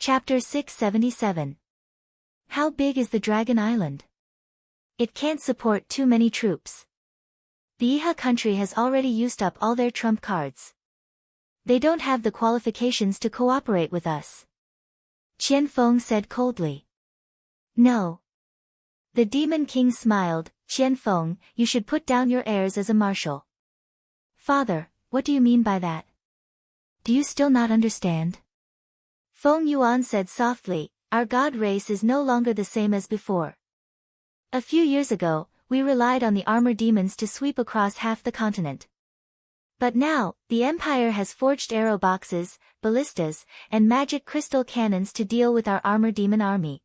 Chapter 677. How big is the Dragon Island? It can't support too many troops. The Iha country has already used up all their trump cards. They don't have the qualifications to cooperate with us. Qian Feng said coldly. No. The Demon King smiled. Qian Feng, you should put down your airs as a marshal. Father, what do you mean by that? Do you still not understand? Feng Yuan said softly, our god race is no longer the same as before. A few years ago, we relied on the armor demons to sweep across half the continent. But now, the Empire has forged arrow boxes, ballistas, and magic crystal cannons to deal with our armor demon army.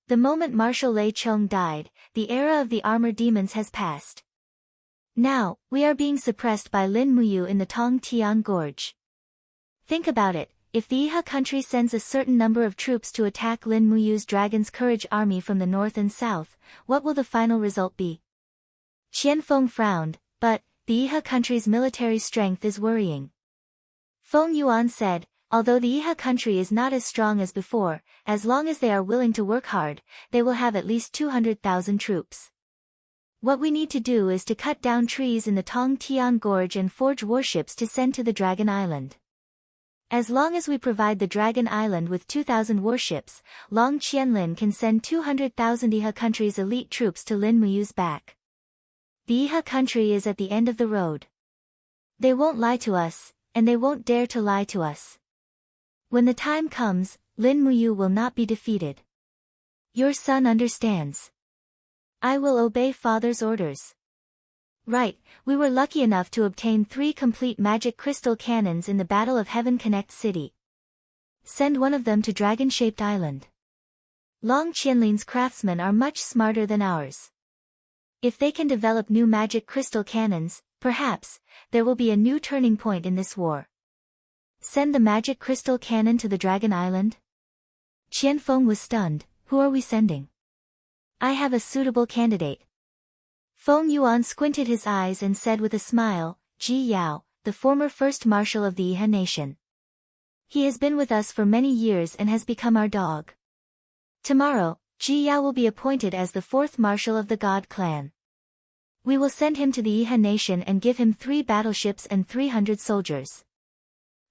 The moment Marshal Lei Chong died, the era of the armor demons has passed. Now, we are being suppressed by Lin Muyu in the Tong Tian Gorge. Think about it. If the Iha country sends a certain number of troops to attack Lin Muyu's Dragon's Courage army from the north and south, what will the final result be? Qian Feng frowned, but, the Iha country's military strength is worrying. Feng Yuan said, although the Iha country is not as strong as before, as long as they are willing to work hard, they will have at least 200,000 troops. What we need to do is to cut down trees in the Tong Tian Gorge and forge warships to send to the Dragon Island. As long as we provide the Dragon Island with 2,000 warships, Long Qianlin can send 200,000 Iha country's elite troops to Lin Muyu's back. The Iha country is at the end of the road. They won't lie to us, and they won't dare to lie to us. When the time comes, Lin Muyu will not be defeated. Your son understands. I will obey father's orders. Right, we were lucky enough to obtain 3 complete magic crystal cannons in the Battle of Heaven Connect City. Send one of them to Dragon-shaped Island. Long Qianlin's craftsmen are much smarter than ours. If they can develop new magic crystal cannons, perhaps, there will be a new turning point in this war. Send the magic crystal cannon to the Dragon Island? Qian Feng was stunned. Who are we sending? I have a suitable candidate. Feng Yuan squinted his eyes and said with a smile, Ji Yao, the former first marshal of the Iha nation. He has been with us for many years and has become our dog. Tomorrow, Ji Yao will be appointed as the 4th marshal of the God clan. We will send him to the Iha nation and give him 3 battleships and 300 soldiers.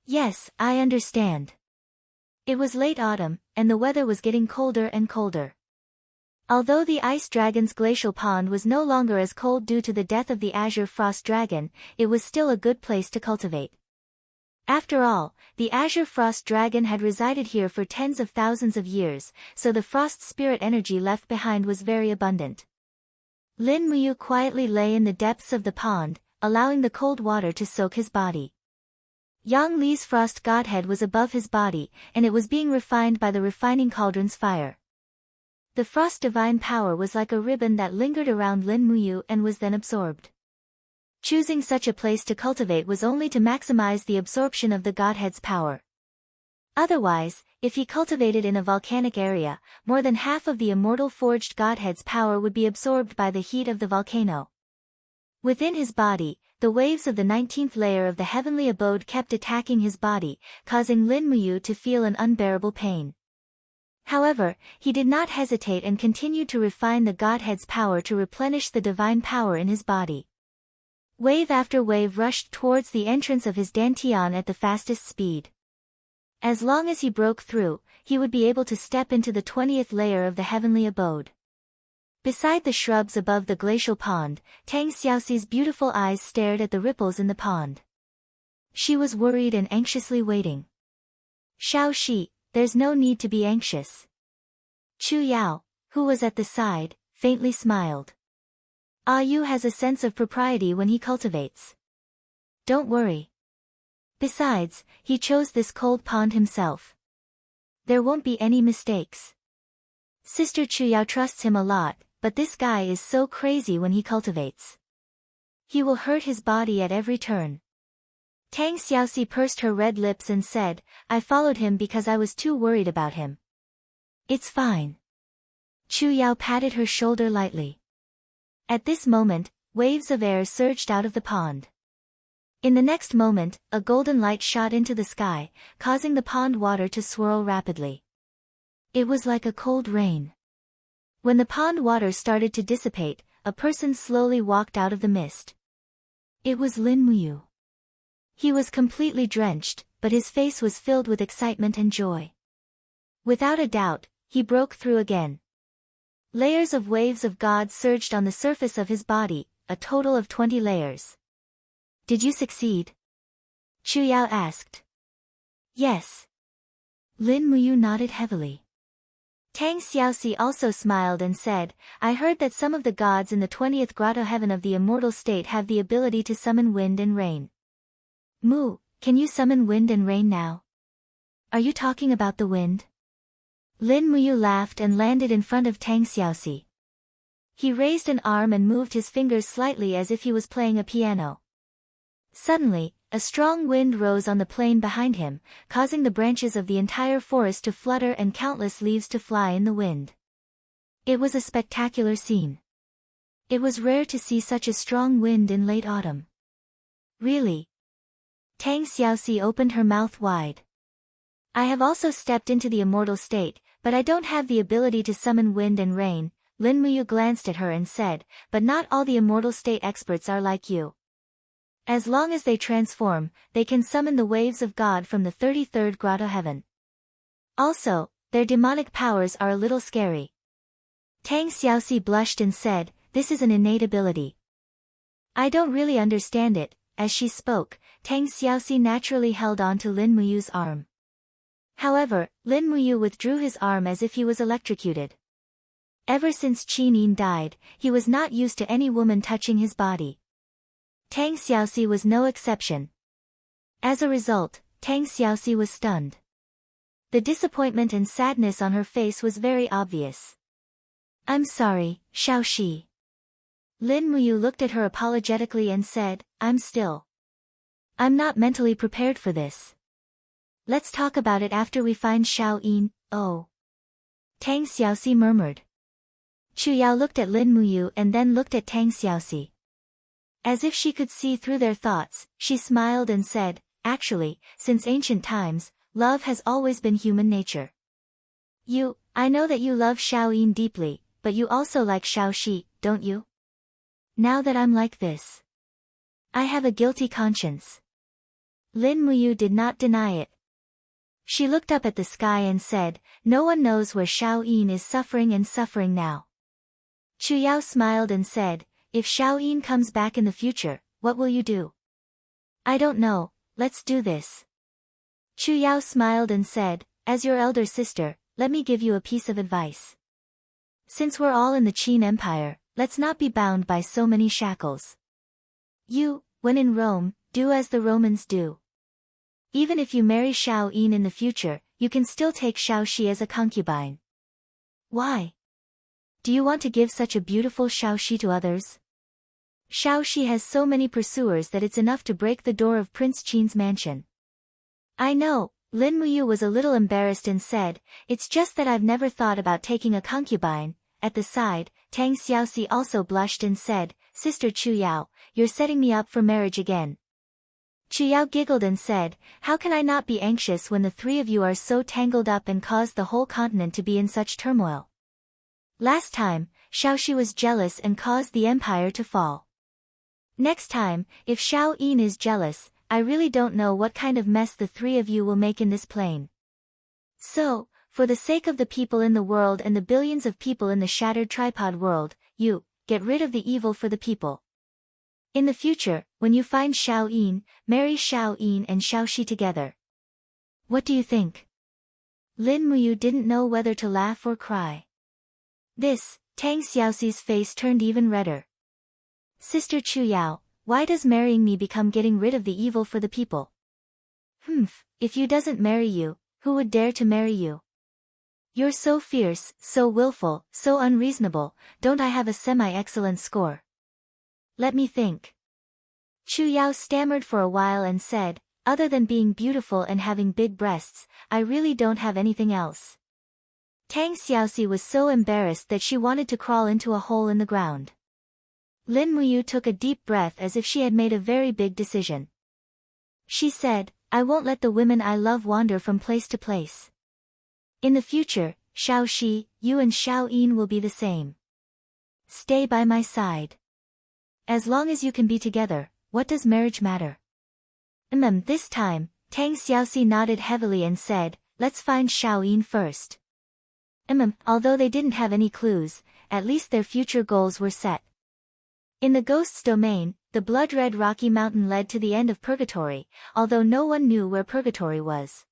Yes, I understand. It was late autumn, and the weather was getting colder and colder. Although the ice dragon's glacial pond was no longer as cold due to the death of the azure frost dragon, it was still a good place to cultivate. After all, the azure frost dragon had resided here for tens of thousands of years, so the frost spirit energy left behind was very abundant. Lin Muyu quietly lay in the depths of the pond, allowing the cold water to soak his body. Yang Li's frost godhead was above his body, and it was being refined by the refining cauldron's fire. The frost divine power was like a ribbon that lingered around Lin Muyu and was then absorbed. Choosing such a place to cultivate was only to maximize the absorption of the godhead's power. Otherwise, if he cultivated in a volcanic area, more than half of the immortal forged godhead's power would be absorbed by the heat of the volcano. Within his body, the waves of the 19th layer of the heavenly abode kept attacking his body, causing Lin Muyu to feel an unbearable pain. However, he did not hesitate and continued to refine the Godhead's power to replenish the divine power in his body. Wave after wave rushed towards the entrance of his dantian at the fastest speed. As long as he broke through, he would be able to step into the 20th layer of the heavenly abode. Beside the shrubs above the glacial pond, Tang Xiaoxi's beautiful eyes stared at the ripples in the pond. She was worried and anxiously waiting. Shao Shi, there's no need to be anxious. Chu Yao, who was at the side, faintly smiled. Ah Yu has a sense of propriety when he cultivates. Don't worry. Besides, he chose this cold pond himself. There won't be any mistakes. Sister Chu Yao trusts him a lot, but this guy is so crazy when he cultivates. He will hurt his body at every turn. Tang Xiaoxi pursed her red lips and said, I followed him because I was too worried about him. It's fine. Chu Yao patted her shoulder lightly. At this moment, waves of air surged out of the pond. In the next moment, a golden light shot into the sky, causing the pond water to swirl rapidly. It was like a cold rain. When the pond water started to dissipate, a person slowly walked out of the mist. It was Lin Muyu. He was completely drenched, but his face was filled with excitement and joy. Without a doubt, he broke through again. Layers of waves of God surged on the surface of his body, a total of 20 layers. Did you succeed? Chu Yao asked. Yes. Lin Muyu nodded heavily. Tang Xiaoxi also smiled and said, I heard that some of the gods in the 20th grotto heaven of the immortal state have the ability to summon wind and rain. Mu, can you summon wind and rain now? Are you talking about the wind? Lin Muyu laughed and landed in front of Tang Xiaoxi. He raised an arm and moved his fingers slightly as if he was playing a piano. Suddenly, a strong wind rose on the plain behind him, causing the branches of the entire forest to flutter and countless leaves to fly in the wind. It was a spectacular scene. It was rare to see such a strong wind in late autumn. Really? Tang Xiaoxi opened her mouth wide. I have also stepped into the immortal state, but I don't have the ability to summon wind and rain. Lin Muyu glanced at her and said, but not all the immortal state experts are like you. As long as they transform, they can summon the waves of God from the 33rd grotto heaven. Also, their demonic powers are a little scary. Tang Xiaoxi blushed and said, this is an innate ability. I don't really understand it. As she spoke, Tang Xiaoxi naturally held on to Lin Muyu's arm. However, Lin Muyu withdrew his arm as if he was electrocuted. Ever since Qin Yin died, he was not used to any woman touching his body. Tang Xiaoxi was no exception. As a result, Tang Xiaoxi was stunned. The disappointment and sadness on her face was very obvious. I'm sorry, Xiaoxi. Lin Muyu looked at her apologetically and said, I'm not mentally prepared for this. Let's talk about it after we find Xiao Yin. Oh. Tang Xiaoxi murmured. Chu Yao looked at Lin Muyu and then looked at Tang Xiaoxi. As if she could see through their thoughts, she smiled and said, actually, since ancient times, love has always been human nature. I know that you love Xiao Yin deeply, but you also like Xiaoxi, don't you? Now that I'm like this, I have a guilty conscience. Lin Muyu did not deny it. She looked up at the sky and said, no one knows where Xiao Yin is suffering now. Chu Yao smiled and said, if Xiao Yin comes back in the future, what will you do? I don't know, let's do this. Chu Yao smiled and said, as your elder sister, let me give you a piece of advice. Since we're all in the Qin Empire, let's not be bound by so many shackles. When in Rome, do as the Romans do. Even if you marry Xiao Yin in the future, you can still take Xiaoxi as a concubine. Why? Do you want to give such a beautiful Xiaoxi to others? Xiaoxi has so many pursuers that it's enough to break the door of Prince Qin's mansion. I know, Lin Muyu was a little embarrassed and said, it's just that I've never thought about taking a concubine. At the side, Tang Xiaoxi also blushed and said, Sister Chu Yao, you're setting me up for marriage again. Chu Yao giggled and said, how can I not be anxious when the three of you are so tangled up and caused the whole continent to be in such turmoil? Last time, Xiaoxi was jealous and caused the empire to fall. Next time, if Xiao Yin is jealous, I really don't know what kind of mess the three of you will make in this plane. So, for the sake of the people in the world and the billions of people in the shattered tripod world, get rid of the evil for the people. In the future, when you find Xiao Yin, marry Xiao Yin and Xiaoxi together. What do you think? Lin Muyu didn't know whether to laugh or cry. Tang Xiaoxi's face turned even redder. Sister Chu Yao, why does marrying me become getting rid of the evil for the people? If you doesn't marry you, who would dare to marry you? You're so fierce, so willful, so unreasonable, don't I have a semi-excellent score? Let me think. Chu Yao stammered for a while and said, other than being beautiful and having big breasts, I really don't have anything else. Tang Xiaoxi was so embarrassed that she wanted to crawl into a hole in the ground. Lin Muyu took a deep breath as if she had made a very big decision. She said, I won't let the women I love wander from place to place. In the future, Xiao Shi, you and Xiao Yin will be the same. Stay by my side. As long as you can be together, what does marriage matter? This time, Tang Xiaoxi nodded heavily and said, let's find Xiao Yin first. Although they didn't have any clues, at least their future goals were set. In the ghost's domain, the blood-red rocky mountain led to the end of purgatory, although no one knew where purgatory was.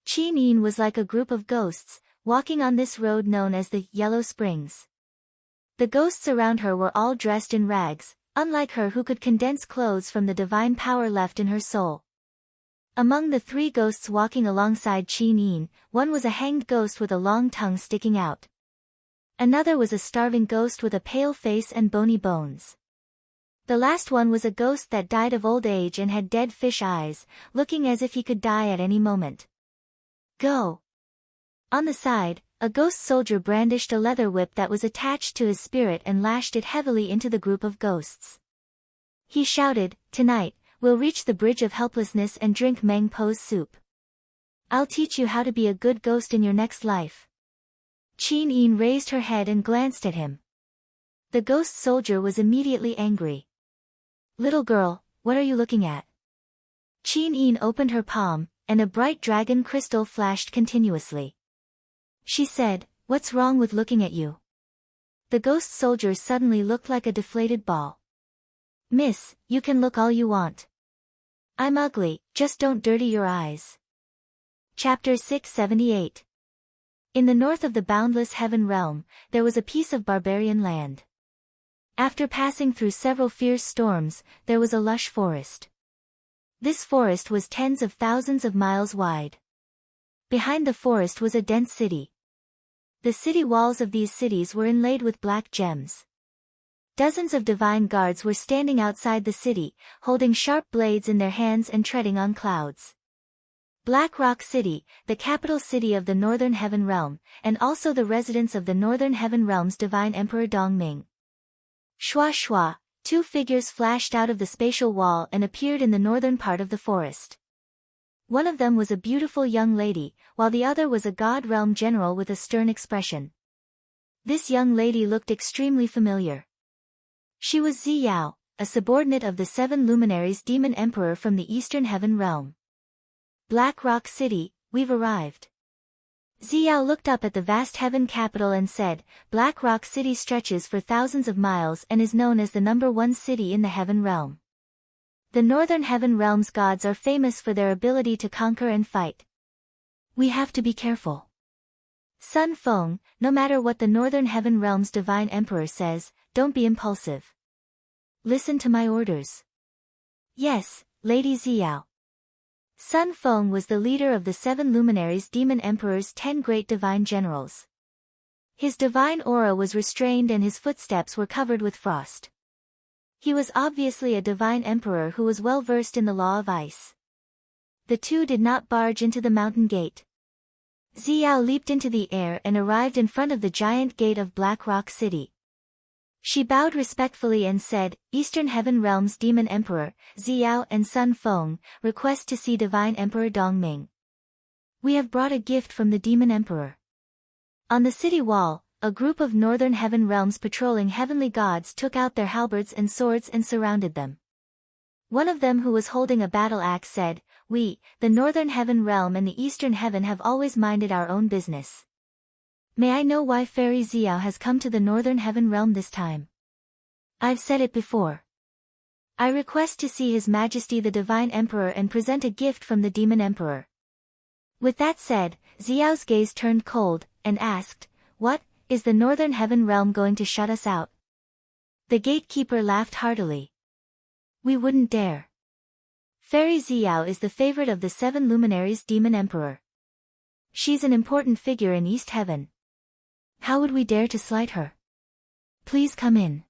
Qin Yin was like a group of ghosts, walking on this road known as the Yellow Springs. The ghosts around her were all dressed in rags, unlike her who could condense clothes from the divine power left in her soul. Among the three ghosts walking alongside Qin Yin, one was a hanged ghost with a long tongue sticking out. Another was a starving ghost with a pale face and bony bones. The last one was a ghost that died of old age and had dead fish eyes, looking as if he could die at any moment. Go! On the side, a ghost soldier brandished a leather whip that was attached to his spirit and lashed it heavily into the group of ghosts. He shouted, tonight, we'll reach the Bridge of Helplessness and drink Meng Po's soup. I'll teach you how to be a good ghost in your next life. Qin Yin raised her head and glanced at him. The ghost soldier was immediately angry. Little girl, what are you looking at? Qin Yin opened her palm, and a bright dragon crystal flashed continuously. She said, what's wrong with looking at you? The ghost soldier suddenly looked like a deflated ball. Miss, you can look all you want. I'm ugly, just don't dirty your eyes. Chapter 678. In the north of the boundless heaven realm, there was a piece of barbarian land. After passing through several fierce storms, there was a lush forest. This forest was tens of thousands of miles wide. Behind the forest was a dense city. The city walls of these cities were inlaid with black gems. Dozens of divine guards were standing outside the city, holding sharp blades in their hands and treading on clouds. Black Rock City, the capital city of the Northern Heaven Realm, and also the residence of the Northern Heaven Realm's divine Emperor Dongming. Shua shua, two figures flashed out of the spatial wall and appeared in the northern part of the forest. One of them was a beautiful young lady, while the other was a god realm general with a stern expression. This young lady looked extremely familiar. She was Ziyao, a subordinate of the seven luminaries demon emperor from the Eastern Heaven Realm. Black Rock City, we've arrived. Ziyao looked up at the vast heaven capital and said, Black Rock City stretches for thousands of miles and is known as the #1 city in the Heaven Realm. The Northern Heaven Realm's gods are famous for their ability to conquer and fight. We have to be careful. Sun Feng, no matter what the Northern Heaven Realm's divine emperor says, don't be impulsive. Listen to my orders. Yes, Lady Ziyao. Sun Feng was the leader of the seven luminaries demon emperor's 10 great divine generals. His divine aura was restrained and his footsteps were covered with frost. He was obviously a divine emperor who was well versed in the law of ice. The two did not barge into the mountain gate. Ziyao leaped into the air and arrived in front of the giant gate of Black Rock City. She bowed respectfully and said, Eastern Heaven Realm's Demon Emperor, Ziyao and Sun Feng, request to see Divine Emperor Dongming. We have brought a gift from the Demon Emperor. On the city wall, a group of Northern Heaven Realms patrolling heavenly gods took out their halberds and swords and surrounded them. One of them who was holding a battle axe said, We, the Northern Heaven Realm and the Eastern Heaven have always minded our own business. May I know why Fairy Ziyao has come to the Northern Heaven Realm this time? I've said it before. I request to see His Majesty the Divine Emperor and present a gift from the Demon Emperor. With that said, Ziyao's gaze turned cold, and asked, What, is the Northern Heaven Realm going to shut us out? The gatekeeper laughed heartily. We wouldn't dare. Fairy Ziyao is the favorite of the seven luminaries Demon Emperor. She's an important figure in East Heaven. How would we dare to slight her? Please come in.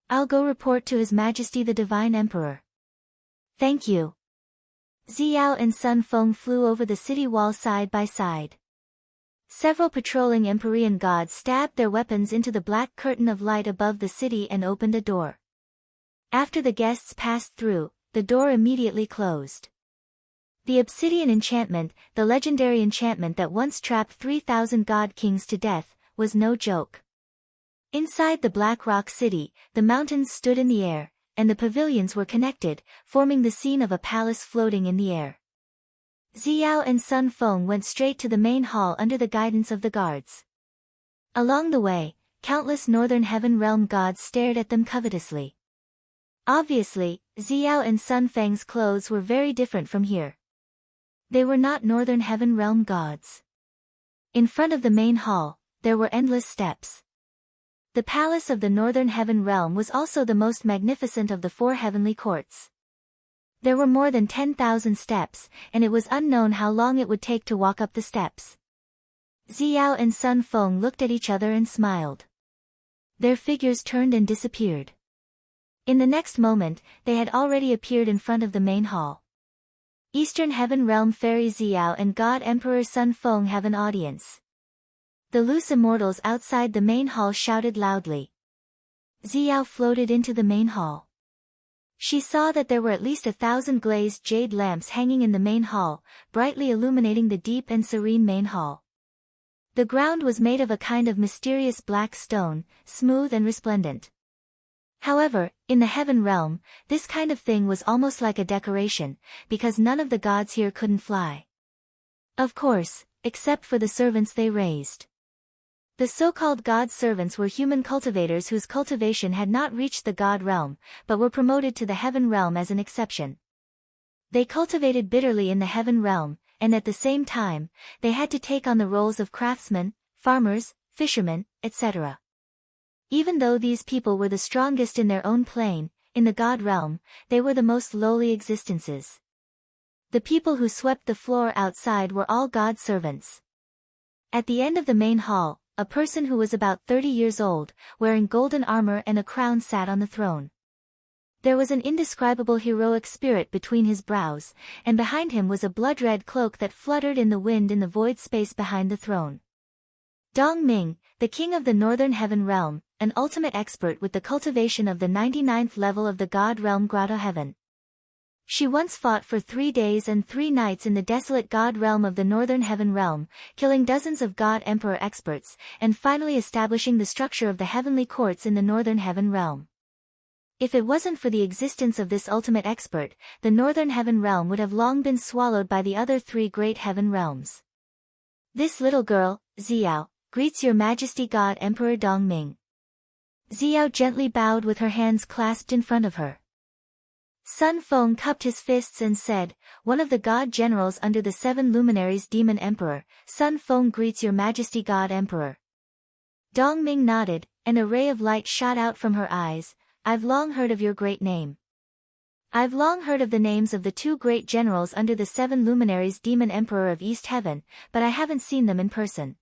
I'll go report to His Majesty the Divine Emperor. Thank you. Ziyao and Sun Feng flew over the city wall side by side. Several patrolling Empyrean gods stabbed their weapons into the black curtain of light above the city and opened a door. After the guests passed through, the door immediately closed. The obsidian enchantment, the legendary enchantment that once trapped 3,000 god kings to death, was no joke. Inside the Black Rock City, the mountains stood in the air, and the pavilions were connected, forming the scene of a palace floating in the air. Xiao and Sun Feng went straight to the main hall under the guidance of the guards. Along the way, countless Northern Heaven Realm gods stared at them covetously. Obviously, Xiao and Sun Feng's clothes were very different from here. They were not Northern Heaven Realm gods. In front of the main hall, there were endless steps. The palace of the Northern Heaven Realm was also the most magnificent of the 4 heavenly courts. There were more than 10,000 steps, and it was unknown how long it would take to walk up the steps. Xiao and Sun Feng looked at each other and smiled. Their figures turned and disappeared. In the next moment, they had already appeared in front of the main hall. Eastern Heaven Realm Fairy Xiao and God Emperor Sun Feng have an audience. The loose immortals outside the main hall shouted loudly. Xiao floated into the main hall. She saw that there were at least 1,000 glazed jade lamps hanging in the main hall, brightly illuminating the deep and serene main hall. The ground was made of a kind of mysterious black stone, smooth and resplendent. However, in the heaven realm, this kind of thing was almost like a decoration, because none of the gods here couldn't fly. Of course, except for the servants they raised. The so-called god servants were human cultivators whose cultivation had not reached the god realm, but were promoted to the heaven realm as an exception. They cultivated bitterly in the heaven realm, and at the same time, they had to take on the roles of craftsmen, farmers, fishermen, etc. Even though these people were the strongest in their own plane, in the god realm, they were the most lowly existences. The people who swept the floor outside were all god servants. At the end of the main hall, a person who was about 30 years old, wearing golden armor and a crown sat on the throne. There was an indescribable heroic spirit between his brows, and behind him was a blood-red cloak that fluttered in the wind in the void space behind the throne. Dong Ming, the king of the Northern Heaven Realm, an ultimate expert with the cultivation of the 99th level of the God Realm Grotto Heaven. She once fought for 3 days and 3 nights in the desolate God Realm of the Northern Heaven Realm, killing dozens of God Emperor experts, and finally establishing the structure of the heavenly courts in the Northern Heaven Realm. If it wasn't for the existence of this ultimate expert, the Northern Heaven Realm would have long been swallowed by the other 3 great heaven realms. This little girl, Xiao, greets your Majesty God Emperor Dong Ming. Xiao gently bowed with her hands clasped in front of her. Sun Feng cupped his fists and said, one of the god generals under the 7 luminaries Demon Emperor, Sun Feng greets your Majesty God Emperor. Dong Ming nodded, and a ray of light shot out from her eyes. I've long heard of your great name. I've long heard of the names of the 2 great generals under the 7 luminaries Demon Emperor of East Heaven, but I haven't seen them in person.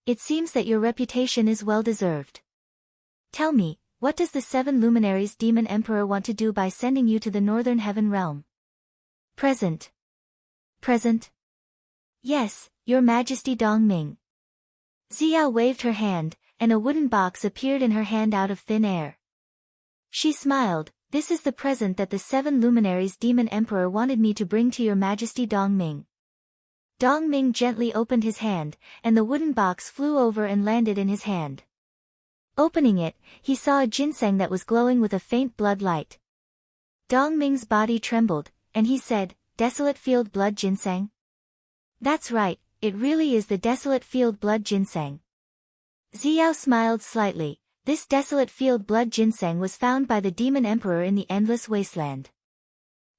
It seems that your reputation is well deserved. Tell me, what does the 7 luminaries Demon Emperor want to do by sending you to the Northern Heaven Realm? Present. Present? Yes, your Majesty Dong Ming. Xiao waved her hand, and a wooden box appeared in her hand out of thin air. She smiled. This is the present that the 7 luminaries Demon Emperor wanted me to bring to your Majesty Dong Ming. Dong Ming gently opened his hand, and the wooden box flew over and landed in his hand. Opening it, he saw a ginseng that was glowing with a faint blood light. Dong Ming's body trembled, and he said, Desolate Field Blood Ginseng? That's right, it really is the Desolate Field Blood Ginseng. Xiao smiled slightly. This Desolate Field Blood Ginseng was found by the Demon Emperor in the Endless Wasteland.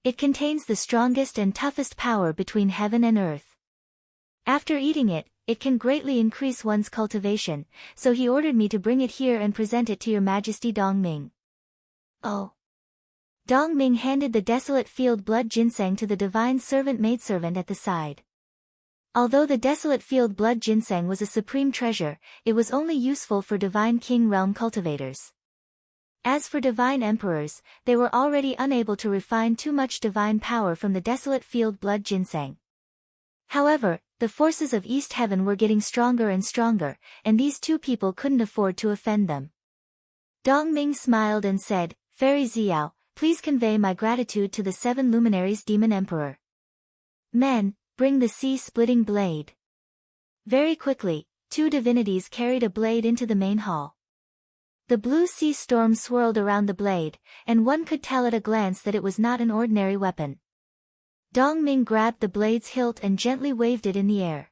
It contains the strongest and toughest power between heaven and earth. After eating it, it can greatly increase one's cultivation, so he ordered me to bring it here and present it to your Majesty Dong Ming. Oh. Dong Ming handed the Desolate Field Blood Ginseng to the divine servant maidservant at the side. Although the Desolate Field Blood Ginseng was a supreme treasure, it was only useful for divine king realm cultivators. As for divine emperors, they were already unable to refine too much divine power from the Desolate Field Blood Ginseng. However, the forces of East Heaven were getting stronger and stronger, and these 2 people couldn't afford to offend them. Dong Ming smiled and said, Fairy Xiao, please convey my gratitude to the 7 luminaries Demon Emperor. Men, bring the sea-splitting blade. Very quickly, 2 divinities carried a blade into the main hall. The blue sea storm swirled around the blade, and one could tell at a glance that it was not an ordinary weapon. Dongming grabbed the blade's hilt and gently waved it in the air.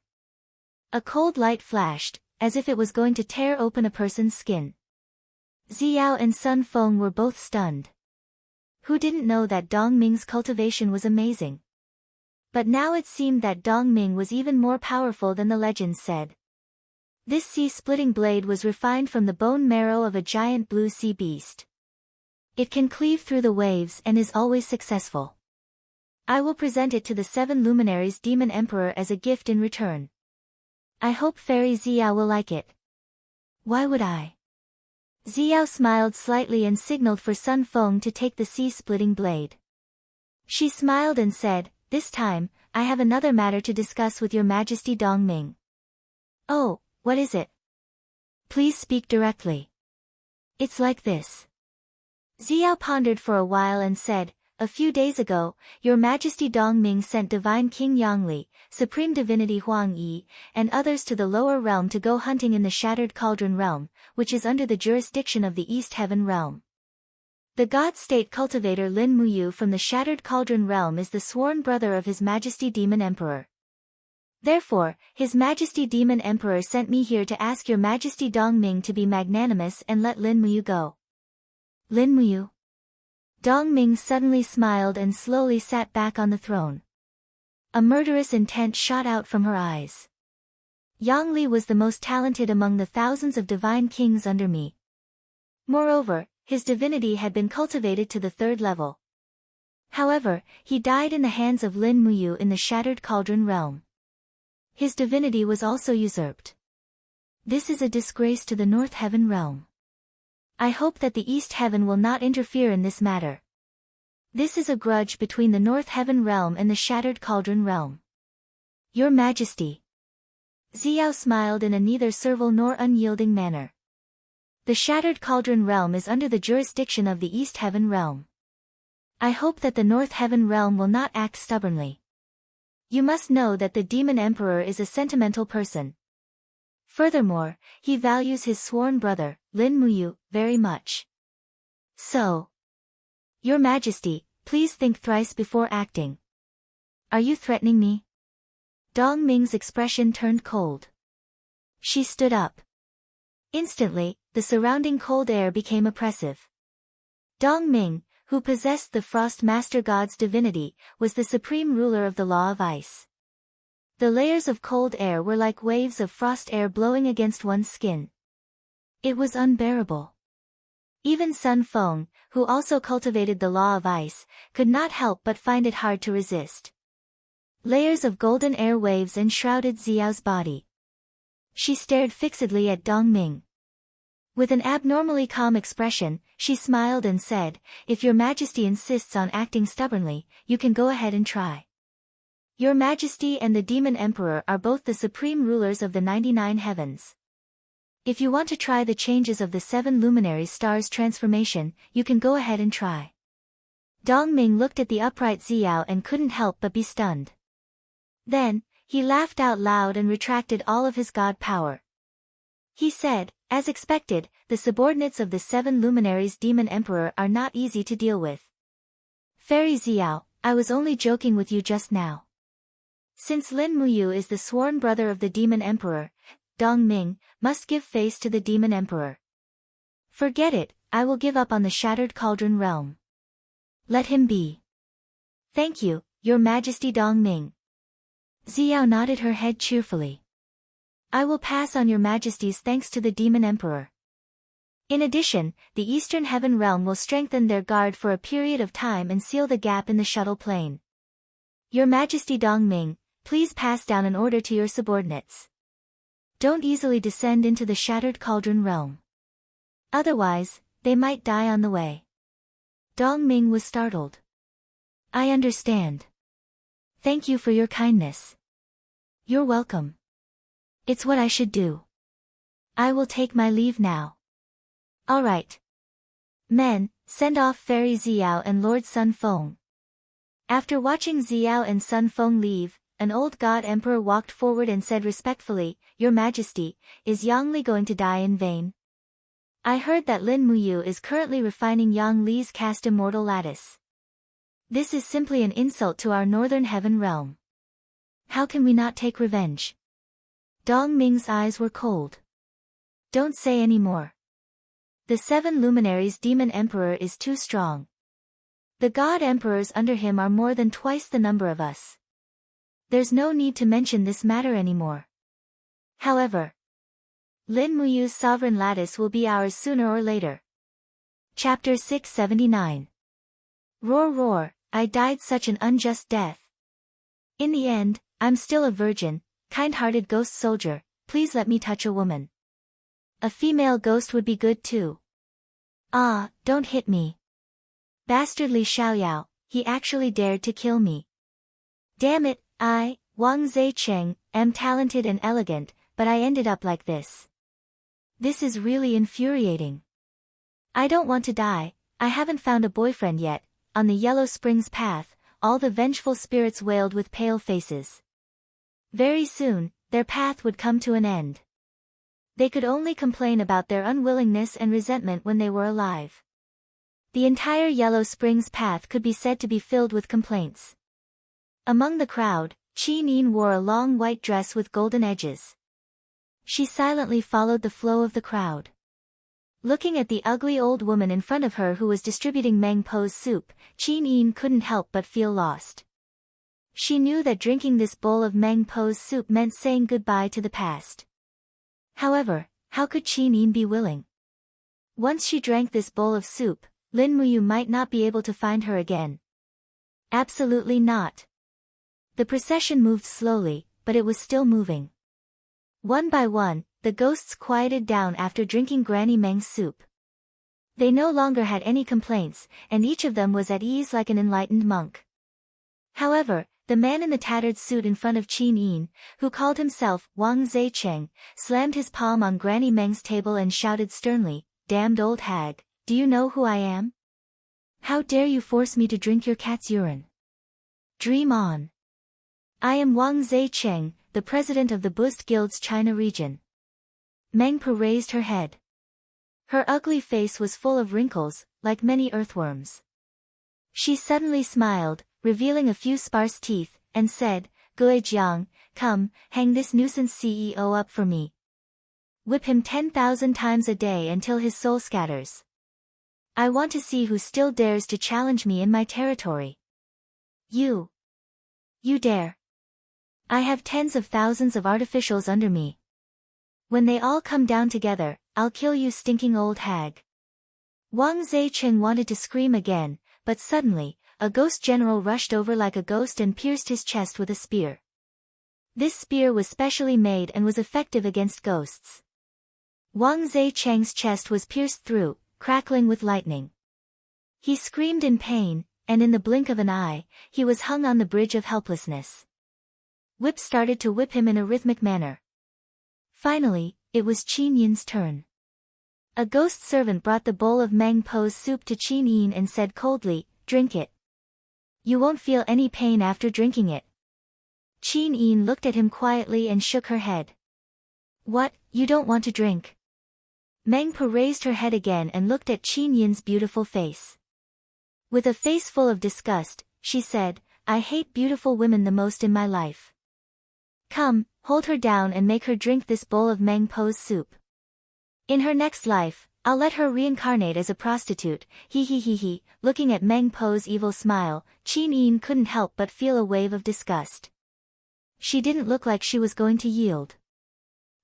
A cold light flashed, as if it was going to tear open a person's skin. Xiao and Sun Feng were both stunned. Who didn't know that Dongming's cultivation was amazing? But now it seemed that Dongming was even more powerful than the legends said. This sea-splitting blade was refined from the bone marrow of a giant blue sea beast. It can cleave through the waves and is always successful. I will present it to the 7 luminaries Demon Emperor as a gift in return. I hope Fairy Xiao will like it. Why would I? Xiao smiled slightly and signaled for Sun Feng to take the sea-splitting blade. She smiled and said, "This time, I have another matter to discuss with your Majesty Dongming." "Oh, what is it? Please speak directly." "It's like this." Xiao pondered for a while and said, "A few days ago, your Majesty Dongming sent Divine King Yangli, Supreme Divinity Huang Yi, and others to the lower realm to go hunting in the Shattered Cauldron realm, which is under the jurisdiction of the East Heaven realm. The God-state cultivator Lin Muyu from the Shattered Cauldron realm is the sworn brother of His Majesty Demon Emperor. Therefore, His Majesty Demon Emperor sent me here to ask your Majesty Dongming to be magnanimous and let Lin Muyu go." "Lin Muyu?" Dongming suddenly smiled and slowly sat back on the throne. A murderous intent shot out from her eyes. "Yangli was the most talented among the thousands of divine kings under me. Moreover, his divinity had been cultivated to the 3rd level. However, he died in the hands of Lin Muyu in the Shattered Cauldron realm. His divinity was also usurped. This is a disgrace to the North Heaven realm. I hope that the East Heaven will not interfere in this matter. This is a grudge between the North Heaven realm and the Shattered Cauldron realm." "Your Majesty." Xiao smiled in a neither servile nor unyielding manner. "The Shattered Cauldron realm is under the jurisdiction of the East Heaven realm. I hope that the North Heaven realm will not act stubbornly. You must know that the Demon Emperor is a sentimental person. Furthermore, he values his sworn brother, Lin Muyu, very much. So, Your Majesty, please think thrice before acting. Are you threatening me?" Dongming's expression turned cold. She stood up. Instantly, the surrounding cold air became oppressive. Dongming, who possessed the Frost Master God's divinity, was the supreme ruler of the law of ice. The layers of cold air were like waves of frost air blowing against one's skin. It was unbearable. Even Sun Feng, who also cultivated the law of ice, could not help but find it hard to resist. Layers of golden air waves enshrouded Xiao's body. She stared fixedly at Dongming. With an abnormally calm expression, she smiled and said, "If your Majesty insists on acting stubbornly, you can go ahead and try. Your Majesty and the Demon Emperor are both the supreme rulers of the 99 heavens. If you want to try the changes of the 7 luminary stars' transformation, you can go ahead and try." Dongming looked at the upright Xiao and couldn't help but be stunned. Then, he laughed out loud and retracted all of his god power. He said, "As expected, the subordinates of the 7 luminaries Demon Emperor are not easy to deal with. Fairy Xiao, I was only joking with you just now. Since Lin Muyu is the sworn brother of the Demon Emperor, Dongming must give face to the Demon Emperor. Forget it, I will give up on the Shattered Cauldron realm. Let him be." "Thank you, Your Majesty Dongming." Xiao nodded her head cheerfully. "I will pass on Your Majesty's thanks to the Demon Emperor. In addition, the Eastern Heaven realm will strengthen their guard for a period of time and seal the gap in the shuttle plane. Your Majesty Dongming, please pass down an order to your subordinates. Don't easily descend into the Shattered Cauldron realm. Otherwise, they might die on the way." Dongming was startled. "I understand. Thank you for your kindness." "You're welcome. It's what I should do. I will take my leave now." "All right. Men, Send off Fairy Xiao and Lord Sun Feng. After watching Xiao and Sun Feng leave, an old god emperor walked forward and said respectfully, Your Majesty, is Yang Li going to die in vain? I heard that Lin Muyu is currently refining Yang Li's cast immortal lattice. This is simply an insult to our northern heaven realm. How can we not take revenge? Dong Ming's eyes were cold. Don't say any more. The 7 luminaries demon emperor is too strong. The god emperors under him are more than twice the number of us. There's no need to mention this matter anymore. However, Lin Muyu's sovereign lattice will be ours sooner or later. Chapter 679. Roar roar, I died such an unjust death. In the end, I'm still a virgin, kind-hearted ghost soldier, please let me touch a woman. A female ghost would be good too. Ah, don't hit me. Bastardly Xiaoyao, he actually dared to kill me. Damn it, I, Wang Zaicheng, am talented and elegant, but I ended up like this. This is really infuriating. I don't want to die, I haven't found a boyfriend yet. On the Yellow Springs path, all the vengeful spirits wailed with pale faces. Very soon, their path would come to an end. They could only complain about their unwillingness and resentment when they were alive. The entire Yellow Springs path could be said to be filled with complaints. Among the crowd, Qi Nin wore a long white dress with golden edges. She silently followed the flow of the crowd. Looking at the ugly old woman in front of her who was distributing Meng Po's soup, Qi Nin couldn't help but feel lost. She knew that drinking this bowl of Meng Po's soup meant saying goodbye to the past. However, how could Qi Nin be willing? Once she drank this bowl of soup, Lin Muyu might not be able to find her again. Absolutely not. The procession moved slowly, but it was still moving. One by one, the ghosts quieted down after drinking Granny Meng's soup. They no longer had any complaints, and each of them was at ease like an enlightened monk. However, the man in the tattered suit in front of Qi Nin, who called himself Wang Zaicheng, slammed his palm on Granny Meng's table and shouted sternly, Damned old hag, do you know who I am? How dare you force me to drink your cat's urine? Dream on. I am Wang Zaicheng, the president of the Buddhist Guild's China region. Meng Po raised her head. Her ugly face was full of wrinkles, like many earthworms. She suddenly smiled, revealing a few sparse teeth, and said, Gui Jiang, come, hang this nuisance CEO up for me. Whip him 10,000 times a day until his soul scatters. I want to see who still dares to challenge me in my territory. You dare. I have tens of thousands of artificials under me. When they all come down together, I'll kill you stinking old hag. Wang Zaicheng wanted to scream again, but suddenly, a ghost general rushed over like a ghost and pierced his chest with a spear. This spear was specially made and was effective against ghosts. Wang Zaicheng's chest was pierced through, crackling with lightning. He screamed in pain, and in the blink of an eye, he was hung on the bridge of helplessness. Whip started to whip him in a rhythmic manner. Finally, it was Qi Nin's turn. A ghost servant brought the bowl of Meng Po's soup to Qi Nin and said coldly, Drink it. You won't feel any pain after drinking it. Qi Nin looked at him quietly and shook her head. What, you don't want to drink? Meng Po raised her head again and looked at Qi Nin's beautiful face. With a face full of disgust, she said, I hate beautiful women the most in my life. Come, hold her down and make her drink this bowl of Meng Po's soup. In her next life, I'll let her reincarnate as a prostitute, he. Looking at Meng Po's evil smile, Qi Nin couldn't help but feel a wave of disgust. She didn't look like she was going to yield.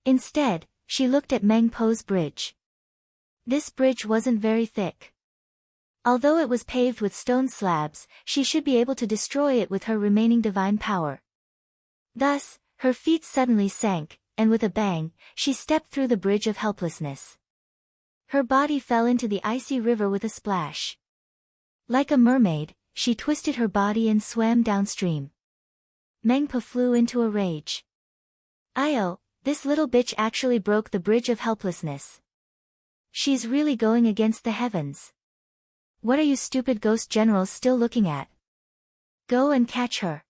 Instead, she looked at Meng Po's bridge. This bridge wasn't very thick. Although it was paved with stone slabs, she should be able to destroy it with her remaining divine power. Thus, her feet suddenly sank, and with a bang, she stepped through the bridge of helplessness. Her body fell into the icy river with a splash. Like a mermaid, she twisted her body and swam downstream. Meng Po flew into a rage. Io, this little bitch actually broke the bridge of helplessness. She's really going against the heavens. What are you stupid ghost generals still looking at? Go and catch her.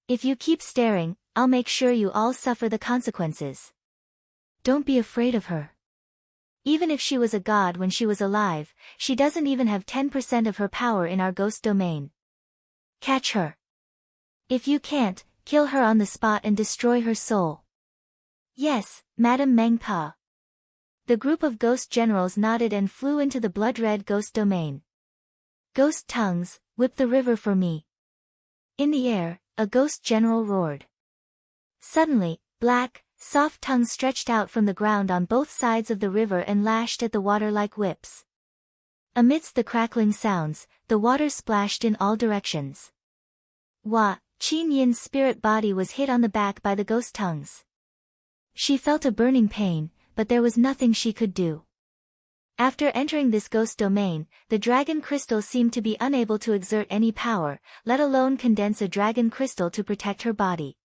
If you keep staring, I'll make sure you all suffer the consequences. Don't be afraid of her. Even if she was a god when she was alive, she doesn't even have 10% of her power in our ghost domain. Catch her. If you can't, kill her on the spot and destroy her soul. Yes, Madam Mengpa. The group of ghost generals nodded and flew into the blood-red ghost domain. Ghost tongues, whip the river for me. In the air, a ghost general roared. Suddenly, black, soft tongues stretched out from the ground on both sides of the river and lashed at the water like whips. Amidst the crackling sounds, the water splashed in all directions. Qin Yin's spirit body was hit on the back by the ghost tongues. She felt a burning pain, but there was nothing she could do. After entering this ghost domain, the dragon crystal seemed to be unable to exert any power, let alone condense a dragon crystal to protect her body.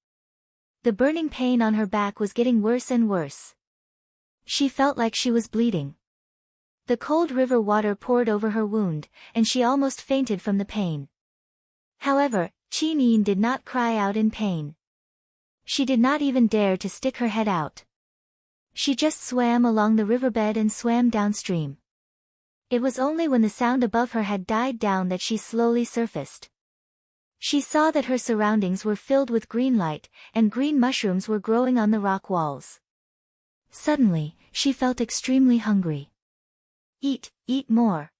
The burning pain on her back was getting worse and worse. She felt like she was bleeding. The cold river water poured over her wound, and she almost fainted from the pain. However, Qin Yin did not cry out in pain. She did not even dare to stick her head out. She just swam along the riverbed and swam downstream. It was only when the sound above her had died down that she slowly surfaced. She saw that her surroundings were filled with green light, and green mushrooms were growing on the rock walls. Suddenly, she felt extremely hungry. Eat more.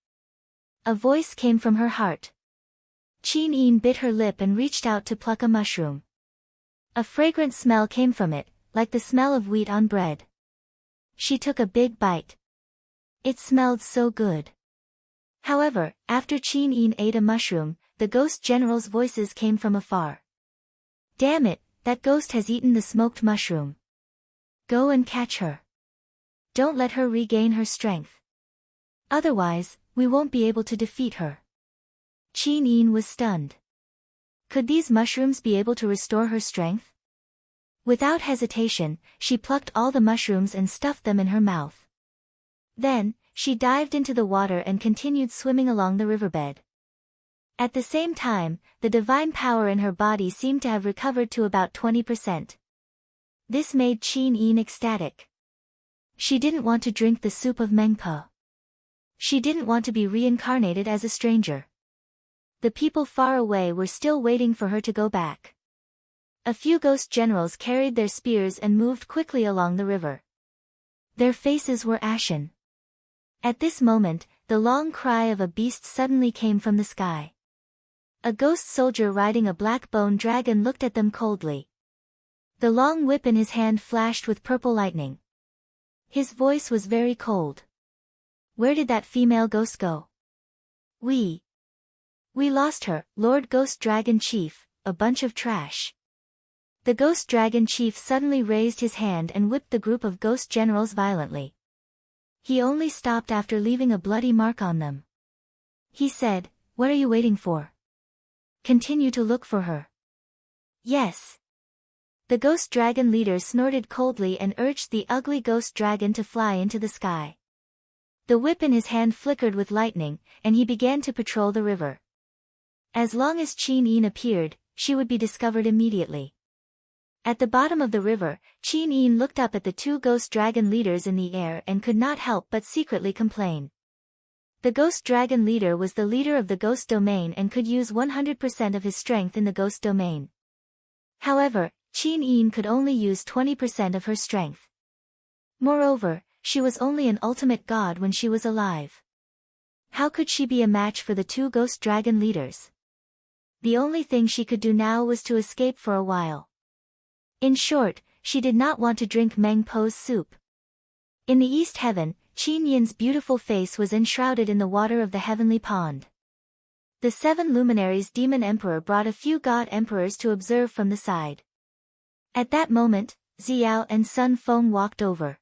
A voice came from her heart. Qin Yin bit her lip and reached out to pluck a mushroom. A fragrant smell came from it, like the smell of wheat on bread. She took a big bite. It smelled so good. However, after Qin Yin ate a mushroom, the ghost general's voices came from afar. Damn it, that ghost has eaten the smoked mushroom. Go and catch her. Don't let her regain her strength. Otherwise, we won't be able to defeat her. Qin Yin was stunned. Could these mushrooms be able to restore her strength? Without hesitation, she plucked all the mushrooms and stuffed them in her mouth. Then, she dived into the water and continued swimming along the riverbed. At the same time, the divine power in her body seemed to have recovered to about 20%. This made Qin Yin ecstatic. She didn't want to drink the soup of Mengpa. She didn't want to be reincarnated as a stranger. The people far away were still waiting for her to go back. A few ghost generals carried their spears and moved quickly along the river. Their faces were ashen. At this moment, the long cry of a beast suddenly came from the sky. A ghost soldier riding a black bone dragon looked at them coldly. The long whip in his hand flashed with purple lightning. His voice was very cold. Where did that female ghost go? We lost her, Lord Ghost Dragon Chief, a bunch of trash. The Ghost Dragon Chief suddenly raised his hand and whipped the group of ghost generals violently. He only stopped after leaving a bloody mark on them. He said, "What are you waiting for? Continue to look for her." Yes. The ghost dragon leader snorted coldly and urged the ugly ghost dragon to fly into the sky. The whip in his hand flickered with lightning, and he began to patrol the river. As long as Qin Yin appeared, she would be discovered immediately. At the bottom of the river, Qin Yin looked up at the two ghost dragon leaders in the air and could not help but secretly complain. The ghost dragon leader was the leader of the ghost domain and could use 100% of his strength in the ghost domain. However, Qin Yin could only use 20% of her strength. Moreover, she was only an ultimate god when she was alive. How could she be a match for the two ghost dragon leaders? The only thing she could do now was to escape for a while. In short, she did not want to drink Meng Po's soup. In the East Heaven, Qin Yin's beautiful face was enshrouded in the water of the heavenly pond. The 7 luminaries demon emperor brought a few god emperors to observe from the side. At that moment, Xiao and Sun Feng walked over.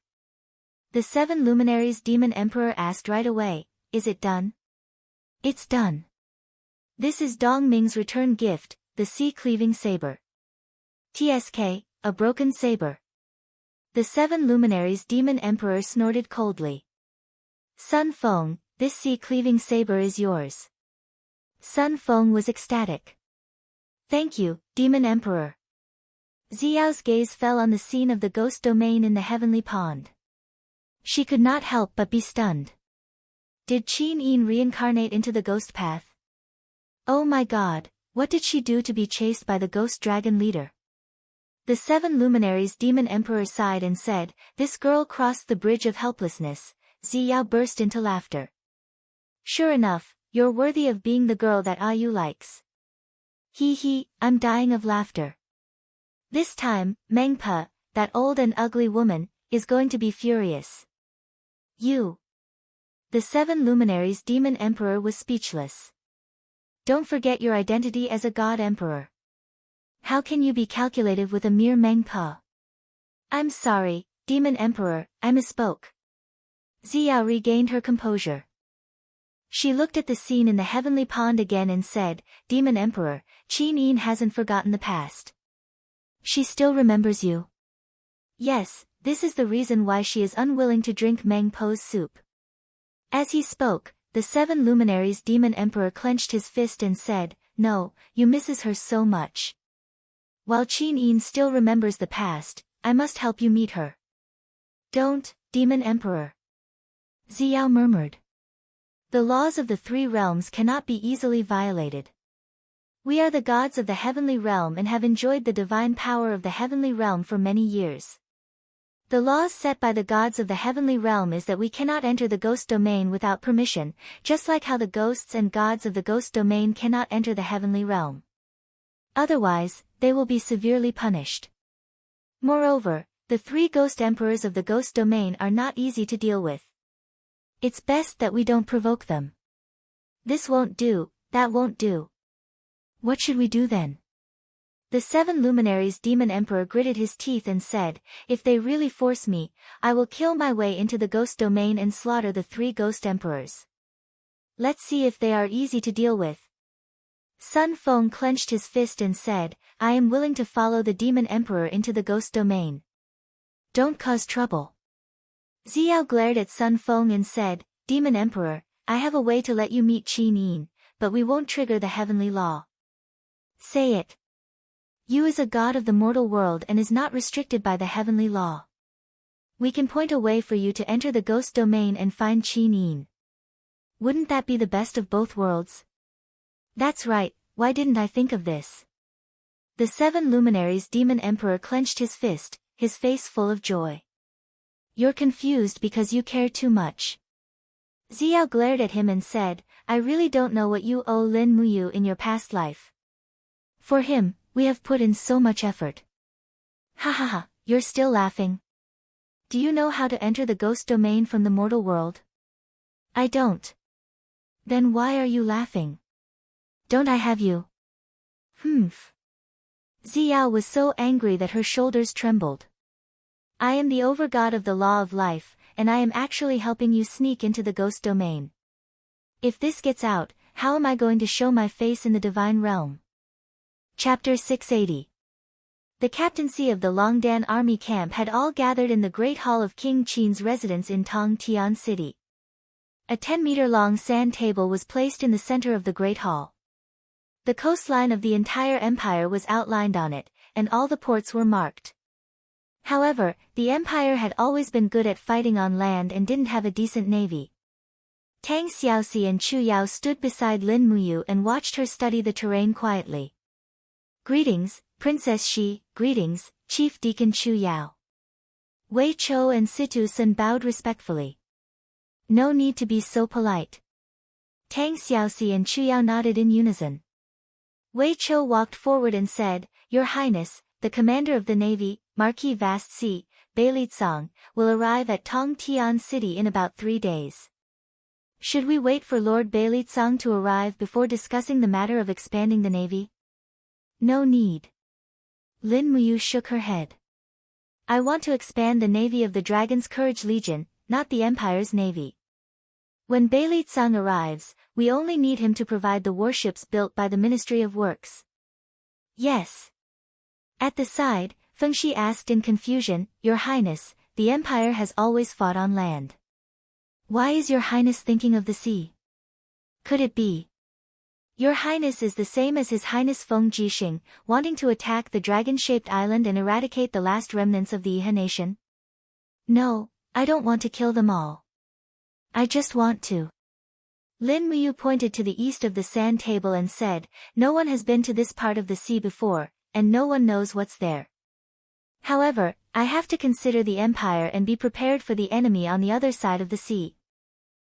The 7 luminaries demon emperor asked right away, "Is it done?" "It's done. This is Dong Ming's return gift, the sea-cleaving saber." "TSK, a broken saber." The 7 luminaries demon emperor snorted coldly. "Sun Feng, this sea-cleaving saber is yours. Sun Feng was ecstatic. Thank you, Demon Emperor. Xiao's gaze fell on the scene of the ghost domain in the heavenly pond. She could not help but be stunned. Did Qin Yin reincarnate into the ghost path? Oh my god, what did she do to be chased by the ghost dragon leader? The 7 luminaries Demon Emperor sighed and said, this girl crossed the bridge of helplessness. Xiao burst into laughter. Sure enough, you're worthy of being the girl that Ayu likes. Hee, I'm dying of laughter. This time, Mengpa, that old and ugly woman, is going to be furious. You. The 7 luminaries Demon Emperor was speechless. Don't forget your identity as a god emperor. How can you be calculative with a mere Mengpa? I'm sorry, Demon Emperor, I misspoke. Xiao regained her composure. She looked at the scene in the heavenly pond again and said, Demon Emperor, Qin Yin hasn't forgotten the past. She still remembers you. Yes, this is the reason why she is unwilling to drink Meng Po's soup. As he spoke, the 7 luminaries Demon Emperor clenched his fist and said, no, you misses her so much. While Qin Yin still remembers the past, I must help you meet her. Don't, Demon Emperor. Xiao murmured. The laws of the 3 realms cannot be easily violated. We are the gods of the heavenly realm and have enjoyed the divine power of the heavenly realm for many years. The laws set by the gods of the heavenly realm is that we cannot enter the ghost domain without permission, just like how the ghosts and gods of the ghost domain cannot enter the heavenly realm. Otherwise, they will be severely punished. Moreover, the 3 ghost emperors of the ghost domain are not easy to deal with. It's best that we don't provoke them. This won't do, that won't do. What should we do then? The 7 luminaries Demon Emperor gritted his teeth and said, if they really force me, I will kill my way into the ghost domain and slaughter the 3 ghost emperors. Let's see if they are easy to deal with. Sun Feng clenched his fist and said, I am willing to follow the Demon Emperor into the ghost domain. Don't cause trouble. Xiao glared at Sun Feng and said, Demon Emperor, I have a way to let you meet Qin Yin, but we won't trigger the heavenly law. Say it. You is a god of the mortal world and is not restricted by the heavenly law. We can point a way for you to enter the ghost domain and find Qin Yin. Wouldn't that be the best of both worlds? That's right, why didn't I think of this? The 7 luminaries Demon Emperor clenched his fist, his face full of joy. You're confused because you care too much. Xiao glared at him and said, I really don't know what you owe Lin Muyu in your past life. For him, we have put in so much effort. Ha ha ha, you're still laughing. Do you know how to enter the ghost domain from the mortal world? I don't. Then why are you laughing? Don't I have you? Humph. Xiao was so angry that her shoulders trembled. I am the overgod of the law of life, and I am actually helping you sneak into the ghost domain. If this gets out, how am I going to show my face in the divine realm? Chapter 680. The captaincy of the Longdan army camp had all gathered in the great hall of King Qin's residence in Tongtian City. A 10-meter-long sand table was placed in the center of the great hall. The coastline of the entire empire was outlined on it, and all the ports were marked. However, the empire had always been good at fighting on land and didn't have a decent navy. Tang Xiaoxi and Chu Yao stood beside Lin Muyu and watched her study the terrain quietly. Greetings, Princess Shi, greetings, Chief Deacon Chu Yao. Wei Chou and Situ Sun bowed respectfully. No need to be so polite. Tang Xiaoxi and Chu Yao nodded in unison. Wei Chou walked forward and said, Your Highness, the commander of the navy, Marquis Vast Sea, Beili Tsang, will arrive at Tongtian City in about 3 days. Should we wait for Lord Beili Tsang to arrive before discussing the matter of expanding the navy? No need. Lin Muyu shook her head. I want to expand the navy of the Dragon's Courage Legion, not the Empire's navy. When Beili Tsang arrives, we only need him to provide the warships built by the Ministry of Works. Yes. At the side, Fengxi asked in confusion, Your Highness, the Empire has always fought on land. Why is your highness thinking of the sea? Could it be? Your highness is the same as his highness Feng Jixing, wanting to attack the dragon-shaped island and eradicate the last remnants of the Iha nation? No, I don't want to kill them all. I just want to. Lin Muyu pointed to the east of the sand table and said, no one has been to this part of the sea before, and no one knows what's there. However, I have to consider the empire and be prepared for the enemy on the other side of the sea.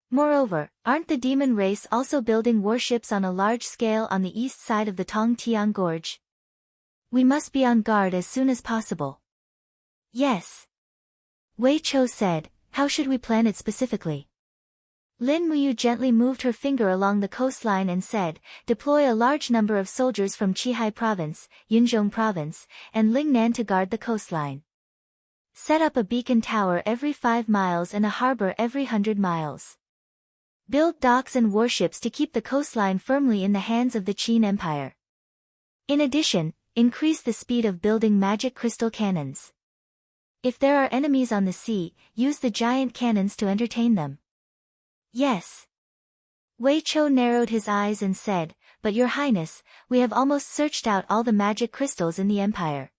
Moreover, aren't the demon race also building warships on a large scale on the east side of the Tongtian Gorge? We must be on guard as soon as possible. Yes. Wei Chou said, how should we plan it specifically? Lin Muyu gently moved her finger along the coastline and said, deploy a large number of soldiers from Qihai Province, Yunzhong Province, and Lingnan to guard the coastline. Set up a beacon tower every 5 miles and a harbor every 100 miles. Build docks and warships to keep the coastline firmly in the hands of the Qin Empire. In addition, increase the speed of building magic crystal cannons. If there are enemies on the sea, use the giant cannons to entertain them. Yes. Wei Chou narrowed his eyes and said, but your highness, we have almost searched out all the magic crystals in the empire.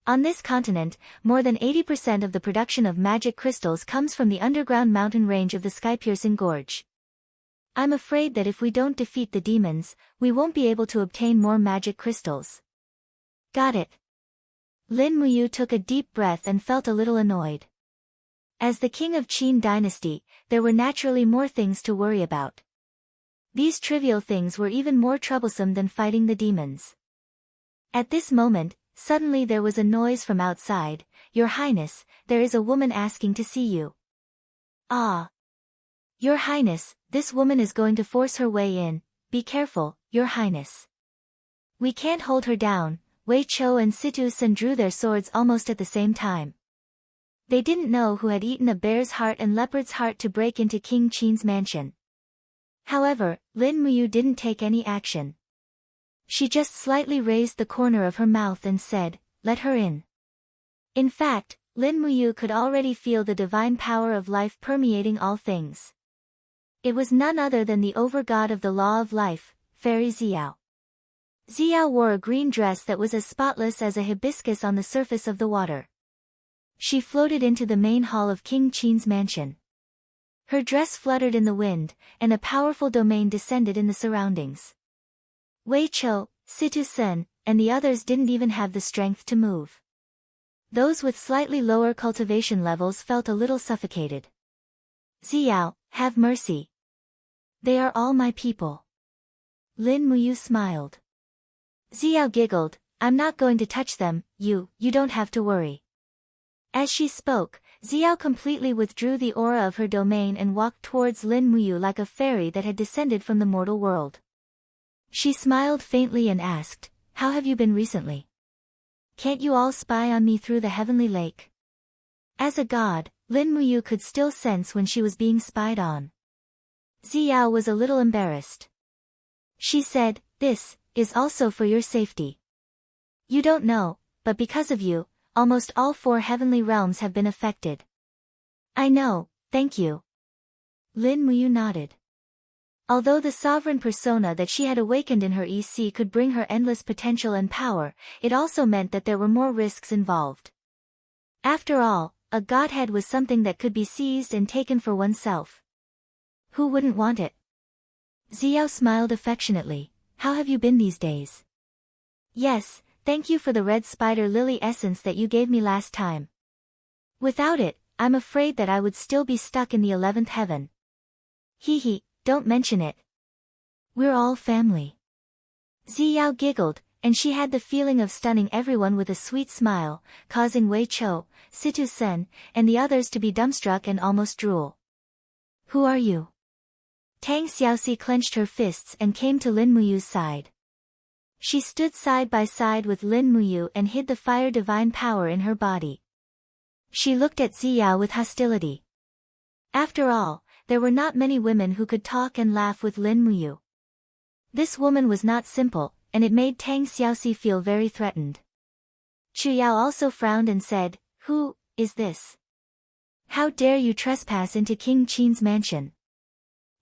On this continent, more than 80% of the production of magic crystals comes from the underground mountain range of the sky-piercing gorge. I'm afraid that if we don't defeat the demons, we won't be able to obtain more magic crystals. Got it. Lin Muyu took a deep breath and felt a little annoyed. As the king of Qin dynasty, there were naturally more things to worry about. These trivial things were even more troublesome than fighting the demons. At this moment, suddenly there was a noise from outside. Your highness, there is a woman asking to see you. Ah. Your highness, this woman is going to force her way in. Be careful, your highness. We can't hold her down. Wei Chou and Situ Sun drew their swords almost at the same time. They didn't know who had eaten a bear's heart and leopard's heart to break into King Qin's mansion. However, Lin Muyu didn't take any action. She just slightly raised the corner of her mouth and said, let her in. In fact, Lin Muyu could already feel the divine power of life permeating all things. It was none other than the over-god of the law of life, Fairy Xiao. Xiao wore a green dress that was as spotless as a hibiscus on the surface of the water. She floated into the main hall of King Qin's mansion. Her dress fluttered in the wind, and a powerful domain descended in the surroundings. Wei Chou, Situ Sun, and the others didn't even have the strength to move. Those with slightly lower cultivation levels felt a little suffocated. Xiao, have mercy. They are all my people. Lin Muyu smiled. Xiao giggled, I'm not going to touch them, you don't have to worry. As she spoke, Xiao completely withdrew the aura of her domain and walked towards Lin Muyu like a fairy that had descended from the mortal world. She smiled faintly and asked, how have you been recently? Can't you all spy on me through the heavenly lake? As a god, Lin Muyu could still sense when she was being spied on. Xiao was a little embarrassed. She said, this is also for your safety. You don't know, but because of you, almost all 4 heavenly realms have been affected. I know, thank you. Lin Muyu nodded. Although the sovereign persona that she had awakened in her EC could bring her endless potential and power, it also meant that there were more risks involved. After all, a godhead was something that could be seized and taken for oneself. Who wouldn't want it? Xiao smiled affectionately. How have you been these days? Yes, thank you for the red spider lily essence that you gave me last time. Without it, I'm afraid that I would still be stuck in the 11th heaven. Hee, don't mention it. We're all family. Xiao giggled, and she had the feeling of stunning everyone with a sweet smile, causing Wei Chou, Situ Sun, and the others to be dumbstruck and almost drool. Who are you? Tang Xiaoxi clenched her fists and came to Lin Muyu's side. She stood side by side with Lin Muyu and hid the fire divine power in her body. She looked at Xiao with hostility. After all, there were not many women who could talk and laugh with Lin Muyu. This woman was not simple, and it made Tang Xiaoxi feel very threatened. Chu Yao also frowned and said, who is this? How dare you trespass into King Qin's mansion?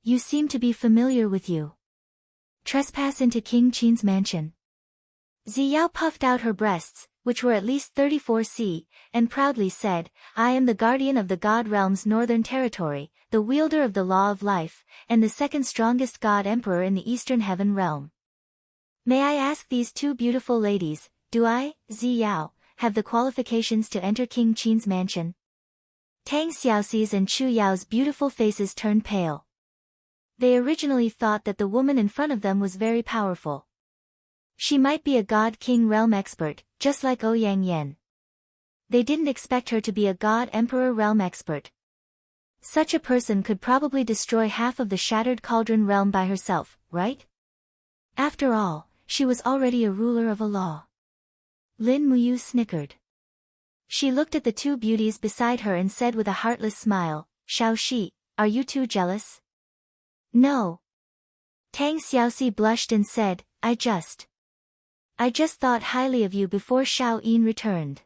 You seem to be familiar with you. Trespass into King Qin's mansion. Ziyao puffed out her breasts, which were at least 34 c, and proudly said, I am the guardian of the God Realm's northern territory, the wielder of the law of life, and the second strongest God Emperor in the Eastern Heaven Realm. May I ask these two beautiful ladies, do I, Ziyao, have the qualifications to enter King Qin's mansion? Tang Xiaoxi's and Chu Yao's beautiful faces turned pale. They originally thought that the woman in front of them was very powerful. She might be a God-King realm expert, just like Ouyang Yan. They didn't expect her to be a God-Emperor realm expert. Such a person could probably destroy half of the Shattered Cauldron realm by herself, right? After all, she was already a ruler of a law. Lin Muyu snickered. She looked at the two beauties beside her and said with a heartless smile, Xiaoxi, are you too jealous? No. Tang Xiaoxi blushed and said, I just thought highly of you before Xiao Yin returned.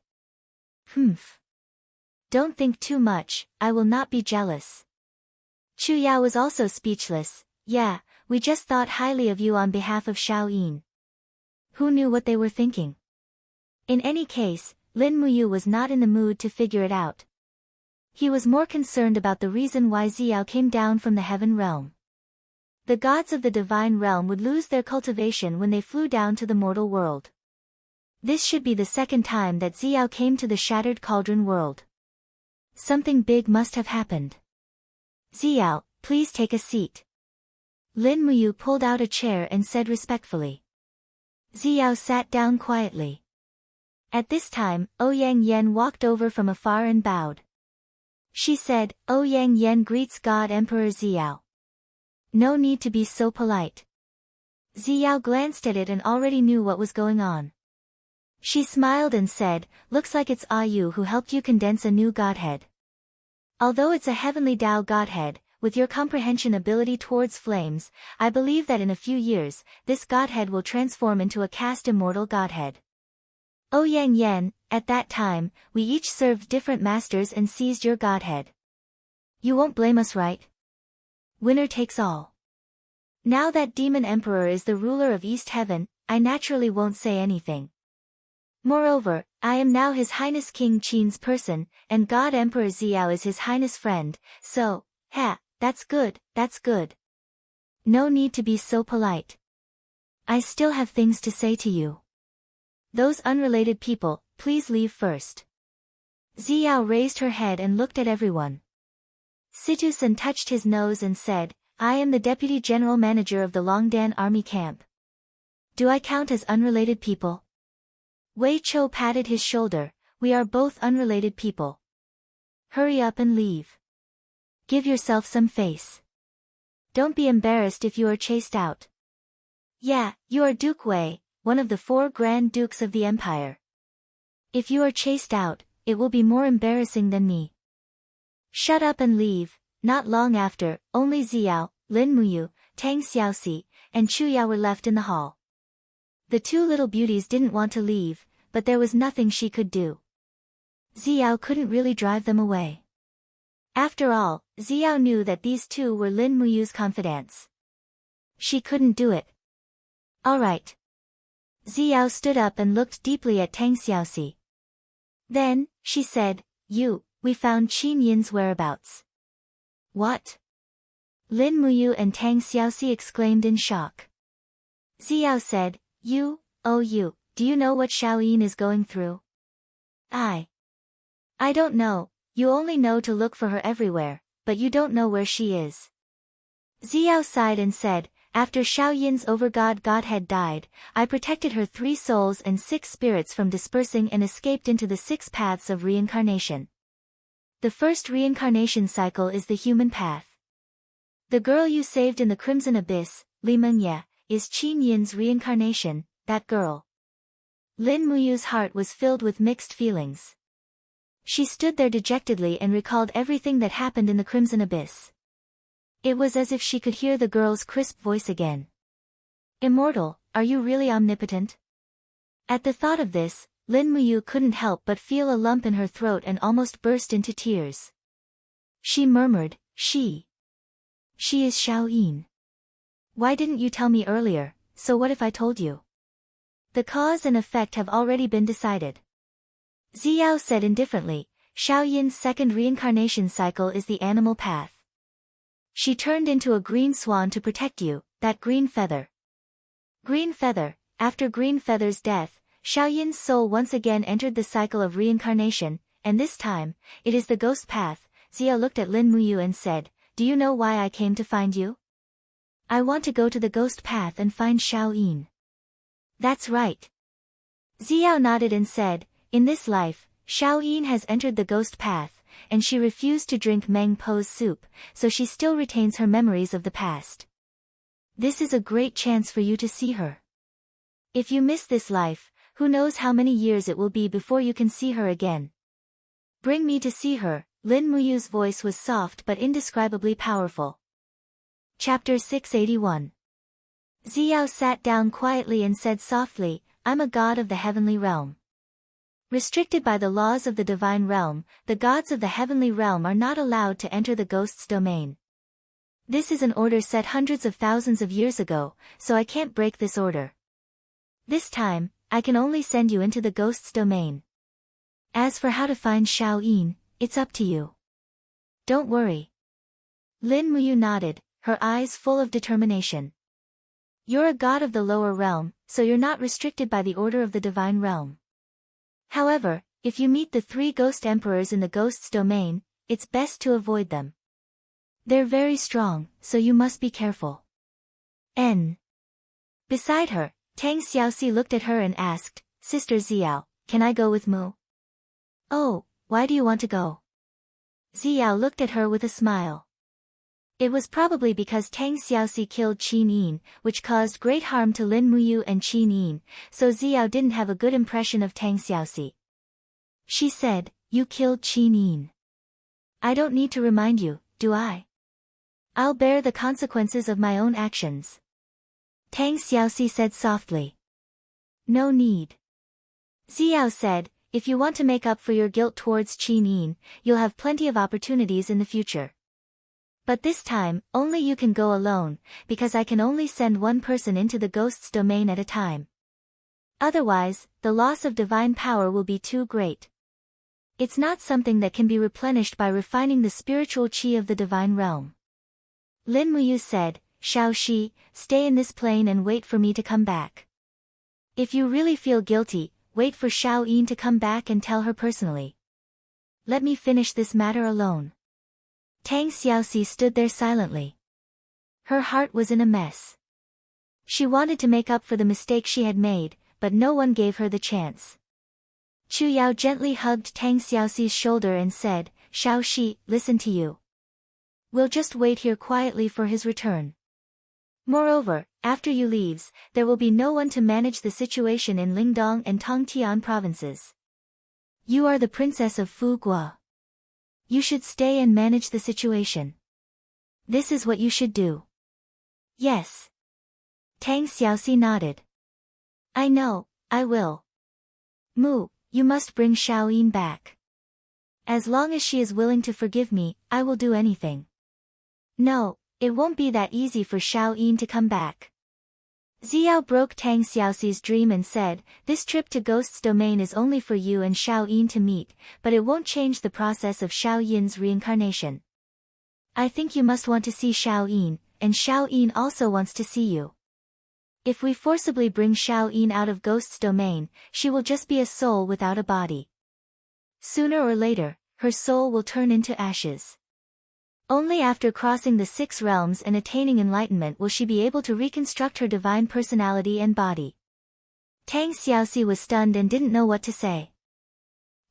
Humph. Don't think too much, I will not be jealous. Chu Yao was also speechless. Yeah, we just thought highly of you on behalf of Xiao Yin. Who knew what they were thinking? In any case, Lin Muyu was not in the mood to figure it out. He was more concerned about the reason why Ziyao came down from the heaven realm. The gods of the divine realm would lose their cultivation when they flew down to the mortal world. This should be the second time that Ziyao came to the Shattered Cauldron world. Something big must have happened. Ziyao, please take a seat. Lin Muyu pulled out a chair and said respectfully. Ziyao sat down quietly. At this time, Ouyang Yan walked over from afar and bowed. She said, Ouyang Yan greets God Emperor Ziyao. No need to be so polite. Ziyao glanced at it and already knew what was going on. She smiled and said, looks like it's Yu who helped you condense a new godhead. Although it's a heavenly Tao godhead, with your comprehension ability towards flames, I believe that in a few years, this godhead will transform into a caste immortal godhead. Ouyang Yan, at that time, we each served different masters and seized your godhead. You won't blame us, right? Winner takes all. Now that Demon Emperor is the ruler of East Heaven, I naturally won't say anything. Moreover, I am now His Highness King Qin's person, and God Emperor Ziyao is His Highness friend, so, that's good, that's good. No need to be so polite. I still have things to say to you. Those unrelated people, please leave first. Ziyao raised her head and looked at everyone. Situ-san touched his nose and said, I am the Deputy General Manager of the Longdan Army Camp. Do I count as unrelated people? Wei Chou patted his shoulder, we are both unrelated people. Hurry up and leave. Give yourself some face. Don't be embarrassed if you are chased out. Yeah, you are Duke Wei, one of the 4 Grand Dukes of the Empire. If you are chased out, it will be more embarrassing than me. Shut up and leave. Not long after, only Ziyao, Lin Muyu, Tang Xiaoxi, and Chu Yao were left in the hall. The two little beauties didn't want to leave, but there was nothing she could do. Ziyao couldn't really drive them away. After all, Ziyao knew that these two were Lin Muyu's confidants. She couldn't do it. All right. Ziyao stood up and looked deeply at Tang Xiaoxi. Then, she said, we found Qin Yin's whereabouts. What? Lin Muyu and Tang Xiaoxi exclaimed in shock. Ziyao said, do you know what Xiao Yin is going through? I don't know, you only know to look for her everywhere, but you don't know where she is. Ziyao sighed and said, after Xiao Yin's overgod godhead died, I protected her 3 souls and 6 spirits from dispersing and escaped into the 6 paths of reincarnation. The first reincarnation cycle is the human path. The girl you saved in the Crimson Abyss, Li Mengye, is Qin Yin's reincarnation, that girl. Lin Muyu's heart was filled with mixed feelings. She stood there dejectedly and recalled everything that happened in the Crimson Abyss. It was as if she could hear the girl's crisp voice again. Immortal, are you really omnipotent? At the thought of this, Lin Muyu couldn't help but feel a lump in her throat and almost burst into tears. She murmured, She is Xiaoyin. Why didn't you tell me earlier? So what if I told you? The cause and effect have already been decided. Ziyao said indifferently, Xiaoyin's second reincarnation cycle is the animal path. She turned into a green swan to protect you, that green feather. Green feather. After Green Feather's death, Xiaoyin's soul once again entered the cycle of reincarnation, and this time, it is the ghost path. Ziyao looked at Lin Muyu and said, Do you know why I came to find you? I want to go to the ghost path and find Xiaoyin. That's right. Ziyao nodded and said, In this life, Xiaoyin has entered the ghost path, and she refused to drink Meng Po's soup, so she still retains her memories of the past. This is a great chance for you to see her. If you miss this life, who knows how many years it will be before you can see her again. Bring me to see her. Lin Muyu's voice was soft but indescribably powerful. Chapter 681. Ziyao sat down quietly and said softly, I'm a god of the heavenly realm. Restricted by the laws of the divine realm, the gods of the heavenly realm are not allowed to enter the ghost's domain. This is an order set hundreds of thousands of years ago, so I can't break this order. This time, I can only send you into the ghost's domain. As for how to find Xiaoyin, it's up to you. Don't worry. Lin Muyu nodded, her eyes full of determination. You're a god of the lower realm, so you're not restricted by the order of the divine realm. However, if you meet the 3 ghost emperors in the ghost's domain, it's best to avoid them. They're very strong, so you must be careful. N. Beside her, Tang Xiaoxi looked at her and asked, Sister Ziyao, can I go with Mu? Oh, why do you want to go? Ziyao looked at her with a smile. It was probably because Tang Xiaoxi killed Qin Yin, which caused great harm to Lin Muyu and Qin Yin, so Ziyao didn't have a good impression of Tang Xiaoxi. She said, You killed Qin Yin. I don't need to remind you, do I? I'll bear the consequences of my own actions. Tang Xiaoxi said softly. No need. Ziyao said, If you want to make up for your guilt towards Qin Yin, you'll have plenty of opportunities in the future. But this time, only you can go alone, because I can only send one person into the ghost's domain at a time. Otherwise, the loss of divine power will be too great. It's not something that can be replenished by refining the spiritual qi of the divine realm. Lin Muyu said, Xiaoxi, stay in this plane and wait for me to come back. If you really feel guilty, wait for Xiaoyin to come back and tell her personally. Let me finish this matter alone. Tang Xiaoxi stood there silently. Her heart was in a mess. She wanted to make up for the mistake she had made, but no one gave her the chance. Chu Yao gently hugged Tang Xiaoxi's shoulder and said, Xiaoxi, listen to you. We'll just wait here quietly for his return. Moreover, after you leaves, there will be no one to manage the situation in Lingdong and Tongtian provinces. You are the princess of Fugua. You should stay and manage the situation. This is what you should do. Yes. Tang Xiaoxi nodded. I know, I will. Mu, you must bring Xiaoyin back. As long as she is willing to forgive me, I will do anything. No, it won't be that easy for Xiaoyin to come back. Ziyao broke Tang Xiaoxi's dream and said, This trip to Ghost's domain is only for you and Xiaoyin to meet, but it won't change the process of Xiaoyin's reincarnation. I think you must want to see Xiaoyin, and Xiaoyin also wants to see you. If we forcibly bring Xiaoyin out of Ghost's domain, she will just be a soul without a body. Sooner or later, her soul will turn into ashes. Only after crossing the 6 realms and attaining enlightenment will she be able to reconstruct her divine personality and body. Tang Xiaoxi was stunned and didn't know what to say.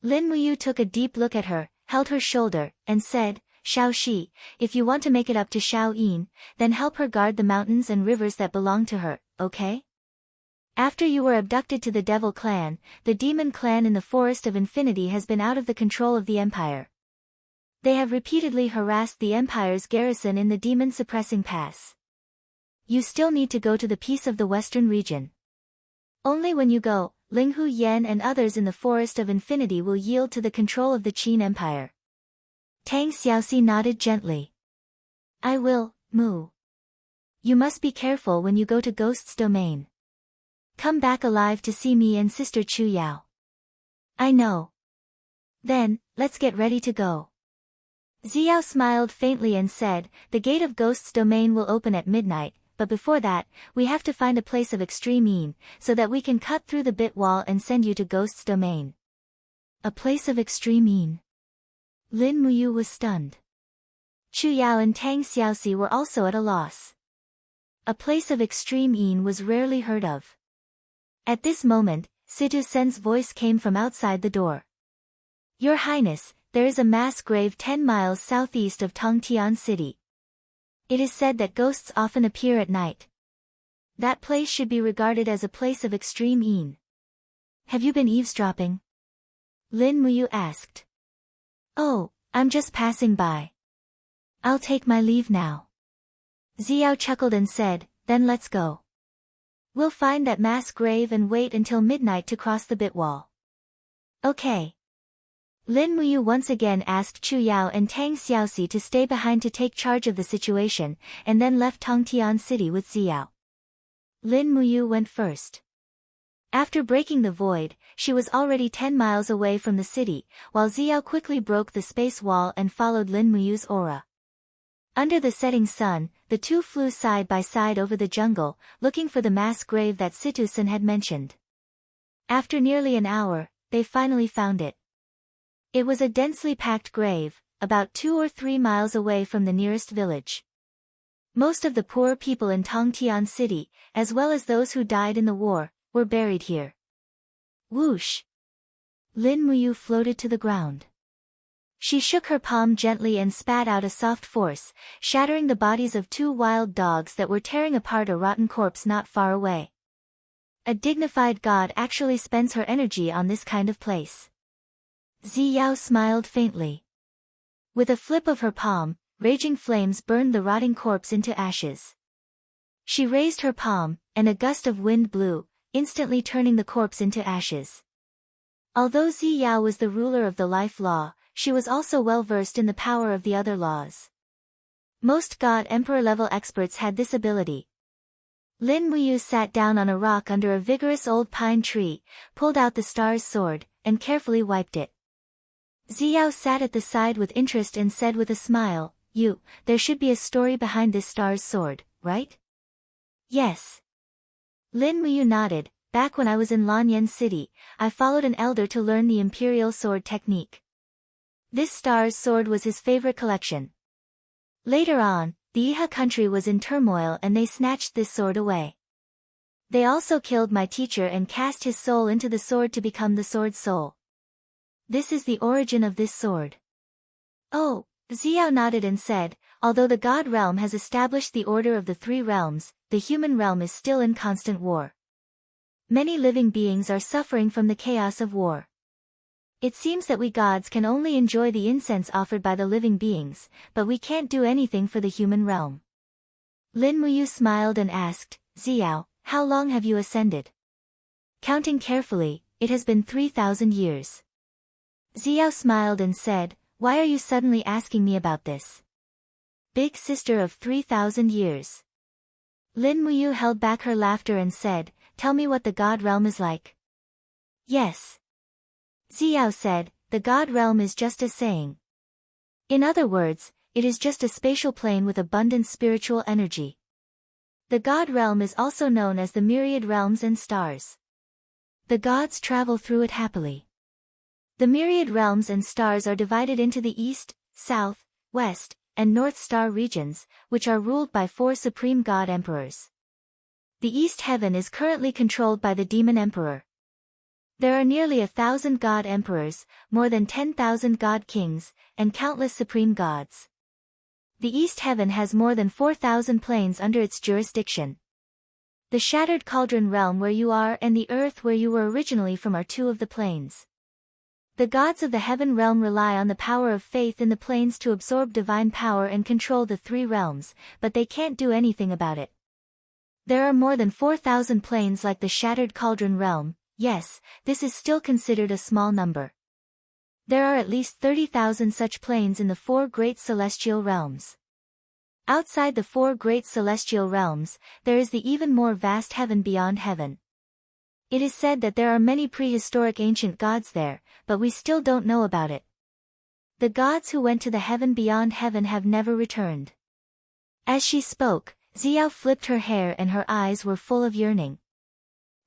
Lin Muyu took a deep look at her, held her shoulder, and said, Xiaoxi, if you want to make it up to Xiaoyin, then help her guard the mountains and rivers that belong to her, okay? After you were abducted to the Devil Clan, the Demon Clan in the Forest of Infinity has been out of the control of the Empire. They have repeatedly harassed the Empire's garrison in the Demon Suppressing Pass. You still need to go to the Peace of the Western region. Only when you go, Linghu Yan and others in the Forest of Infinity will yield to the control of the Qin Empire. Tang Xiaoxi nodded gently. I will, Moo. You must be careful when you go to Ghost's domain. Come back alive to see me and Sister Chu Yao. I know. Then, let's get ready to go. Xiao smiled faintly and said, the gate of Ghost's domain will open at midnight, but before that, we have to find a place of extreme ease, so that we can cut through the bit wall and send you to Ghost's domain. A place of extreme ease. Lin Muyu was stunned. Chu Yao and Tang Xiaoxi were also at a loss. A place of extreme ease was rarely heard of. At this moment, Situ Sen's voice came from outside the door. Your Highness, there is a mass grave 10 miles southeast of Tongtian City. It is said that ghosts often appear at night. That place should be regarded as a place of extreme ease. Have you been eavesdropping? Lin Muyu asked. Oh, I'm just passing by. I'll take my leave now. Xiao chuckled and said, then let's go. We'll find that mass grave and wait until midnight to cross the bit wall. Okay. Lin Muyu once again asked Chu Yao and Tang Xiaoxi to stay behind to take charge of the situation, and then left Tongtian City with Xiao. Lin Muyu went first. After breaking the void, she was already 10 miles away from the city, while Xiao quickly broke the space wall and followed Lin Muyu's aura. Under the setting sun, the two flew side by side over the jungle, looking for the mass grave that Situsen had mentioned. After nearly an hour, they finally found it. It was a densely packed grave, about 2 or 3 miles away from the nearest village. Most of the poor people in Tongtian City, as well as those who died in the war, were buried here. Whoosh! Lin Muyu floated to the ground. She shook her palm gently and spat out a soft force, shattering the bodies of 2 wild dogs that were tearing apart a rotten corpse not far away. A dignified god actually spends her energy on this kind of place. Xiao smiled faintly. With a flip of her palm, raging flames burned the rotting corpse into ashes. She raised her palm, and a gust of wind blew, instantly turning the corpse into ashes. Although Xiao was the ruler of the life law, she was also well versed in the power of the other laws. Most God-Emperor level experts had this ability. Lin Muyu sat down on a rock under a vigorous old pine tree, pulled out the star's sword, and carefully wiped it. Xiao sat at the side with interest and said with a smile, there should be a story behind this star's sword, right? Yes. Lin Muyu nodded. Back when I was in Lanyan City, I followed an elder to learn the imperial sword technique. This star's sword was his favorite collection. Later on, the Iha country was in turmoil and they snatched this sword away. They also killed my teacher and cast his soul into the sword to become the sword's soul. This is the origin of this sword. Oh, Xiao nodded and said, although the God realm has established the order of the 3 realms, the human realm is still in constant war. Many living beings are suffering from the chaos of war. It seems that we gods can only enjoy the incense offered by the living beings, but we can't do anything for the human realm. Lin Muyu smiled and asked, Xiao, how long have you ascended? Counting carefully, it has been 3,000 years. Xiao smiled and said, why are you suddenly asking me about this? Big sister of 3,000 years. Lin Muyu held back her laughter and said, tell me what the God realm is like. Yes. Xiao said, the God realm is just a saying. In other words, it is just a spatial plane with abundant spiritual energy. The God realm is also known as the myriad realms and stars. The gods travel through it happily. The myriad realms and stars are divided into the east, south, west, and north star regions, which are ruled by 4 supreme god emperors. The east heaven is currently controlled by the demon emperor. There are nearly 1,000 god emperors, more than 10,000 god kings, and countless supreme gods. The east heaven has more than 4,000 planes under its jurisdiction. The shattered cauldron realm where you are and the earth where you were originally from are 2 of the planes. The gods of the heaven realm rely on the power of faith in the planes to absorb divine power and control the 3 realms, but they can't do anything about it. There are more than 4,000 planes like the shattered cauldron realm. Yes, this is still considered a small number. There are at least 30,000 such planes in the 4 great celestial realms. Outside the 4 great celestial realms, there is the even more vast heaven beyond heaven. It is said that there are many prehistoric ancient gods there, but we still don't know about it. The gods who went to the heaven beyond heaven have never returned. As she spoke, Xiao flipped her hair and her eyes were full of yearning.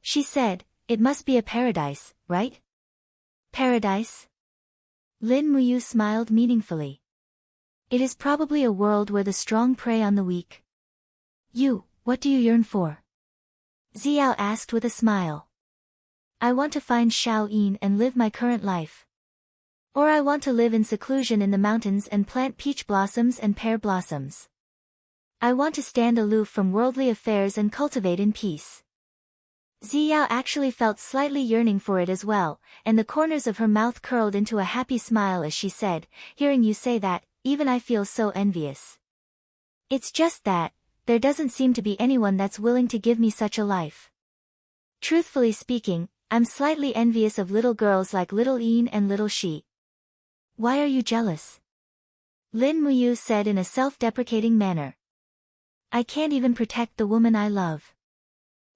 She said, "It must be a paradise, right?" "Paradise?" Lin Muyu smiled meaningfully. "It is probably a world where the strong prey on the weak." What do you yearn for?" Xiao asked with a smile. "I want to find Xiao Yin and live my current life. Or I want to live in seclusion in the mountains and plant peach blossoms and pear blossoms. I want to stand aloof from worldly affairs and cultivate in peace." Xiao actually felt slightly yearning for it as well, and the corners of her mouth curled into a happy smile as she said, "Hearing you say that, even I feel so envious. It's just that, there doesn't seem to be anyone that's willing to give me such a life. Truthfully speaking, I'm slightly envious of little girls like little Yin and little Shi." "Why are you jealous?" Lin Muyu said in a self-deprecating manner. "I can't even protect the woman I love.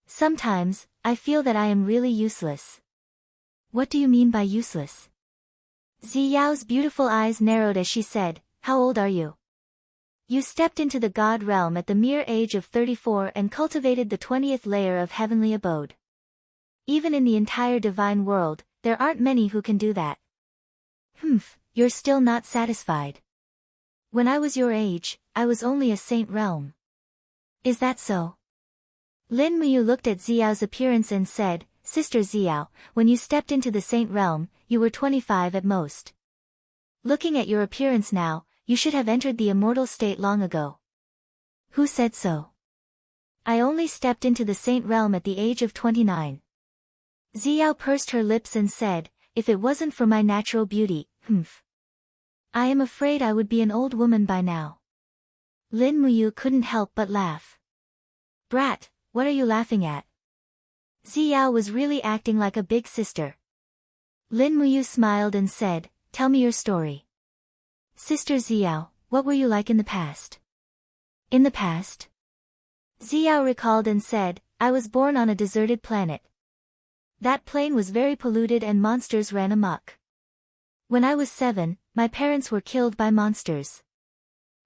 Sometimes, I feel that I am really useless." "What do you mean by useless?" Xiao's beautiful eyes narrowed as she said, "How old are you?" "You stepped into the God realm at the mere age of 34 and cultivated the 20th layer of heavenly abode. Even in the entire divine world, there aren't many who can do that." You're still not satisfied." "When I was your age, I was only a saint realm." "Is that so?" Lin Muyu looked at Xiao's appearance and said, "Sister Xiao, when you stepped into the saint realm, you were 25 at most. Looking at your appearance now, you should have entered the immortal state long ago." "Who said so?" "I only stepped into the saint realm at the age of 29. Xiao pursed her lips and said, "If it wasn't for my natural beauty, I am afraid I would be an old woman by now." Lin Muyu couldn't help but laugh. "Brat, what are you laughing at?" Xiao was really acting like a big sister. Lin Muyu smiled and said, "Tell me your story." "Sister Xiao, what were you like in the past?" "In the past?" Xiao recalled and said, "I was born on a deserted planet. That plane was very polluted and monsters ran amok. When I was 7, my parents were killed by monsters.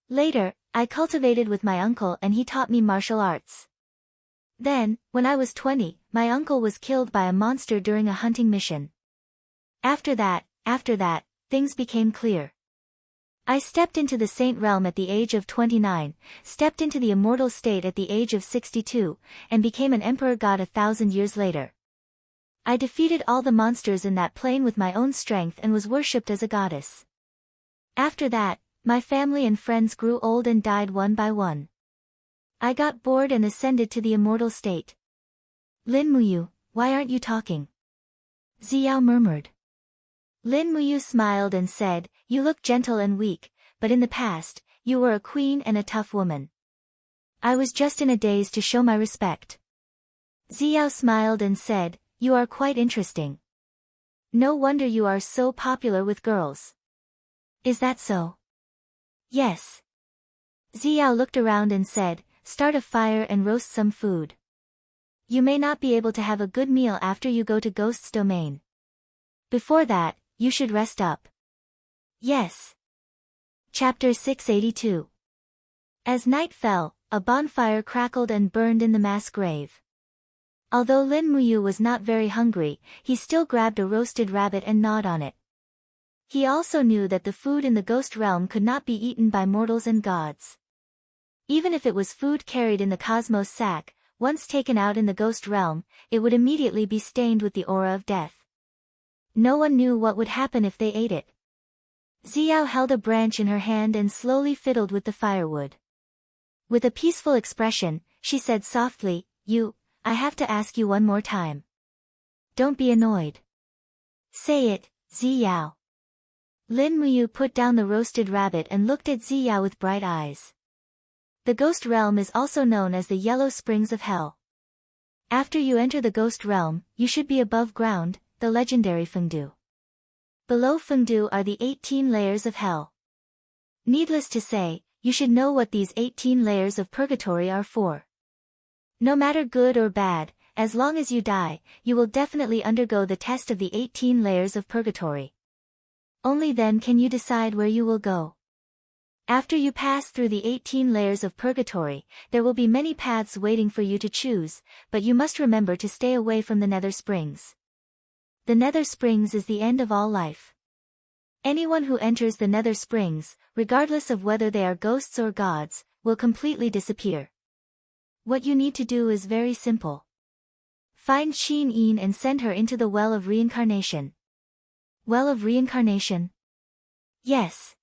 Later, I cultivated with my uncle and he taught me martial arts. Then, when I was 20, my uncle was killed by a monster during a hunting mission. After that, things became clear. I stepped into the saint realm at the age of 29, stepped into the immortal state at the age of 62, and became an emperor god 1,000 years later. I defeated all the monsters in that plane with my own strength and was worshipped as a goddess. After that, my family and friends grew old and died one by one. I got bored and ascended to the immortal state." "Lin Muyu, why aren't you talking?" Xiao murmured. Lin Muyu smiled and said, "You look gentle and weak, but in the past, you were a queen and a tough woman. I was just in a daze to show my respect." Xiao smiled and said, "You are quite interesting. No wonder you are so popular with girls." "Is that so?" "Yes." Xiao looked around and said, "Start a fire and roast some food. You may not be able to have a good meal after you go to Ghost's domain. Before that, you should rest up." "Yes." Chapter 682. As night fell, a bonfire crackled and burned in the mass grave. Although Lin Muyu was not very hungry, he still grabbed a roasted rabbit and gnawed on it. He also knew that the food in the ghost realm could not be eaten by mortals and gods. Even if it was food carried in the cosmos sack, once taken out in the ghost realm, it would immediately be stained with the aura of death. No one knew what would happen if they ate it. Xiao held a branch in her hand and slowly fiddled with the firewood. With a peaceful expression, she said softly, I have to ask you one more time. Don't be annoyed. Say it, Xiao." Lin Muyu put down the roasted rabbit and looked at Xiao with bright eyes. The ghost realm is also known as the Yellow Springs of Hell. After you enter the ghost realm, you should be above ground, the legendary Fengdu. Below Fengdu are the 18 layers of hell. Needless to say, you should know what these 18 layers of purgatory are for. No matter good or bad, as long as you die, you will definitely undergo the test of the 18 layers of purgatory. Only then can you decide where you will go. After you pass through the 18 layers of purgatory, there will be many paths waiting for you to choose, but you must remember to stay away from the Nether Springs. The Nether Springs is the end of all life. Anyone who enters the Nether Springs, regardless of whether they are ghosts or gods, will completely disappear. What you need to do is very simple. Find Qin Yin and send her into the Well of Reincarnation. Well of Reincarnation? Yes.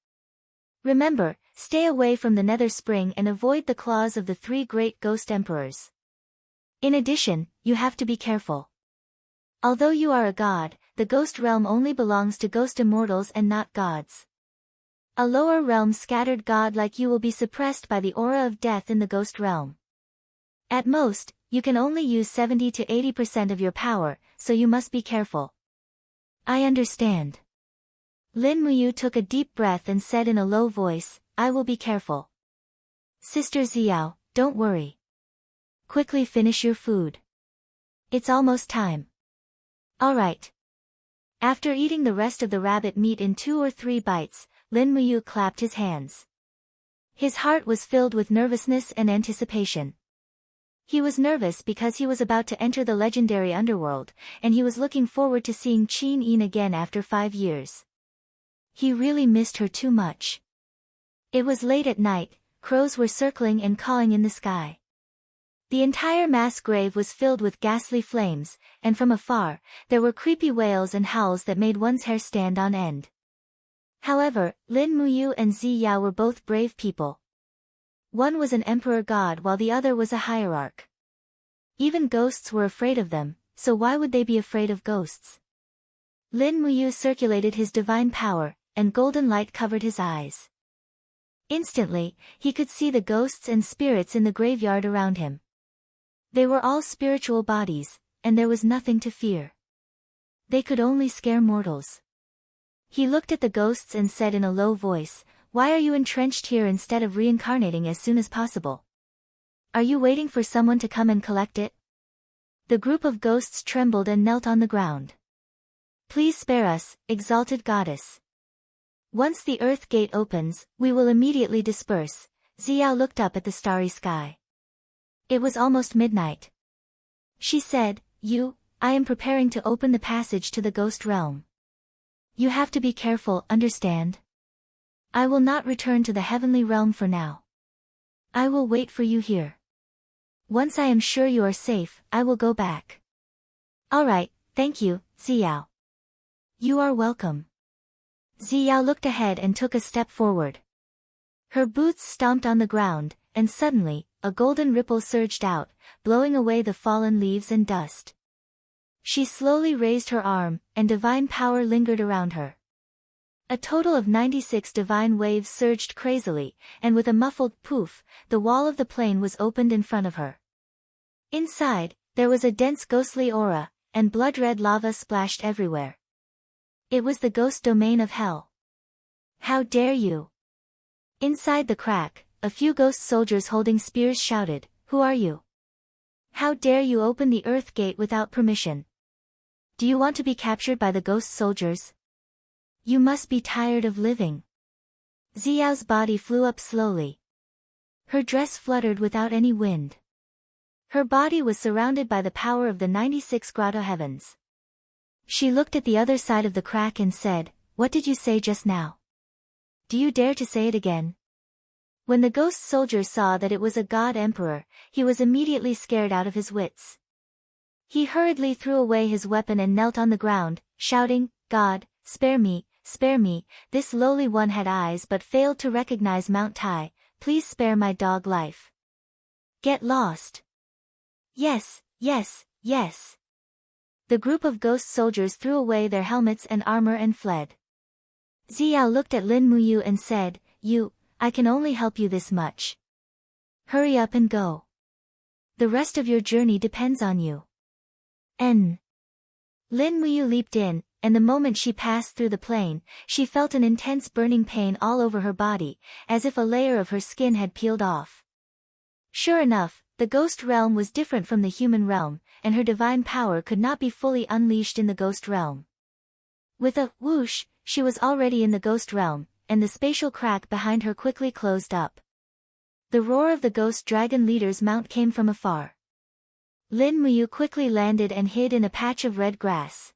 Remember, stay away from the Nether Spring and avoid the claws of the 3 great ghost emperors. In addition, you have to be careful. Although you are a god, the ghost realm only belongs to ghost immortals and not gods. A lower realm scattered god like you will be suppressed by the aura of death in the ghost realm. At most, you can only use 70 to 80% of your power, so you must be careful. I understand. Lin Muyu took a deep breath and said in a low voice, I will be careful. Sister Xiao, don't worry. Quickly finish your food. It's almost time. Alright. After eating the rest of the rabbit meat in 2 or 3 bites, Lin Muyu clapped his hands. His heart was filled with nervousness and anticipation. He was nervous because he was about to enter the legendary underworld, and he was looking forward to seeing Qin Yin again after 5 years. He really missed her too much. It was late at night, crows were circling and cawing in the sky. The entire mass grave was filled with ghastly flames, and from afar, there were creepy wails and howls that made one's hair stand on end. However, Lin Muyu and Zi Yao were both brave people. One was an emperor god while the other was a hierarch. Even ghosts were afraid of them, so why would they be afraid of ghosts? Lin Muyu circulated his divine power, and golden light covered his eyes. Instantly, he could see the ghosts and spirits in the graveyard around him. They were all spiritual bodies, and there was nothing to fear. They could only scare mortals. He looked at the ghosts and said in a low voice, why are you entrenched here instead of reincarnating as soon as possible? Are you waiting for someone to come and collect it? The group of ghosts trembled and knelt on the ground. Please spare us, exalted goddess. Once the earth gate opens, we will immediately disperse. Xiao looked up at the starry sky. It was almost midnight. She said, I am preparing to open the passage to the ghost realm. You have to be careful, understand? I will not return to the heavenly realm for now. I will wait for you here. Once I am sure you are safe, I will go back. Alright, thank you, Xiao. You are welcome. Xiao looked ahead and took a step forward. Her boots stomped on the ground, and suddenly, a golden ripple surged out, blowing away the fallen leaves and dust. She slowly raised her arm, and divine power lingered around her. A total of 96 divine waves surged crazily, and with a muffled poof, the wall of the plane was opened in front of her. Inside, there was a dense ghostly aura, and blood-red lava splashed everywhere. It was the ghost domain of hell. How dare you! Inside the crack, a few ghost soldiers holding spears shouted, Who are you? How dare you open the earth gate without permission? Do you want to be captured by the ghost soldiers? You must be tired of living. Xiao's body flew up slowly. Her dress fluttered without any wind. Her body was surrounded by the power of the 96 grotto heavens. She looked at the other side of the crack and said, What did you say just now? Do you dare to say it again? When the ghost soldier saw that it was a god emperor, he was immediately scared out of his wits. He hurriedly threw away his weapon and knelt on the ground, shouting, God, spare me, this lowly one had eyes but failed to recognize Mount Tai, please spare my dog life. Get lost. Yes. The group of ghost soldiers threw away their helmets and armor and fled. Xiao looked at Lin Muyu and said, I can only help you this much. Hurry up and go. The rest of your journey depends on you. Lin Muyu leaped in, and the moment she passed through the plane, she felt an intense burning pain all over her body, as if a layer of her skin had peeled off. Sure enough, the ghost realm was different from the human realm, and her divine power could not be fully unleashed in the ghost realm. With a whoosh, she was already in the ghost realm, and the spatial crack behind her quickly closed up. The roar of the ghost dragon leader's mount came from afar. Lin Muyu quickly landed and hid in a patch of red grass.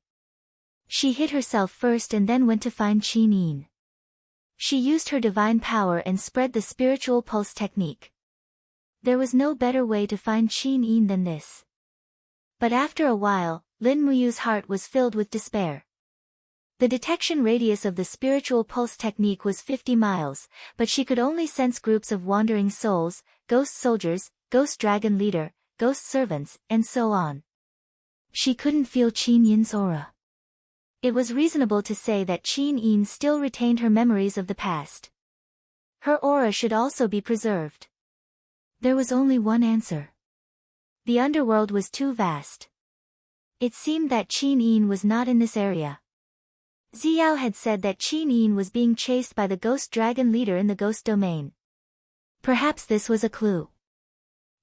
She hid herself first and then went to find Qin Yin. She used her divine power and spread the spiritual pulse technique. There was no better way to find Qin Yin than this. But after a while, Lin Muyu's heart was filled with despair. The detection radius of the spiritual pulse technique was 50 miles, but she could only sense groups of wandering souls, ghost soldiers, ghost dragon leader, ghost servants, and so on. She couldn't feel Qin Yin's aura. It was reasonable to say that Qin Yin still retained her memories of the past. Her aura should also be preserved. There was only one answer. The underworld was too vast. It seemed that Qin Yin was not in this area. Xiao had said that Qin Yin was being chased by the ghost dragon leader in the ghost domain. Perhaps this was a clue.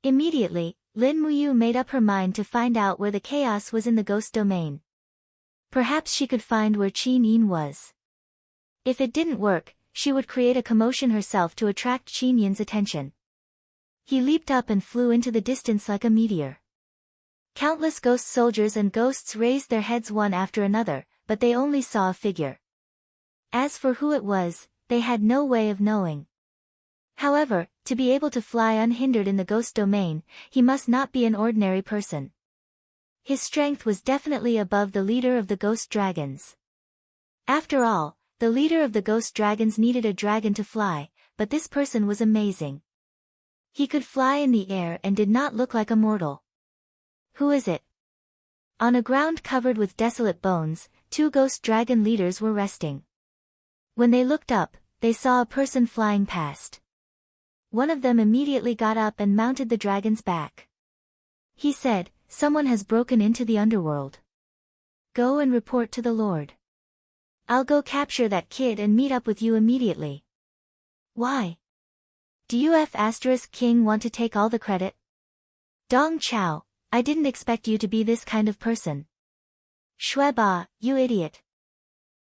Immediately, Lin Muyu made up her mind to find out where the chaos was in the ghost domain. Perhaps she could find where Qin Yin was. If it didn't work, she would create a commotion herself to attract Qin Yin's attention. He leaped up and flew into the distance like a meteor. Countless ghost soldiers and ghosts raised their heads one after another, but they only saw a figure. As for who it was, they had no way of knowing. However, to be able to fly unhindered in the ghost domain, he must not be an ordinary person. His strength was definitely above the leader of the ghost dragons. After all, the leader of the ghost dragons needed a dragon to fly, but this person was amazing. He could fly in the air and did not look like a mortal. Who is it? On a ground covered with desolate bones, two ghost dragon leaders were resting. When they looked up, they saw a person flying past. One of them immediately got up and mounted the dragon's back. He said, "Someone has broken into the underworld. Go and report to the Lord. I'll go capture that kid and meet up with you immediately." Why? Do you King want to take all the credit? Dong Chao, I didn't expect you to be this kind of person. Shueba, you idiot.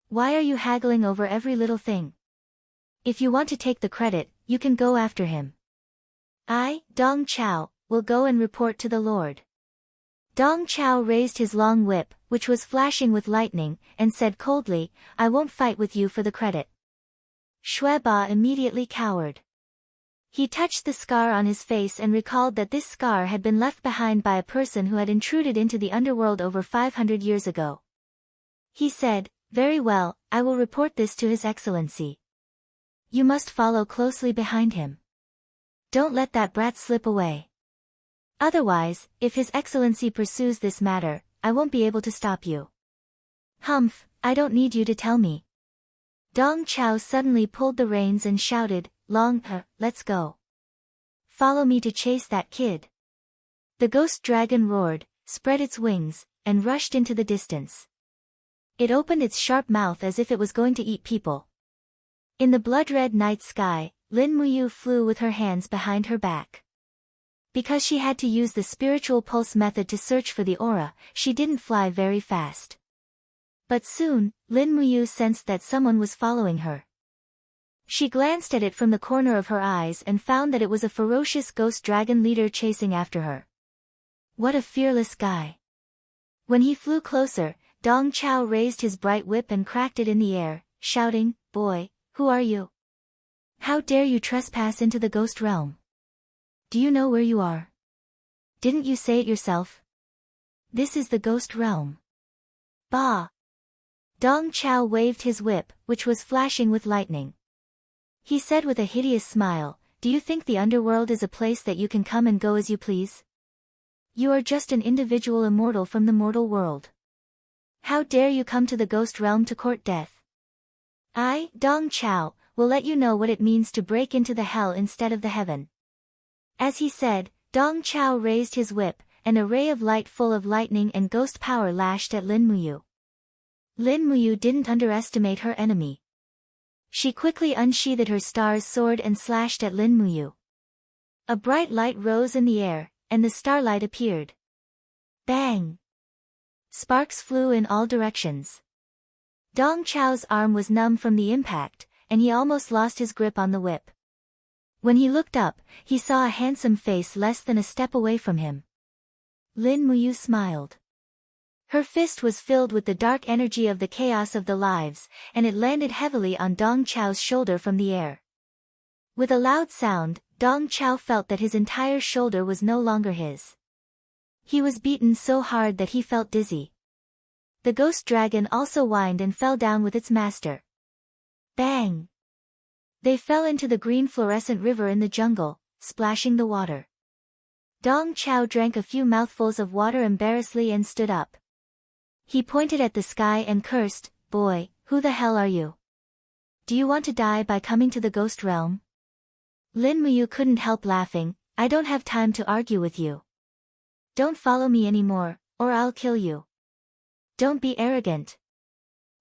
Why are you haggling over every little thing? If you want to take the credit, you can go after him. I, Dong Chao, will go and report to the Lord. Dong Chao raised his long whip, which was flashing with lightning, and said coldly, "I won't fight with you for the credit." Shueba immediately cowered. He touched the scar on his face and recalled that this scar had been left behind by a person who had intruded into the underworld over 500 years ago. He said, "Very well, I will report this to His Excellency. You must follow closely behind him. Don't let that brat slip away. Otherwise, if His Excellency pursues this matter, I won't be able to stop you." "Humph, I don't need you to tell me." Dong Chao suddenly pulled the reins and shouted, Let's go. Follow me to chase that kid." The ghost dragon roared, spread its wings, and rushed into the distance. It opened its sharp mouth as if it was going to eat people. In the blood-red night sky, Lin Muyu flew with her hands behind her back. Because she had to use the spiritual pulse method to search for the aura, she didn't fly very fast. But soon, Lin Muyu sensed that someone was following her. She glanced at it from the corner of her eyes and found that it was a ferocious ghost dragon leader chasing after her. What a fearless guy. When he flew closer, Dong Chao raised his bright whip and cracked it in the air, shouting, "Boy, who are you? How dare you trespass into the ghost realm? Do you know where you are? Didn't you say it yourself? This is the ghost realm." Bah! Dong Chao waved his whip, which was flashing with lightning. He said with a hideous smile, "Do you think the underworld is a place that you can come and go as you please? You are just an individual immortal from the mortal world. How dare you come to the ghost realm to court death? I, Dong Chao, will let you know what it means to break into the hell instead of the heaven." As he said, Dong Chao raised his whip, and a ray of light full of lightning and ghost power lashed at Lin Muyu. Lin Muyu didn't underestimate her enemy. She quickly unsheathed her star's sword and slashed at Lin Muyu. A bright light rose in the air, and the starlight appeared. Bang! Sparks flew in all directions. Dong Chao's arm was numb from the impact, and he almost lost his grip on the whip. When he looked up, he saw a handsome face less than a step away from him. Lin Muyu smiled. Her fist was filled with the dark energy of the chaos of the lives, and it landed heavily on Dong Chao's shoulder from the air. With a loud sound, Dong Chao felt that his entire shoulder was no longer his. He was beaten so hard that he felt dizzy. The ghost dragon also whined and fell down with its master. Bang! They fell into the green fluorescent river in the jungle, splashing the water. Dong Chao drank a few mouthfuls of water embarrassedly and stood up. He pointed at the sky and cursed, "Boy, who the hell are you? Do you want to die by coming to the ghost realm?" Lin Muyu couldn't help laughing. "I don't have time to argue with you. Don't follow me anymore, or I'll kill you. Don't be arrogant."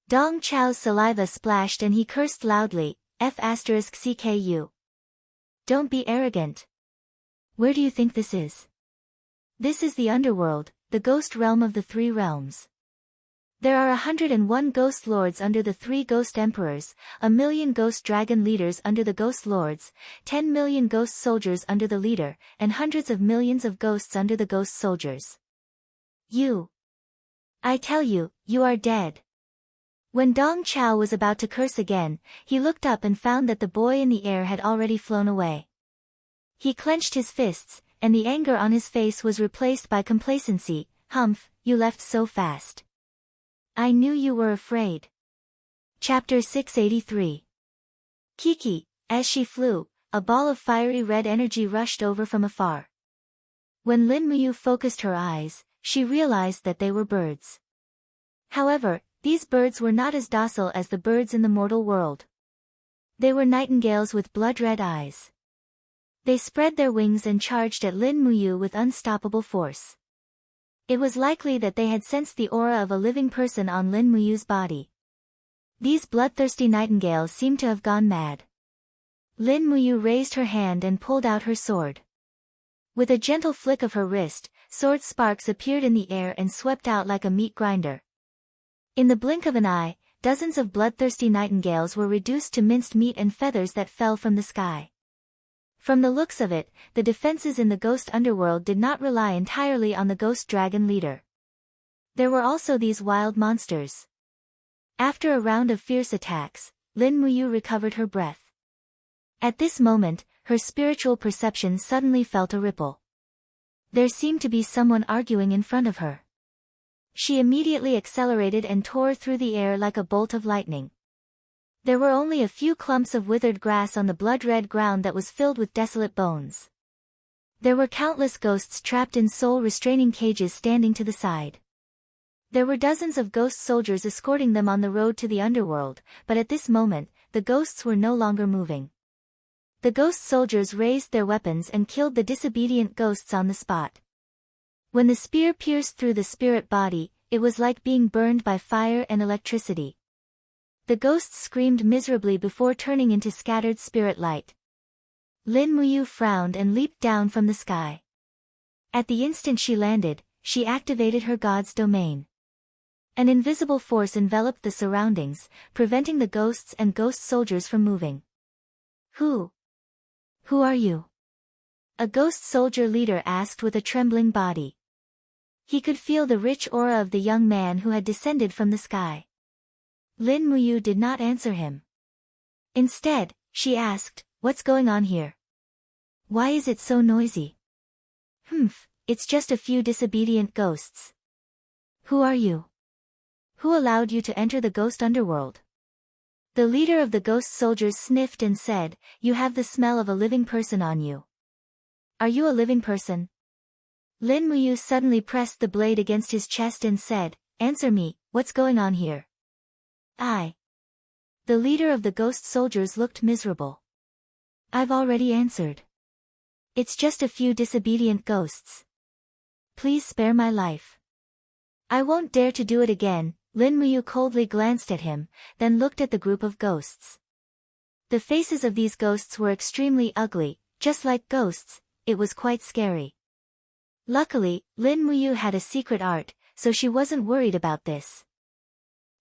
Dong Chao's saliva splashed and he cursed loudly, "F***CKU. Don't be arrogant. Where do you think this is? This is the underworld, the ghost realm of the three realms. There are 101 ghost lords under the 3 ghost emperors, 1,000,000 ghost dragon leaders under the ghost lords, 10 million ghost soldiers under the leader, and hundreds of millions of ghosts under the ghost soldiers. I tell you, you are dead." When Dong Chao was about to curse again, he looked up and found that the boy in the air had already flown away. He clenched his fists, and the anger on his face was replaced by complacency. "Humph, you left so fast. I knew you were afraid." Chapter 683. Kiki. As she flew, a ball of fiery red energy rushed over from afar. When Lin Muyu focused her eyes, she realized that they were birds. However, these birds were not as docile as the birds in the mortal world. They were nightingales with blood-red eyes. They spread their wings and charged at Lin Muyu with unstoppable force. It was likely that they had sensed the aura of a living person on Lin Muyu's body. These bloodthirsty nightingales seemed to have gone mad. Lin Muyu raised her hand and pulled out her sword. With a gentle flick of her wrist, sword sparks appeared in the air and swept out like a meat grinder. In the blink of an eye, dozens of bloodthirsty nightingales were reduced to minced meat and feathers that fell from the sky. From the looks of it, the defenses in the ghost underworld did not rely entirely on the ghost dragon leader. There were also these wild monsters. After a round of fierce attacks, Lin Muyu recovered her breath. At this moment, her spiritual perception suddenly felt a ripple. There seemed to be someone arguing in front of her. She immediately accelerated and tore through the air like a bolt of lightning. There were only a few clumps of withered grass on the blood-red ground that was filled with desolate bones. There were countless ghosts trapped in soul-restraining cages standing to the side. There were dozens of ghost soldiers escorting them on the road to the underworld, but at this moment, the ghosts were no longer moving. The ghost soldiers raised their weapons and killed the disobedient ghosts on the spot. When the spear pierced through the spirit body, it was like being burned by fire and electricity. The ghosts screamed miserably before turning into scattered spirit light. Lin Muyu frowned and leaped down from the sky. At the instant she landed, she activated her god's domain. An invisible force enveloped the surroundings, preventing the ghosts and ghost soldiers from moving. Who are you?" a ghost soldier leader asked with a trembling body. He could feel the rich aura of the young man who had descended from the sky. Lin Muyu did not answer him. Instead, she asked, "What's going on here? Why is it so noisy?" It's just a few disobedient ghosts." "Who are you? Who allowed you to enter the ghost underworld?" The leader of the ghost soldiers sniffed and said, "You have the smell of a living person on you." "Are you a living person?" Lin Muyu suddenly pressed the blade against his chest and said, "Answer me, what's going on here?" The leader of the ghost soldiers looked miserable. "I've already answered. It's just a few disobedient ghosts. Please spare my life. I won't dare to do it again, Lin Muyu coldly glanced at him, then looked at the group of ghosts. The faces of these ghosts were extremely ugly, just like ghosts. It was quite scary. Luckily, Lin Muyu had a secret art, so she wasn't worried about this.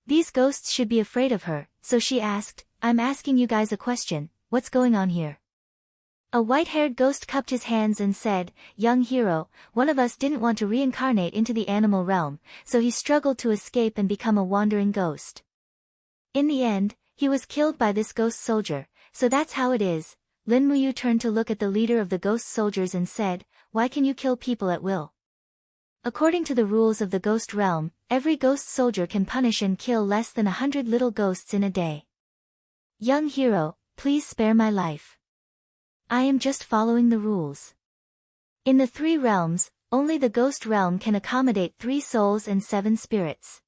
These ghosts should be afraid of her, so she asked, "I'm asking you guys a question, what's going on here?" A white-haired ghost cupped his hands and said, "Young hero, one of us didn't want to reincarnate into the animal realm, so he struggled to escape and become a wandering ghost. In the end, he was killed by this ghost soldier, so that's how it is." Lin Muyu turned to look at the leader of the ghost soldiers and said, "Why can you kill people at will? According to the rules of the ghost realm, every ghost soldier can punish and kill less than 100 little ghosts in a day. Young hero, please spare my life. I am just following the rules. In the 3 realms, only the ghost realm can accommodate 3 souls and 7 spirits.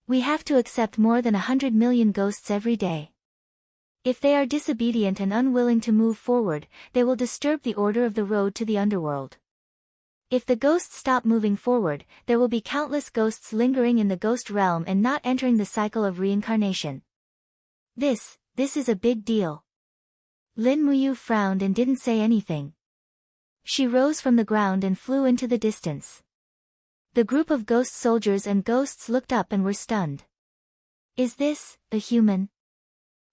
We have to accept more than 100 million ghosts every day. If they are disobedient and unwilling to move forward, they will disturb the order of the road to the underworld. If the ghosts stop moving forward, there will be countless ghosts lingering in the ghost realm and not entering the cycle of reincarnation. This is a big deal." Lin Muyu frowned and didn't say anything. She rose from the ground and flew into the distance. The group of ghost soldiers and ghosts looked up and were stunned. "Is this a human?"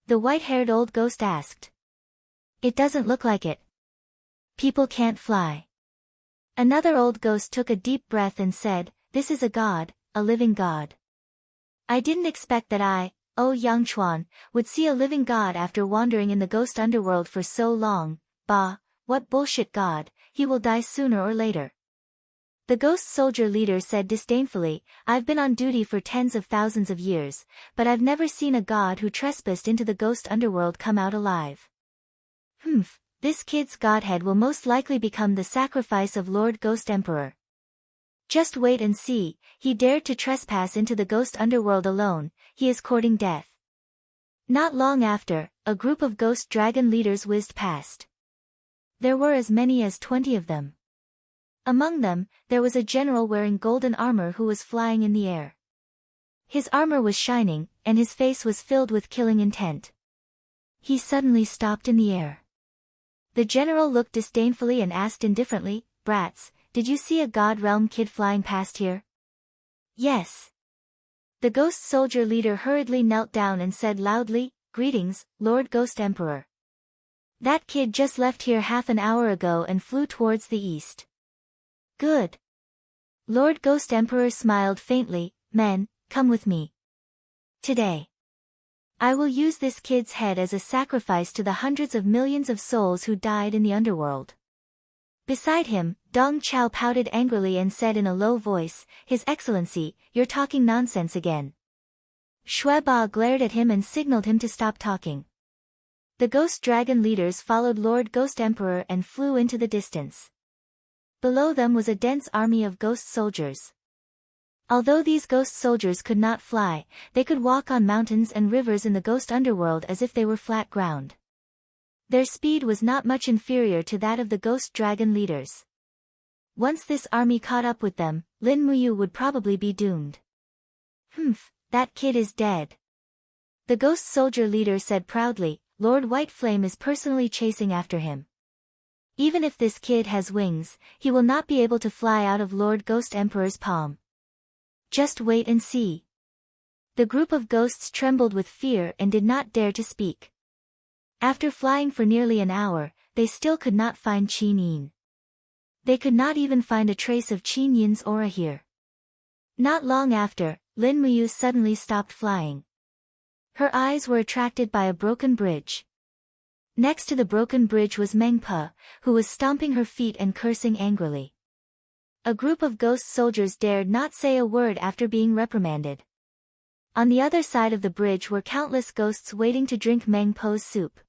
the white-haired old ghost asked. "It doesn't look like it. People can't fly." Another old ghost took a deep breath and said, "This is a god, a living god. I didn't expect that Yang Chuan, would see a living god after wandering in the ghost underworld for so long. Bah, what bullshit god, he will die sooner or later." The ghost soldier leader said disdainfully, "I've been on duty for tens of thousands of years, but I've never seen a god who trespassed into the ghost underworld come out alive. This kid's godhead will most likely become the sacrifice of Lord Ghost Emperor. Just wait and see, he dared to trespass into the ghost underworld alone, he is courting death." Not long after, a group of ghost dragon leaders whizzed past. There were as many as 20 of them. Among them, there was a general wearing golden armor who was flying in the air. His armor was shining, and his face was filled with killing intent. He suddenly stopped in the air. The general looked disdainfully and asked indifferently, "Brats, did you see a god realm kid flying past here?" "Yes." The ghost soldier leader hurriedly knelt down and said loudly, "Greetings, Lord Ghost Emperor. That kid just left here half an hour ago and flew towards the east." "Good." Lord Ghost Emperor smiled faintly, "Men, come with me. Today, I will use this kid's head as a sacrifice to the hundreds of millions of souls who died in the underworld." Beside him, Dong Chao pouted angrily and said in a low voice, "His Excellency, you're talking nonsense again." Shui Ba glared at him and signaled him to stop talking. The ghost dragon leaders followed Lord Ghost Emperor and flew into the distance. Below them was a dense army of ghost soldiers. Although these ghost soldiers could not fly, they could walk on mountains and rivers in the ghost underworld as if they were flat ground. Their speed was not much inferior to that of the ghost dragon leaders. Once this army caught up with them, Lin Muyu would probably be doomed. That kid is dead." The ghost soldier leader said proudly, "Lord White Flame is personally chasing after him. Even if this kid has wings, he will not be able to fly out of Lord Ghost Emperor's palm. Just wait and see." The group of ghosts trembled with fear and did not dare to speak. After flying for nearly an hour, they still could not find Qin Yin. They could not even find a trace of Qin Yin's aura here. Not long after, Lin Muyu suddenly stopped flying. Her eyes were attracted by a broken bridge. Next to the broken bridge was Meng Pa, who was stomping her feet and cursing angrily. A group of ghost soldiers dared not say a word after being reprimanded. On the other side of the bridge were countless ghosts waiting to drink Meng Po's soup.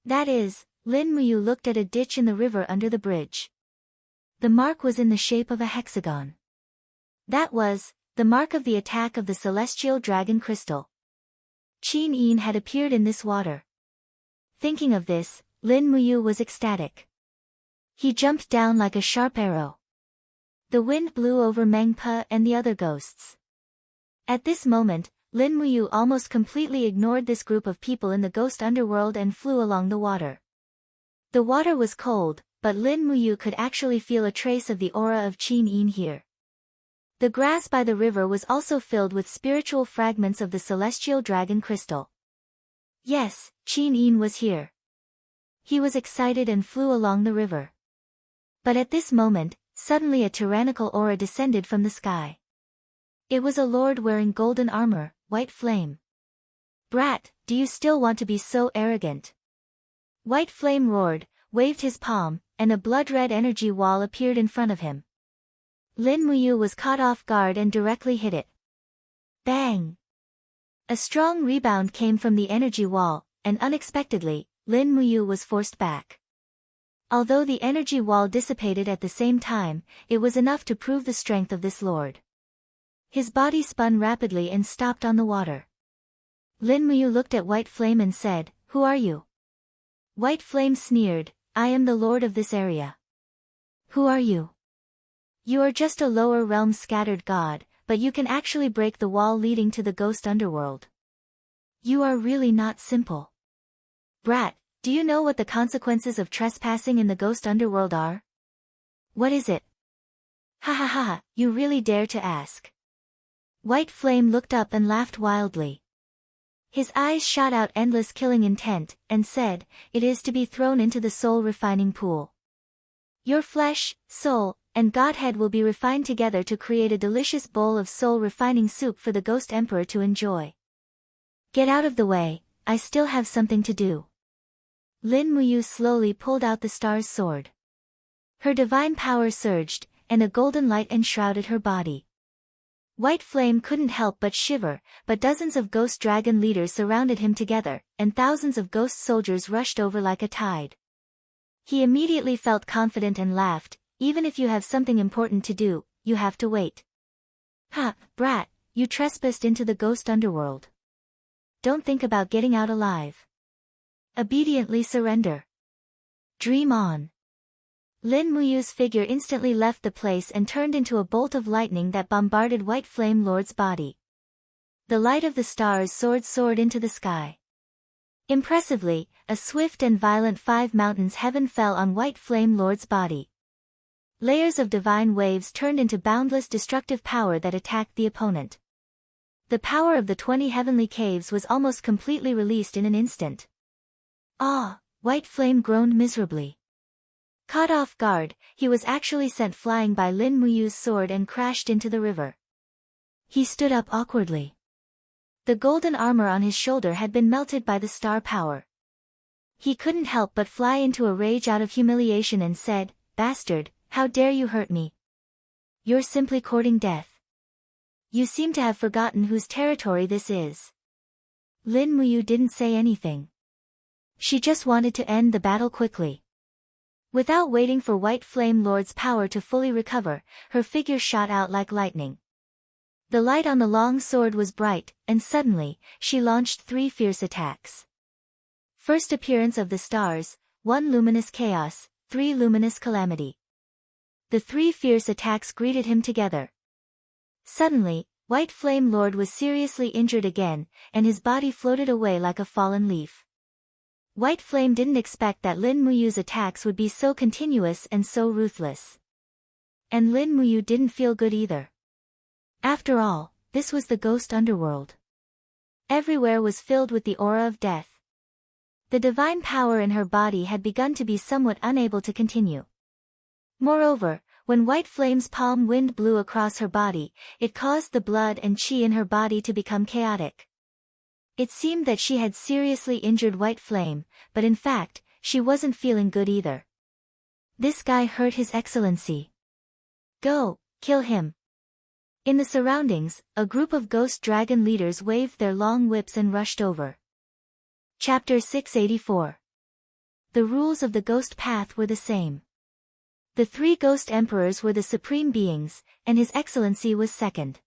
That is, Lin Muyu looked at a ditch in the river under the bridge. The mark was in the shape of a hexagon. That was the mark of the attack of the celestial dragon crystal. Qin Yin had appeared in this water. Thinking of this, Lin Muyu was ecstatic. He jumped down like a sharp arrow. The wind blew over Meng Pa and the other ghosts. At this moment, Lin Muyu almost completely ignored this group of people in the ghost underworld and flew along the water. The water was cold, but Lin Muyu could actually feel a trace of the aura of Qin Yin here. The grass by the river was also filled with spiritual fragments of the celestial dragon crystal. Yes, Qin Yin was here. He was excited and flew along the river. But at this moment, suddenly a tyrannical aura descended from the sky. It was a lord wearing golden armor, White Flame. "Brat, do you still want to be so arrogant?" White Flame roared, waved his palm, and a blood-red energy wall appeared in front of him. Lin Muyu was caught off guard and directly hit it. Bang! A strong rebound came from the energy wall, and unexpectedly, Lin Muyu was forced back. Although the energy wall dissipated at the same time, it was enough to prove the strength of this lord. His body spun rapidly and stopped on the water. Lin Muyu looked at White Flame and said, "Who are you?" White Flame sneered, "I am the lord of this area." "Who are you?" "You are just a lower realm scattered god, but you can actually break the wall leading to the ghost underworld. You are really not simple. Brat, do you know what the consequences of trespassing in the ghost underworld are?" "What is it?" "Ha ha ha, you really dare to ask." White Flame looked up and laughed wildly. His eyes shot out endless killing intent, and said, "It is to be thrown into the soul refining pool. Your flesh, soul, and godhead will be refined together to create a delicious bowl of soul refining soup for the Ghost Emperor to enjoy. Get out of the way, I still have something to do." Lin Muyu slowly pulled out the star's sword. Her divine power surged, and a golden light enshrouded her body. White Flame couldn't help but shiver, but dozens of ghost dragon leaders surrounded him together, and thousands of ghost soldiers rushed over like a tide. He immediately felt confident and laughed, "Even if you have something important to do, you have to wait." "Ha, brat, you trespassed into the ghost underworld. Don't think about getting out alive. Obediently surrender. Dream on." Lin Muyu's figure instantly left the place and turned into a bolt of lightning that bombarded White Flame Lord's body. The light of the stars soared into the sky. Impressively, a swift and violent 5 mountains heaven fell on White Flame Lord's body. Layers of divine waves turned into boundless destructive power that attacked the opponent. The power of the 20 heavenly caves was almost completely released in an instant. "Ah!" White Flame groaned miserably. Caught off guard, he was actually sent flying by Lin Muyu's sword and crashed into the river. He stood up awkwardly. The golden armor on his shoulder had been melted by the star power. He couldn't help but fly into a rage out of humiliation and said, "Bastard, how dare you hurt me? You're simply courting death. You seem to have forgotten whose territory this is." Lin Muyu didn't say anything. She just wanted to end the battle quickly. Without waiting for White Flame Lord's power to fully recover, her figure shot out like lightning. The light on the long sword was bright, and suddenly, she launched 3 fierce attacks. First appearance of the stars, 1 luminous chaos, 3 luminous calamity. The 3 fierce attacks greeted him together. Suddenly, White Flame Lord was seriously injured again, and his body floated away like a fallen leaf. White Flame didn't expect that Lin Muyu's attacks would be so continuous and so ruthless. And Lin Muyu didn't feel good either. After all, this was the ghost underworld. Everywhere was filled with the aura of death. The divine power in her body had begun to be somewhat unable to continue. Moreover, when White Flame's palm wind blew across her body, it caused the blood and chi in her body to become chaotic. It seemed that she had seriously injured White Flame, but in fact, she wasn't feeling good either. "This guy hurt His Excellency. Go, kill him." In the surroundings, a group of ghost dragon leaders waved their long whips and rushed over. Chapter 684. The rules of the ghost path were the same. The 3 ghost emperors were the supreme beings, and His Excellency was second.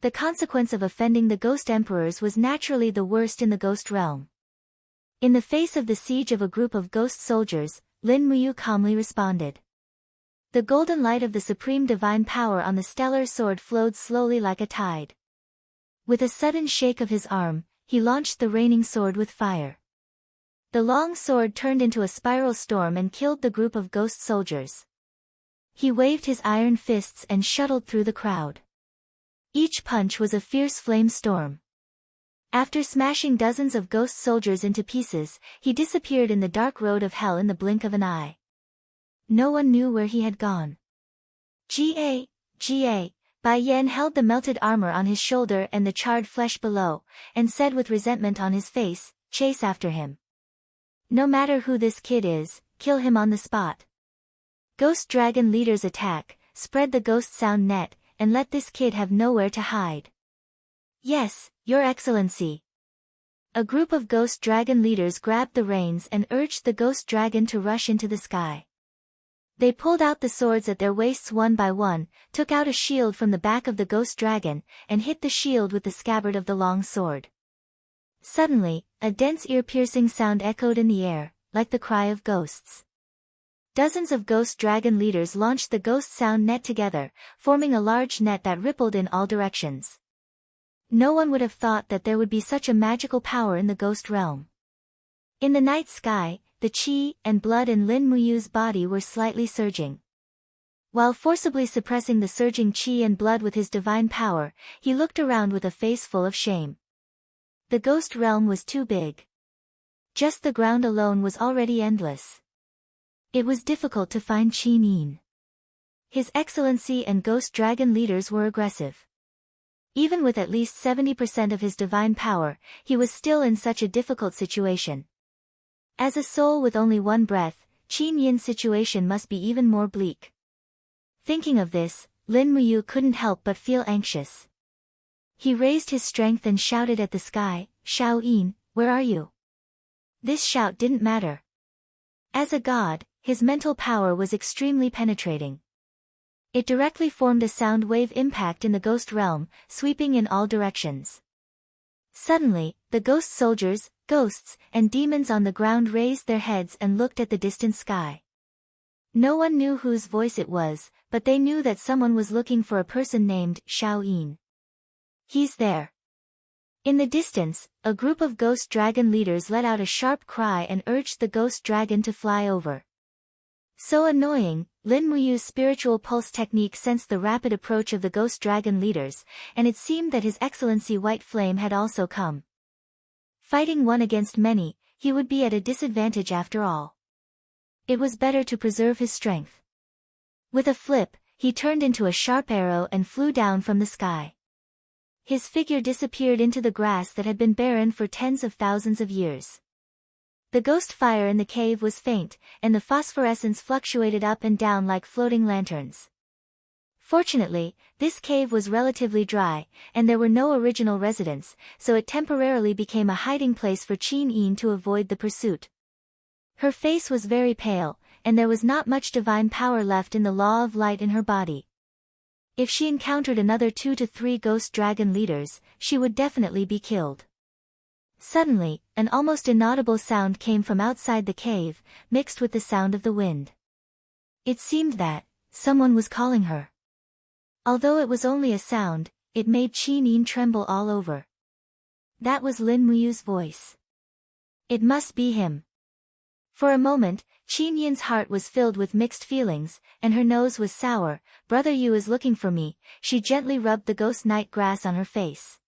The consequence of offending the ghost emperors was naturally the worst in the ghost realm. In the face of the siege of a group of ghost soldiers, Lin Muyu calmly responded. The golden light of the supreme divine power on the stellar sword flowed slowly like a tide. With a sudden shake of his arm, he launched the raining sword with fire. The long sword turned into a spiral storm and killed the group of ghost soldiers. He waved his iron fists and shuttled through the crowd. Each punch was a fierce flame storm. After smashing dozens of ghost soldiers into pieces, he disappeared in the dark road of hell in the blink of an eye. No one knew where he had gone. Ga. Bai Yan held the melted armor on his shoulder and the charred flesh below, and said with resentment on his face, "Chase after him. No matter who this kid is, kill him on the spot. Ghost dragon leaders attack, spread the ghost sound net, and let this kid have nowhere to hide." "Yes, Your Excellency." A group of ghost dragon leaders grabbed the reins and urged the ghost dragon to rush into the sky. They pulled out the swords at their waists one by one, took out a shield from the back of the ghost dragon, and hit the shield with the scabbard of the long sword. Suddenly, a dense ear-piercing sound echoed in the air, like the cry of ghosts. Dozens of ghost dragon leaders launched the ghost sound net together, forming a large net that rippled in all directions. No one would have thought that there would be such a magical power in the ghost realm. In the night sky, the chi and blood in Lin Muyu's body were slightly surging. While forcibly suppressing the surging chi and blood with his divine power, he looked around with a face full of shame. The ghost realm was too big. Just the ground alone was already endless. It was difficult to find Qin Yin. His Excellency and ghost dragon leaders were aggressive. Even with at least 70% of his divine power, he was still in such a difficult situation. As a soul with only one breath, Qin Yin's situation must be even more bleak. Thinking of this, Lin Muyu couldn't help but feel anxious. He raised his strength and shouted at the sky, "Shao Yin, where are you?" This shout didn't matter. As a god, his mental power was extremely penetrating. It directly formed a sound wave impact in the ghost realm, sweeping in all directions. Suddenly, the ghost soldiers, ghosts, and demons on the ground raised their heads and looked at the distant sky. No one knew whose voice it was, but they knew that someone was looking for a person named Shao Yin. "He's there." In the distance, a group of ghost dragon leaders let out a sharp cry and urged the ghost dragon to fly over. So annoying, Lin Muyu's spiritual pulse technique sensed the rapid approach of the ghost dragon leaders, and it seemed that His Excellency White Flame had also come. Fighting one against many, he would be at a disadvantage after all. It was better to preserve his strength. With a flip, he turned into a sharp arrow and flew down from the sky. His figure disappeared into the grass that had been barren for tens of thousands of years. The ghost fire in the cave was faint, and the phosphorescence fluctuated up and down like floating lanterns. Fortunately, this cave was relatively dry, and there were no original residents, so it temporarily became a hiding place for Qin Yin to avoid the pursuit. Her face was very pale, and there was not much divine power left in the law of light in her body. If she encountered another 2 to 3 ghost dragon leaders, she would definitely be killed. Suddenly, an almost inaudible sound came from outside the cave, mixed with the sound of the wind. It seemed that someone was calling her. Although it was only a sound, it made Qin Yin tremble all over. That was Lin Muyu's voice. It must be him. For a moment, Qin Yin's heart was filled with mixed feelings, and her nose was sour. "Brother Yu is looking for me." She gently rubbed the ghost night grass on her face.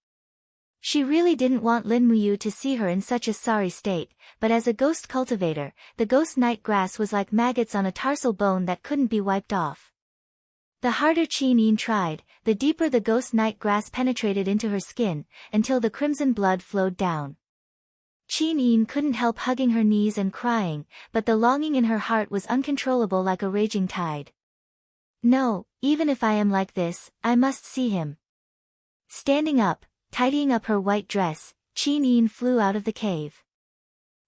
She really didn't want Lin Muyu to see her in such a sorry state, but as a ghost cultivator, the ghost night grass was like maggots on a tarsal bone that couldn't be wiped off. The harder Qin Yin tried, the deeper the ghost night grass penetrated into her skin, until the crimson blood flowed down. Qin Yin couldn't help hugging her knees and crying, but the longing in her heart was uncontrollable like a raging tide. "No, even if I am like this, I must see him." Standing up, tidying up her white dress, Qin Yin flew out of the cave.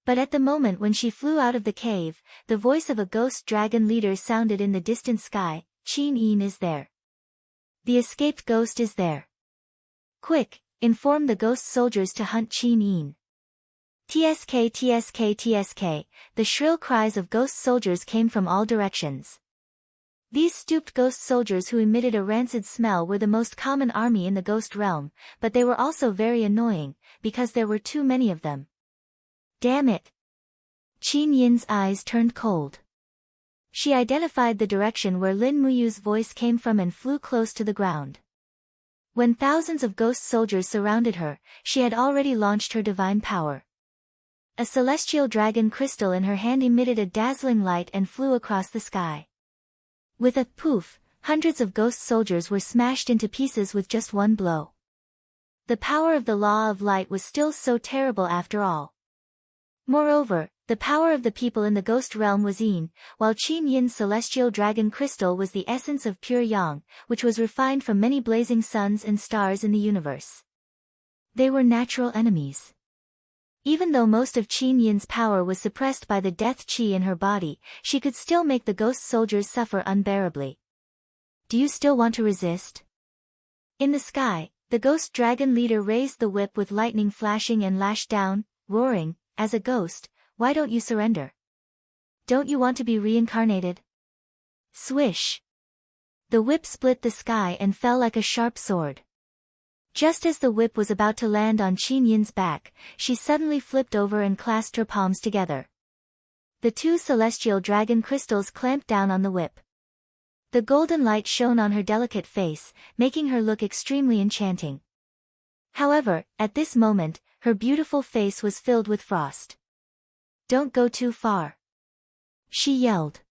But at the moment when she flew out of the cave, the voice of a ghost dragon leader sounded in the distant sky, "Qin Yin is there. The escaped ghost is there. Quick, inform the ghost soldiers to hunt Qin Yin." "TSK TSK TSK," the shrill cries of ghost soldiers came from all directions. These stooped ghost soldiers who emitted a rancid smell were the most common army in the ghost realm, but they were also very annoying, because there were too many of them. Damn it! Qin Yin's eyes turned cold. She identified the direction where Lin Muyu's voice came from and flew close to the ground. When thousands of ghost soldiers surrounded her, she had already launched her divine power. A celestial dragon crystal in her hand emitted a dazzling light and flew across the sky. With a poof, hundreds of ghost soldiers were smashed into pieces with just one blow. The power of the law of light was still so terrible after all. Moreover, the power of the people in the ghost realm was Yin, while Qin Yin's celestial dragon crystal was the essence of pure yang, which was refined from many blazing suns and stars in the universe. They were natural enemies. Even though most of Qin Yin's power was suppressed by the death qi in her body, she could still make the ghost soldiers suffer unbearably. Do you still want to resist? In the sky, the ghost dragon leader raised the whip with lightning flashing and lashed down, roaring, "As a ghost, why don't you surrender? Don't you want to be reincarnated?" Swish! The whip split the sky and fell like a sharp sword. Just as the whip was about to land on Qin Yin's back, she suddenly flipped over and clasped her palms together. The two celestial dragon crystals clamped down on the whip. The golden light shone on her delicate face, making her look extremely enchanting. However, at this moment, her beautiful face was filled with frost. "Don't go too far," she yelled.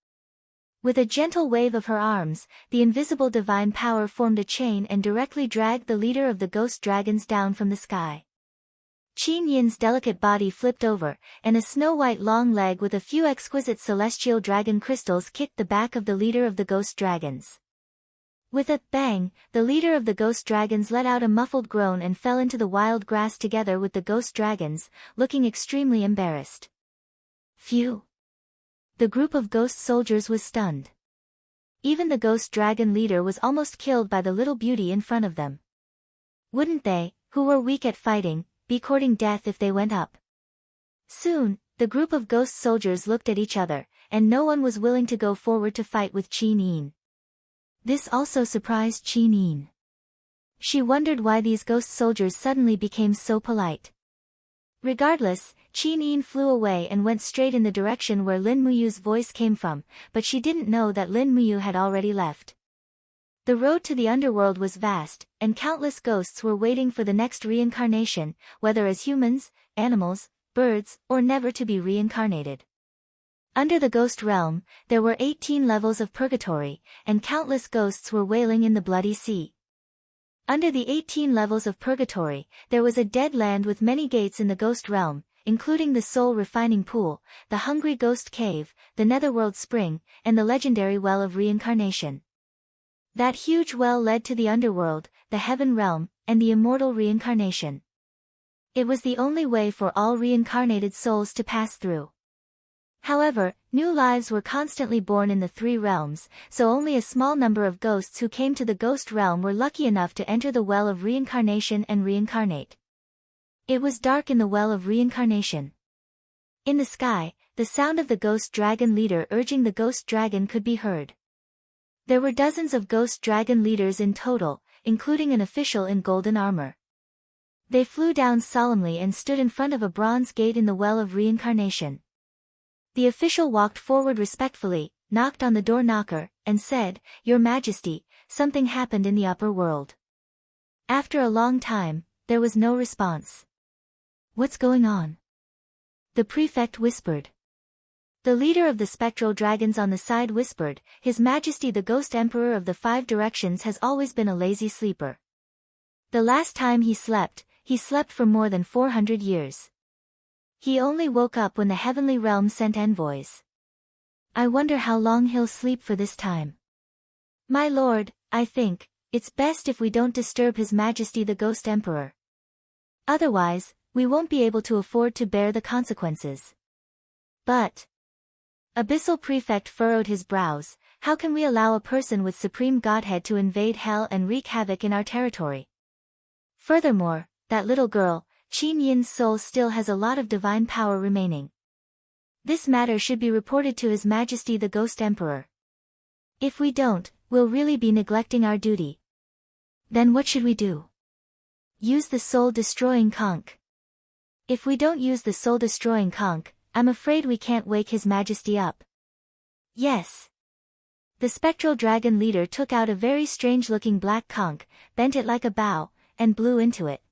With a gentle wave of her arms, the invisible divine power formed a chain and directly dragged the leader of the ghost dragons down from the sky. Qin Yin's delicate body flipped over, and a snow-white long leg with a few exquisite celestial dragon crystals kicked the back of the leader of the ghost dragons. With a bang, the leader of the ghost dragons let out a muffled groan and fell into the wild grass together with the ghost dragons, looking extremely embarrassed. Phew! The group of ghost soldiers was stunned. Even the ghost dragon leader was almost killed by the little beauty in front of them. Wouldn't they, who were weak at fighting, be courting death if they went up? Soon, the group of ghost soldiers looked at each other, and no one was willing to go forward to fight with Qin Yin. This also surprised Qin Yin. She wondered why these ghost soldiers suddenly became so polite. Regardless, Qin Yin flew away and went straight in the direction where Lin Muyu's voice came from, but she didn't know that Lin Muyu had already left. The road to the underworld was vast, and countless ghosts were waiting for the next reincarnation, whether as humans, animals, birds, or never to be reincarnated. Under the ghost realm, there were 18 levels of purgatory, and countless ghosts were wailing in the bloody sea. Under the 18 levels of purgatory, there was a dead land with many gates in the ghost realm, including the soul refining pool, the hungry ghost cave, the netherworld spring, and the legendary well of reincarnation. That huge well led to the underworld, the heaven realm, and the immortal reincarnation. It was the only way for all reincarnated souls to pass through. However, new lives were constantly born in the three realms, so only a small number of ghosts who came to the ghost realm were lucky enough to enter the well of reincarnation and reincarnate. It was dark in the well of reincarnation. In the sky, the sound of the ghost dragon leader urging the ghost dragon could be heard. There were dozens of ghost dragon leaders in total, including an official in golden armor. They flew down solemnly and stood in front of a bronze gate in the well of reincarnation. The official walked forward respectfully, knocked on the door knocker, and said, "Your Majesty, something happened in the upper world." After a long time, there was no response. "What's going on?" the prefect whispered. The leader of the spectral dragons on the side whispered, "His Majesty the Ghost Emperor of the Five Directions has always been a lazy sleeper. The last time he slept for more than 400 years. He only woke up when the heavenly realm sent envoys. I wonder how long he'll sleep for this time. My lord, I think it's best if we don't disturb His Majesty the Ghost Emperor. Otherwise, we won't be able to afford to bear the consequences." But Abyssal Prefect furrowed his brows. How can we allow a person with supreme godhead to invade hell and wreak havoc in our territory? Furthermore, that little girl, Qin Yin's soul still has a lot of divine power remaining. This matter should be reported to His Majesty the Ghost Emperor. If we don't, we'll really be neglecting our duty. Then what should we do? Use the soul-destroying conch. If we don't use the soul-destroying conch, I'm afraid we can't wake His Majesty up. Yes. The spectral dragon leader took out a very strange-looking black conch, bent it like a bow, and blew into it.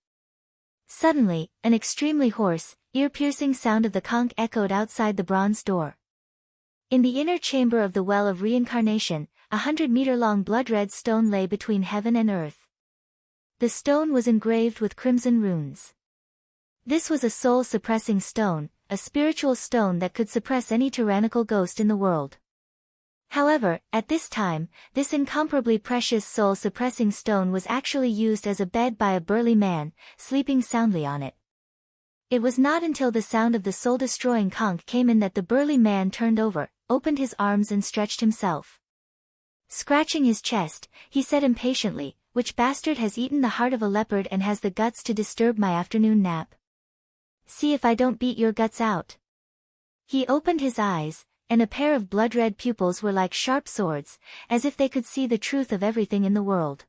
Suddenly, an extremely hoarse, ear-piercing sound of the conch echoed outside the bronze door. In the inner chamber of the Well of Reincarnation, 100-meter-long blood-red stone lay between heaven and earth. The stone was engraved with crimson runes. This was a soul-suppressing stone, a spiritual stone that could suppress any tyrannical ghost in the world. However, at this time, this incomparably precious soul-suppressing stone was actually used as a bed by a burly man, sleeping soundly on it. It was not until the sound of the soul-destroying conch came in that the burly man turned over, opened his arms and stretched himself. Scratching his chest, he said impatiently, "Which bastard has eaten the heart of a leopard and has the guts to disturb my afternoon nap? See if I don't beat your guts out." He opened his eyes, and a pair of blood-red pupils were like sharp swords, as if they could see the truth of everything in the world.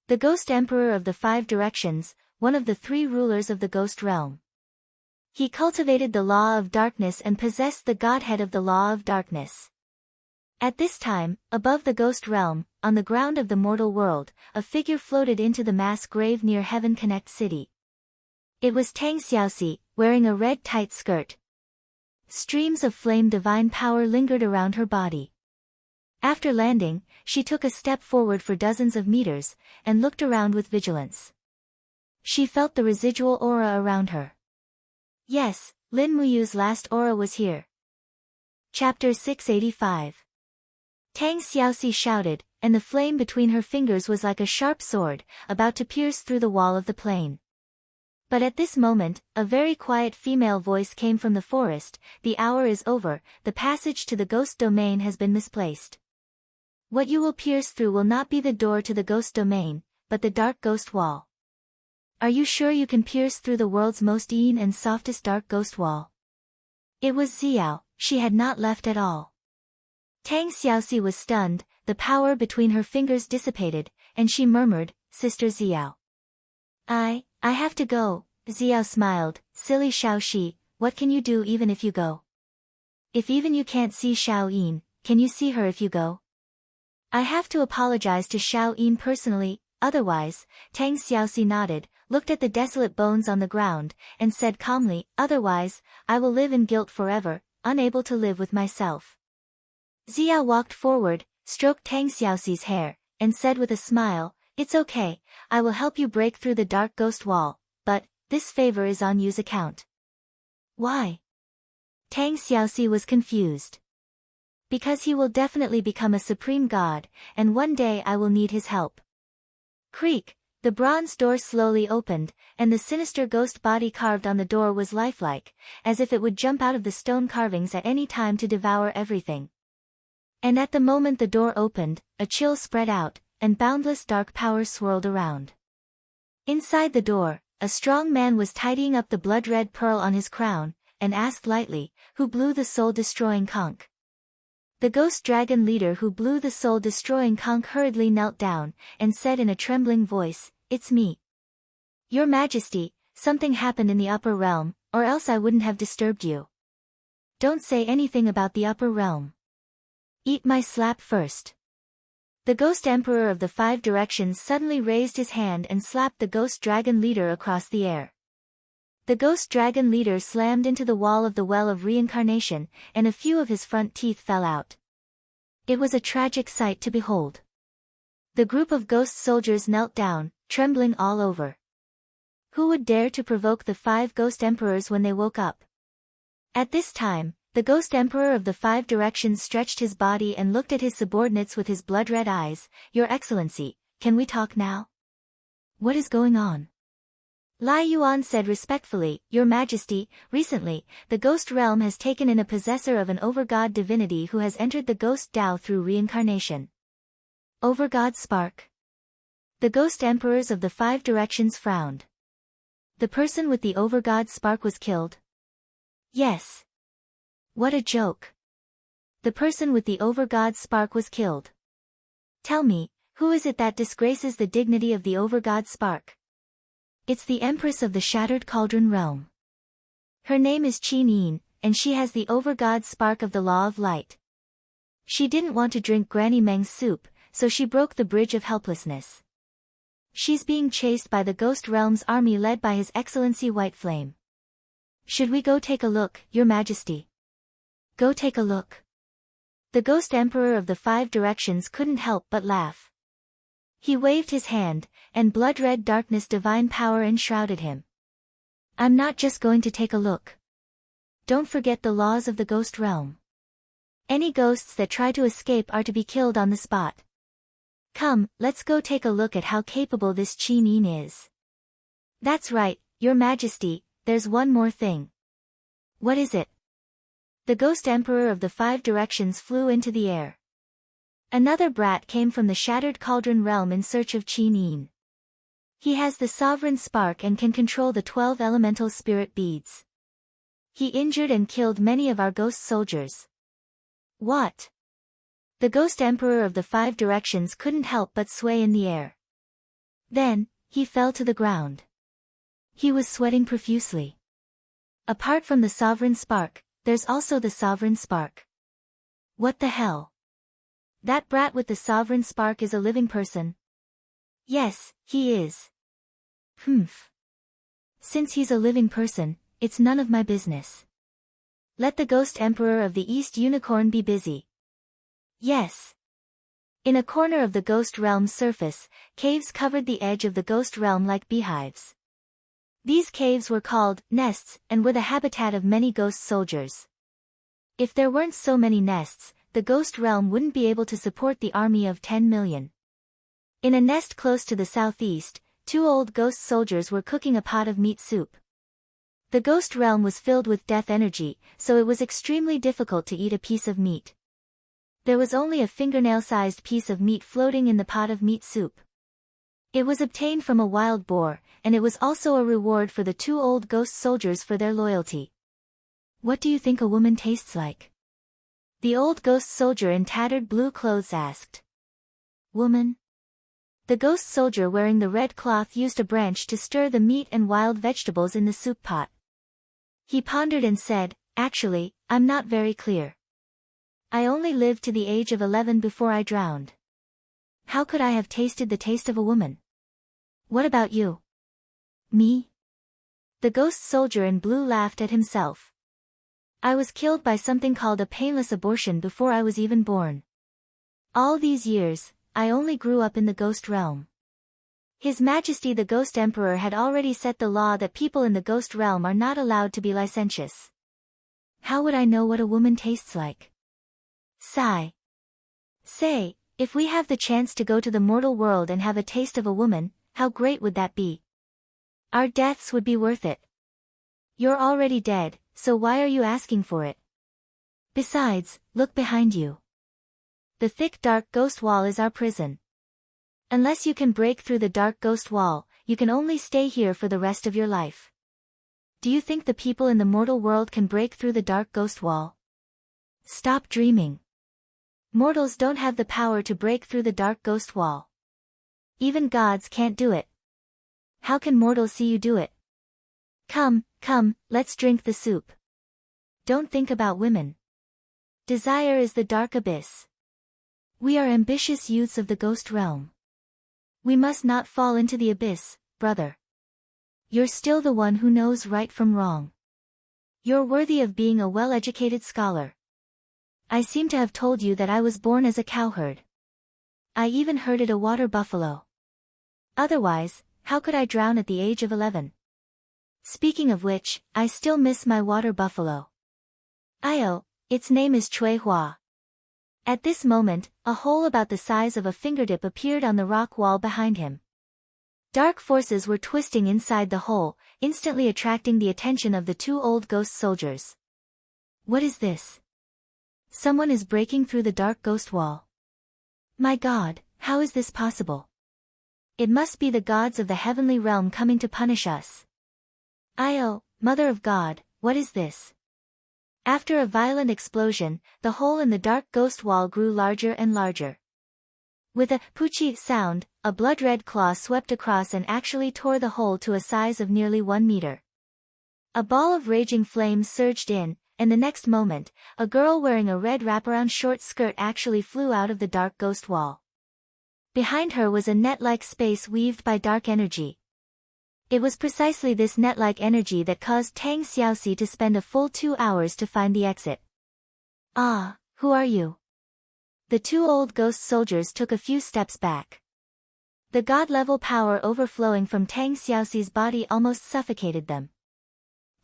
The Ghost Emperor of the Five Directions, one of the three rulers of the ghost realm. He cultivated the law of darkness and possessed the godhead of the law of darkness. At this time, above the ghost realm, on the ground of the mortal world, a figure floated into the mass grave near Heaven Connect City. It was Tang Xiaoxi, wearing a red tight skirt. Streams of flame divine power lingered around her body. After landing, she took a step forward for dozens of meters, and looked around with vigilance. She felt the residual aura around her. Yes, Lin Muyu's last aura was here. Chapter 685. Tang Xiaoxi shouted, and the flame between her fingers was like a sharp sword, about to pierce through the wall of the plane. But at this moment, a very quiet female voice came from the forest. "The hour is over, the passage to the ghost domain has been misplaced. What you will pierce through will not be the door to the ghost domain, but the dark ghost wall. Are you sure you can pierce through the world's most yin and softest dark ghost wall?" It was Xiao. She had not left at all. Tang Xiaoxi was stunned, the power between her fingers dissipated, and she murmured, "Sister Xiao. I have to go." Xiao smiled, "Silly Xiaoxi, what can you do even if you go? If even you can't see Xiao Yin, can you see her if you go? I have to apologize to Xiao Yin personally, otherwise." Tang Xiaoxi nodded, looked at the desolate bones on the ground, and said calmly, "Otherwise, I will live in guilt forever, unable to live with myself." Xiao walked forward, stroked Tang Xiaoxi's hair, and said with a smile, "It's okay, I will help you break through the dark ghost wall, but this favor is on you's account." "Why?" Tang Xiaoxi was confused. "Because he will definitely become a supreme god, and one day I will need his help." Creak, the bronze door slowly opened, and the sinister ghost body carved on the door was lifelike, as if it would jump out of the stone carvings at any time to devour everything. And at the moment the door opened, a chill spread out, and boundless dark power swirled around. Inside the door, a strong man was tidying up the blood-red pearl on his crown, and asked lightly, "Who blew the soul-destroying conch?" The ghost dragon leader who blew the soul-destroying conch hurriedly knelt down, and said in a trembling voice, "It's me. Your Majesty, something happened in the upper realm, or else I wouldn't have disturbed you. Don't say anything about the upper realm. Eat my slap first." The Ghost Emperor of the Five Directions suddenly raised his hand and slapped the Ghost Dragon leader across the air. The Ghost Dragon leader slammed into the wall of the Well of Reincarnation, and a few of his front teeth fell out. It was a tragic sight to behold. The group of ghost soldiers knelt down, trembling all over. Who would dare to provoke the five Ghost Emperors when they woke up? At this time, the Ghost Emperor of the Five Directions stretched his body and looked at his subordinates with his blood-red eyes. "Your Excellency, can we talk now? What is going on?" Lai Yuan said respectfully, "Your Majesty, recently, the ghost realm has taken in a possessor of an overgod divinity who has entered the ghost Tao through reincarnation." Overgod spark. The Ghost Emperors of the Five Directions frowned. The person with the overgod spark was killed? Yes. What a joke. The person with the over-god spark was killed. Tell me, who is it that disgraces the dignity of the over-god spark? It's the Empress of the Shattered Cauldron Realm. Her name is Qin, and she has the over-god spark of the Law of Light. She didn't want to drink Granny Meng's soup, so she broke the bridge of helplessness. She's being chased by the Ghost Realm's army led by His Excellency White Flame. Should we go take a look, Your Majesty? Go take a look. The Ghost Emperor of the Five Directions couldn't help but laugh. He waved his hand, and blood-red darkness divine power enshrouded him. I'm not just going to take a look. Don't forget the laws of the Ghost Realm. Any ghosts that try to escape are to be killed on the spot. Come, let's go take a look at how capable this Qin is. That's right, Your Majesty, there's one more thing. What is it? The Ghost Emperor of the Five Directions flew into the air. Another brat came from the Shattered Cauldron Realm in search of Qin. He has the Sovereign Spark and can control the 12 elemental spirit beads. He injured and killed many of our ghost soldiers. What? The Ghost Emperor of the Five Directions couldn't help but sway in the air. Then, he fell to the ground. He was sweating profusely. Apart from the Sovereign Spark, there's also the Sovereign Spark. What the hell? That brat with the Sovereign Spark is a living person? Yes, he is. Humph. Since he's a living person, it's none of my business. Let the Ghost Emperor of the East Unicorn be busy. Yes. In a corner of the Ghost Realm's surface, caves covered the edge of the Ghost Realm like beehives. These caves were called nests and were the habitat of many ghost soldiers. If there weren't so many nests, the Ghost Realm wouldn't be able to support the army of 10 million. In a nest close to the southeast, 2 old ghost soldiers were cooking a pot of meat soup. The Ghost Realm was filled with death energy, so it was extremely difficult to eat a piece of meat. There was only a fingernail-sized piece of meat floating in the pot of meat soup. It was obtained from a wild boar, and it was also a reward for the 2 old ghost soldiers for their loyalty. What do you think a woman tastes like? The old ghost soldier in tattered blue clothes asked. Woman? The ghost soldier wearing the red cloth used a branch to stir the meat and wild vegetables in the soup pot. He pondered and said, Actually, I'm not very clear. I only lived to the age of 11 before I drowned. How could I have tasted the taste of a woman? What about you? Me? The ghost soldier in blue laughed at himself. I was killed by something called a painless abortion before I was even born. All these years, I only grew up in the Ghost Realm. His Majesty the Ghost Emperor had already set the law that people in the Ghost Realm are not allowed to be licentious. How would I know what a woman tastes like? Sigh. Say, if we have the chance to go to the mortal world and have a taste of a woman, how great would that be? Our deaths would be worth it. You're already dead, so why are you asking for it? Besides, look behind you. The thick dark ghost wall is our prison. Unless you can break through the dark ghost wall, you can only stay here for the rest of your life. Do you think the people in the mortal world can break through the dark ghost wall? Stop dreaming. Mortals don't have the power to break through the dark ghost wall. Even gods can't do it. How can mortals see you do it? Come, let's drink the soup. Don't think about women. Desire is the dark abyss. We are ambitious youths of the Ghost Realm. We must not fall into the abyss, brother. You're still the one who knows right from wrong. You're worthy of being a well-educated scholar. I seem to have told you that I was born as a cowherd. I even herded a water buffalo. Otherwise, how could I drown at the age of 11? Speaking of which, I still miss my water buffalo. Its name is Chui Hua. At this moment, a hole about the size of a fingertip appeared on the rock wall behind him. Dark forces were twisting inside the hole, instantly attracting the attention of the 2 old ghost soldiers. What is this? Someone is breaking through the dark ghost wall. My God, how is this possible? It must be the gods of the heavenly realm coming to punish us. Mother of God, what is this? After a violent explosion, the hole in the dark ghost wall grew larger and larger. With a poochie sound, a blood-red claw swept across and actually tore the hole to a size of nearly 1 meter. A ball of raging flames surged in, and the next moment, a girl wearing a red wraparound short skirt actually flew out of the dark ghost wall. Behind her was a net-like space weaved by dark energy. It was precisely this net-like energy that caused Tang Xiaoxi to spend a full 2 hours to find the exit. "Ah, who are you?" The two old ghost soldiers took a few steps back. The god-level power overflowing from Tang Xiaoxi's body almost suffocated them.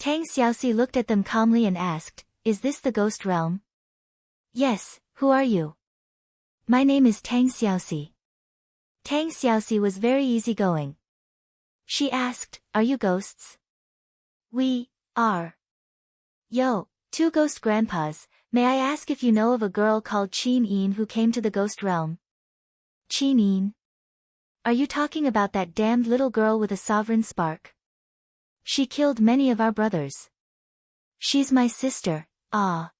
Tang Xiaoxi looked at them calmly and asked, "Is this the ghost realm?" "Yes, who are you?" "My name is Tang Xiaoxi." Tang Xiaoxi was very easygoing. She asked, "Are you ghosts?" "We are." "Yo, two ghost grandpas, may I ask if you know of a girl called Qin Yin who came to the ghost realm?" "Qin Yin? Are you talking about that damned little girl with a sovereign spark? She killed many of our brothers." "She's my sister." "Ah."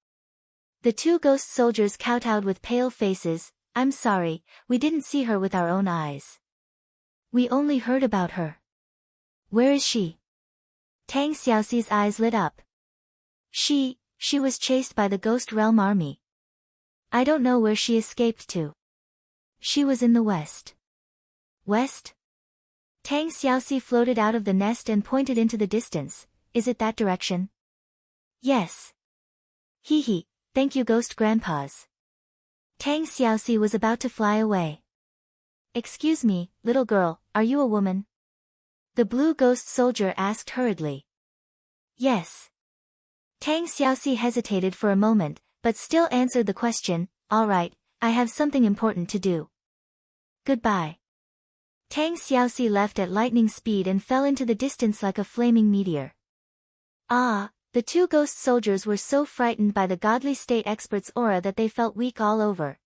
The two ghost soldiers kowtowed with pale faces. "I'm sorry, we didn't see her with our own eyes. We only heard about her." "Where is she?" Tang Xiaoxi's eyes lit up. She was chased by the Ghost Realm army. I don't know where she escaped to." "She was in the west." "West?" Tang Xiaoxi floated out of the nest and pointed into the distance. "Is it that direction?" "Yes." "Hee hee, thank you ghost grandpas." Tang Xiaoxi was about to fly away. "Excuse me, little girl, are you a woman?" The blue ghost soldier asked hurriedly. "Yes." Tang Xiaoxi hesitated for a moment, but still answered the question, "All right, I have something important to do. Goodbye." Tang Xiaoxi left at lightning speed and fell into the distance like a flaming meteor. The two ghost soldiers were so frightened by the godly state expert's aura that they felt weak all over.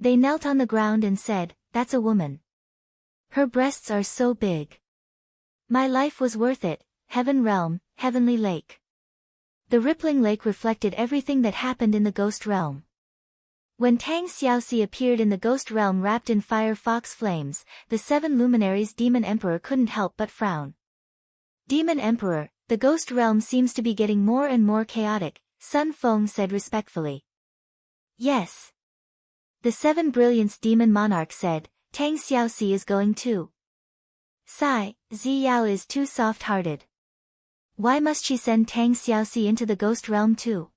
They knelt on the ground and said, "That's a woman. Her breasts are so big. My life was worth it, heaven realm, heavenly lake." The rippling lake reflected everything that happened in the ghost realm. When Tang Xiaoxi appeared in the ghost realm wrapped in fire fox flames, the 7 luminaries Demon Emperor couldn't help but frown. "Demon Emperor, the ghost realm seems to be getting more and more chaotic," Sun Feng said respectfully. "Yes." The 7 Brilliance Demon Monarch said, "Tang Xiaoxi is going too." "Sigh, Ziyao is too soft-hearted. Why must she send Tang Xiaoxi into the ghost realm too?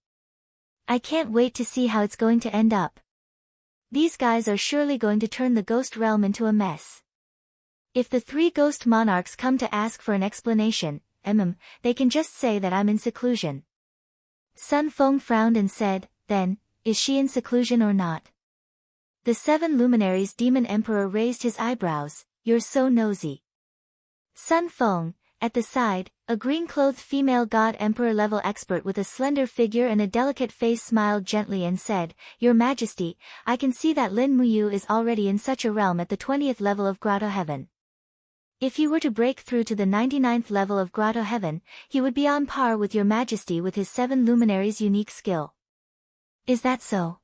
I can't wait to see how it's going to end up. These guys are surely going to turn the ghost realm into a mess. If the 3 ghost monarchs come to ask for an explanation, they can just say that I'm in seclusion." Sun Feng frowned and said, "Then, is she in seclusion or not?" The 7 luminaries Demon Emperor raised his eyebrows. "You're so nosy." Sun Feng, at the side, a green-clothed female god emperor-level expert with a slender figure and a delicate face smiled gently and said, "Your Majesty, I can see that Lin Muyu is already in such a realm at the 20th level of Grotto Heaven. If he were to break through to the 99th level of Grotto Heaven, he would be on par with Your Majesty with his 7 luminaries' unique skill." "Is that so?"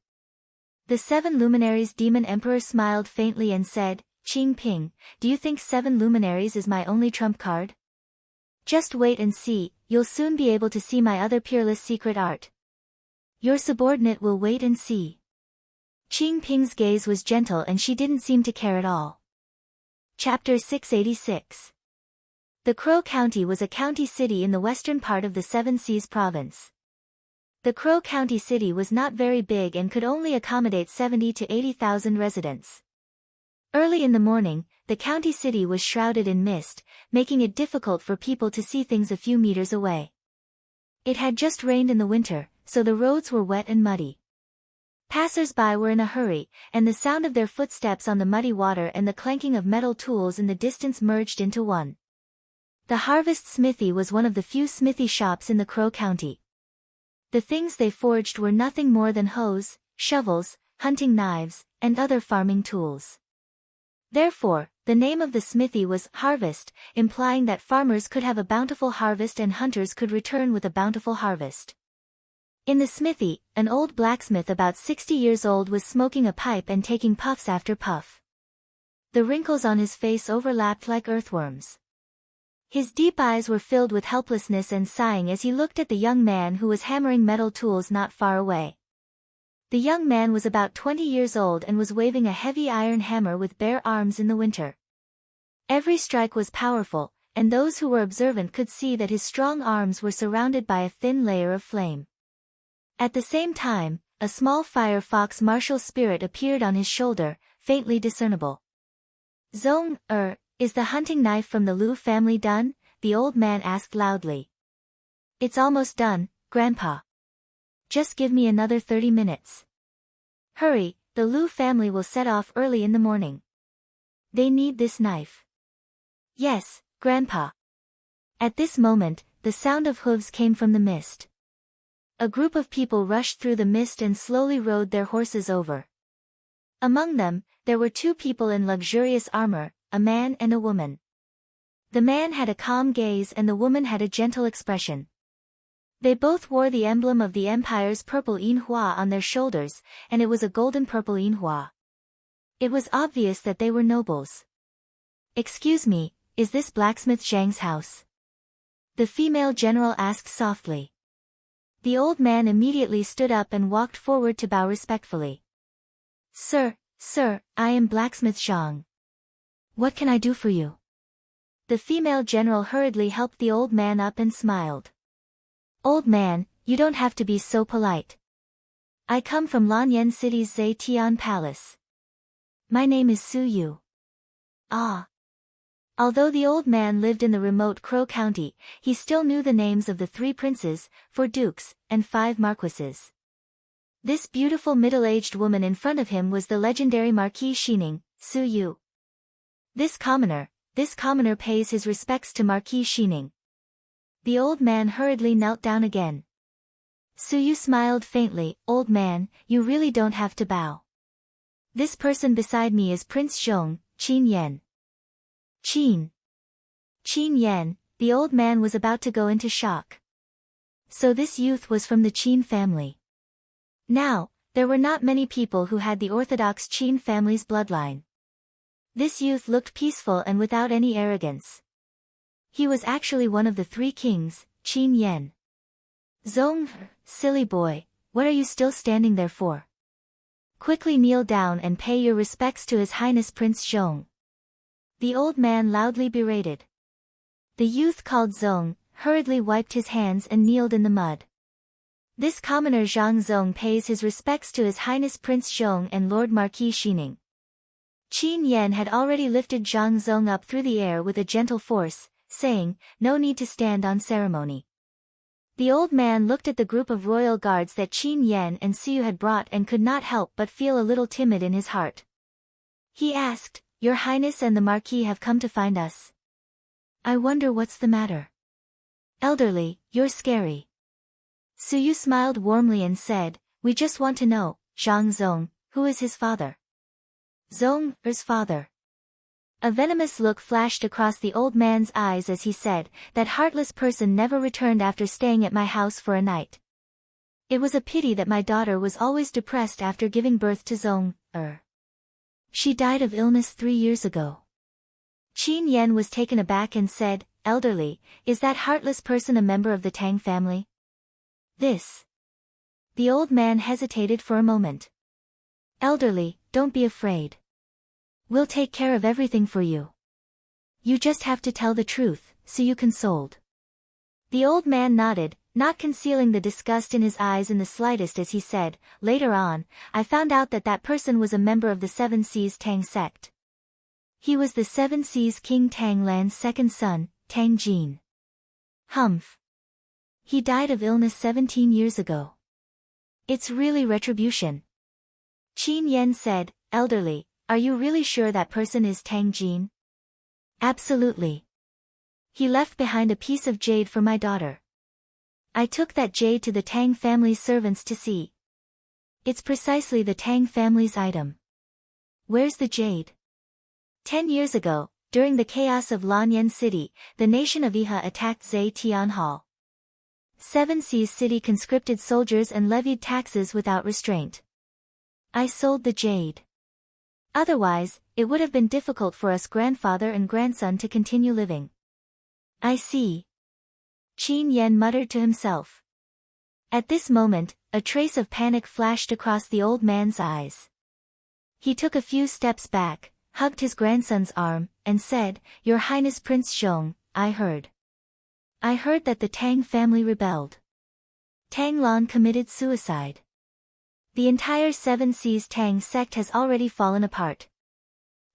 The 7 luminaries Demon Emperor smiled faintly and said, "Qing Ping, do you think 7 luminaries is my only trump card? Just wait and see, you'll soon be able to see my other peerless secret art. Your subordinate will wait and see." Qing Ping's gaze was gentle and she didn't seem to care at all. Chapter 686. The Crow County was a county city in the western part of the Seven Seas province. The Crow County city was not very big and could only accommodate 70 to 80,000 residents. Early in the morning, the county city was shrouded in mist, making it difficult for people to see things a few meters away. It had just rained in the winter, so the roads were wet and muddy. Passers-by were in a hurry, and the sound of their footsteps on the muddy water and the clanking of metal tools in the distance merged into one. The Harvest Smithy was one of the few smithy shops in the Crow County. The things they forged were nothing more than hoes, shovels, hunting knives, and other farming tools. Therefore, the name of the smithy was Harvest, implying that farmers could have a bountiful harvest and hunters could return with a bountiful harvest. In the smithy, an old blacksmith about 60 years old was smoking a pipe and taking puffs after puff. The wrinkles on his face overlapped like earthworms. His deep eyes were filled with helplessness and sighing as he looked at the young man who was hammering metal tools not far away. The young man was about 20 years old and was waving a heavy iron hammer with bare arms in the winter. Every strike was powerful, and those who were observant could see that his strong arms were surrounded by a thin layer of flame. At the same time, a small fire-fox martial spirit appeared on his shoulder, faintly discernible. "Zong, is the hunting knife from the Liu family done?" the old man asked loudly. "It's almost done, Grandpa. Just give me another 30 minutes. Hurry, the Liu family will set off early in the morning. They need this knife." "Yes, Grandpa." At this moment, the sound of hooves came from the mist. A group of people rushed through the mist and slowly rode their horses over. Among them, there were two people in luxurious armor, a man and a woman. The man had a calm gaze and the woman had a gentle expression. They both wore the emblem of the empire's purple yinhua on their shoulders, and it was a golden purple yinhua. It was obvious that they were nobles. "Excuse me, is this blacksmith Zhang's house?" the female general asked softly. The old man immediately stood up and walked forward to bow respectfully. Sir, I am blacksmith Zhang. What can I do for you?" The female general hurriedly helped the old man up and smiled. "Old man, you don't have to be so polite. I come from Lanyan City's Zetian Palace. My name is Su Yu." Ah. Although the old man lived in the remote Crow County, he still knew the names of the 3 princes, 4 dukes, and 5 marquises. This beautiful middle-aged woman in front of him was the legendary Marquis Xining, Su Yu. This commoner pays his respects to Marquis Xining. The old man hurriedly knelt down again. Su Yu smiled faintly. "Old man, you really don't have to bow. This person beside me is Prince Zhong, Qin Yan." Qin Yan, the old man was about to go into shock. So this youth was from the Qin family. Now, there were not many people who had the orthodox Qin family's bloodline. This youth looked peaceful and without any arrogance. He was actually one of the 3 kings, Qin Yan. "Zong, silly boy, what are you still standing there for? Quickly kneel down and pay your respects to His Highness Prince Zhong," the old man loudly berated. The youth called Zong hurriedly wiped his hands and kneeled in the mud. This commoner Zhang Zong pays his respects to His Highness Prince Zhong and Lord Marquis Xining. Qin Yan had already lifted Zhang Zong up through the air with a gentle force, saying, "No need to stand on ceremony." The old man looked at the group of royal guards that Qin Yan and Siu had brought and could not help but feel a little timid in his heart. He asked, "Your Highness and the Marquis have come to find us. I wonder what's the matter." "Elderly, you're scary." Su Yu smiled warmly and said, "We just want to know, Zhang Zong, who is his father?" "Zong's father." A venomous look flashed across the old man's eyes as he said, "That heartless person never returned after staying at my house for a night. It was a pity that my daughter was always depressed after giving birth to Zong. She died of illness 3 years ago." Qin Yan was taken aback and said, "Elderly, is that heartless person a member of the Tang family?" "This." The old man hesitated for a moment. "Elderly, don't be afraid. We'll take care of everything for you. You just have to tell the truth," Su Yu consoled. The old man nodded, not concealing the disgust in his eyes in the slightest as he said, "Later on, I found out that that person was a member of the 7 Seas Tang sect. He was the 7 Seas King Tang Lan's second son, Tang Jin. Humph. He died of illness 17 years ago. It's really retribution." Qin Yan said, "Elderly, are you really sure that person is Tang Jin?" "Absolutely. He left behind a piece of jade for my daughter. I took that jade to the Tang family's servants to see. It's precisely the Tang family's item." "Where's the jade?" 10 years ago, during the chaos of Lanyan City, the nation of Iha attacked Zetian Hall. Seven Seas City conscripted soldiers and levied taxes without restraint. I sold the jade. Otherwise, it would have been difficult for us grandfather and grandson to continue living. I see. Qin Yen muttered to himself. At this moment, a trace of panic flashed across the old man's eyes. He took a few steps back, hugged his grandson's arm, and said, "Your Highness Prince Xiong, I heard that the Tang family rebelled. Tang Lan committed suicide. The entire Seven Seas Tang sect has already fallen apart.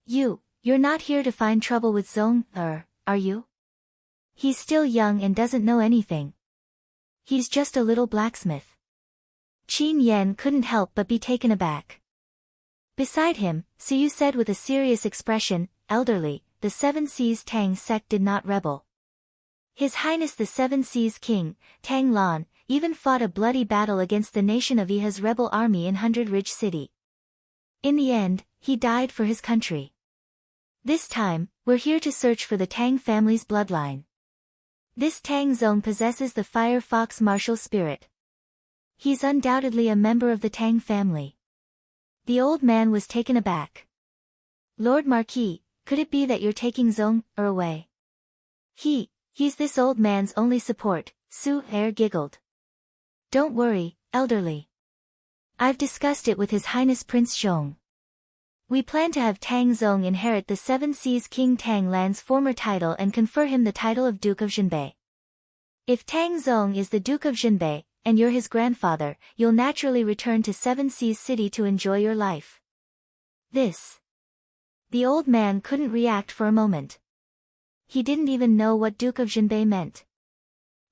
You're not here to find trouble with Zong, are you? He's still young and doesn't know anything. He's just a little blacksmith." Qin Yen couldn't help but be taken aback. Beside him, Suyu said with a serious expression, "Elderly, the Seven Seas Tang sect did not rebel. His Highness the Seven Seas King, Tang Lan, even fought a bloody battle against the nation of Iha's rebel army in Hundred Ridge City. In the end, he died for his country. This time, we're here to search for the Tang family's bloodline. This Tang Zong possesses the Fire Fox martial spirit. He's undoubtedly a member of the Tang family." The old man was taken aback. "Lord Marquis, could it be that you're taking Zong away?" He's this old man's only support," Su Er giggled. "Don't worry, elderly. I've discussed it with His Highness Prince Xiong. We plan to have Tang Zong inherit the Seven Seas King Tang Lan's former title and confer him the title of Duke of Jinbei. If Tang Zong is the Duke of Jinbei, and you're his grandfather, you'll naturally return to Seven Seas City to enjoy your life." This. The old man couldn't react for a moment. He didn't even know what Duke of Jinbei meant.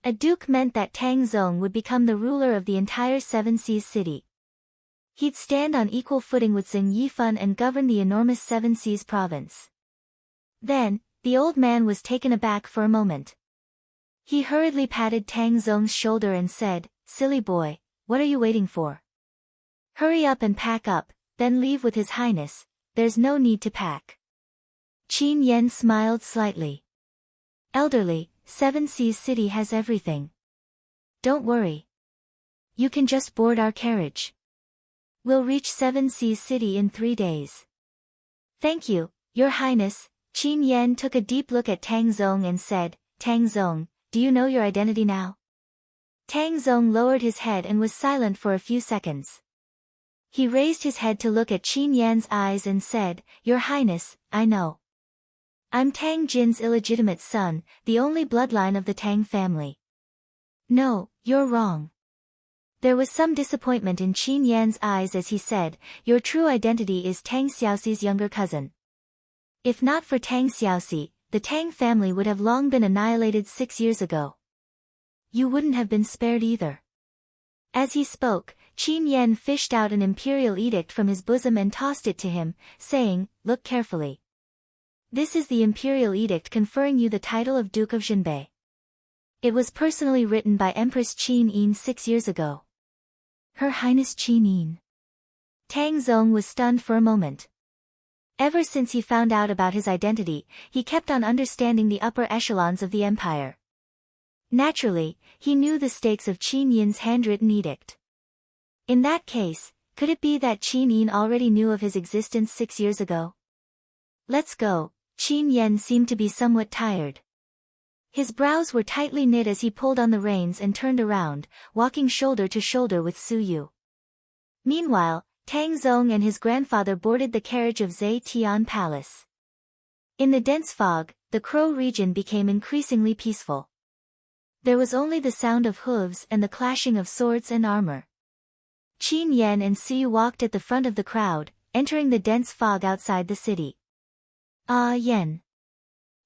A duke meant that Tang Zong would become the ruler of the entire Seven Seas City. He'd stand on equal footing with Xing Yifan and govern the enormous Seven Seas province. Then, the old man was taken aback for a moment. He hurriedly patted Tang Zong's shoulder and said, "Silly boy, what are you waiting for? Hurry up and pack up, then leave with His Highness. There's no need to pack." Qin Yen smiled slightly. "Elderly, Seven Seas City has everything. Don't worry. You can just board our carriage. We'll reach Seven Seas City in 3 days." "Thank you, Your Highness." Qin Yen took a deep look at Tang Zong and said, "Tang Zong, do you know your identity now?" Tang Zong lowered his head and was silent for a few seconds. He raised his head to look at Qin Yan's eyes and said, "Your Highness, I know. I'm Tang Jin's illegitimate son, the only bloodline of the Tang family." "No, you're wrong." There was some disappointment in Qin Yan's eyes as he said, "Your true identity is Tang Xiaoxi's younger cousin. If not for Tang Xiaoxi, the Tang family would have long been annihilated 6 years ago. You wouldn't have been spared either." As he spoke, Qin Yan fished out an imperial edict from his bosom and tossed it to him, saying, "Look carefully. This is the imperial edict conferring you the title of Duke of Jinbei. It was personally written by Empress Qin Yin 6 years ago." Her Highness Qin Yin. Tang Zong was stunned for a moment. Ever since he found out about his identity, he kept on understanding the upper echelons of the empire. Naturally, he knew the stakes of Qin Yin's handwritten edict. In that case, could it be that Qin Yin already knew of his existence 6 years ago? "Let's go." Qin Yen seemed to be somewhat tired. His brows were tightly knit as he pulled on the reins and turned around, walking shoulder to shoulder with Su Yu. Meanwhile, Tang Zong and his grandfather boarded the carriage of Zhe Tian Palace. In the dense fog, the Crow region became increasingly peaceful. There was only the sound of hooves and the clashing of swords and armor. Qin Yen and Su Yu walked at the front of the crowd, entering the dense fog outside the city. "Ah Yen."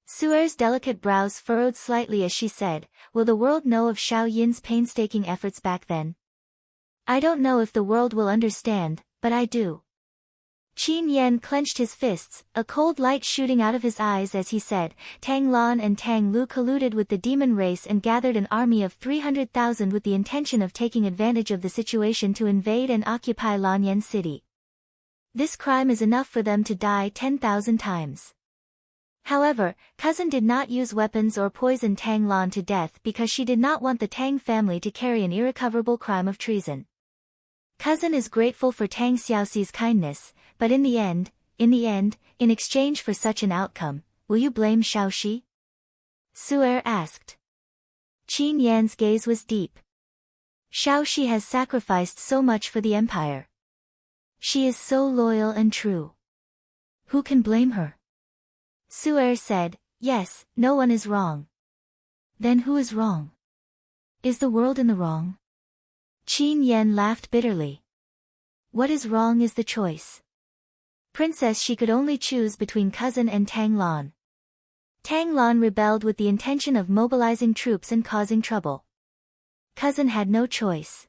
Suer's delicate brows furrowed slightly as she said, "Will the world know of Xiao Yin's painstaking efforts back then? I don't know if the world will understand, but I do." Qin Yen clenched his fists, a cold light shooting out of his eyes as he said, "Tang Lan and Tang Lu colluded with the demon race and gathered an army of 300,000 with the intention of taking advantage of the situation to invade and occupy Lanyan City. This crime is enough for them to die 10,000 times. However, cousin did not use weapons or poison Tang Lan to death because she did not want the Tang family to carry an irrecoverable crime of treason. Cousin is grateful for Tang Xiaoxi's kindness, but in the end, in exchange for such an outcome, will you blame Xiaoxi? Su'er asked. Qin Yan's gaze was deep. Xiaoxi has sacrificed so much for the empire. She is so loyal and true. Who can blame her? Su'er said, yes, no one is wrong. Then who is wrong? Is the world in the wrong? Qin Yan laughed bitterly. What is wrong is the choice. Princess, she could only choose between cousin and Tang Lan. Tang Lan rebelled with the intention of mobilizing troops and causing trouble. Cousin had no choice.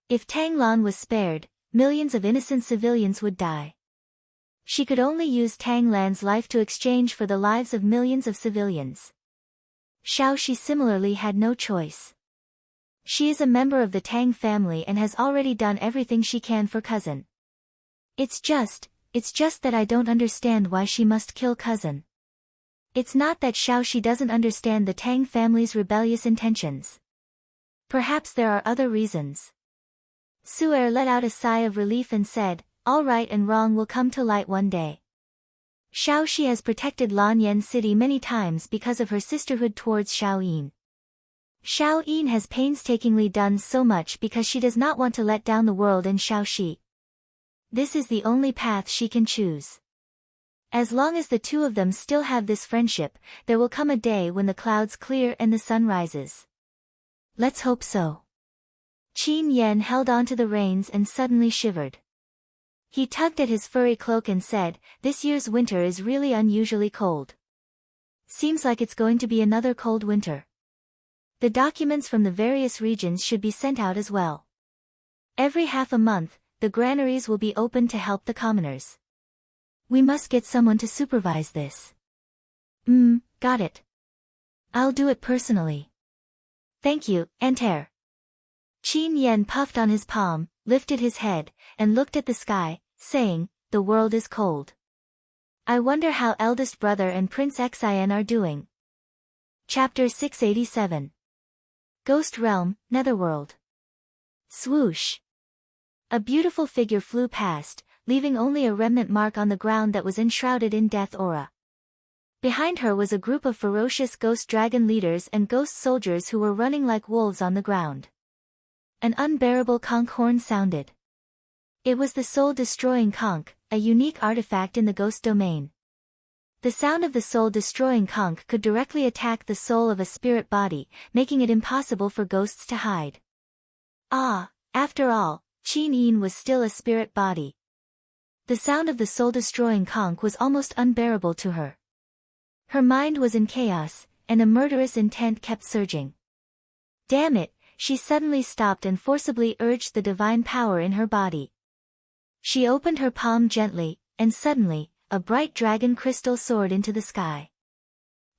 If Tang Lan was spared, millions of innocent civilians would die. She could only use Tang Lan's life to exchange for the lives of millions of civilians. Xiaoxi similarly had no choice. She is a member of the Tang family and has already done everything she can for cousin. It's just that I don't understand why she must kill cousin. It's not that Xiaoxi doesn't understand the Tang family's rebellious intentions. Perhaps there are other reasons. Su'er let out a sigh of relief and said, all right and wrong will come to light one day. Xiaoxi has protected Lanyan City many times because of her sisterhood towards Xiaoyin. Xiaoyin has painstakingly done so much because she does not want to let down the world and Xiaoxi. This is the only path she can choose. As long as the two of them still have this friendship, there will come a day when the clouds clear and the sun rises. Let's hope so. Qin Yan held onto the reins and suddenly shivered. He tugged at his furry cloak and said, this year's winter is really unusually cold. Seems like it's going to be another cold winter. The documents from the various regions should be sent out as well. Every half a month, the granaries will be open to help the commoners. We must get someone to supervise this. Got it. I'll do it personally. Thank you, Enter. Qin Yan puffed on his palm, lifted his head, and looked at the sky, saying, the world is cold. I wonder how eldest brother and Prince Xian are doing. Chapter 687. Ghost Realm, Netherworld. Swoosh. A beautiful figure flew past, leaving only a remnant mark on the ground that was enshrouded in death aura. Behind her was a group of ferocious ghost dragon leaders and ghost soldiers who were running like wolves on the ground. An unbearable conch horn sounded. It was the soul-destroying conch, a unique artifact in the ghost domain. The sound of the soul-destroying conch could directly attack the soul of a spirit body, making it impossible for ghosts to hide. After all, Qin Yin was still a spirit body. The sound of the soul-destroying conch was almost unbearable to her. Her mind was in chaos, and a murderous intent kept surging. Damn it, she suddenly stopped and forcibly urged the divine power in her body. She opened her palm gently, and suddenly, a bright dragon crystal soared into the sky.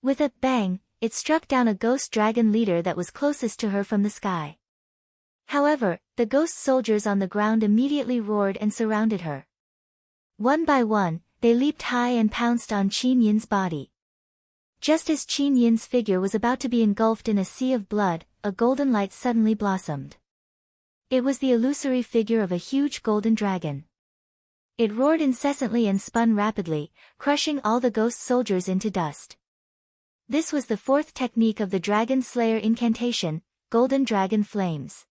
With a bang, it struck down a ghost dragon leader that was closest to her from the sky. However, the ghost soldiers on the ground immediately roared and surrounded her. One by one, they leaped high and pounced on Qin Yin's body. Just as Qin Yin's figure was about to be engulfed in a sea of blood, a golden light suddenly blossomed. It was the illusory figure of a huge golden dragon. It roared incessantly and spun rapidly, crushing all the ghost soldiers into dust. This was the fourth technique of the Dragon Slayer incantation, Golden Dragon Flames.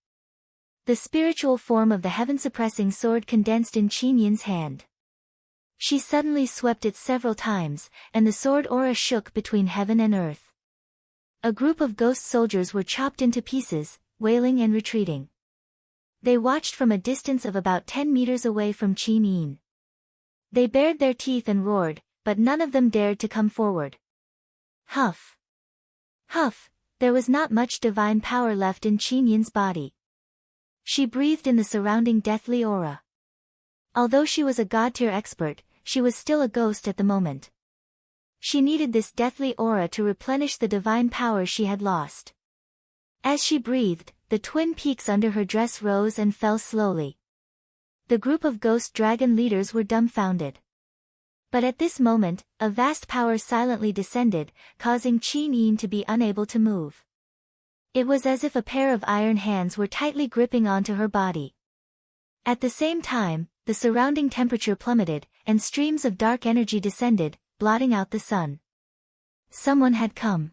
The spiritual form of the heaven-suppressing sword condensed in Qin Yin's hand. She suddenly swept it several times, and the sword aura shook between heaven and earth. A group of ghost soldiers were chopped into pieces, wailing and retreating. They watched from a distance of about 10 meters away from Qin Yin. They bared their teeth and roared, but none of them dared to come forward. Huff. Huff, there was not much divine power left in Qin Yin's body. She breathed in the surrounding deathly aura. Although she was a god-tier expert, she was still a ghost at the moment. She needed this deathly aura to replenish the divine power she had lost. As she breathed, the twin peaks under her dress rose and fell slowly. The group of ghost dragon leaders were dumbfounded. But at this moment, a vast power silently descended, causing Qin Yin to be unable to move. It was as if a pair of iron hands were tightly gripping onto her body. At the same time, the surrounding temperature plummeted, and streams of dark energy descended, blotting out the sun. Someone had come.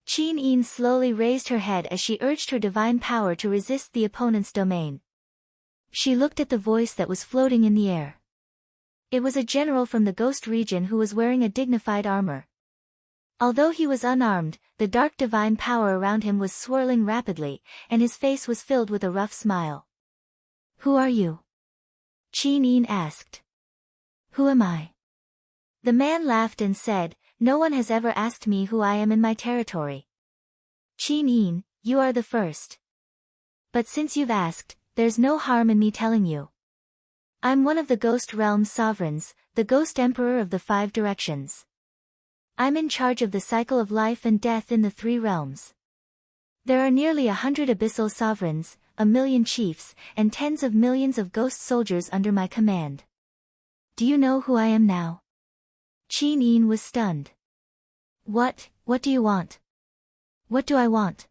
Qin Yin slowly raised her head as she urged her divine power to resist the opponent's domain. She looked at the voice that was floating in the air. It was a general from the ghost region who was wearing a dignified armor. Although he was unarmed, the dark divine power around him was swirling rapidly, and his face was filled with a rough smile. "Who are you?" Qin Yin asked. "Who am I?" The man laughed and said, "No one has ever asked me who I am in my territory. Qin Yin, you are the first. But since you've asked, there's no harm in me telling you. I'm one of the Ghost Realm's sovereigns, the Ghost Emperor of the 5 directions. I'm in charge of the cycle of life and death in the 3 realms. There are nearly 100 abyssal sovereigns, 1,000,000 chiefs, and tens of millions of ghost soldiers under my command. Do you know who I am now?" Qin Yin was stunned. What do you want?" "What do I want?"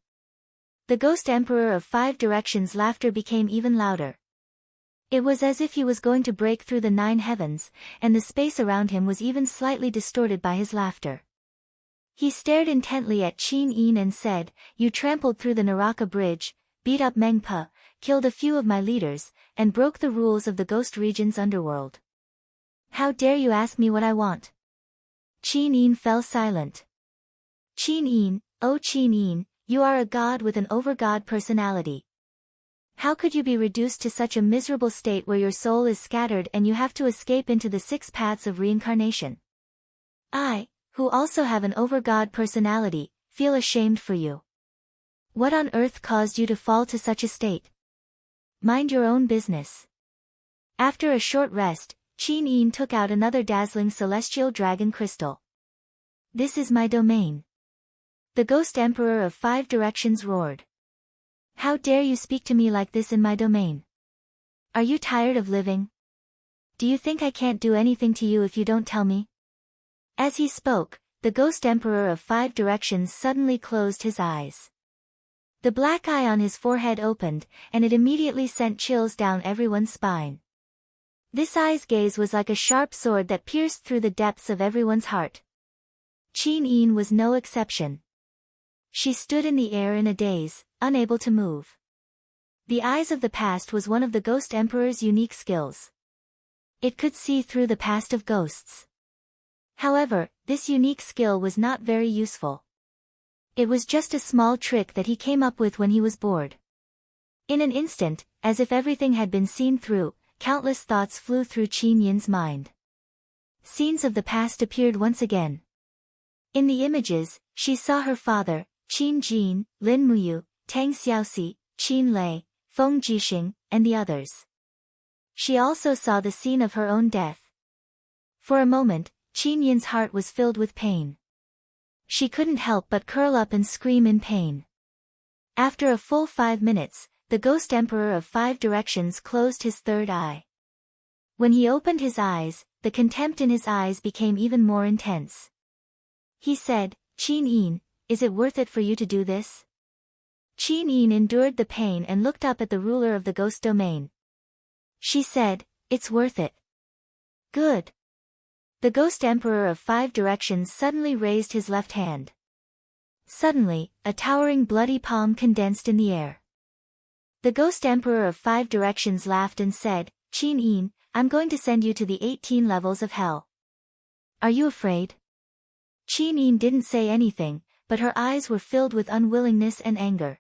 The Ghost Emperor of 5 directions' laughter became even louder. It was as if he was going to break through the 9 heavens, and the space around him was even slightly distorted by his laughter. He stared intently at Qin Yin and said, "You trampled through the Naraka bridge, beat up Mengpa, killed a few of my leaders, and broke the rules of the Ghost region's underworld. How dare you ask me what I want?" Qin Yin fell silent. "Qin Yin, oh Qin Yin, you are a god with an over-god personality. How could you be reduced to such a miserable state where your soul is scattered and you have to escape into the 6 paths of reincarnation? I, who also have an over-god personality, feel ashamed for you. What on earth caused you to fall to such a state? Mind your own business." After a short rest, Qin Yin took out another dazzling celestial dragon crystal. "This is my domain." The Ghost Emperor of 5 directions roared. "How dare you speak to me like this in my domain? Are you tired of living? Do you think I can't do anything to you if you don't tell me?" As he spoke, the Ghost Emperor of 5 directions suddenly closed his eyes. The black eye on his forehead opened, and it immediately sent chills down everyone's spine. This eye's gaze was like a sharp sword that pierced through the depths of everyone's heart. Qin Yin was no exception. She stood in the air in a daze, unable to move. The Eyes of the Past was one of the Ghost Emperor's unique skills. It could see through the past of ghosts. However, this unique skill was not very useful. It was just a small trick that he came up with when he was bored. In an instant, as if everything had been seen through, countless thoughts flew through Qin Yin's mind. Scenes of the past appeared once again. In the images, she saw her father, Qin Jin, Lin Muyu, Tang Xiaoxi, Qin Lei, Feng Jixing, and the others. She also saw the scene of her own death. For a moment, Qin Yin's heart was filled with pain. She couldn't help but curl up and scream in pain. After a full 5 minutes, the Ghost Emperor of 5 directions closed his third eye. When he opened his eyes, the contempt in his eyes became even more intense. He said, "Qin Yin, is it worth it for you to do this?" Qin Yin endured the pain and looked up at the ruler of the ghost domain. She said, "It's worth it." "Good." The Ghost Emperor of 5 directions suddenly raised his left hand. Suddenly, a towering bloody palm condensed in the air. The Ghost Emperor of 5 directions laughed and said, "Qin Yin, I'm going to send you to the 18 levels of hell. Are you afraid?" Qin Yin didn't say anything, but her eyes were filled with unwillingness and anger.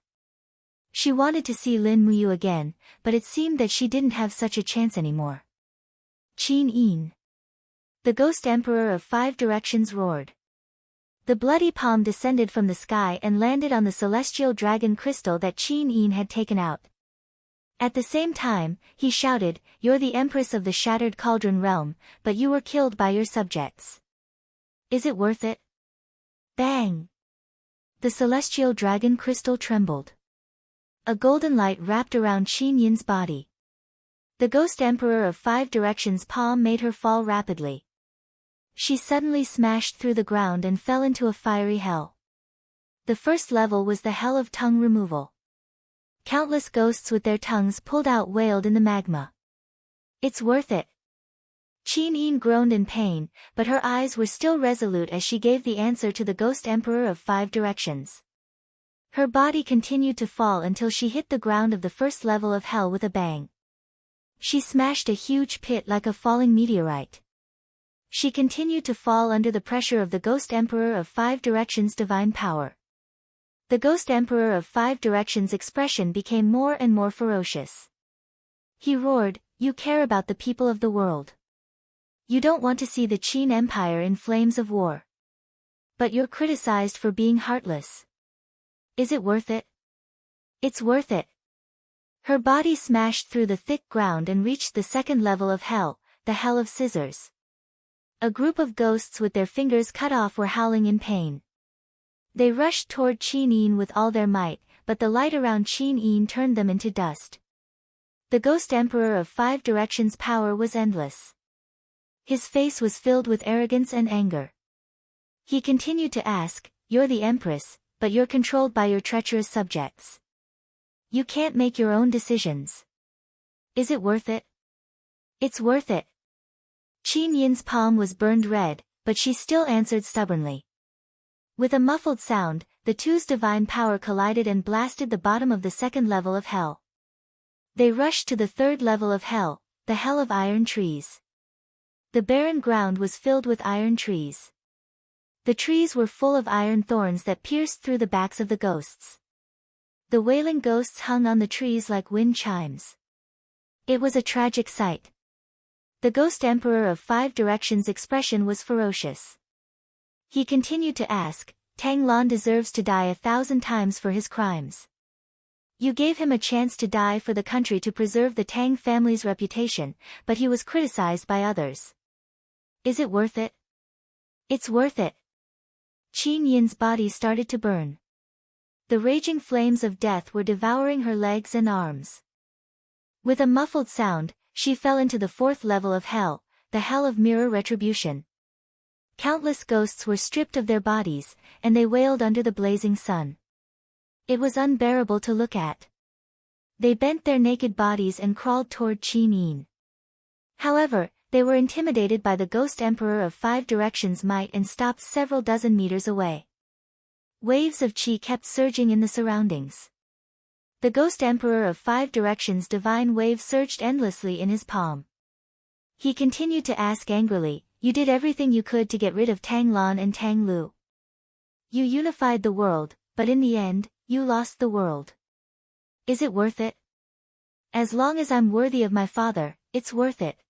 She wanted to see Lin Muyu again, but it seemed that she didn't have such a chance anymore. "Qin Yin." The Ghost Emperor of 5 directions roared. The bloody palm descended from the sky and landed on the celestial dragon crystal that Qin Yin had taken out. At the same time, he shouted, "You're the Empress of the Shattered Cauldron Realm, but you were killed by your subjects. Is it worth it?" Bang! The celestial dragon crystal trembled. A golden light wrapped around Qin Yin's body. The Ghost Emperor of 5 directions' palm made her fall rapidly. She suddenly smashed through the ground and fell into a fiery hell. The first level was the hell of tongue removal. Countless ghosts with their tongues pulled out wailed in the magma. "It's worth it." Qin groaned in pain, but her eyes were still resolute as she gave the answer to the Ghost Emperor of 5 Directions. Her body continued to fall until she hit the ground of the first level of hell with a bang. She smashed a huge pit like a falling meteorite. She continued to fall under the pressure of the Ghost Emperor of 5 Directions' divine power. The Ghost Emperor of 5 Directions' expression became more and more ferocious. He roared, "You care about the people of the world. You don't want to see the Qin Empire in flames of war. But you're criticized for being heartless. Is it worth it? It's worth it." Her body smashed through the thick ground and reached the second level of hell, the Hell of Scissors. A group of ghosts with their fingers cut off were howling in pain. They rushed toward Qin with all their might, but the light around Qin turned them into dust. The Ghost Emperor of 5 Directions' power was endless. His face was filled with arrogance and anger. He continued to ask, "You're the Empress, but you're controlled by your treacherous subjects. You can't make your own decisions. Is it worth it? It's worth it." Qin Yin's palm was burned red, but she still answered stubbornly. With a muffled sound, the two's divine power collided and blasted the bottom of the second level of hell. They rushed to the third level of hell, the Hell of Iron Trees. The barren ground was filled with iron trees. The trees were full of iron thorns that pierced through the backs of the ghosts. The wailing ghosts hung on the trees like wind chimes. It was a tragic sight. The Ghost Emperor of 5 Directions' expression was ferocious. He continued to ask, "Tang Lan deserves to die 1,000 times for his crimes. You gave him a chance to die for the country to preserve the Tang family's reputation, but he was criticized by others. Is it worth it? It's worth it." Qin Yin's body started to burn. The raging flames of death were devouring her legs and arms. With a muffled sound, she fell into the fourth level of hell, the Hell of Mirror Retribution. Countless ghosts were stripped of their bodies, and they wailed under the blazing sun. It was unbearable to look at. They bent their naked bodies and crawled toward Qin Yin. However, they were intimidated by the Ghost Emperor of 5 Directions' might and stopped several dozen meters away. Waves of qi kept surging in the surroundings. The Ghost Emperor of 5 Directions' divine wave surged endlessly in his palm. He continued to ask angrily, "You did everything you could to get rid of Tang Lan and Tang Lu. You unified the world, but in the end, you lost the world. Is it worth it? As long as I'm worthy of my father, it's worth it."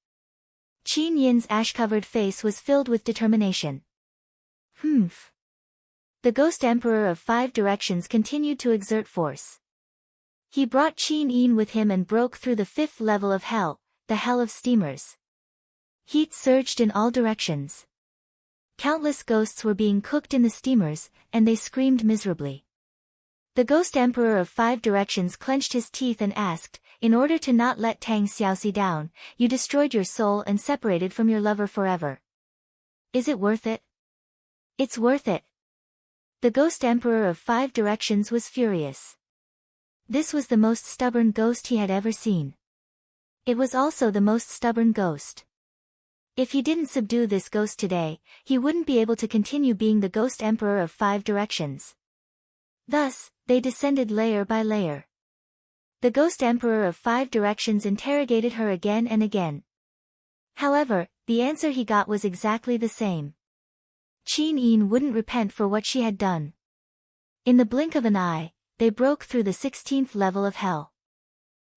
Qin Yin's ash-covered face was filled with determination. Humph. The Ghost Emperor of 5 Directions continued to exert force. He brought Qin Yin with him and broke through the fifth level of hell, the Hell of Steamers. Heat surged in all directions. Countless ghosts were being cooked in the steamers, and they screamed miserably. The Ghost Emperor of 5 Directions clenched his teeth and asked, "In order to not let Tang Xiaoxi down, you destroyed your soul and separated from your lover forever. Is it worth it? It's worth it." The Ghost Emperor of 5 Directions was furious. This was the most stubborn ghost he had ever seen. It was also the most stubborn ghost. If he didn't subdue this ghost today, he wouldn't be able to continue being the Ghost Emperor of 5 Directions. Thus, they descended layer by layer. The Ghost Emperor of 5 Directions interrogated her again and again. However, the answer he got was exactly the same. Qin Yin wouldn't repent for what she had done. In the blink of an eye, they broke through the 16th level of hell.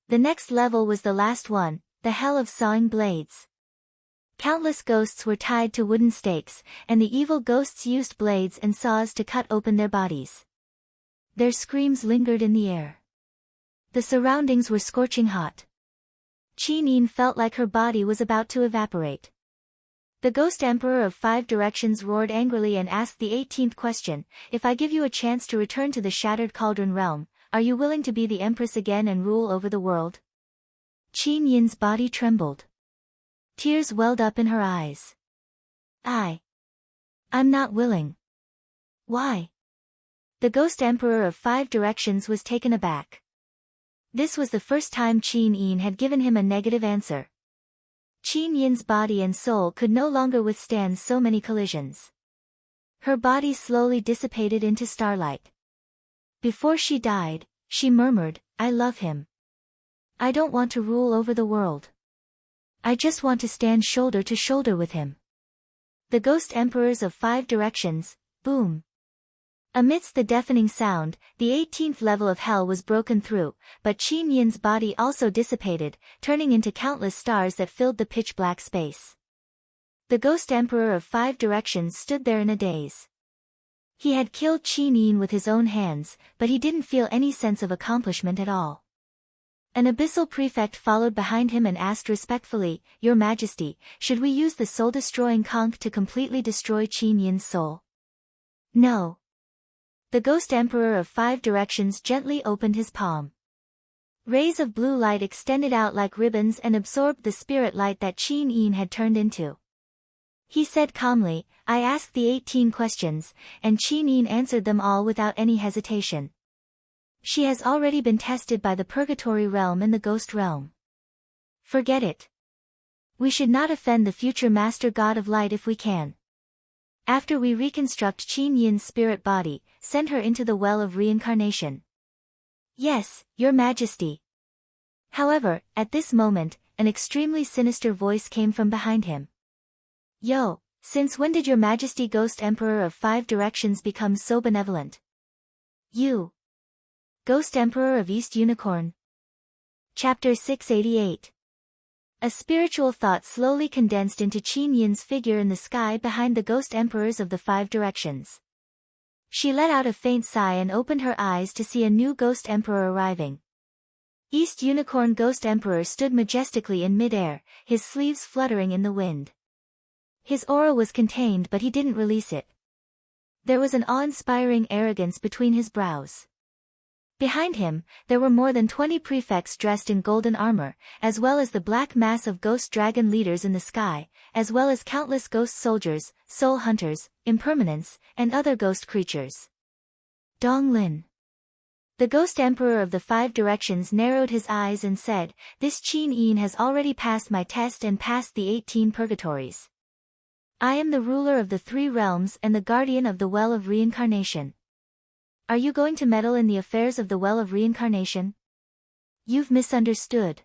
The next level was the last one, the Hell of Sawing Blades. Countless ghosts were tied to wooden stakes, and the evil ghosts used blades and saws to cut open their bodies. Their screams lingered in the air. The surroundings were scorching hot. Qin Yin felt like her body was about to evaporate. The Ghost Emperor of 5 Directions roared angrily and asked the 18th question, "If I give you a chance to return to the Shattered Cauldron realm, are you willing to be the Empress again and rule over the world?" Qin Yin's body trembled. Tears welled up in her eyes. I'm not willing. Why? The Ghost Emperor of Five Directions was taken aback. This was the first time Qin Yin had given him a negative answer. Qin Yin's body and soul could no longer withstand so many collisions. Her body slowly dissipated into starlight. Before she died, she murmured, "I love him. I don't want to rule over the world. I just want to stand shoulder to shoulder with him." The Ghost Emperors of Five Directions, boom. Amidst the deafening sound, the 18th level of hell was broken through, but Qin Yin's body also dissipated, turning into countless stars that filled the pitch-black space. The Ghost Emperor of Five Directions stood there in a daze. He had killed Qin Yin with his own hands, but he didn't feel any sense of accomplishment at all. An abyssal prefect followed behind him and asked respectfully, "Your Majesty, should we use the soul-destroying conch to completely destroy Qin Yin's soul?" "No." The Ghost Emperor of Five Directions gently opened his palm. Rays of blue light extended out like ribbons and absorbed the spirit light that Qin Yin had turned into. He said calmly, "I asked the 18 questions, and Qin Yin answered them all without any hesitation. She has already been tested by the Purgatory Realm and the Ghost Realm. Forget it. We should not offend the future Master God of Light if we can. After we reconstruct Qin Yin's spirit body, send her into the well of reincarnation." "Yes, Your Majesty." However, at this moment, an extremely sinister voice came from behind him. "Yo, since when did Your Majesty Ghost Emperor of Five Directions become so benevolent?" "You. Ghost Emperor of East Unicorn." Chapter 688. A spiritual thought slowly condensed into Qin Yin's figure in the sky behind the Ghost Emperors of the Five Directions. She let out a faint sigh and opened her eyes to see a new Ghost Emperor arriving. East Unicorn Ghost Emperor stood majestically in mid-air, his sleeves fluttering in the wind. His aura was contained but he didn't release it. There was an awe-inspiring arrogance between his brows. Behind him, there were more than 20 prefects dressed in golden armor, as well as the black mass of ghost dragon leaders in the sky, as well as countless ghost soldiers, soul hunters, impermanents, and other ghost creatures. Dong Lin. The Ghost Emperor of the Five Directions narrowed his eyes and said, "This Qin Yin has already passed my test and passed the 18 purgatories. I am the ruler of the three realms and the guardian of the Well of Reincarnation. Are you going to meddle in the affairs of the Well of Reincarnation?" "You've misunderstood."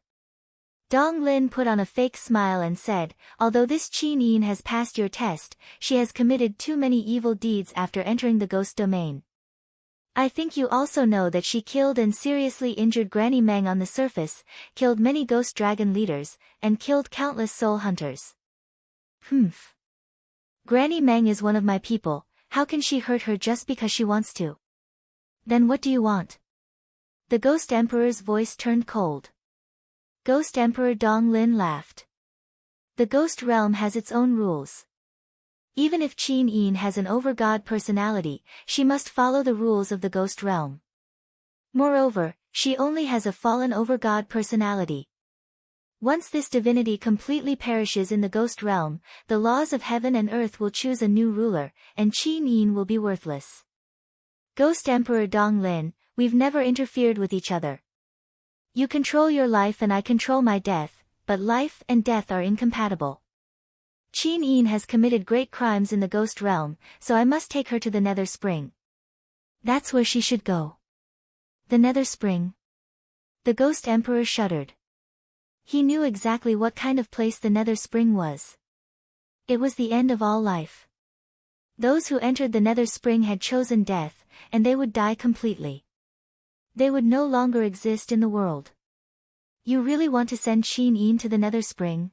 Dong Lin put on a fake smile and said, "Although this Qin Yin has passed your test, she has committed too many evil deeds after entering the ghost domain. I think you also know that she killed and seriously injured Granny Meng on the surface, killed many ghost dragon leaders, and killed countless soul hunters." "Humph. Granny Meng is one of my people, how can she hurt her just because she wants to? Then what do you want?" The Ghost Emperor's voice turned cold. Ghost Emperor Dong Lin laughed. "The Ghost Realm has its own rules. Even if Qin Yin has an overgod personality, she must follow the rules of the Ghost Realm. Moreover, she only has a fallen overgod personality. Once this divinity completely perishes in the Ghost Realm, the laws of heaven and earth will choose a new ruler, and Qin Yin will be worthless. Ghost Emperor Dong Lin, we've never interfered with each other. You control your life and I control my death, but life and death are incompatible. Qin Yin has committed great crimes in the Ghost Realm, so I must take her to the Nether Spring. That's where she should go." "The Nether Spring?" The Ghost Emperor shuddered. He knew exactly what kind of place the Nether Spring was. It was the end of all life. Those who entered the Nether Spring had chosen death, and they would die completely. They would no longer exist in the world. "You really want to send Qin Yin to the Nether Spring?"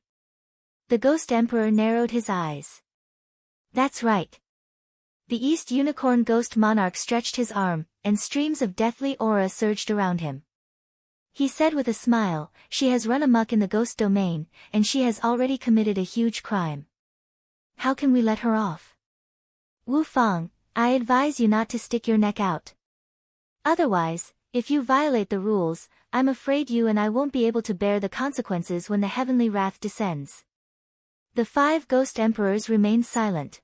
The Ghost Emperor narrowed his eyes. "That's right." The East Unicorn Ghost Monarch stretched his arm, and streams of deathly aura surged around him. He said with a smile, "She has run amok in the ghost domain, and she has already committed a huge crime. How can we let her off? Wu Fang, I advise you not to stick your neck out. Otherwise, if you violate the rules, I'm afraid you and I won't be able to bear the consequences when the heavenly wrath descends." The 5 ghost emperors remained silent.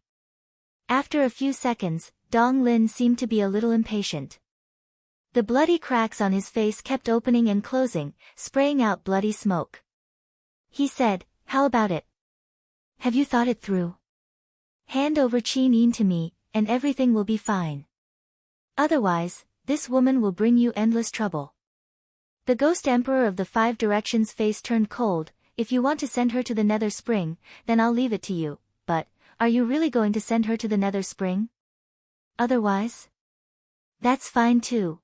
After a few seconds, Dong Lin seemed to be a little impatient. The bloody cracks on his face kept opening and closing, spraying out bloody smoke. He said, "How about it? Have you thought it through? Hand over Qin Yin to me, and everything will be fine. Otherwise, this woman will bring you endless trouble." The ghost emperor of the 5 directions face turned cold. "If you want to send her to the Nether Spring, then I'll leave it to you, but, are you really going to send her to the Nether Spring? Otherwise? That's fine too."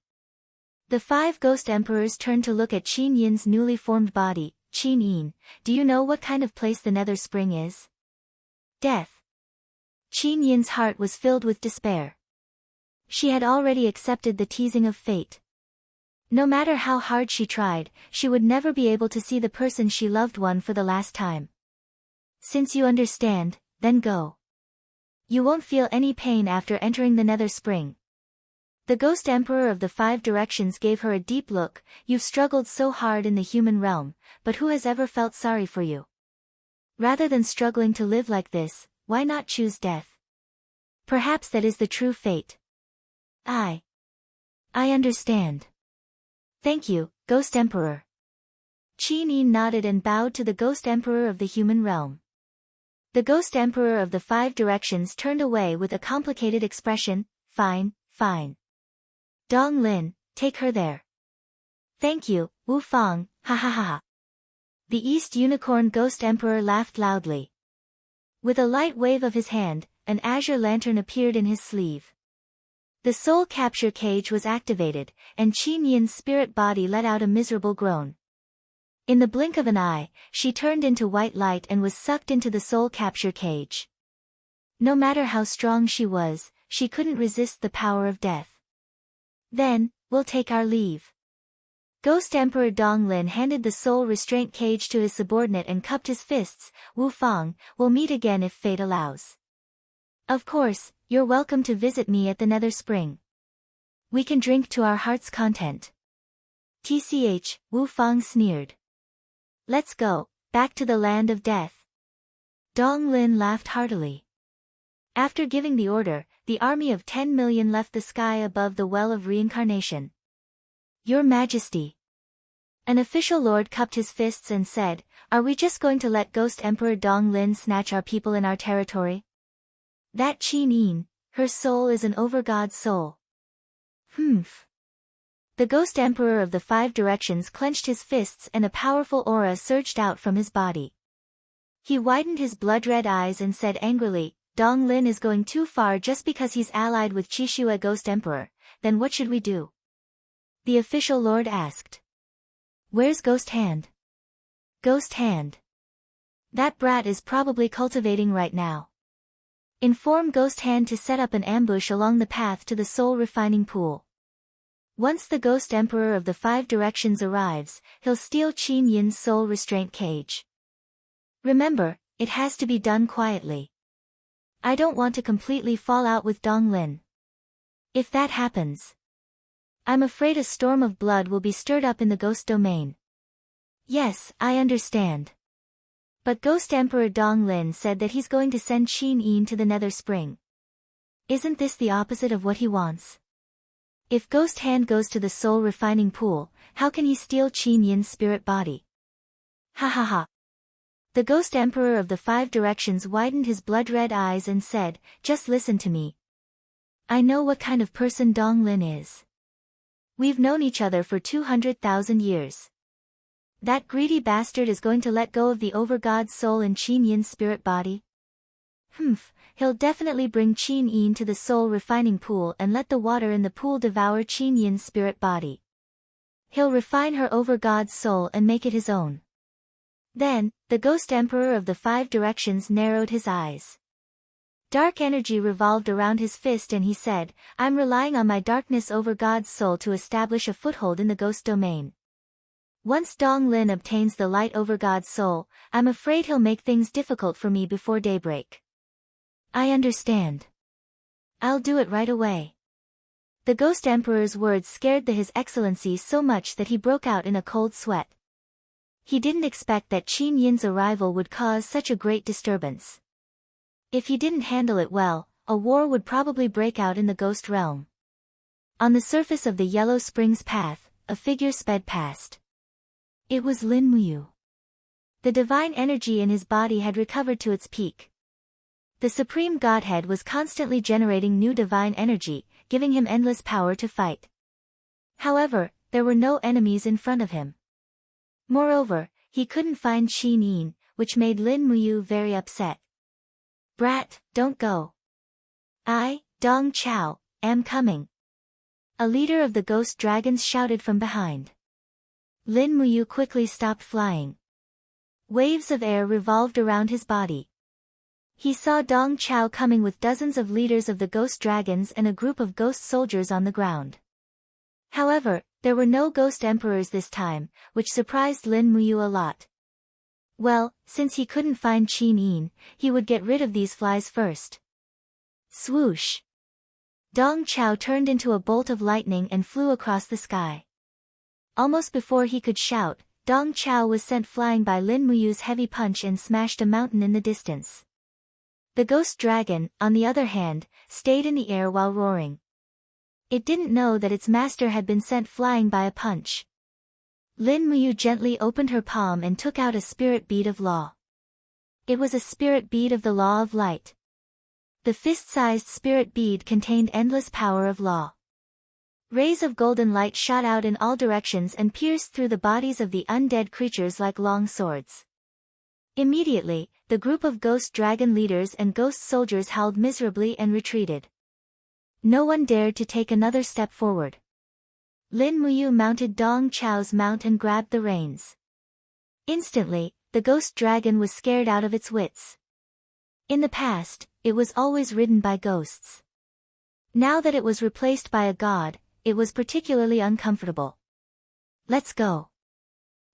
The 5 ghost emperors turned to look at Qin Yin's newly formed body. "Qin Yin, do you know what kind of place the Nether Spring is?" "Death." Qin Yin's heart was filled with despair. She had already accepted the teasing of fate. No matter how hard she tried, she would never be able to see the person she loved for the last time. "Since you understand, then go. You won't feel any pain after entering the Nether Spring." The Ghost Emperor of the 5 Directions gave her a deep look. "You've struggled so hard in the human realm, but who has ever felt sorry for you? Rather than struggling to live like this, why not choose death? Perhaps that is the true fate." I understand. Thank you, Ghost Emperor." Qin Yin nodded and bowed to the Ghost Emperor of the human realm. The Ghost Emperor of the 5 Directions turned away with a complicated expression. "Fine, fine. Dong Lin, take her there." "Thank you, Wu Fang, ha ha ha ha." The East Unicorn Ghost Emperor laughed loudly. With a light wave of his hand, an azure lantern appeared in his sleeve. The soul capture cage was activated, and Qin Yin's spirit body let out a miserable groan. In the blink of an eye, she turned into white light and was sucked into the soul capture cage. No matter how strong she was, she couldn't resist the power of death. "Then, we'll take our leave." Ghost Emperor Dong Lin handed the soul restraint cage to his subordinate and cupped his fists. "Wu Fang, we'll meet again if fate allows. Of course, you're welcome to visit me at the Nether Spring. We can drink to our heart's content." "Tch," Wu Fang sneered. "Let's go, back to the land of death." Dong Lin laughed heartily. After giving the order, the army of 10 million left the sky above the Well of Reincarnation. "Your Majesty." An official lord cupped his fists and said, "Are we just going to let Ghost Emperor Dong Lin snatch our people in our territory? That Qin Yin, her soul is an overgod soul." "Humph." The Ghost Emperor of the 5 Directions clenched his fists and a powerful aura surged out from his body. He widened his blood-red eyes and said angrily, "Dong Lin is going too far just because he's allied with Qishue Ghost Emperor, then what should we do?" The official lord asked. "Where's Ghost Hand?" "Ghost Hand? That brat is probably cultivating right now. Inform Ghost Hand to set up an ambush along the path to the soul refining pool. Once the Ghost Emperor of the 5 Directions arrives, he'll steal Qin Yin's soul restraint cage. Remember, it has to be done quietly. I don't want to completely fall out with Dong Lin. If that happens, I'm afraid a storm of blood will be stirred up in the ghost domain." "Yes, I understand. But Ghost Emperor Dong Lin said that he's going to send Qin Yin to the Nether Spring. Isn't this the opposite of what he wants? If Ghost Hand goes to the soul refining pool, how can he steal Qin Yin's spirit body?" "Ha ha ha." The Ghost Emperor of the 5 Directions widened his blood-red eyes and said, "Just listen to me. I know what kind of person Dong Lin is. We've known each other for 200,000 years. That greedy bastard is going to let go of the overgod soul in Qin Yin's spirit body? Humph, he'll definitely bring Qin Yin to the soul refining pool and let the water in the pool devour Qin Yin's spirit body. He'll refine her overgod soul and make it his own." Then, the Ghost Emperor of the 5 Directions narrowed his eyes. Dark energy revolved around his fist and he said, "I'm relying on my darkness over God's soul to establish a foothold in the ghost domain. Once Dong Lin obtains the light over God's soul, I'm afraid he'll make things difficult for me before daybreak." "I understand. I'll do it right away." The Ghost Emperor's words scared His Excellency so much that he broke out in a cold sweat. He didn't expect that Qin Yin's arrival would cause such a great disturbance. If he didn't handle it well, a war would probably break out in the ghost realm. On the surface of the Yellow Springs path, a figure sped past. It was Lin Muyu. The divine energy in his body had recovered to its peak. The Supreme Godhead was constantly generating new divine energy, giving him endless power to fight. However, there were no enemies in front of him. Moreover, he couldn't find Qin Yin, which made Lin Muyu very upset. "Brat, don't go. I, Dong Chao, am coming." A leader of the ghost dragons shouted from behind. Lin Muyu quickly stopped flying. Waves of air revolved around his body. He saw Dong Chao coming with dozens of leaders of the ghost dragons and a group of ghost soldiers on the ground. However, there were no ghost emperors this time, which surprised Lin Muyu a lot. Well, since he couldn't find Qin Yin, he would get rid of these flies first. Swoosh! Dong Chao turned into a bolt of lightning and flew across the sky. Almost before he could shout, Dong Chao was sent flying by Lin Muyu's heavy punch and smashed a mountain in the distance. The ghost dragon, on the other hand, stayed in the air while roaring. It didn't know that its master had been sent flying by a punch. Lin Muyu gently opened her palm and took out a spirit bead of law. It was a spirit bead of the law of light. The fist-sized spirit bead contained endless power of law. Rays of golden light shot out in all directions and pierced through the bodies of the undead creatures like long swords. Immediately, the group of ghost dragon leaders and ghost soldiers howled miserably and retreated. No one dared to take another step forward. Lin Muyu mounted Dong Chao's mount and grabbed the reins. Instantly, the ghost dragon was scared out of its wits. In the past, it was always ridden by ghosts. Now that it was replaced by a god, it was particularly uncomfortable. "Let's go."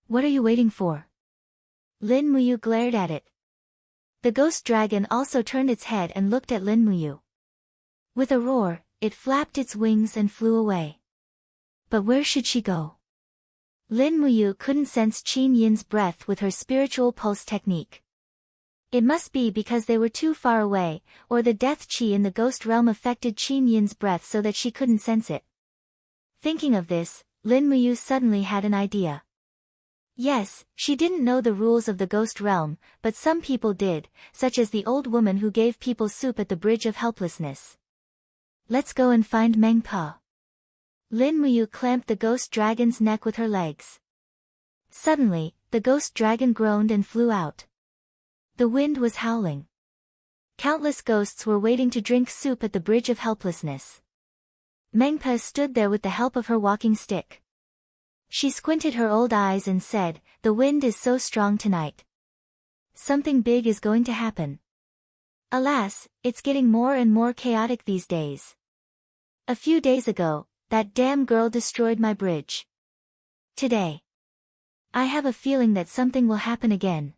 "What are you waiting for?" Lin Muyu glared at it. The ghost dragon also turned its head and looked at Lin Muyu. With a roar, it flapped its wings and flew away. But where should she go? Lin Muyu couldn't sense Qin Yin's breath with her spiritual pulse technique. It must be because they were too far away, or the death qi in the ghost realm affected Qin Yin's breath so that she couldn't sense it. Thinking of this, Lin Muyu suddenly had an idea. Yes, she didn't know the rules of the ghost realm, but some people did, such as the old woman who gave people soup at the Bridge of Helplessness. "Let's go and find Meng Pa." Lin Muyu clamped the ghost dragon's neck with her legs. Suddenly, the ghost dragon groaned and flew out. The wind was howling. Countless ghosts were waiting to drink soup at the Bridge of Helplessness. Meng Pa stood there with the help of her walking stick. She squinted her old eyes and said, "The wind is so strong tonight. Something big is going to happen. Alas, it's getting more and more chaotic these days. A few days ago, that damn girl destroyed my bridge. Today, I have a feeling that something will happen again."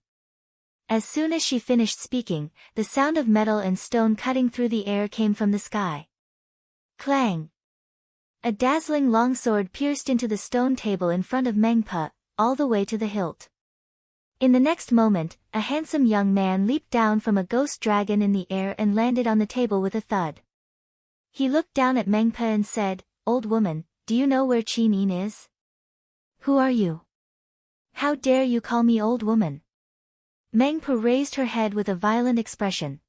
As soon as she finished speaking, the sound of metal and stone cutting through the air came from the sky. Clang! A dazzling longsword pierced into the stone table in front of Meng Pa, all the way to the hilt. In the next moment, a handsome young man leaped down from a ghost dragon in the air and landed on the table with a thud. He looked down at Meng Pa and said, "Old woman, do you know where Qin Yin is? Who are you? How dare you call me old woman?" Meng Pa raised her head with a violent expression.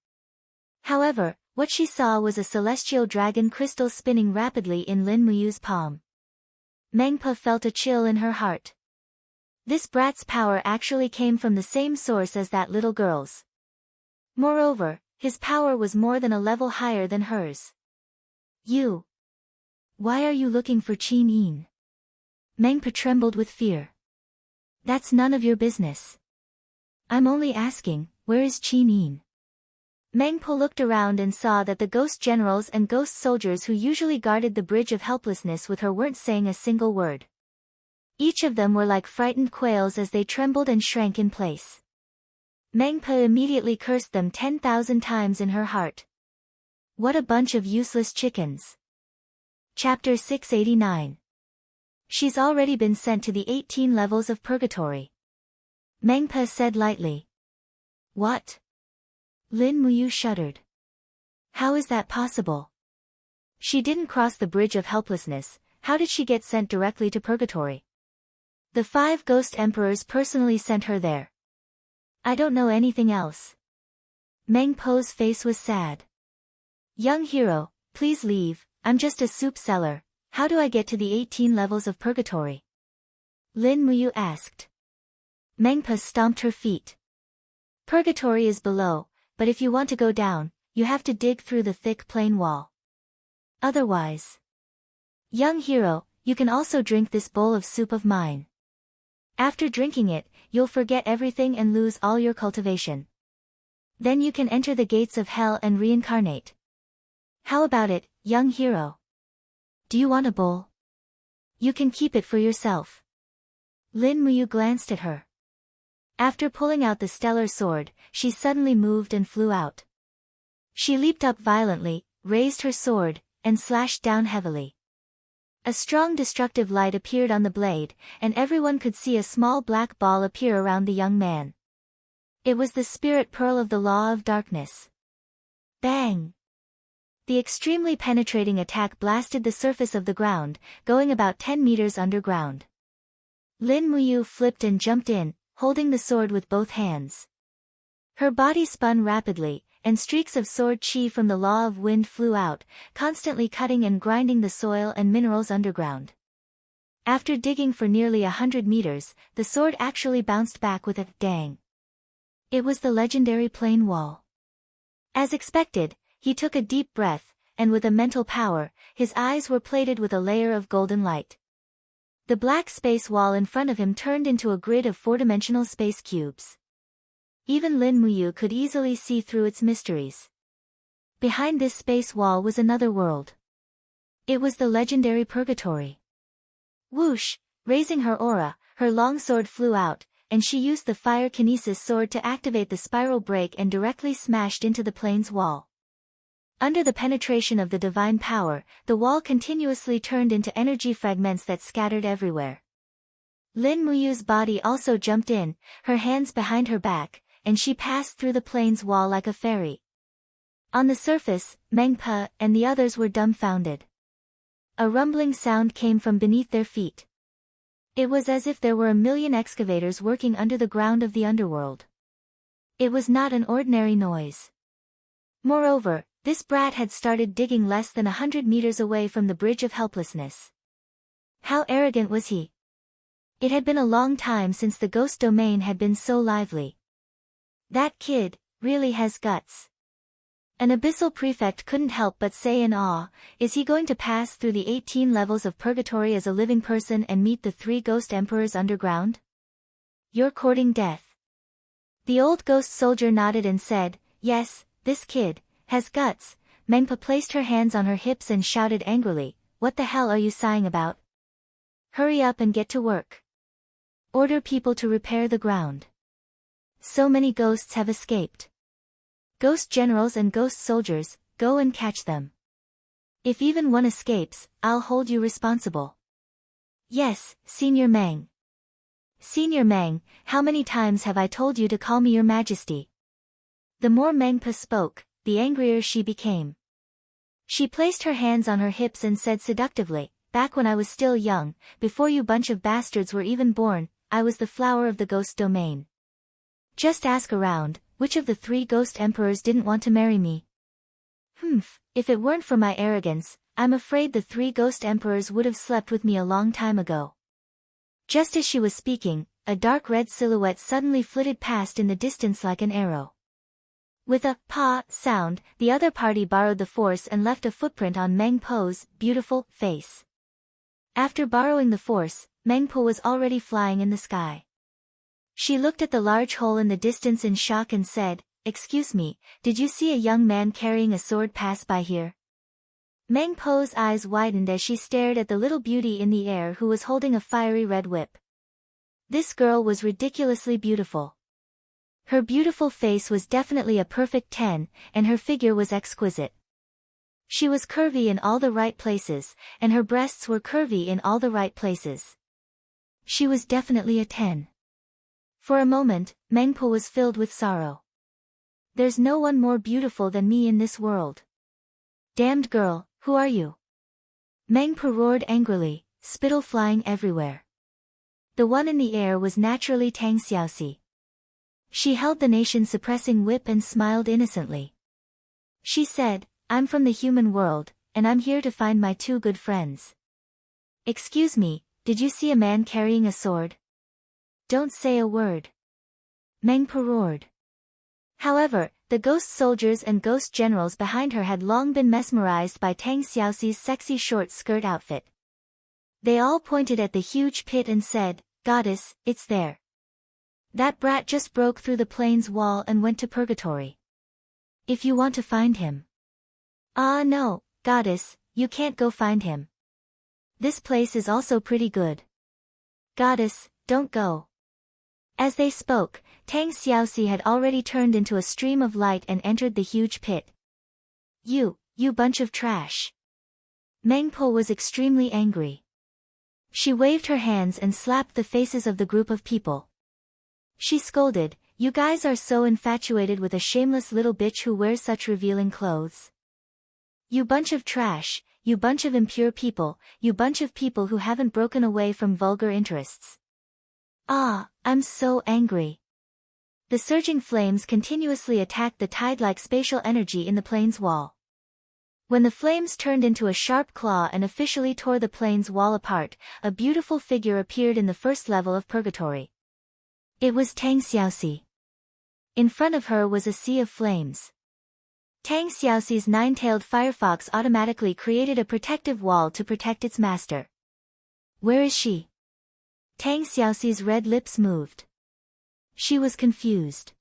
However, what she saw was a celestial dragon crystal spinning rapidly in Lin Muyu's palm. Meng Pa felt a chill in her heart. This brat's power actually came from the same source as that little girl's. Moreover, his power was more than a level higher than hers. "You. Why are you looking for Qin Yin?" Meng Pa trembled with fear. "That's none of your business. I'm only asking, where is Qin Yin?" Meng Pa looked around and saw that the ghost generals and ghost soldiers who usually guarded the Bridge of Helplessness with her weren't saying a single word. Each of them were like frightened quails as they trembled and shrank in place. Meng Pa immediately cursed them 10,000 times in her heart. What a bunch of useless chickens. Chapter 689. She's already been sent to the 18 levels of purgatory. Mengpa said lightly. What? Lin Muyu shuddered. How is that possible? She didn't cross the bridge of helplessness, how did she get sent directly to purgatory? The 5 ghost emperors personally sent her there. I don't know anything else. Meng Po's face was sad. Young hero, please leave, I'm just a soup seller, how do I get to the 18 levels of purgatory? Lin Muyu asked. Mengpa stomped her feet. Purgatory is below, but if you want to go down, you have to dig through the thick plain wall. Otherwise. Young hero, you can also drink this bowl of soup of mine. After drinking it, you'll forget everything and lose all your cultivation. Then you can enter the gates of hell and reincarnate. How about it, young hero? Do you want a bowl? You can keep it for yourself. Lin Muyu glanced at her. After pulling out the stellar sword, she suddenly moved and flew out. She leaped up violently, raised her sword, and slashed down heavily. A strong destructive light appeared on the blade, and everyone could see a small black ball appear around the young man. It was the spirit pearl of the law of darkness. Bang! The extremely penetrating attack blasted the surface of the ground, going about 10 meters underground. Lin Muyu flipped and jumped in, holding the sword with both hands. Her body spun rapidly, and streaks of sword chi from the law of wind flew out, constantly cutting and grinding the soil and minerals underground. After digging for nearly 100 meters, the sword actually bounced back with a dang. It was the legendary plain wall. As expected, he took a deep breath, and with a mental power, his eyes were plated with a layer of golden light. The black space wall in front of him turned into a grid of 4-dimensional space cubes. Even Lin Muyu could easily see through its mysteries. Behind this space wall was another world. It was the legendary purgatory. Whoosh! Raising her aura, her long sword flew out, and she used the fire kinesis sword to activate the spiral break and directly smashed into the plane's wall. Under the penetration of the divine power, the wall continuously turned into energy fragments that scattered everywhere. Lin Muyu's body also jumped in, her hands behind her back, and she passed through the plane's wall like a fairy. On the surface, Mengpa and the others were dumbfounded. A rumbling sound came from beneath their feet. It was as if there were a million excavators working under the ground of the underworld. It was not an ordinary noise. Moreover, this brat had started digging less than 100 meters away from the bridge of helplessness. How arrogant was he? It had been a long time since the ghost domain had been so lively. That kid really has guts. An abyssal prefect couldn't help but say in awe, is he going to pass through the 18 levels of purgatory as a living person and meet the 3 ghost emperors underground? You're courting death. The old ghost soldier nodded and said, yes, this kid has guts. Mengpa placed her hands on her hips and shouted angrily, what the hell are you sighing about? Hurry up and get to work. Order people to repair the ground. So many ghosts have escaped. Ghost generals and ghost soldiers, go and catch them. If even one escapes, I'll hold you responsible. Yes, Senior Meng. Senior Meng, how many times have I told you to call me your majesty? The more Mengpa spoke, the angrier she became. She placed her hands on her hips and said seductively, back when I was still young, before you bunch of bastards were even born, I was the flower of the ghost domain. Just ask around, which of the 3 ghost emperors didn't want to marry me? If it weren't for my arrogance, I'm afraid the 3 ghost emperors would have slept with me a long time ago. Just as she was speaking, a dark red silhouette suddenly flitted past in the distance like an arrow. With a pa sound, the other party borrowed the force and left a footprint on Meng Po's beautiful face. After borrowing the force, Meng Po was already flying in the sky. She looked at the large hole in the distance in shock and said, excuse me, did you see a young man carrying a sword pass by here? Meng Po's eyes widened as she stared at the little beauty in the air who was holding a fiery red whip. This girl was ridiculously beautiful. Her beautiful face was definitely a perfect 10, and her figure was exquisite. She was curvy in all the right places, and her breasts were curvy in all the right places. She was definitely a 10. For a moment, Mengpo was filled with sorrow. There's no one more beautiful than me in this world. Damned girl, who are you? Mengpo roared angrily, spittle flying everywhere. The one in the air was naturally Tang Xiaoxi. She held the nation-suppressing whip and smiled innocently. She said, I'm from the human world, and I'm here to find my two good friends. Excuse me, did you see a man carrying a sword? Don't say a word. Mengpo roared. However, the ghost soldiers and ghost generals behind her had long been mesmerized by Tang Xiaoxi's sexy short skirt outfit. They all pointed at the huge pit and said, Goddess, it's there. That brat just broke through the plane's wall and went to purgatory. If you want to find him. Ah no, Goddess, you can't go find him. This place is also pretty good. Goddess, don't go. As they spoke, Tang Xiaoxi had already turned into a stream of light and entered the huge pit. You bunch of trash. Mengpo was extremely angry. She waved her hands and slapped the faces of the group of people. She scolded, you guys are so infatuated with a shameless little bitch who wears such revealing clothes. You bunch of trash, you bunch of impure people, you bunch of people who haven't broken away from vulgar interests. Ah, I'm so angry. The surging flames continuously attacked the tide-like spatial energy in the plane's wall. When the flames turned into a sharp claw and officially tore the plane's wall apart, a beautiful figure appeared in the first level of purgatory. It was Tang Xiaoxi. In front of her was a sea of flames. Tang Xiaoxi's nine-tailed firefox automatically created a protective wall to protect its master. Where is she? Tang Xiaoxi's red lips moved. She was confused.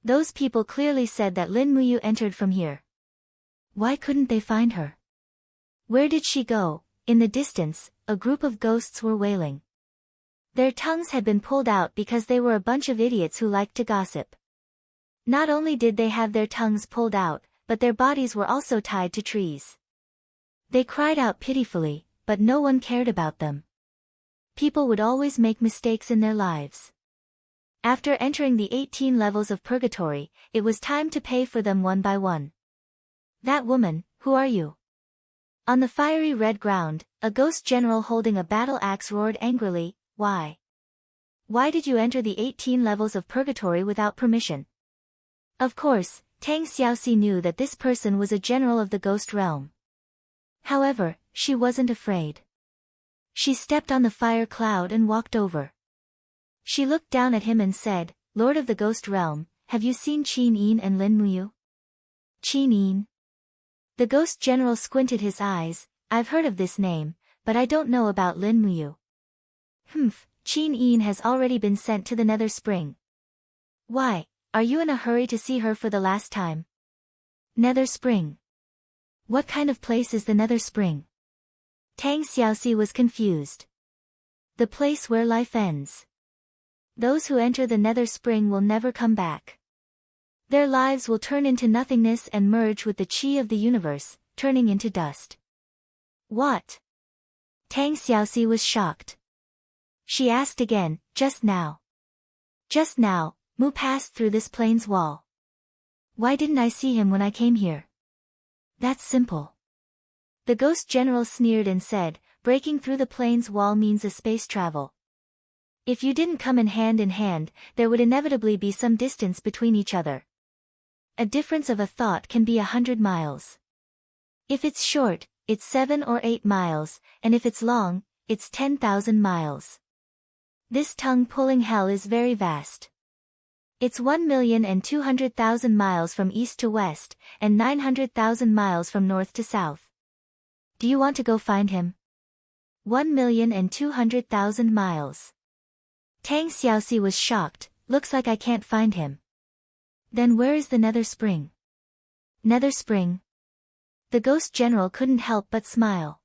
Those people clearly said that Lin Muyu entered from here. Why couldn't they find her? Where did she go? In the distance, a group of ghosts were wailing. Their tongues had been pulled out because they were a bunch of idiots who liked to gossip. Not only did they have their tongues pulled out, but their bodies were also tied to trees. They cried out pitifully, but no one cared about them. People would always make mistakes in their lives. After entering the 18 levels of purgatory, it was time to pay for them one by one. That woman, who are you? On the fiery red ground, a ghost general holding a battle axe roared angrily, why? Why did you enter the 18 levels of purgatory without permission? Of course, Tang Xiaoxi knew that this person was a general of the ghost realm. However, she wasn't afraid. She stepped on the fire cloud and walked over. She looked down at him and said, Lord of the ghost realm, have you seen Qin Yin and Lin Muyu? Qin Yin. The ghost general squinted his eyes, I've heard of this name, but I don't know about Lin Muyu. Qin Yin has already been sent to the Nether Spring. Why, are you in a hurry to see her for the last time? Nether Spring. What kind of place is the Nether Spring? Tang Xiaoxi was confused. The place where life ends. Those who enter the Nether Spring will never come back. Their lives will turn into nothingness and merge with the qi of the universe, turning into dust. What? Tang Xiaoxi was shocked. She asked again, just now. Just now, Mu passed through this plane's wall. Why didn't I see him when I came here? That's simple. The ghost general sneered and said, breaking through the plane's wall means a space travel. If you didn't come in hand, there would inevitably be some distance between each other. A difference of a thought can be 100 miles. If it's short, it's 7 or 8 miles, and if it's long, it's 10,000 miles. This tongue-pulling hell is very vast. It's 1,200,000 miles from east to west, and 900,000 miles from north to south. Do you want to go find him? 1,200,000 miles. Tang Xiaoxi was shocked, looks like I can't find him. Then where is the Nether Spring? Nether Spring? The ghost general couldn't help but smile.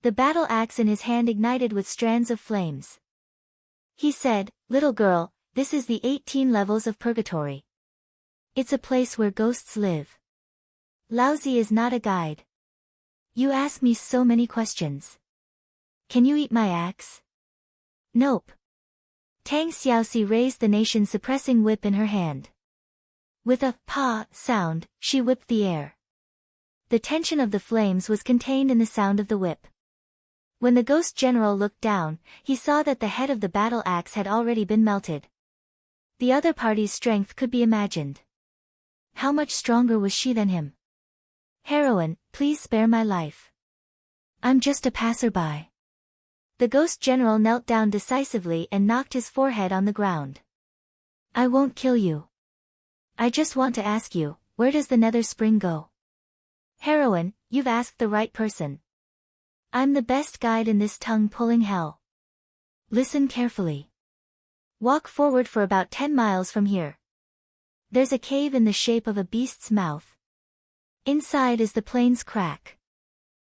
The battle axe in his hand ignited with strands of flames. He said, little girl, this is the 18 levels of purgatory. It's a place where ghosts live. Laozi is not a guide. You ask me so many questions. Can you eat my axe? Nope. Tang Xiaoxi raised the nation-suppressing whip in her hand. With a pa sound, she whipped the air. The tension of the flames was contained in the sound of the whip. When the ghost general looked down, he saw that the head of the battle axe had already been melted. The other party's strength could be imagined. How much stronger was she than him? Heroine, please spare my life. I'm just a passerby. The ghost general knelt down decisively and knocked his forehead on the ground. I won't kill you. I just want to ask you, where does the nether spring go? Heroine, you've asked the right person. I'm the best guide in this tongue-pulling hell. Listen carefully. Walk forward for about 10 miles from here. There's a cave in the shape of a beast's mouth. Inside is the plains crack.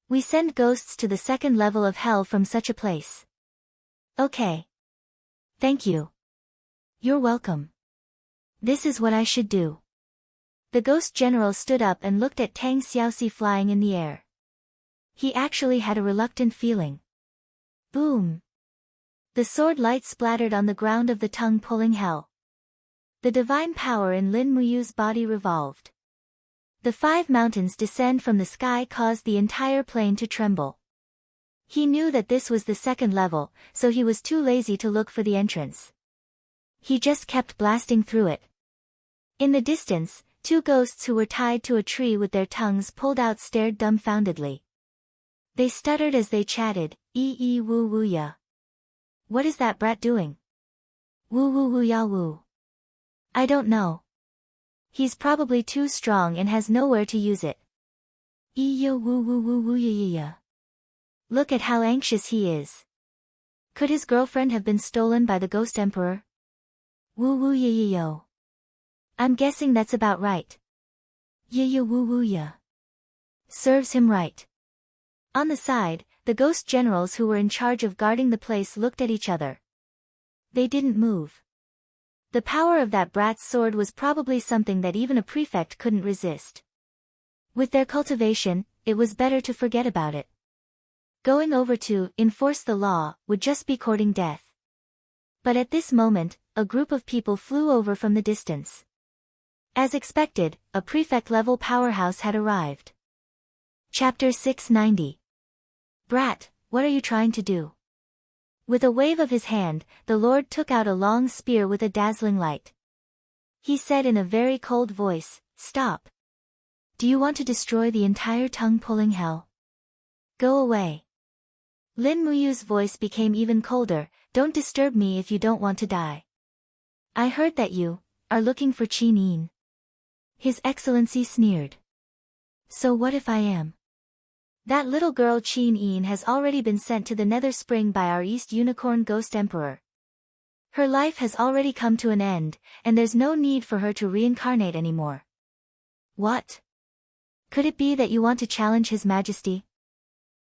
We send ghosts to the second level of hell from such a place. Okay. Thank you. You're welcome. This is what I should do. The ghost general stood up and looked at Tang Xiaoxi flying in the air. He actually had a reluctant feeling. Boom. The sword light splattered on the ground of the tongue-pulling hell. The divine power in Lin Muyu's body revolved. The 5 mountains descend from the sky caused the entire plain to tremble. He knew that this was the second level, so he was too lazy to look for the entrance. He just kept blasting through it. In the distance, 2 ghosts who were tied to a tree with their tongues pulled out stared dumbfoundedly. They stuttered as they chatted, ee woo woo ya. What is that brat doing? Woo woo woo ya woo. I don't know. He's probably too strong and has nowhere to use it. Ee woo woo woo woo ya ya. Look at how anxious he is. Could his girlfriend have been stolen by the ghost emperor? Woo woo ya ya yo. I'm guessing that's about right. Ya woo woo ya. Serves him right. On the side, the ghost generals who were in charge of guarding the place looked at each other. They didn't move. The power of that brat's sword was probably something that even a prefect couldn't resist. With their cultivation, it was better to forget about it. Going over to enforce the law would just be courting death. But at this moment, a group of people flew over from the distance. As expected, a prefect-level powerhouse had arrived. Chapter 690. Brat, what are you trying to do? With a wave of his hand, the Lord took out a long spear with a dazzling light. He said in a very cold voice, Stop. Do you want to destroy the entire tongue-pulling hell? Go away. Lin Muyu's voice became even colder, Don't disturb me if you don't want to die. I heard that you are looking for Qin Yin. His Excellency sneered. So what if I am? That little girl Qin Yin has already been sent to the Nether Spring by our East Unicorn Ghost Emperor. Her life has already come to an end, and there's no need for her to reincarnate anymore. What? Could it be that you want to challenge His Majesty?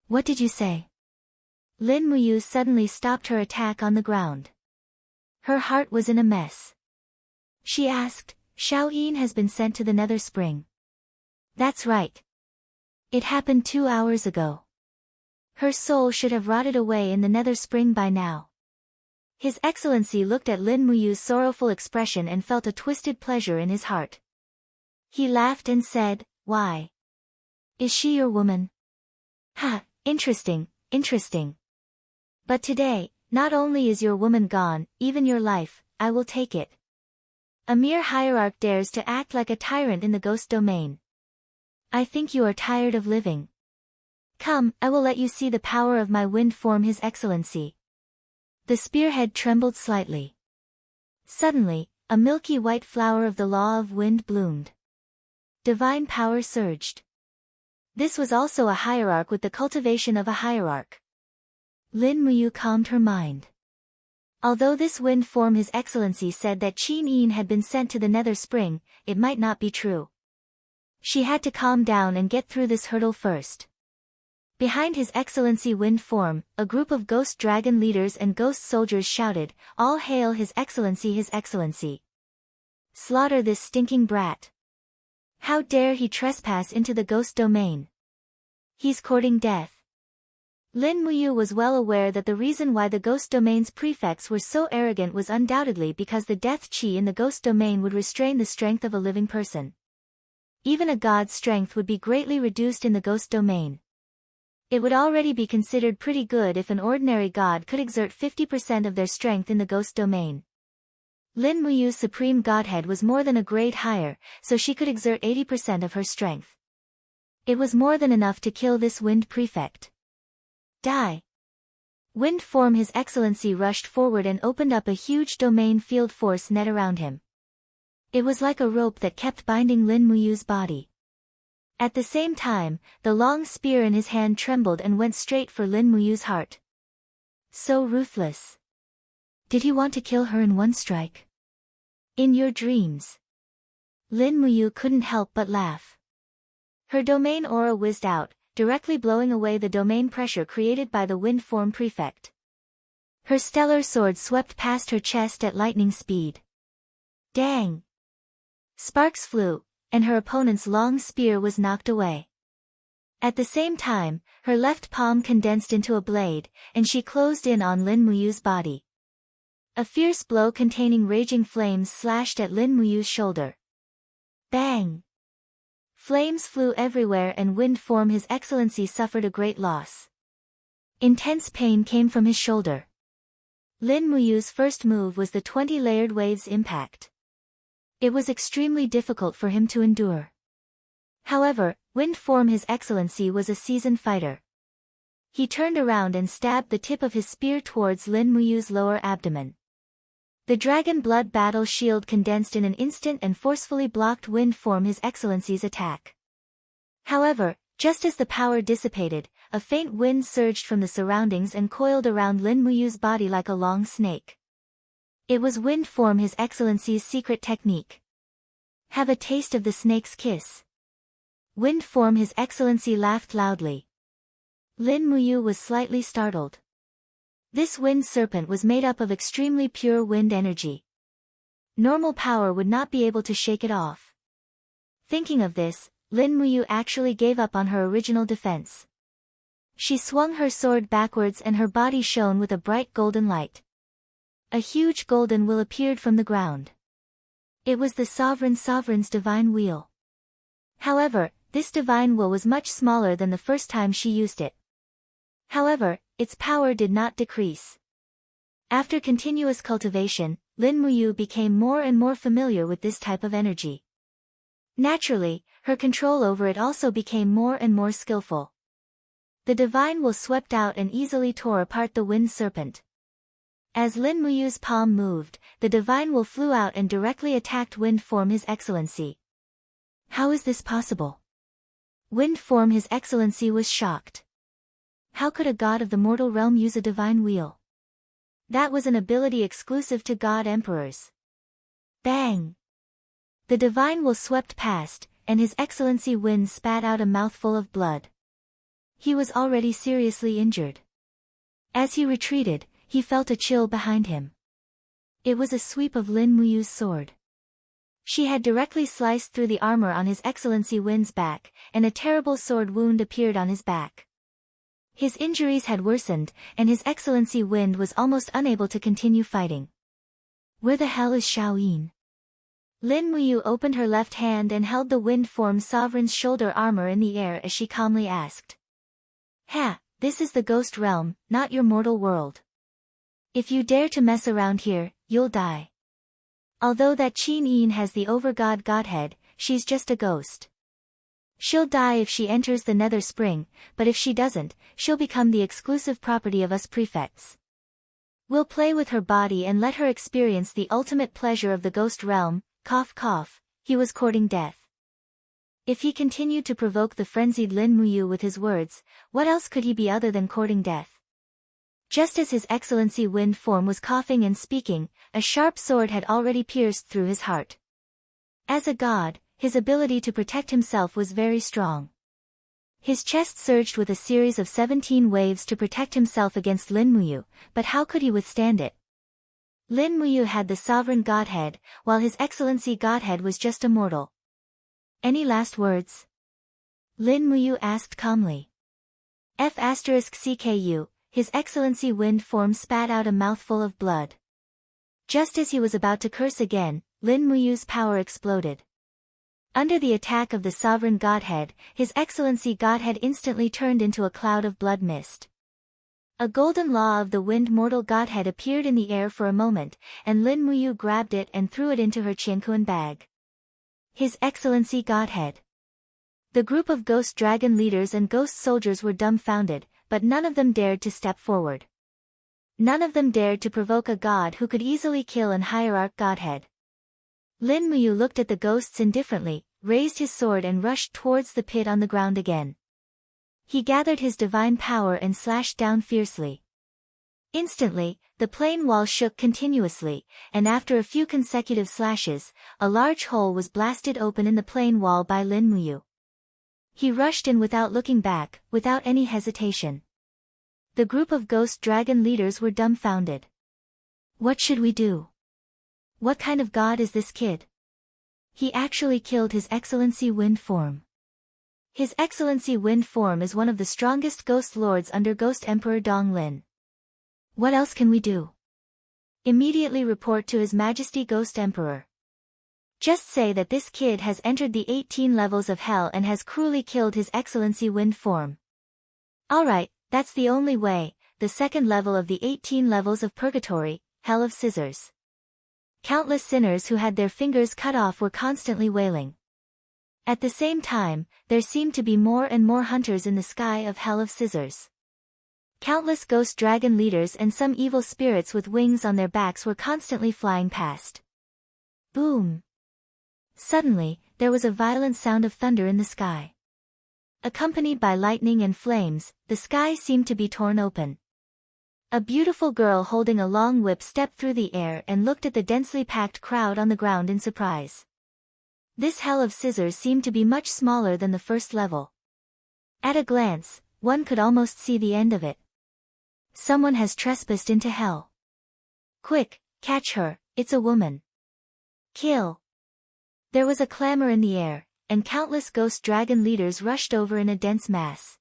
What did you say? Lin Muyu suddenly stopped her attack on the ground. Her heart was in a mess. She asked, Xiao Yin has been sent to the Nether Spring. That's right. It happened 2 hours ago. Her soul should have rotted away in the Nether Spring by now. His Excellency looked at Lin Muyu's sorrowful expression and felt a twisted pleasure in his heart. He laughed and said, Why? Is she your woman? Ha, interesting, interesting. But today, not only is your woman gone, even your life, I will take it. A mere hierarch dares to act like a tyrant in the ghost domain. I think you are tired of living. Come, I will let you see the power of my wind form, His Excellency. The spearhead trembled slightly. Suddenly, a milky white flower of the law of wind bloomed. Divine power surged. This was also a hierarch with the cultivation of a hierarch. Lin Muyu calmed her mind. Although this wind form His Excellency said that Qin Yin had been sent to the Nether Spring, it might not be true. She had to calm down and get through this hurdle first. Behind His Excellency wind form, a group of ghost dragon leaders and ghost soldiers shouted, All hail His Excellency, His Excellency. Slaughter this stinking brat. How dare he trespass into the ghost domain? He's courting death. Lin Muyu was well aware that the reason why the ghost domain's prefects were so arrogant was undoubtedly because the death chi in the ghost domain would restrain the strength of a living person. Even a god's strength would be greatly reduced in the ghost domain. It would already be considered pretty good if an ordinary god could exert 50% of their strength in the ghost domain. Lin Muyu's supreme godhead was more than a grade higher, so she could exert 80% of her strength. It was more than enough to kill this wind prefect. Die! Wind form His Excellency rushed forward and opened up a huge domain field force net around him. It was like a rope that kept binding Lin Muyu's body. At the same time, the long spear in his hand trembled and went straight for Lin Muyu's heart. So ruthless. Did he want to kill her in one strike? In your dreams. Lin Muyu couldn't help but laugh. Her domain aura whizzed out, directly blowing away the domain pressure created by the wind form prefect. Her stellar sword swept past her chest at lightning speed. Dang! Sparks flew, and her opponent's long spear was knocked away. At the same time, her left palm condensed into a blade, and she closed in on Lin Muyu's body. A fierce blow containing raging flames slashed at Lin Muyu's shoulder. Bang! Flames flew everywhere and wind form His Excellency suffered a great loss. Intense pain came from his shoulder. Lin Muyu's first move was the 20-layered waves impact. It was extremely difficult for him to endure. However, wind form His Excellency was a seasoned fighter. He turned around and stabbed the tip of his spear towards Lin Muyu's lower abdomen. The dragon blood battle shield condensed in an instant and forcefully blocked wind form His Excellency's attack. However, just as the power dissipated, a faint wind surged from the surroundings and coiled around Lin Muyu's body like a long snake. It was wind form His Excellency's secret technique. Have a taste of the snake's kiss. Wind form His Excellency laughed loudly. Lin Muyu was slightly startled. This wind serpent was made up of extremely pure wind energy. Normal power would not be able to shake it off. Thinking of this, Lin Muyu actually gave up on her original defense. She swung her sword backwards and her body shone with a bright golden light. A huge golden wheel appeared from the ground. It was the Sovereign's divine wheel. However, this divine wheel was much smaller than the first time she used it. However, its power did not decrease. After continuous cultivation, Lin Muyu became more and more familiar with this type of energy. Naturally, her control over it also became more and more skillful. The divine will swept out and easily tore apart the wind serpent. As Lin Muyu's palm moved, the divine will flew out and directly attacked wind form His Excellency. How is this possible? Wind form His Excellency was shocked. How could a god of the mortal realm use a divine wheel? That was an ability exclusive to god emperors. Bang! The divine will swept past, and His Excellency Wind spat out a mouthful of blood. He was already seriously injured. As he retreated, he felt a chill behind him. It was a sweep of Lin Muyu's sword. She had directly sliced through the armor on His Excellency Wind's back, and a terrible sword wound appeared on his back. His injuries had worsened, and His Excellency Wind was almost unable to continue fighting. Where the hell is Xiaoyin? Lin Muyu opened her left hand and held the wind form sovereign's shoulder armor in the air as she calmly asked. Ha, this is the ghost realm, not your mortal world. If you dare to mess around here, you'll die. Although that Qin Yin has the overgod godhead, she's just a ghost. She'll die if she enters the nether spring, but if she doesn't, she'll become the exclusive property of us prefects. We'll play with her body and let her experience the ultimate pleasure of the ghost realm. Cough cough, he was courting death. If he continued to provoke the frenzied Lin Muyu with his words, what else could he be other than courting death? Just as His Excellency Wind form was coughing and speaking, a sharp sword had already pierced through his heart. As a god, his ability to protect himself was very strong. His chest surged with a series of 17 waves to protect himself against Lin Muyu, but how could he withstand it? Lin Muyu had the sovereign godhead, while His Excellency Godhead was just a mortal. Any last words? Lin Muyu asked calmly. F***CKU, His Excellency Wind Form spat out a mouthful of blood. Just as he was about to curse again, Lin Muyu's power exploded. Under the attack of the sovereign godhead, His Excellency Godhead instantly turned into a cloud of blood mist. A golden law of the wind mortal godhead appeared in the air for a moment, and Lin Muyu grabbed it and threw it into her Qianquan bag. His Excellency Godhead. The group of ghost dragon leaders and ghost soldiers were dumbfounded, but none of them dared to step forward. None of them dared to provoke a god who could easily kill an hierarch godhead. Lin Muyu looked at the ghosts indifferently, raised his sword and rushed towards the pit on the ground again. He gathered his divine power and slashed down fiercely. Instantly, the plain wall shook continuously, and after a few consecutive slashes, a large hole was blasted open in the plain wall by Lin Muyu. He rushed in without looking back, without any hesitation. The group of ghost dragon leaders were dumbfounded. What should we do? What kind of god is this kid? He actually killed His Excellency Wind Form. His Excellency Wind Form is one of the strongest ghost lords under Ghost Emperor Dong Lin. What else can we do? Immediately report to His Majesty Ghost Emperor. Just say that this kid has entered the 18 levels of hell and has cruelly killed His Excellency Wind Form. Alright, that's the only way, the second level of the 18 levels of purgatory, Hell of Scissors. Countless sinners who had their fingers cut off were constantly wailing. At the same time, there seemed to be more and more hunters in the sky of Hell of Scissors. Countless ghost dragon leaders and some evil spirits with wings on their backs were constantly flying past. Boom! Suddenly, there was a violent sound of thunder in the sky. Accompanied by lightning and flames, the sky seemed to be torn open. A beautiful girl holding a long whip stepped through the air and looked at the densely packed crowd on the ground in surprise. This Hell of Scissors seemed to be much smaller than the first level. At a glance, one could almost see the end of it. Someone has trespassed into hell. Quick, catch her, it's a woman. Kill. There was a clamor in the air, and countless ghost dragon leaders rushed over in a dense mass.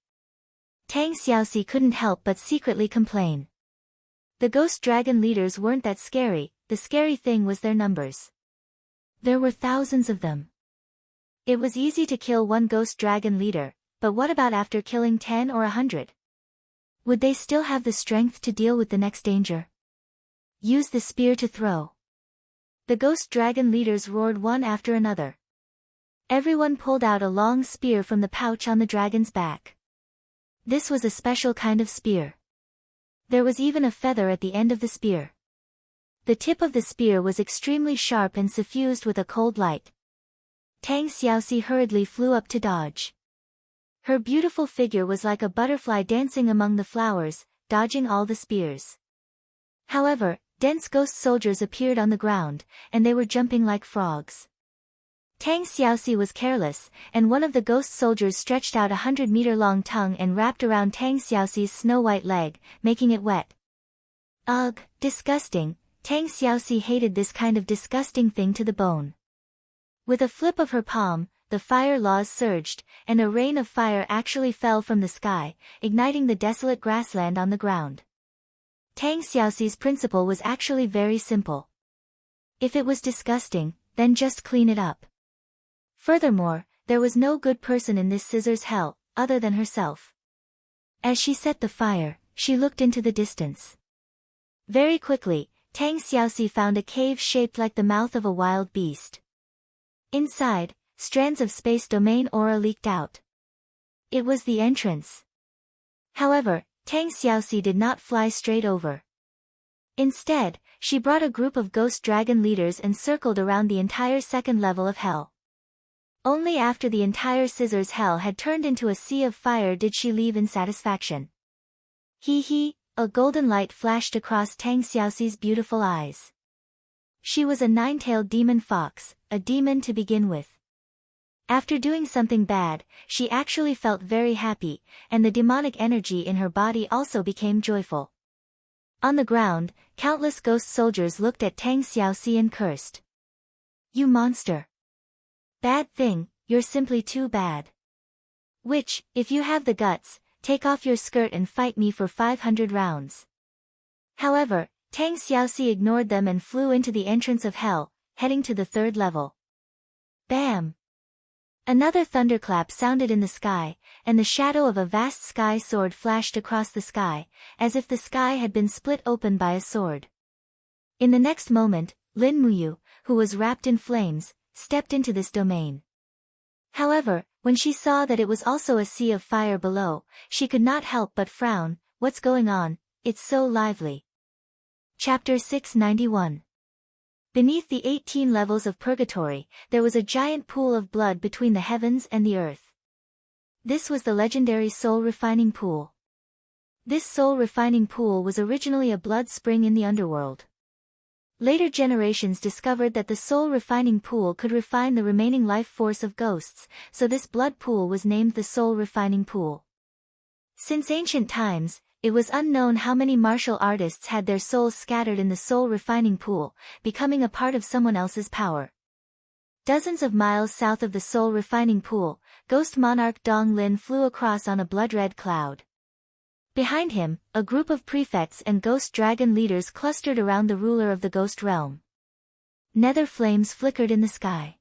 Tang Xiaoxi couldn't help but secretly complain. The ghost dragon leaders weren't that scary, the scary thing was their numbers. There were thousands of them. It was easy to kill one ghost dragon leader, but what about after killing 10 or 100? Would they still have the strength to deal with the next danger? Use the spear to throw. The ghost dragon leaders roared one after another. Everyone pulled out a long spear from the pouch on the dragon's back. This was a special kind of spear. There was even a feather at the end of the spear. The tip of the spear was extremely sharp and suffused with a cold light. Tang Xiaoxi hurriedly flew up to dodge. Her beautiful figure was like a butterfly dancing among the flowers, dodging all the spears. However, dense ghost soldiers appeared on the ground, and they were jumping like frogs. Tang Xiaoxi was careless, and one of the ghost soldiers stretched out 100-meter-long tongue and wrapped around Tang Xiaoxi's snow-white leg, making it wet. Ugh, disgusting. Tang Xiaoxi hated this kind of disgusting thing to the bone. With a flip of her palm, the fire laws surged, and a rain of fire actually fell from the sky, igniting the desolate grassland on the ground. Tang Xiaoxi's principle was actually very simple. If it was disgusting, then just clean it up. Furthermore, there was no good person in this scissors hell, other than herself. As she set the fire, she looked into the distance. Very quickly, Tang Xiaoxi found a cave shaped like the mouth of a wild beast. Inside, strands of space domain aura leaked out. It was the entrance. However, Tang Xiaoxi did not fly straight over. Instead, she brought a group of ghost dragon leaders and circled around the entire second level of hell. Only after the entire scissors hell had turned into a sea of fire did she leave in satisfaction. Hee hee, a golden light flashed across Tang Xiaoxi's beautiful eyes. She was a nine-tailed demon fox, a demon to begin with. After doing something bad, she actually felt very happy, and the demonic energy in her body also became joyful. On the ground, countless ghost soldiers looked at Tang Xiaoxi and cursed. You monster! Bad thing, you're simply too bad. Which, if you have the guts, take off your skirt and fight me for 500 rounds. However, Tang Xiaoxi ignored them and flew into the entrance of hell, heading to the 3rd level. Bam! Another thunderclap sounded in the sky, and the shadow of a vast sky sword flashed across the sky, as if the sky had been split open by a sword. In the next moment, Lin Muyu, who was wrapped in flames, stepped into this domain. However, when she saw that it was also a sea of fire below, she could not help but frown. What's going on? It's so lively. Chapter 691. Beneath the 18 levels of purgatory, there was a giant pool of blood between the heavens and the earth. This was the legendary soul refining pool. This soul refining pool was originally a blood spring in the underworld. Later generations discovered that the soul refining pool could refine the remaining life force of ghosts, so this blood pool was named the soul refining pool. Since ancient times, it was unknown how many martial artists had their souls scattered in the soul refining pool, becoming a part of someone else's power. Dozens of miles south of the soul refining pool, ghost monarch Dong Lin flew across on a blood-red cloud. Behind him, a group of prefects and ghost dragon leaders clustered around the ruler of the ghost realm. Nether flames flickered in the sky.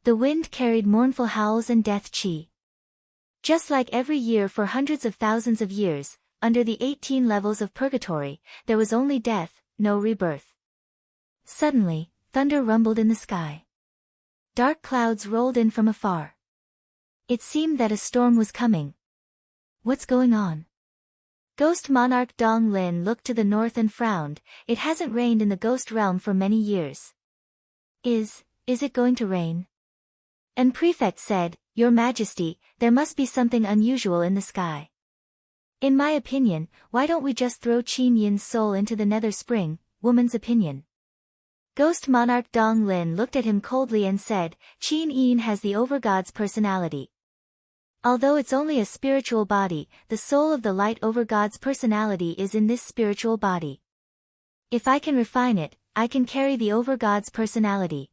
The wind carried mournful howls and death chi. Just like every year for hundreds of thousands of years, under the 18 levels of purgatory, there was only death, no rebirth. Suddenly, thunder rumbled in the sky. Dark clouds rolled in from afar. It seemed that a storm was coming. What's going on? Ghost monarch Dong Lin looked to the north and frowned. It hasn't rained in the ghost realm for many years. Is it going to rain? An prefect said, Your Majesty, there must be something unusual in the sky. In my opinion, why don't we just throw Qin Yin's soul into the nether spring? Woman's opinion. Ghost monarch Dong Lin looked at him coldly and said, Qin Yin has the overgod's personality. Although it's only a spiritual body, the soul of the light overgod's personality is in this spiritual body. If I can refine it, I can carry the overgod's personality.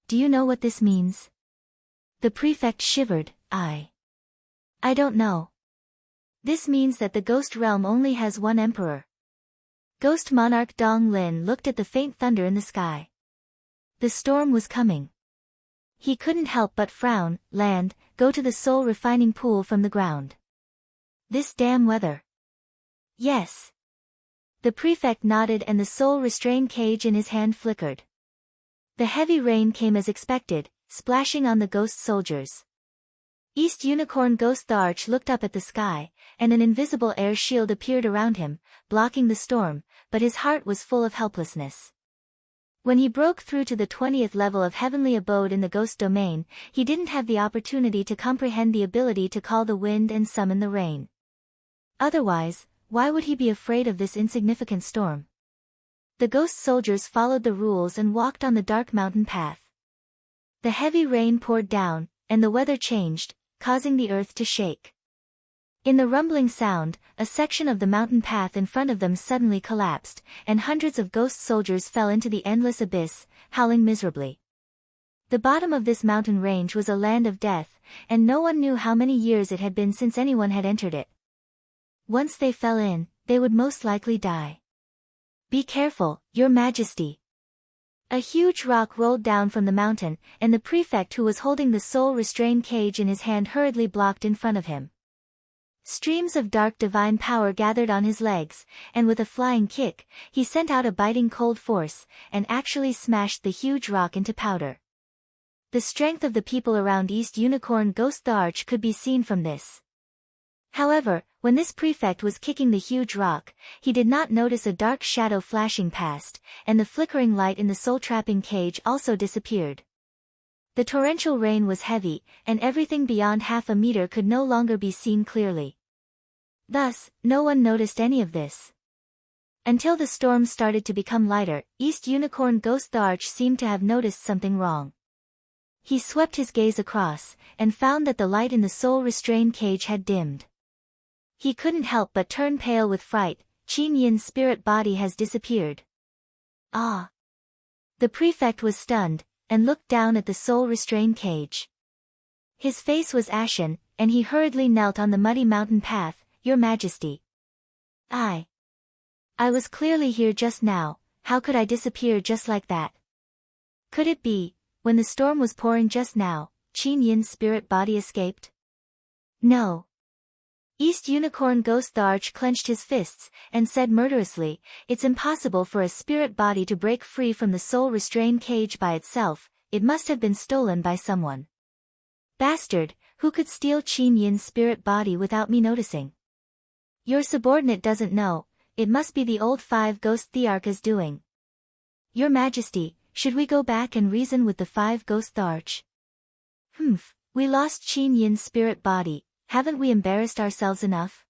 Do you know what this means? The prefect shivered. I don't know. This means that the ghost realm only has one emperor. Ghost monarch Dong Lin looked at the faint thunder in the sky. The storm was coming. He couldn't help but frown. Land, go to the soul refining pool from the ground. This damn weather. Yes. The prefect nodded and the soul restraint cage in his hand flickered. The heavy rain came as expected, splashing on the ghost soldiers. East Unicorn Ghost the Arch looked up at the sky, and an invisible air shield appeared around him, blocking the storm, but his heart was full of helplessness. When he broke through to the 20th level of heavenly abode in the ghost domain, he didn't have the opportunity to comprehend the ability to call the wind and summon the rain. Otherwise, why would he be afraid of this insignificant storm? The ghost soldiers followed the rules and walked on the dark mountain path. The heavy rain poured down, and the weather changed, causing the earth to shake. In the rumbling sound, a section of the mountain path in front of them suddenly collapsed, and hundreds of ghost soldiers fell into the endless abyss, howling miserably. The bottom of this mountain range was a land of death, and no one knew how many years it had been since anyone had entered it. Once they fell in, they would most likely die. Be careful, Your Majesty. A huge rock rolled down from the mountain, and the prefect who was holding the soul restraint cage in his hand hurriedly blocked in front of him. Streams of dark divine power gathered on his legs, and with a flying kick, he sent out a biting cold force, and actually smashed the huge rock into powder. The strength of the people around East Unicorn Ghost the Arch could be seen from this. However, when this prefect was kicking the huge rock, he did not notice a dark shadow flashing past, and the flickering light in the soul-trapping cage also disappeared. The torrential rain was heavy, and everything beyond half a meter could no longer be seen clearly. Thus, no one noticed any of this. Until the storm started to become lighter, East Unicorn Ghost the Arch seemed to have noticed something wrong. He swept his gaze across, and found that the light in the soul restraint cage had dimmed. He couldn't help but turn pale with fright. Qin Yin's spirit body has disappeared. Ah! The prefect was stunned, and looked down at the soul restraint cage. His face was ashen, and he hurriedly knelt on the muddy mountain path. Your Majesty. I was clearly here just now. How could I disappear just like that? Could it be, when the storm was pouring just now, Qin Yin's spirit body escaped? No. East Unicorn Ghost the Arch clenched his fists, and said murderously, it's impossible for a spirit body to break free from the soul-restrained cage by itself, it must have been stolen by someone. Bastard, who could steal Qin Yin's spirit body without me noticing? Your subordinate doesn't know, it must be the old five ghost Thearch's doing. Your Majesty, should we go back and reason with the five ghost Thearch? We lost Qin Yin's spirit body. Haven't we embarrassed ourselves enough?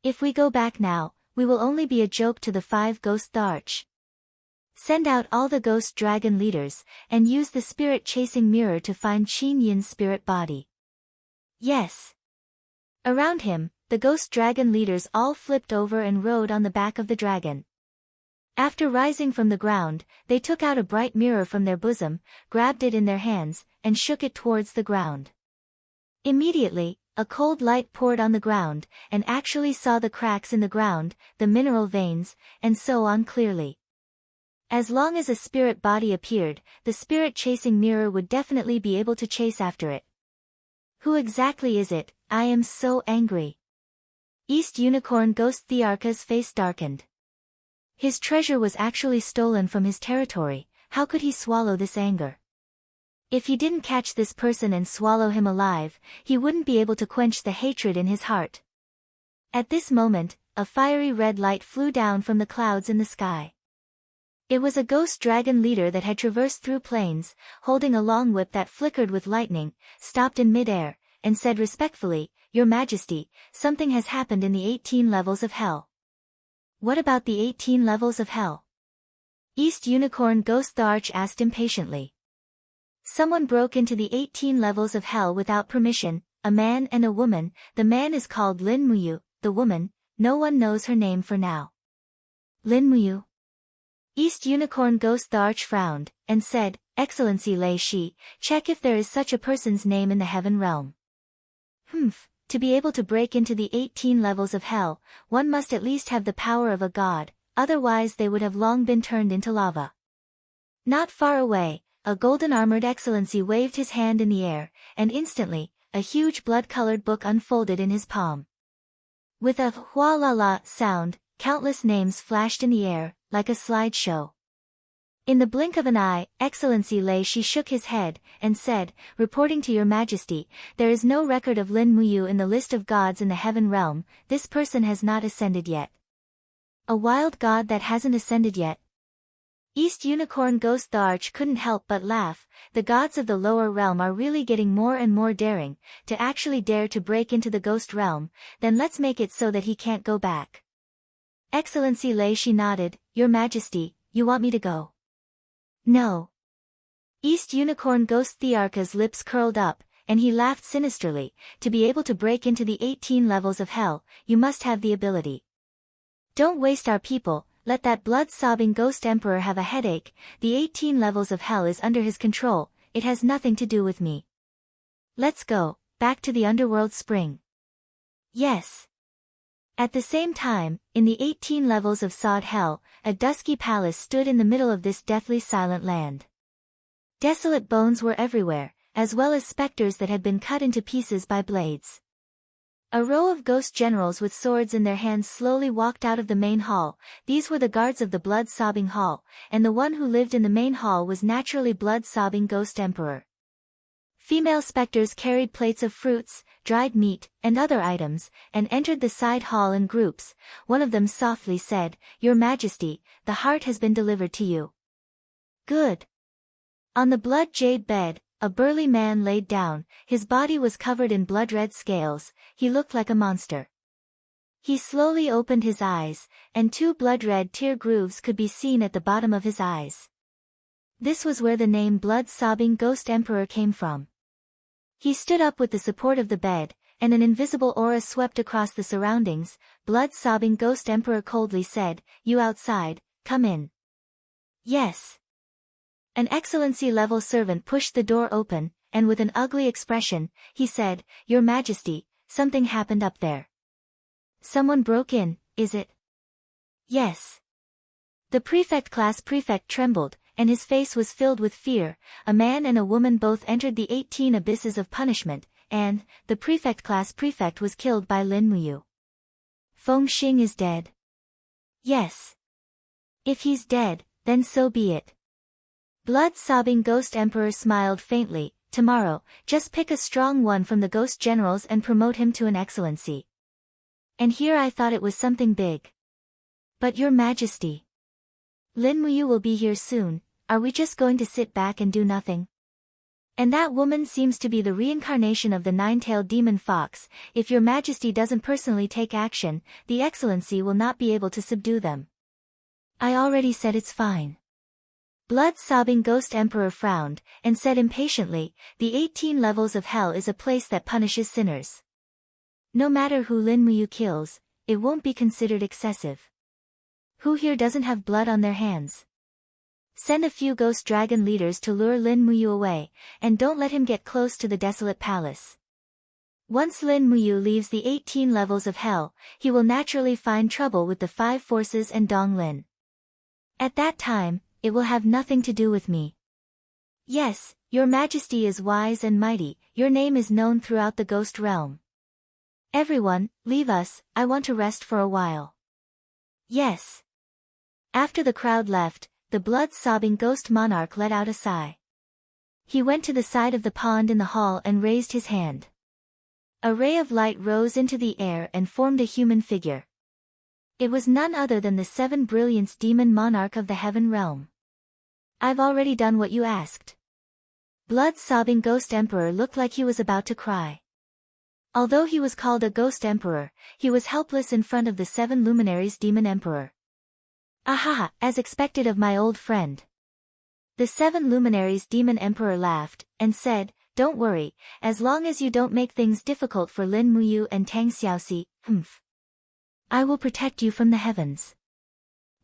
If we go back now, we will only be a joke to the five ghost Thearch. Send out all the ghost dragon leaders, and use the spirit-chasing mirror to find Qin Yin's spirit body. Yes. Around him, the ghost dragon leaders all flipped over and rode on the back of the dragon. After rising from the ground, they took out a bright mirror from their bosom, grabbed it in their hands, and shook it towards the ground. Immediately, a cold light poured on the ground, and actually saw the cracks in the ground, the mineral veins, and so on clearly. As long as a spirit body appeared, the spirit-chasing mirror would definitely be able to chase after it. Who exactly is it? I am so angry. East Unicorn Ghost Thearch's face darkened. His treasure was actually stolen from his territory. How could he swallow this anger? If he didn't catch this person and swallow him alive, he wouldn't be able to quench the hatred in his heart. At this moment, a fiery red light flew down from the clouds in the sky. It was a ghost dragon leader that had traversed through plains, holding a long whip that flickered with lightning, stopped in mid-air, and said respectfully, Your Majesty, something has happened in the 18 levels of hell. What about the 18 levels of hell? East Unicorn Ghost Thearch asked impatiently. Someone broke into the 18 levels of hell without permission, a man and a woman. The man is called Lin Muyu, the woman, no one knows her name for now. Lin Muyu? East Unicorn Ghost Thearch frowned, and said, Excellency Lei Shi, check if there is such a person's name in the heaven realm. To be able to break into the 18 levels of hell, one must at least have the power of a god, otherwise they would have long been turned into lava. Not far away, a golden-armored excellency waved his hand in the air, and instantly, a huge blood-colored book unfolded in his palm. With a hua-la-la sound, countless names flashed in the air, like a slideshow. In the blink of an eye, Excellency Lei Shi shook his head, and said, Reporting to Your Majesty, there is no record of Lin Muyu in the list of gods in the heaven realm. This person has not ascended yet. A wild god that hasn't ascended yet? East Unicorn Ghost Thearch couldn't help but laugh. The gods of the lower realm are really getting more and more daring, to actually dare to break into the ghost realm. Then let's make it so that he can't go back. Excellency Lei Shi nodded. Your Majesty, you want me to go? No. East Unicorn Ghost Thearch's lips curled up, and he laughed sinisterly. To be able to break into the 18 levels of hell, you must have the ability. Don't waste our people, let that blood-sobbing ghost emperor have a headache. The 18 levels of hell is under his control, it has nothing to do with me. Let's go, back to the underworld spring. Yes. At the same time, in the 18 levels of Sod Hell, a dusky palace stood in the middle of this deathly silent land. Desolate bones were everywhere, as well as specters that had been cut into pieces by blades. A row of ghost generals with swords in their hands slowly walked out of the main hall. These were the guards of the blood-sobbing hall, and the one who lived in the main hall was naturally blood-sobbing Ghost Emperor. Female specters carried plates of fruits, dried meat, and other items, and entered the side hall in groups. One of them softly said, Your Majesty, the heart has been delivered to you. Good. On the blood jade bed, a burly man laid down. His body was covered in blood-red scales. He looked like a monster. He slowly opened his eyes, and 2 blood-red tear grooves could be seen at the bottom of his eyes. This was where the name Blood-Sobbing Ghost Emperor came from. He stood up with the support of the bed, and an invisible aura swept across the surroundings. Blood-Sobbing Ghost Emperor coldly said, You outside, come in. Yes. An excellency-level servant pushed the door open, and with an ugly expression, he said, "Your Majesty, something happened up there." "Someone broke in, is it?" "Yes." The prefect trembled, and his face was filled with fear. A man and a woman both entered the 18 abysses of punishment, and the prefect was killed by Lin Muyu. "Feng Xing is dead." "Yes." "If he's dead, then so be it." Blood-sobbing Ghost Emperor smiled faintly. "Tomorrow, just pick a strong one from the Ghost Generals and promote him to an excellency." And here I thought it was something big. "But Your Majesty, Lin Muyu will be here soon, are we just going to sit back and do nothing? And that woman seems to be the reincarnation of the nine-tailed demon fox. If Your Majesty doesn't personally take action, the excellency will not be able to subdue them." "I already said it's fine." Blood-sobbing Ghost Emperor frowned, and said impatiently, "The 18 levels of hell is a place that punishes sinners. No matter who Lin Muyu kills, it won't be considered excessive. Who here doesn't have blood on their hands? Send a few ghost dragon leaders to lure Lin Muyu away, and don't let him get close to the desolate palace. Once Lin Muyu leaves the 18 levels of hell, he will naturally find trouble with the 5 forces and Dong Lin. At that time, it will have nothing to do with me." "Yes, Your Majesty is wise and mighty, your name is known throughout the ghost realm." "Everyone, leave us, I want to rest for a while." "Yes." After the crowd left, the blood-sobbing ghost monarch let out a sigh. He went to the side of the pond in the hall and raised his hand. A ray of light rose into the air and formed a human figure. It was none other than the 7 Brilliance demon monarch of the heaven realm. "I've already done what you asked." Blood-sobbing Ghost Emperor looked like he was about to cry. Although he was called a Ghost Emperor, he was helpless in front of the 7 Luminaries Demon Emperor. "Ahaha, as expected of my old friend." The 7 Luminaries Demon Emperor laughed, and said, "Don't worry, as long as you don't make things difficult for Lin Muyu and Tang Xiaoxi, I will protect you from the heavens."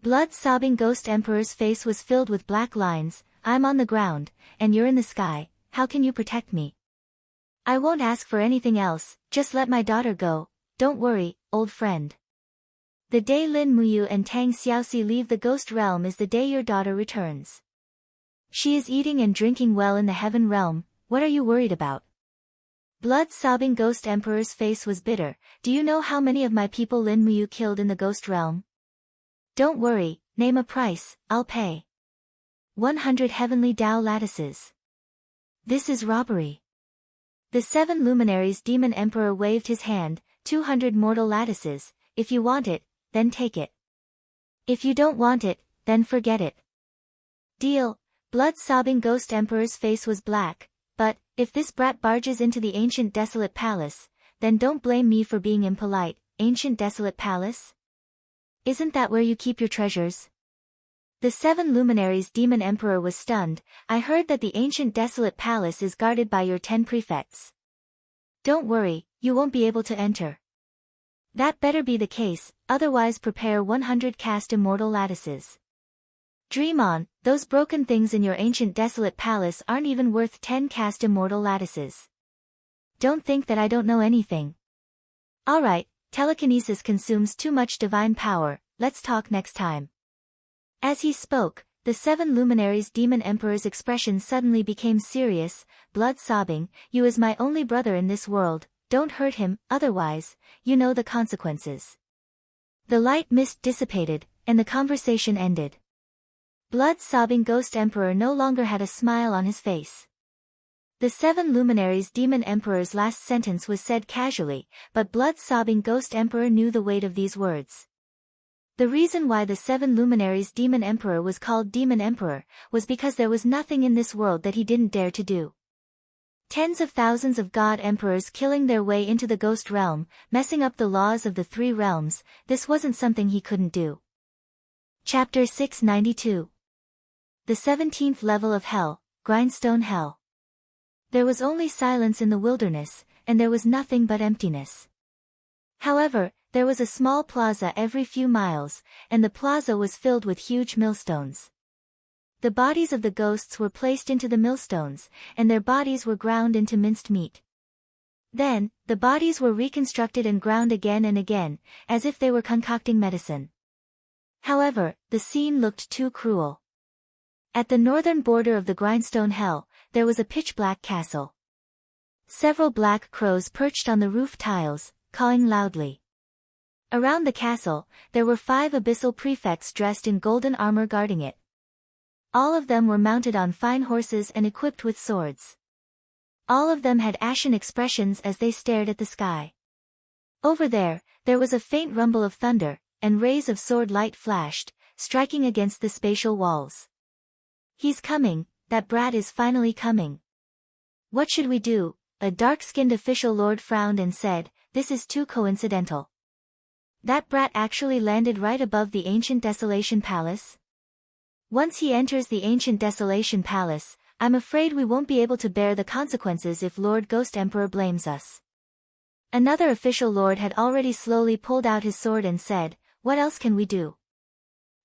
Blood-sobbing Ghost Emperor's face was filled with black lines. "I'm on the ground, and you're in the sky, how can you protect me? I won't ask for anything else, just let my daughter go, don't worry, old friend. The day Lin Muyu and Tang Xiaoxi leave the ghost realm is the day your daughter returns. She is eating and drinking well in the heaven realm, what are you worried about?" Blood-sobbing Ghost Emperor's face was bitter. "Do you know how many of my people Lin Muyu killed in the ghost realm?" "Don't worry, name a price, I'll pay." 100 heavenly Dao lattices. "This is robbery." The 7 Luminaries Demon Emperor waved his hand. 200 mortal lattices, if you want it, then take it. If you don't want it, then forget it. Deal. Blood-sobbing Ghost Emperor's face was black. "But, if this brat barges into the ancient desolate palace, then don't blame me for being impolite." "Ancient desolate palace? Isn't that where you keep your treasures?" The 7 Luminaries Demon Emperor was stunned. "I heard that the ancient desolate palace is guarded by your 10 prefects." "Don't worry, you won't be able to enter." "That better be the case, otherwise prepare 100 cast immortal lattices." "Dream on, those broken things in your ancient desolate palace aren't even worth 10 cast immortal lattices. Don't think that I don't know anything." "Alright, telekinesis consumes too much divine power, let's talk next time." As he spoke, the 7 Luminaries Demon Emperor's expression suddenly became serious. "Blood-sobbing, you is my only brother in this world, don't hurt him, otherwise, you know the consequences." The light mist dissipated, and the conversation ended. Blood-sobbing Ghost Emperor no longer had a smile on his face. The 7 Luminaries Demon Emperor's last sentence was said casually, but blood-sobbing Ghost Emperor knew the weight of these words. The reason why the 7 Luminaries Demon Emperor was called Demon Emperor, was because there was nothing in this world that he didn't dare to do. Tens of thousands of God Emperors killing their way into the ghost realm, messing up the laws of the 3 realms, this wasn't something he couldn't do. Chapter 692. The 17th level of Hell, Grindstone Hell. There was only silence in the wilderness, and there was nothing but emptiness. However, there was a small plaza every few miles, and the plaza was filled with huge millstones. The bodies of the ghosts were placed into the millstones, and their bodies were ground into minced meat. Then, the bodies were reconstructed and ground again and again, as if they were concocting medicine. However, the scene looked too cruel. At the northern border of the grindstone hell, there was a pitch-black castle. Several black crows perched on the roof tiles, cawing loudly. Around the castle, there were 5 abyssal prefects dressed in golden armor guarding it. All of them were mounted on fine horses and equipped with swords. All of them had ashen expressions as they stared at the sky. Over there was a faint rumble of thunder, and rays of sword light flashed, striking against the spatial walls. "He's coming, that brat is finally coming. What should we do?" A dark-skinned official lord frowned and said, "This is too coincidental. That brat actually landed right above the ancient Desolation Palace. Once he enters the ancient Desolation Palace, I'm afraid we won't be able to bear the consequences if Lord Ghost Emperor blames us." Another official lord had already slowly pulled out his sword and said, "What else can we do?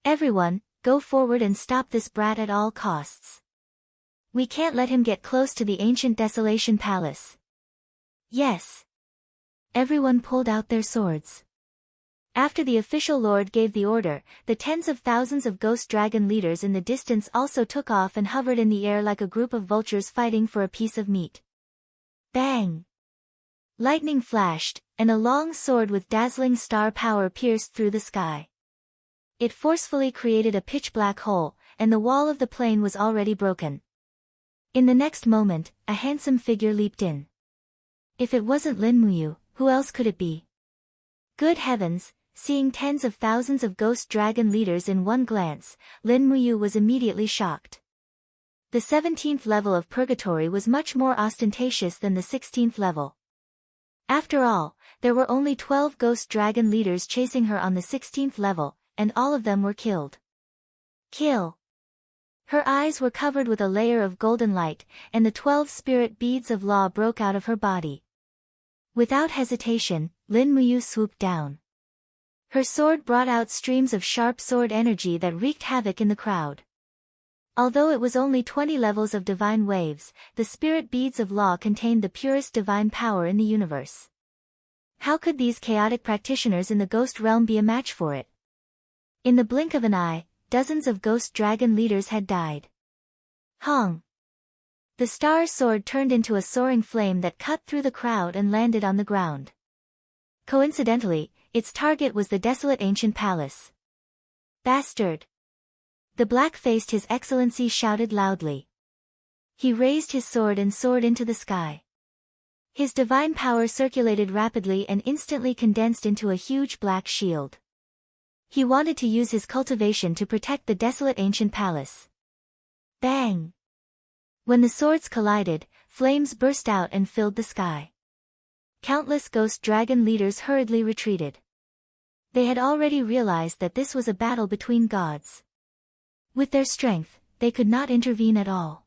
Everyone, go forward and stop this brat at all costs. We can't let him get close to the ancient Desolation Palace." "Yes." Everyone pulled out their swords. After the official lord gave the order, the tens of thousands of ghost dragon leaders in the distance also took off and hovered in the air like a group of vultures fighting for a piece of meat. Bang! Lightning flashed, and a long sword with dazzling star power pierced through the sky. It forcefully created a pitch-black hole, and the wall of the plane was already broken. In the next moment, a handsome figure leaped in. If it wasn't Lin Muyu, who else could it be? Good heavens! Seeing tens of thousands of ghost dragon leaders in one glance, Lin Muyu was immediately shocked. The 17th level of Purgatory was much more ostentatious than the 16th level. After all, there were only 12 ghost dragon leaders chasing her on the 16th level, and all of them were killed. Kill! Her eyes were covered with a layer of golden light, and the 12 spirit beads of law broke out of her body. Without hesitation, Lin Muyu swooped down. Her sword brought out streams of sharp sword energy that wreaked havoc in the crowd. Although it was only 20 levels of divine waves, the spirit beads of law contained the purest divine power in the universe. How could these chaotic practitioners in the ghost realm be a match for it? In the blink of an eye, dozens of ghost dragon leaders had died. Hong! The star sword turned into a soaring flame that cut through the crowd and landed on the ground. Coincidentally, its target was the desolate ancient palace. Bastard! The black-faced His Excellency shouted loudly. He raised his sword and soared into the sky. His divine power circulated rapidly and instantly condensed into a huge black shield. He wanted to use his cultivation to protect the desolate ancient palace. Bang! When the swords collided, flames burst out and filled the sky. Countless ghost dragon leaders hurriedly retreated. They had already realized that this was a battle between gods. With their strength, they could not intervene at all.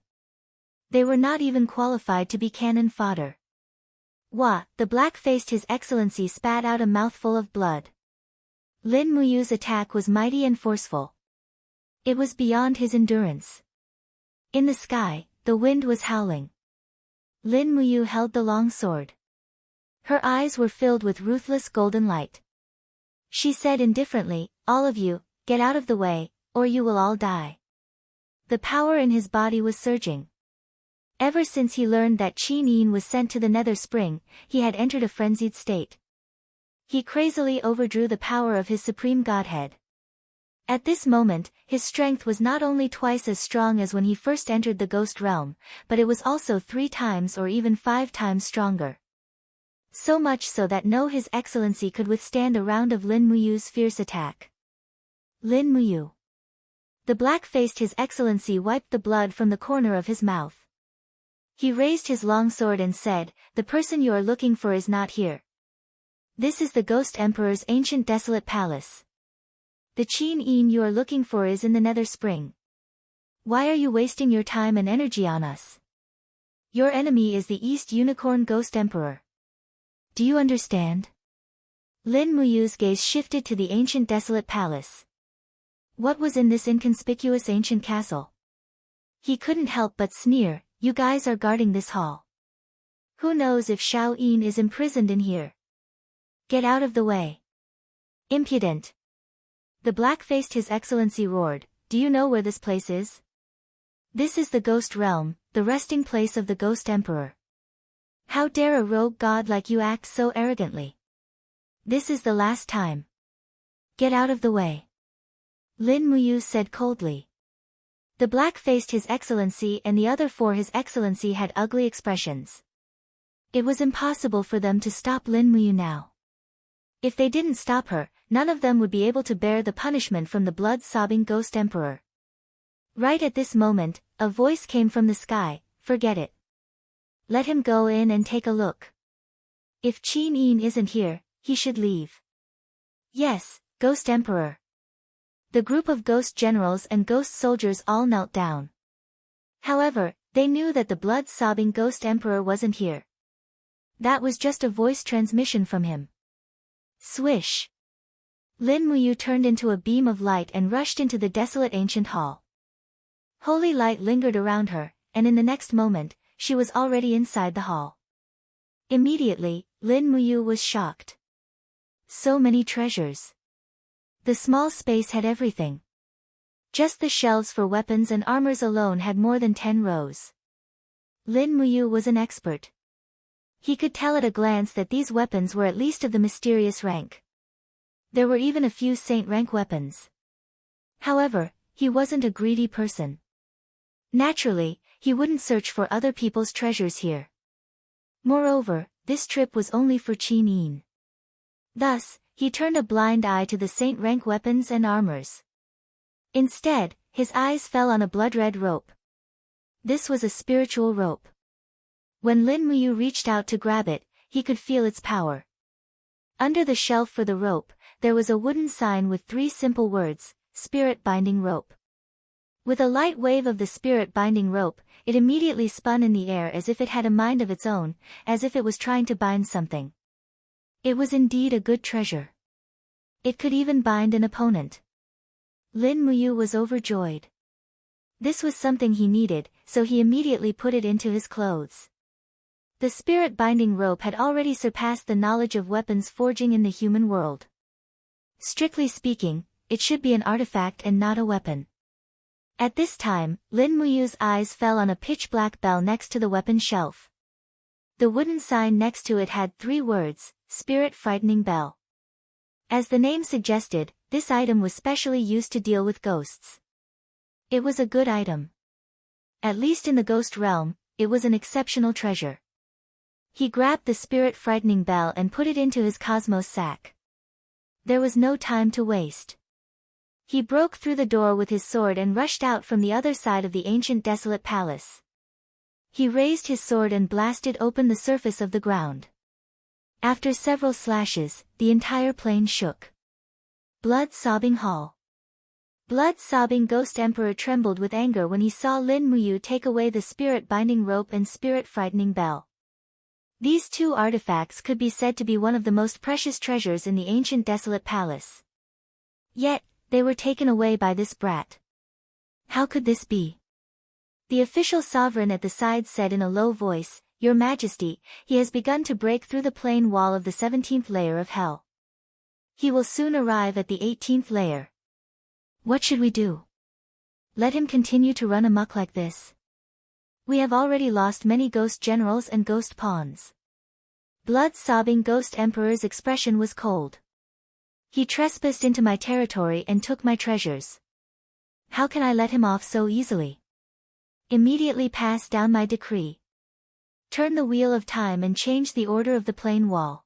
They were not even qualified to be cannon fodder. Wah! The black-faced His Excellency spat out a mouthful of blood. Lin Muyu's attack was mighty and forceful. It was beyond his endurance. In the sky, the wind was howling. Lin Muyu held the long sword. Her eyes were filled with ruthless golden light. She said indifferently, "All of you, get out of the way, or you will all die." The power in his body was surging. Ever since he learned that Qin Yin was sent to the Nether Spring, he had entered a frenzied state. He crazily overdrew the power of his supreme godhead. At this moment, his strength was not only twice as strong as when he first entered the ghost realm, but it was also 3 times or even 5 times stronger. So much so that no His Excellency could withstand a round of Lin Muyu's fierce attack. Lin Muyu. The black-faced His Excellency wiped the blood from the corner of his mouth. He raised his long sword and said, "The person you are looking for is not here. This is the Ghost Emperor's ancient desolate palace. The Qin Yin you are looking for is in the Nether Spring. Why are you wasting your time and energy on us? Your enemy is the East Unicorn Ghost Emperor. Do you understand?" Lin Muyu's gaze shifted to the ancient desolate palace. What was in this inconspicuous ancient castle? He couldn't help but sneer, "You guys are guarding this hall. Who knows if Xiao Yin is imprisoned in here? Get out of the way. Impudent." The black-faced His Excellency roared, "Do you know where this place is? This is the Ghost Realm, the resting place of the Ghost Emperor. How dare a rogue god like you act so arrogantly? This is the last time. Get out of the way." Lin Muyu said coldly. The black-faced His Excellency and the other four His Excellency had ugly expressions. It was impossible for them to stop Lin Muyu now. If they didn't stop her, none of them would be able to bear the punishment from the blood-sobbing Ghost Emperor. Right at this moment, a voice came from the sky, "Forget it. Let him go in and take a look. If Qin Yin isn't here, he should leave." "Yes, Ghost Emperor." The group of ghost generals and ghost soldiers all knelt down. However, they knew that the blood-sobbing Ghost Emperor wasn't here. That was just a voice transmission from him. Swish! Lin Muyu turned into a beam of light and rushed into the desolate ancient hall. Holy light lingered around her, and in the next moment, she was already inside the hall. Immediately, Lin Muyu was shocked. So many treasures. The small space had everything. Just the shelves for weapons and armors alone had more than 10 rows. Lin Muyu was an expert. He could tell at a glance that these weapons were at least of the mysterious rank. There were even a few saint rank weapons. However, he wasn't a greedy person. Naturally, he wouldn't search for other people's treasures here. Moreover, this trip was only for Qin Yin. Thus, he turned a blind eye to the saint rank weapons and armors. Instead, his eyes fell on a blood-red rope. This was a spiritual rope. When Lin Muyu reached out to grab it, he could feel its power. Under the shelf for the rope, there was a wooden sign with 3 simple words, "Spirit Binding Rope." With a light wave of the spirit binding rope, it immediately spun in the air as if it had a mind of its own, as if it was trying to bind something. It was indeed a good treasure. It could even bind an opponent. Lin Muyu was overjoyed. This was something he needed, so he immediately put it into his clothes. The spirit-binding rope had already surpassed the knowledge of weapons forging in the human world. Strictly speaking, it should be an artifact and not a weapon. At this time, Lin Muyu's eyes fell on a pitch-black bell next to the weapon shelf. The wooden sign next to it had 3 words, "Spirit Frightening Bell." As the name suggested, this item was specially used to deal with ghosts. It was a good item. At least in the ghost realm, it was an exceptional treasure. He grabbed the spirit frightening bell and put it into his cosmos sack. There was no time to waste. He broke through the door with his sword and rushed out from the other side of the ancient desolate palace. He raised his sword and blasted open the surface of the ground. After several slashes, the entire plain shook. Blood-sobbing hall. Blood-sobbing Ghost Emperor trembled with anger when he saw Lin Muyu take away the spirit-binding rope and spirit-frightening bell. These 2 artifacts could be said to be one of the most precious treasures in the ancient desolate palace. Yet, they were taken away by this brat. How could this be? The official sovereign at the side said in a low voice, "Your Majesty, he has begun to break through the plain wall of the 17th layer of hell. He will soon arrive at the 18th layer. What should we do? Let him continue to run amok like this? We have already lost many ghost generals and ghost pawns." Blood-sobbing Ghost Emperor's expression was cold. "He trespassed into my territory and took my treasures. How can I let him off so easily? Immediately pass down my decree. Turn the wheel of time and change the order of the plain wall.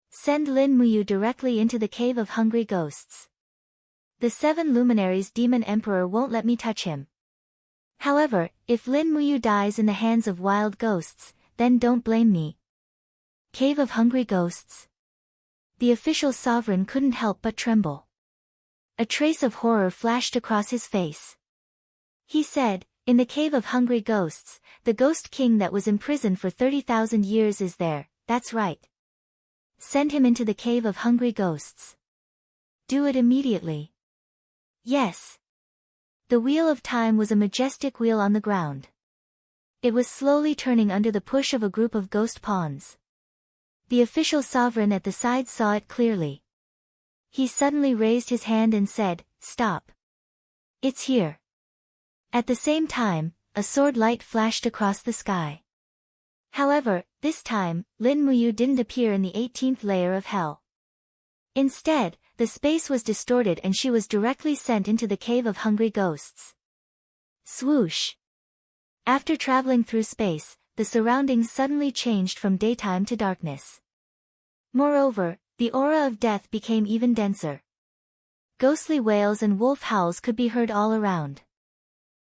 Send Lin Muyu directly into the cave of hungry ghosts. The 7 luminaries demon emperor won't let me touch him. However, if Lin Muyu dies in the hands of wild ghosts, then don't blame me." Cave of hungry ghosts. The official sovereign couldn't help but tremble. A trace of horror flashed across his face. He said, "In the cave of hungry ghosts, the ghost king that was imprisoned for 30,000 years is there, that's right. Send him into the cave of hungry ghosts. Do it immediately." "Yes." The wheel of time was a majestic wheel on the ground. It was slowly turning under the push of a group of ghost pawns. The official sovereign at the side saw it clearly. He suddenly raised his hand and said, "Stop. It's here." At the same time, a sword light flashed across the sky. However, this time, Lin Muyu didn't appear in the 18th layer of hell. Instead, the space was distorted and she was directly sent into the cave of hungry ghosts. Swoosh! After traveling through space, the surroundings suddenly changed from daytime to darkness. Moreover, the aura of death became even denser. Ghostly wails and wolf howls could be heard all around.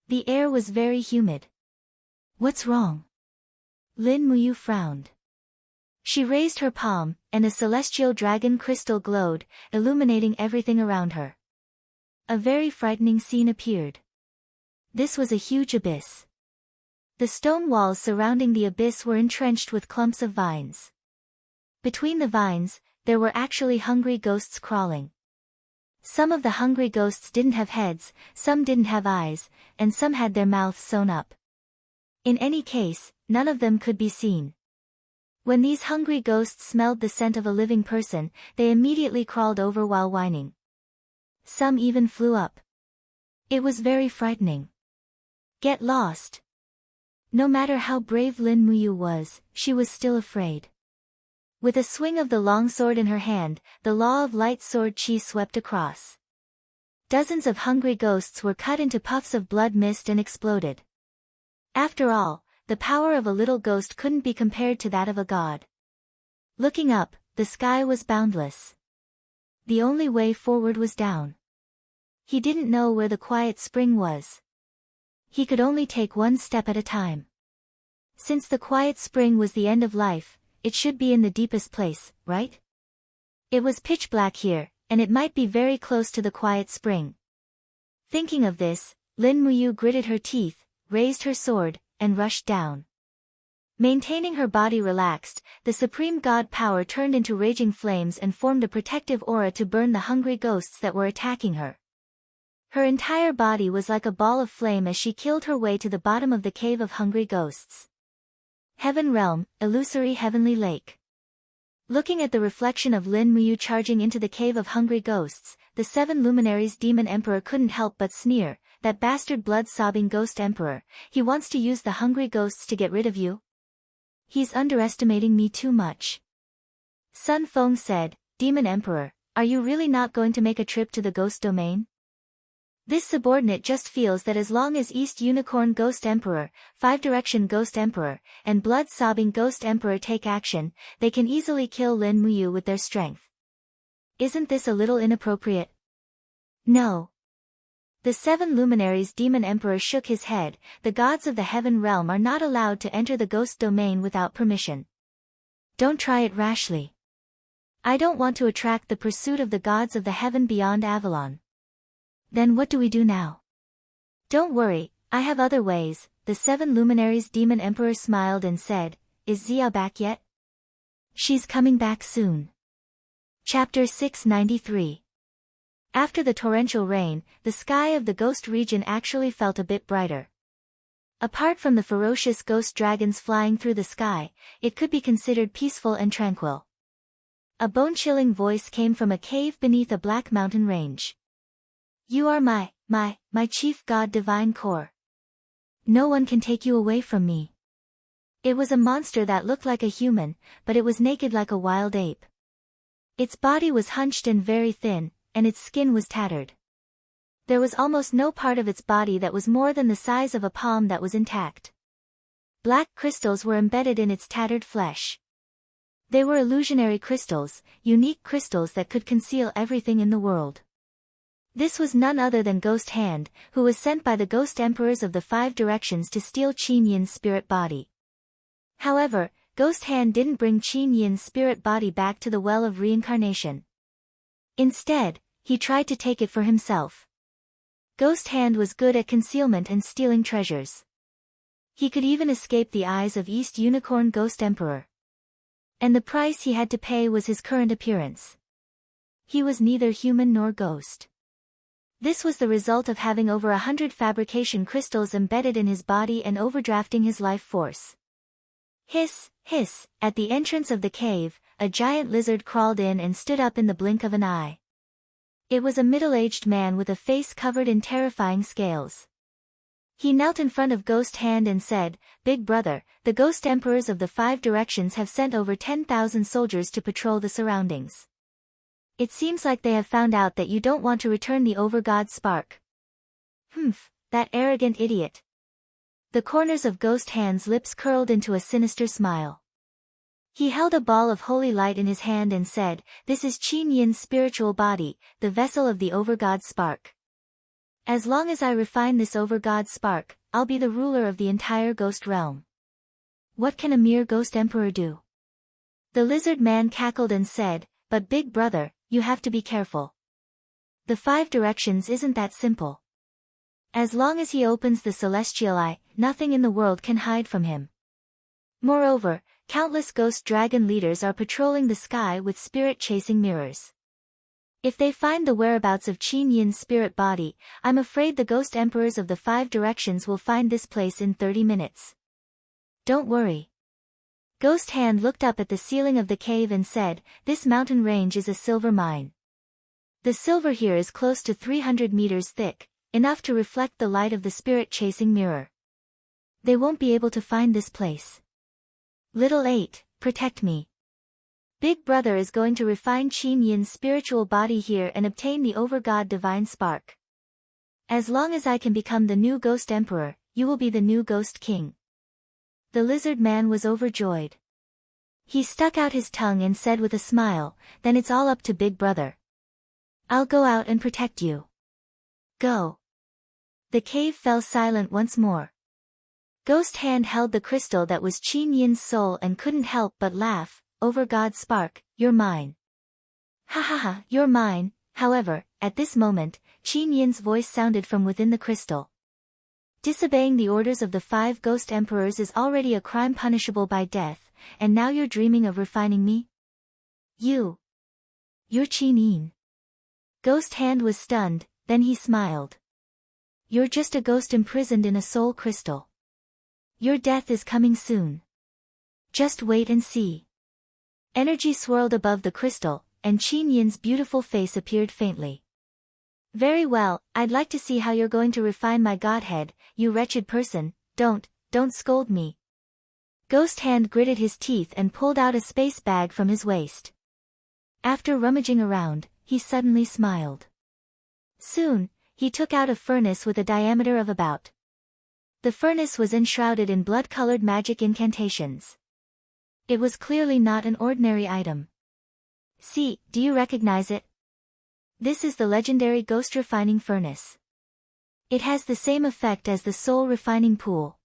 The air was very humid. "What's wrong?" Lin Muyu frowned. She raised her palm, and a celestial dragon crystal glowed, illuminating everything around her. A very frightening scene appeared. This was a huge abyss. The stone walls surrounding the abyss were entrenched with clumps of vines. Between the vines, there were actually hungry ghosts crawling. Some of the hungry ghosts didn't have heads, some didn't have eyes, and some had their mouths sewn up. In any case, none of them could be seen. When these hungry ghosts smelled the scent of a living person, they immediately crawled over while whining. Some even flew up. It was very frightening. Get lost. No matter how brave Lin Muyu was, she was still afraid. With a swing of the long sword in her hand, the law of light sword chi swept across. Dozens of hungry ghosts were cut into puffs of blood mist and exploded. After all, the power of a little ghost couldn't be compared to that of a god. Looking up, the sky was boundless. The only way forward was down. He didn't know where the quiet spring was. He could only take one step at a time. Since the quiet spring was the end of life, it should be in the deepest place, right? It was pitch black here, and it might be very close to the quiet spring. Thinking of this, Lin Muyu gritted her teeth, raised her sword, and rushed down. Maintaining her body relaxed, the supreme god power turned into raging flames and formed a protective aura to burn the hungry ghosts that were attacking her. Her entire body was like a ball of flame as she killed her way to the bottom of the cave of hungry ghosts. Heaven Realm, Illusory Heavenly Lake. Looking at the reflection of Lin Muyu charging into the cave of hungry ghosts, the 7 luminaries demon emperor couldn't help but sneer, "That bastard blood-sobbing ghost emperor, he wants to use the hungry ghosts to get rid of you? He's underestimating me too much." Sun Feng said, "Demon emperor, are you really not going to make a trip to the ghost domain? This subordinate just feels that as long as East Unicorn Ghost Emperor, 5-Direction Ghost Emperor, and Blood-Sobbing Ghost Emperor take action, they can easily kill Lin Muyu with their strength. Isn't this a little inappropriate?" "No." The 7 luminaries demon emperor shook his head. "The gods of the heaven realm are not allowed to enter the ghost domain without permission. Don't try it rashly. I don't want to attract the pursuit of the gods of the heaven beyond Avalon." "Then what do we do now?" "Don't worry, I have other ways." The 7 luminaries demon emperor smiled and said, "Is Xia back yet?" "She's coming back soon." Chapter 693. After the torrential rain, the sky of the ghost region actually felt a bit brighter. Apart from the ferocious ghost dragons flying through the sky, it could be considered peaceful and tranquil. A bone-chilling voice came from a cave beneath a black mountain range. "You are my chief god divine core. No one can take you away from me." It was a monster that looked like a human, but it was naked like a wild ape. Its body was hunched and very thin, and its skin was tattered. There was almost no part of its body that was more than the size of a palm that was intact. Black crystals were embedded in its tattered flesh. They were illusionary crystals, unique crystals that could conceal everything in the world. This was none other than Ghost Hand, who was sent by the ghost emperors of the 5 directions to steal Qin Yin's spirit body. However, Ghost Hand didn't bring Qin Yin's spirit body back to the well of reincarnation. Instead, he tried to take it for himself. Ghost Hand was good at concealment and stealing treasures. He could even escape the eyes of East Unicorn Ghost Emperor. And the price he had to pay was his current appearance. He was neither human nor ghost. This was the result of having over 100 fabrication crystals embedded in his body and overdrafting his life force. Hiss, hiss, at the entrance of the cave, a giant lizard crawled in and stood up in the blink of an eye. It was a middle-aged man with a face covered in terrifying scales. He knelt in front of Ghost Hand and said, "Big brother, the ghost emperors of the 5 directions have sent over 10,000 soldiers to patrol the surroundings. It seems like they have found out that you don't want to return the Overgod spark." "Humph, that arrogant idiot." The corners of Ghost Hand's lips curled into a sinister smile. He held a ball of holy light in his hand and said, "This is Qin Yin's spiritual body, the vessel of the Overgod spark. As long as I refine this Overgod spark, I'll be the ruler of the entire ghost realm. What can a mere ghost emperor do?" The lizard man cackled and said, "But big brother, you have to be careful. The 5 directions isn't that simple. As long as he opens the celestial eye, nothing in the world can hide from him. Moreover, countless ghost dragon leaders are patrolling the sky with spirit-chasing mirrors. If they find the whereabouts of Qin Yin's spirit body, I'm afraid the ghost emperors of the 5 directions will find this place in 30 minutes. Don't worry." Ghost Hand looked up at the ceiling of the cave and said, "This mountain range is a silver mine. The silver here is close to 300 meters thick, enough to reflect the light of the spirit-chasing mirror. They won't be able to find this place. Little 8, protect me. Big brother is going to refine Qin Yin's spiritual body here and obtain the Overgod divine spark. As long as I can become the new ghost emperor, you will be the new ghost king." The lizard man was overjoyed. He stuck out his tongue and said with a smile, "Then it's all up to big brother. I'll go out and protect you. Go." The cave fell silent once more. Ghost Hand held the crystal that was Qin Yin's soul and couldn't help but laugh. "Overgod spark, you're mine." "Ha ha ha, you're mine." However, at this moment, Qin Yin's voice sounded from within the crystal. "Disobeying the orders of the 5 ghost emperors is already a crime punishable by death, and now you're dreaming of refining me? You're Qin Yin." Ghost Hand was stunned, then he smiled. "You're just a ghost imprisoned in a soul crystal. Your death is coming soon. Just wait and see." Energy swirled above the crystal, and Qin Yin's beautiful face appeared faintly. "Very well, I'd like to see how you're going to refine my godhead, you wretched person. Don't scold me." Ghost Hand gritted his teeth and pulled out a space bag from his waist. After rummaging around, he suddenly smiled. Soon, he took out a furnace with a diameter of about. The furnace was enshrouded in blood-colored magic incantations. It was clearly not an ordinary item. "See, do you recognize it? This is the legendary ghost refining furnace. It has the same effect as the soul refining pool.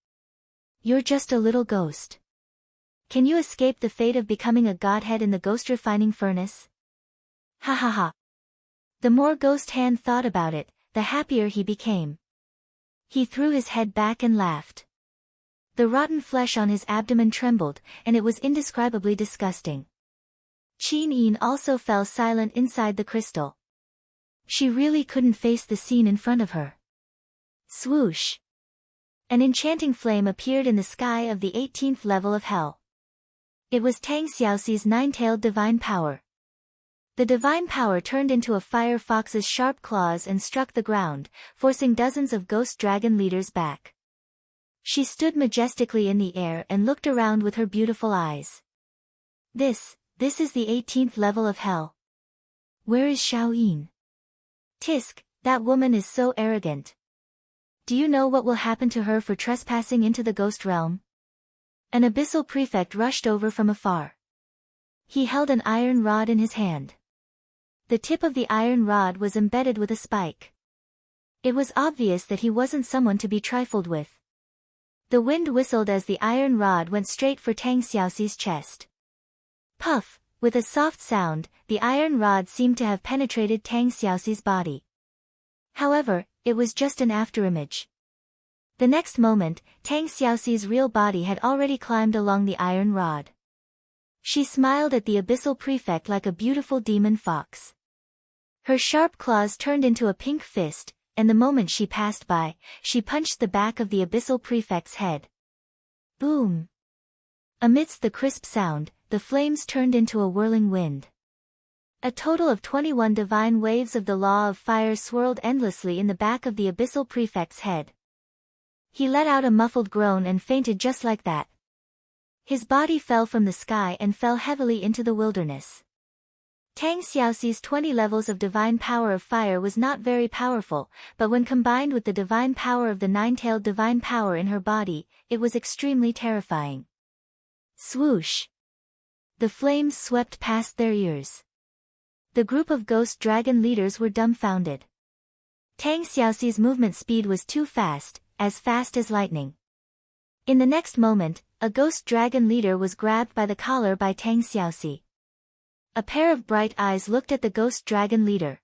You're just a little ghost. Can you escape the fate of becoming a godhead in the ghost refining furnace?" Ha ha ha. The more Ghost Hand thought about it, the happier he became. He threw his head back and laughed. The rotten flesh on his abdomen trembled, and it was indescribably disgusting. Qin Yin also fell silent inside the crystal. She really couldn't face the scene in front of her. Swoosh! An enchanting flame appeared in the sky of the 18th level of hell. It was Tang Xiaoxi's 9-tailed divine power. The divine power turned into a fire fox's sharp claws and struck the ground, forcing dozens of ghost dragon leaders back. She stood majestically in the air and looked around with her beautiful eyes. This is the 18th level of hell. Where is Xiao Yin? Tisk, that woman is so arrogant. Do you know what will happen to her for trespassing into the ghost realm? An abyssal prefect rushed over from afar. He held an iron rod in his hand. The tip of the iron rod was embedded with a spike. It was obvious that he wasn't someone to be trifled with. The wind whistled as the iron rod went straight for Tang Xiaoxi's chest. Puff! With a soft sound, the iron rod seemed to have penetrated Tang Xiaoxi's body. However, it was just an afterimage. The next moment, Tang Xiaoxi's real body had already climbed along the iron rod. She smiled at the abyssal prefect like a beautiful demon fox. Her sharp claws turned into a pink fist, and the moment she passed by, she punched the back of the abyssal prefect's head. Boom! Amidst the crisp sound, the flames turned into a whirling wind. A total of 21 divine waves of the law of fire swirled endlessly in the back of the abyssal prefect's head. He let out a muffled groan and fainted just like that. His body fell from the sky and fell heavily into the wilderness. Tang Xiaoxi's 20 levels of divine power of fire was not very powerful, but when combined with the divine power of the nine-tailed divine power in her body, it was extremely terrifying. Swoosh! The flames swept past their ears. The group of ghost dragon leaders were dumbfounded. Tang Xiaoxi's movement speed was too fast as lightning. In the next moment, a ghost dragon leader was grabbed by the collar by Tang Xiaoxi. A pair of bright eyes looked at the ghost dragon leader.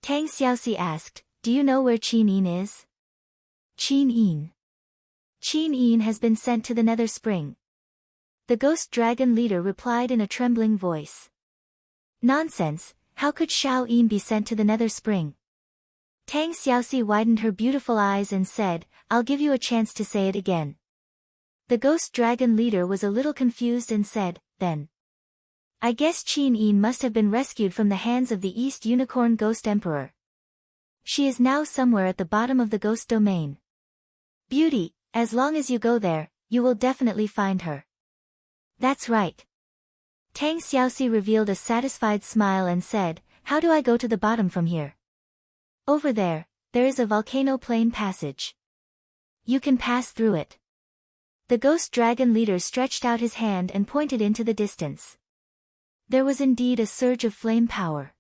Tang Xiaoxi asked, "Do you know where Qin Yin is?" Qin Yin. Qin Yin has been sent to the Nether Spring. The ghost dragon leader replied in a trembling voice. Nonsense, how could Xiao Yin be sent to the Nether Spring? Tang Xiaoxi widened her beautiful eyes and said, "I'll give you a chance to say it again." The ghost dragon leader was a little confused and said, "Then I guess Qin Yin must have been rescued from the hands of the East Unicorn Ghost Emperor. She is now somewhere at the bottom of the ghost domain. Beauty, as long as you go there, you will definitely find her." "That's right." Tang Xiaoxi revealed a satisfied smile and said, "How do I go to the bottom from here?" "Over there is a volcano plain passage. You can pass through it." The ghost dragon leader stretched out his hand and pointed into the distance. There was indeed a surge of flame power.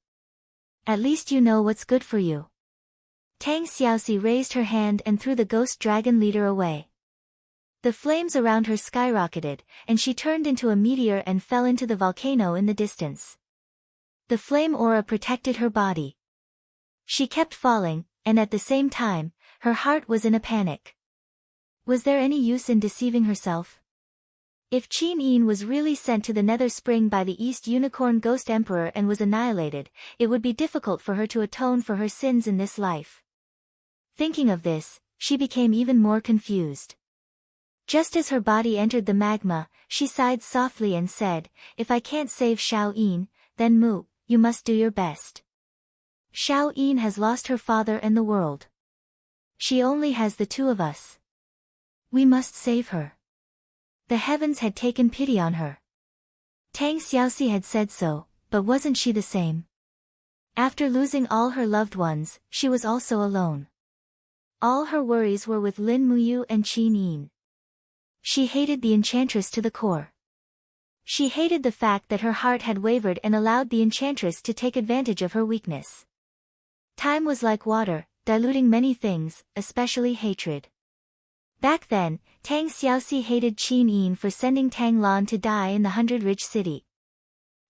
"At least you know what's good for you." Tang Xiaoxi raised her hand and threw the ghost dragon leader away. The flames around her skyrocketed, and she turned into a meteor and fell into the volcano in the distance. The flame aura protected her body. She kept falling, and at the same time, her heart was in a panic. Was there any use in deceiving herself? If Qin Yin was really sent to the Nether Spring by the East Unicorn Ghost Emperor and was annihilated, it would be difficult for her to atone for her sins in this life. Thinking of this, she became even more confused. Just as her body entered the magma, she sighed softly and said, "If I can't save Xiao Yin, then Mu, you must do your best. Xiao Yin has lost her father and the world. She only has the two of us. We must save her. The heavens had taken pity on her." Tang Xiaoxi had said so, but wasn't she the same? After losing all her loved ones, she was also alone. All her worries were with Lin Muyu and Qin Yin. She hated the enchantress to the core. She hated the fact that her heart had wavered and allowed the enchantress to take advantage of her weakness. Time was like water, diluting many things, especially hatred. Back then, Tang Xiaoxi hated Qin Yin for sending Tang Lan to die in the 100 Ridge City.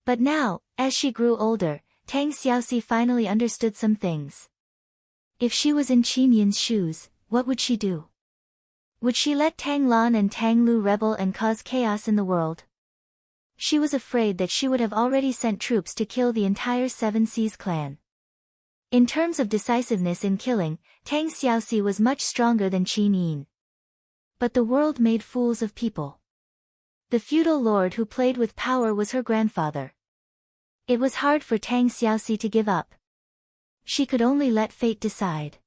But now, as she grew older, Tang Xiaoxi finally understood some things. If she was in Qin Yin's shoes, what would she do? Would she let Tang Lan and Tang Lu rebel and cause chaos in the world? She was afraid that she would have already sent troops to kill the entire Seven Seas clan. In terms of decisiveness in killing, Tang Xiaoxi was much stronger than Qin Yin. But the world made fools of people. The feudal lord who played with power was her grandfather. It was hard for Tang Xiaoxi to give up. She could only let fate decide.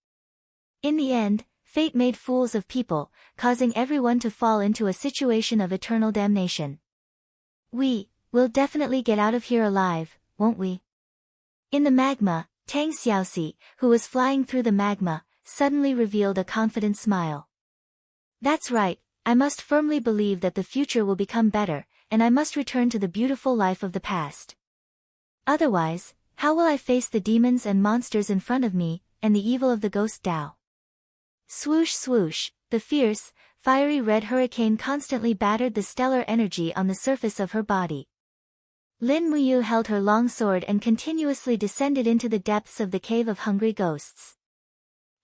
In the end, fate made fools of people, causing everyone to fall into a situation of eternal damnation. We'll definitely get out of here alive, won't we? In the magma, Tang Xiaoxi, who was flying through the magma, suddenly revealed a confident smile. "That's right, I must firmly believe that the future will become better, and I must return to the beautiful life of the past. Otherwise, how will I face the demons and monsters in front of me, and the evil of the ghost Tao?" Swoosh swoosh, the fierce, fiery red hurricane constantly battered the stellar energy on the surface of her body. Lin Muyu held her long sword and continuously descended into the depths of the cave of hungry ghosts.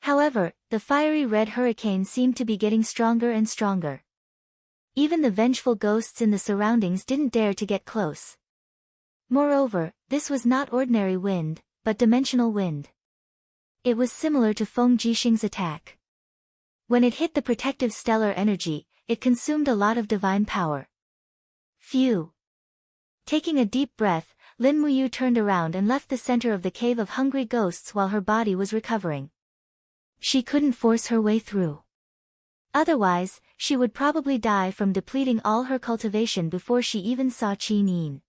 However, the fiery red hurricane seemed to be getting stronger and stronger. Even the vengeful ghosts in the surroundings didn't dare to get close. Moreover, this was not ordinary wind, but dimensional wind. It was similar to Feng Jixing's attack. When it hit the protective stellar energy, it consumed a lot of divine power. Phew! Taking a deep breath, Lin Muyu turned around and left the center of the cave of hungry ghosts while her body was recovering. She couldn't force her way through. Otherwise, she would probably die from depleting all her cultivation before she even saw Qi Nin.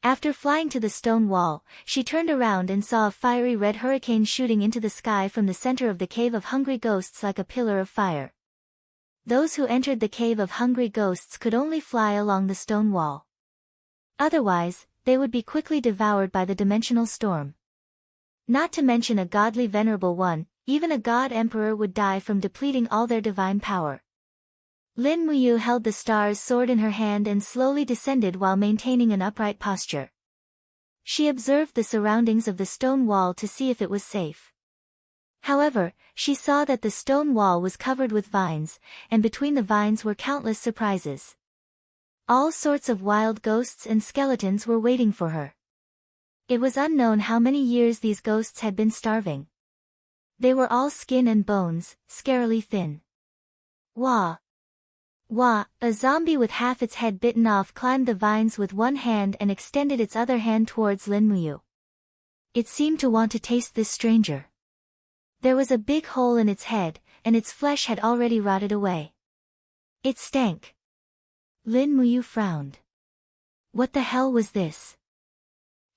After flying to the stone wall, she turned around and saw a fiery red hurricane shooting into the sky from the center of the cave of hungry ghosts like a pillar of fire. Those who entered the cave of hungry ghosts could only fly along the stone wall. Otherwise, they would be quickly devoured by the dimensional storm. Not to mention a godly venerable one, even a god emperor would die from depleting all their divine power. Lin Muyu held the star's sword in her hand and slowly descended while maintaining an upright posture. She observed the surroundings of the stone wall to see if it was safe. However, she saw that the stone wall was covered with vines, and between the vines were countless surprises. All sorts of wild ghosts and skeletons were waiting for her. It was unknown how many years these ghosts had been starving. They were all skin and bones, scarily thin. Wah! Wah! A zombie with half its head bitten off climbed the vines with one hand and extended its other hand towards Lin Muyu. It seemed to want to taste this stranger. There was a big hole in its head, and its flesh had already rotted away. It stank. Lin Muyu frowned. What the hell was this?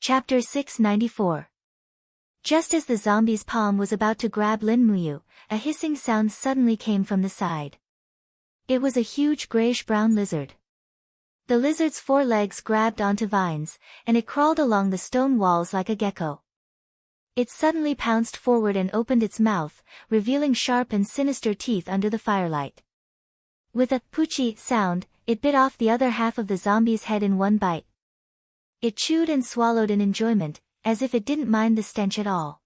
Chapter 694. Just as the zombie's palm was about to grab Lin Muyu, a hissing sound suddenly came from the side. It was a huge grayish-brown lizard. The lizard's four legs grabbed onto vines, and it crawled along the stone walls like a gecko. It suddenly pounced forward and opened its mouth, revealing sharp and sinister teeth under the firelight. With a poochie sound, it bit off the other half of the zombie's head in one bite. It chewed and swallowed in enjoyment, as if it didn't mind the stench at all.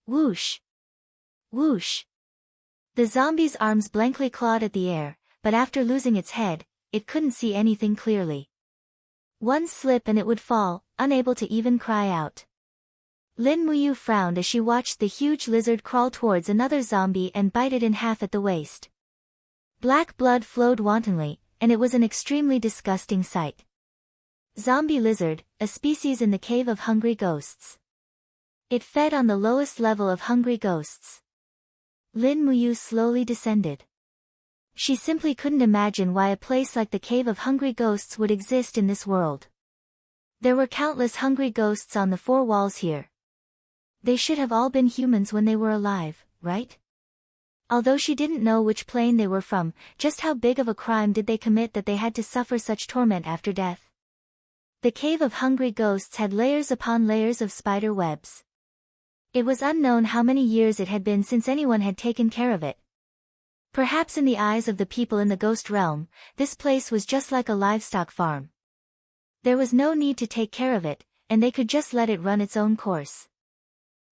Whoosh! Whoosh! The zombie's arms blankly clawed at the air, but after losing its head, it couldn't see anything clearly. One slip and it would fall, unable to even cry out. Lin Muyu frowned as she watched the huge lizard crawl towards another zombie and bite it in half at the waist. Black blood flowed wantonly, and it was an extremely disgusting sight. Zombie lizard, a species in the cave of hungry ghosts. It fed on the lowest level of hungry ghosts. Lin Muyu slowly descended. She simply couldn't imagine why a place like the cave of hungry ghosts would exist in this world. There were countless hungry ghosts on the four walls here. They should have all been humans when they were alive, right? Although she didn't know which plane they were from, just how big of a crime did they commit that they had to suffer such torment after death? The cave of hungry ghosts had layers upon layers of spider webs. It was unknown how many years it had been since anyone had taken care of it. Perhaps in the eyes of the people in the ghost realm, this place was just like a livestock farm. There was no need to take care of it, and they could just let it run its own course.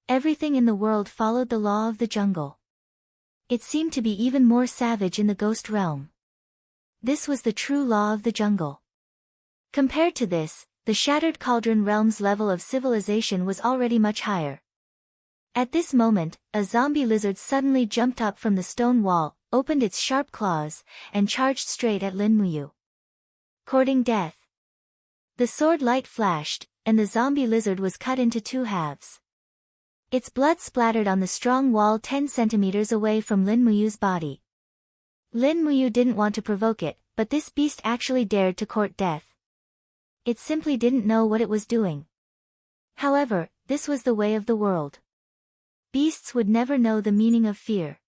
Everything in the world followed the law of the jungle. It seemed to be even more savage in the ghost realm. This was the true law of the jungle. Compared to this, the Shattered Cauldron realm's level of civilization was already much higher. At this moment, a zombie lizard suddenly jumped up from the stone wall, opened its sharp claws, and charged straight at Lin Muyu. Courting death. The sword light flashed, and the zombie lizard was cut into two halves. Its blood splattered on the strong wall 10 centimeters away from Lin Muyu's body. Lin Muyu didn't want to provoke it, but this beast actually dared to court death. It simply didn't know what it was doing. However, this was the way of the world. Beasts would never know the meaning of fear.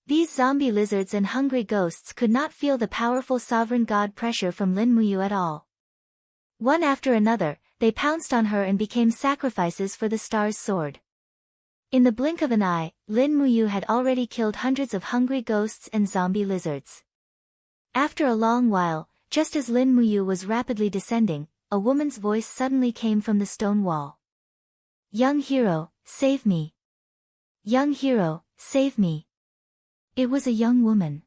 These zombie lizards and hungry ghosts could not feel the powerful sovereign god pressure from Lin Muyu at all. One after another, they pounced on her and became sacrifices for the star's sword. In the blink of an eye, Lin Muyu had already killed hundreds of hungry ghosts and zombie lizards. After a long while, just as Lin Muyu was rapidly descending, a woman's voice suddenly came from the stone wall. "Young hero, save me! Young hero, save me!" It was a young woman.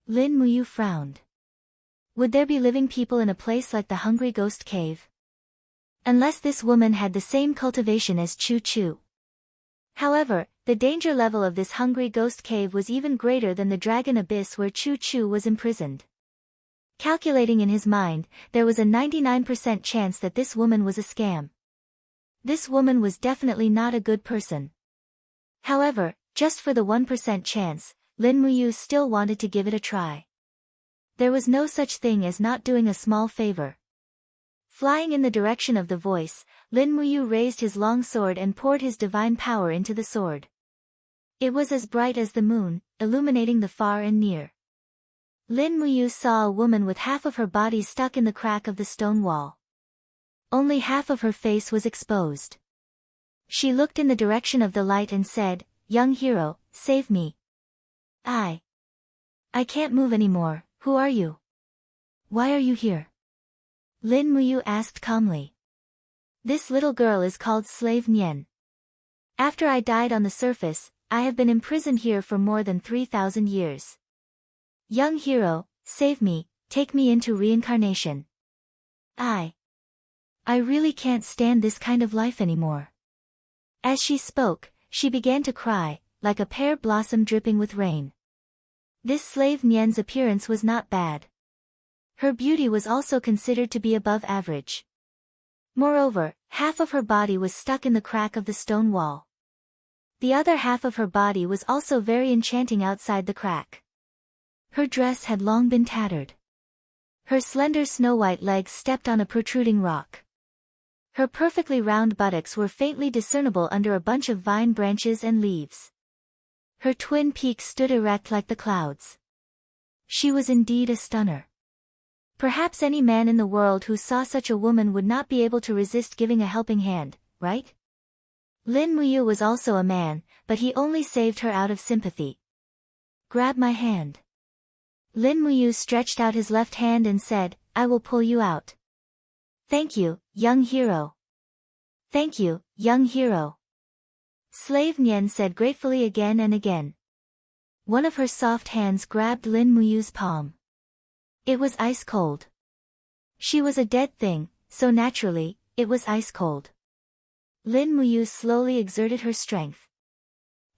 Lin Muyu frowned. Would there be living people in a place like the Hungry Ghost Cave? Unless this woman had the same cultivation as Chu Chu. However, the danger level of this hungry ghost cave was even greater than the dragon abyss where Chu Chu was imprisoned. Calculating in his mind, there was a 99% chance that this woman was a scam. This woman was definitely not a good person. However, just for the 1% chance, Lin Muyu still wanted to give it a try. There was no such thing as not doing a small favor. Flying in the direction of the voice, Lin Muyu raised his long sword and poured his divine power into the sword. It was as bright as the moon, illuminating the far and near. Lin Muyu saw a woman with half of her body stuck in the crack of the stone wall. Only half of her face was exposed. She looked in the direction of the light and said, "Young hero, save me. I can't move anymore. Who are you? Why are you here?" Lin Muyu asked calmly. "This little girl is called Slave Nian. After I died on the surface, I have been imprisoned here for more than 3,000 years. Young hero, save me, take me into reincarnation. I really can't stand this kind of life anymore." As she spoke, she began to cry, like a pear blossom dripping with rain. This slave Nian's appearance was not bad. Her beauty was also considered to be above average. Moreover, half of her body was stuck in the crack of the stone wall. The other half of her body was also very enchanting outside the crack. Her dress had long been tattered. Her slender snow-white legs stepped on a protruding rock. Her perfectly round buttocks were faintly discernible under a bunch of vine branches and leaves. Her twin peaks stood erect like the clouds. She was indeed a stunner. Perhaps any man in the world who saw such a woman would not be able to resist giving a helping hand, right? Lin Muyu was also a man, but he only saved her out of sympathy. "Grab my hand." Lin Muyu stretched out his left hand and said, "I will pull you out." "Thank you, young hero." "Thank you, young hero." Slave Nian said gratefully again and again. One of her soft hands grabbed Lin Muyu's palm. It was ice cold. She was a dead thing, so naturally, it was ice cold. Lin Muyu slowly exerted her strength.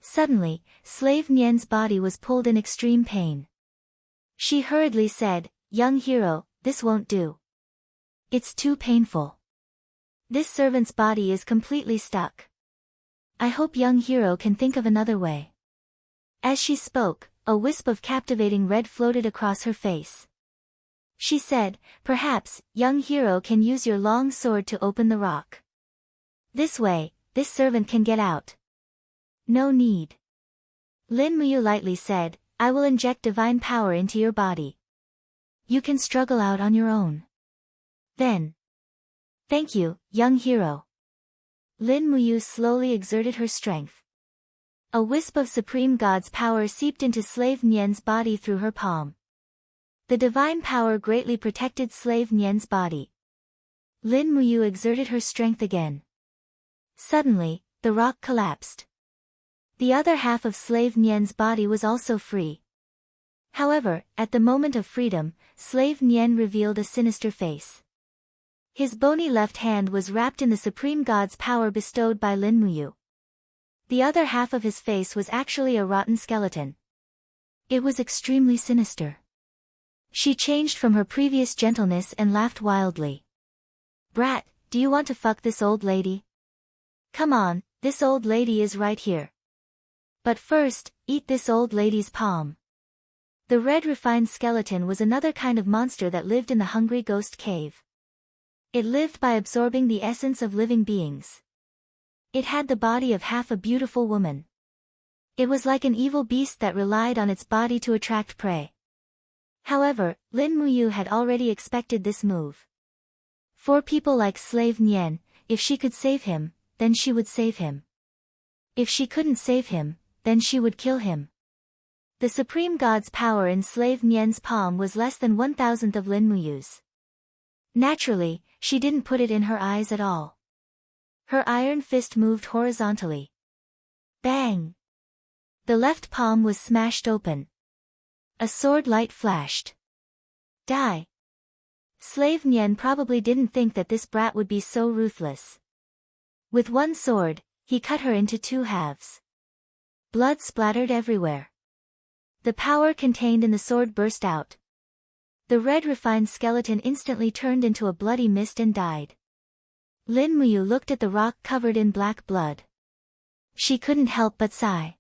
Suddenly, Slave Nian's body was pulled in extreme pain. She hurriedly said, "Young hero, this won't do. It's too painful. This servant's body is completely stuck. I hope young hero can think of another way." As she spoke, a wisp of captivating red floated across her face. She said, "Perhaps, young hero can use your long sword to open the rock. This way, this servant can get out." "No need." Lin Muyu lightly said, "I will inject divine power into your body. You can struggle out on your own. Then." "Thank you, young hero." Lin Muyu slowly exerted her strength. A wisp of Supreme God's power seeped into Slave Nian's body through her palm. The divine power greatly protected Slave Nian's body. Lin Muyu exerted her strength again. Suddenly, the rock collapsed. The other half of Slave Nian's body was also free. However, at the moment of freedom, Slave Nian revealed a sinister face. His bony left hand was wrapped in the Supreme God's power bestowed by Lin Muyu. The other half of his face was actually a rotten skeleton. It was extremely sinister. She changed from her previous gentleness and laughed wildly. "Brat, do you want to fuck this old lady? Come on, this old lady is right here. But first, eat this old lady's palm." The red refined skeleton was another kind of monster that lived in the hungry ghost cave. It lived by absorbing the essence of living beings. It had the body of half a beautiful woman. It was like an evil beast that relied on its body to attract prey. However, Lin Muyu had already expected this move. For people like Slave Nian, if she could save him, then she would save him. If she couldn't save him, then she would kill him. The Supreme God's power in Slave Nian's palm was less than 1,000th of Lin Muyu's. Naturally, she didn't put it in her eyes at all. Her iron fist moved horizontally. Bang! The left palm was smashed open. A sword light flashed. Die! Slave Nyen probably didn't think that this brat would be so ruthless. With one sword, he cut her into two halves. Blood splattered everywhere. The power contained in the sword burst out. The red refined skeleton instantly turned into a bloody mist and died. Lin Muyu looked at the rock covered in black blood. She couldn't help but sigh.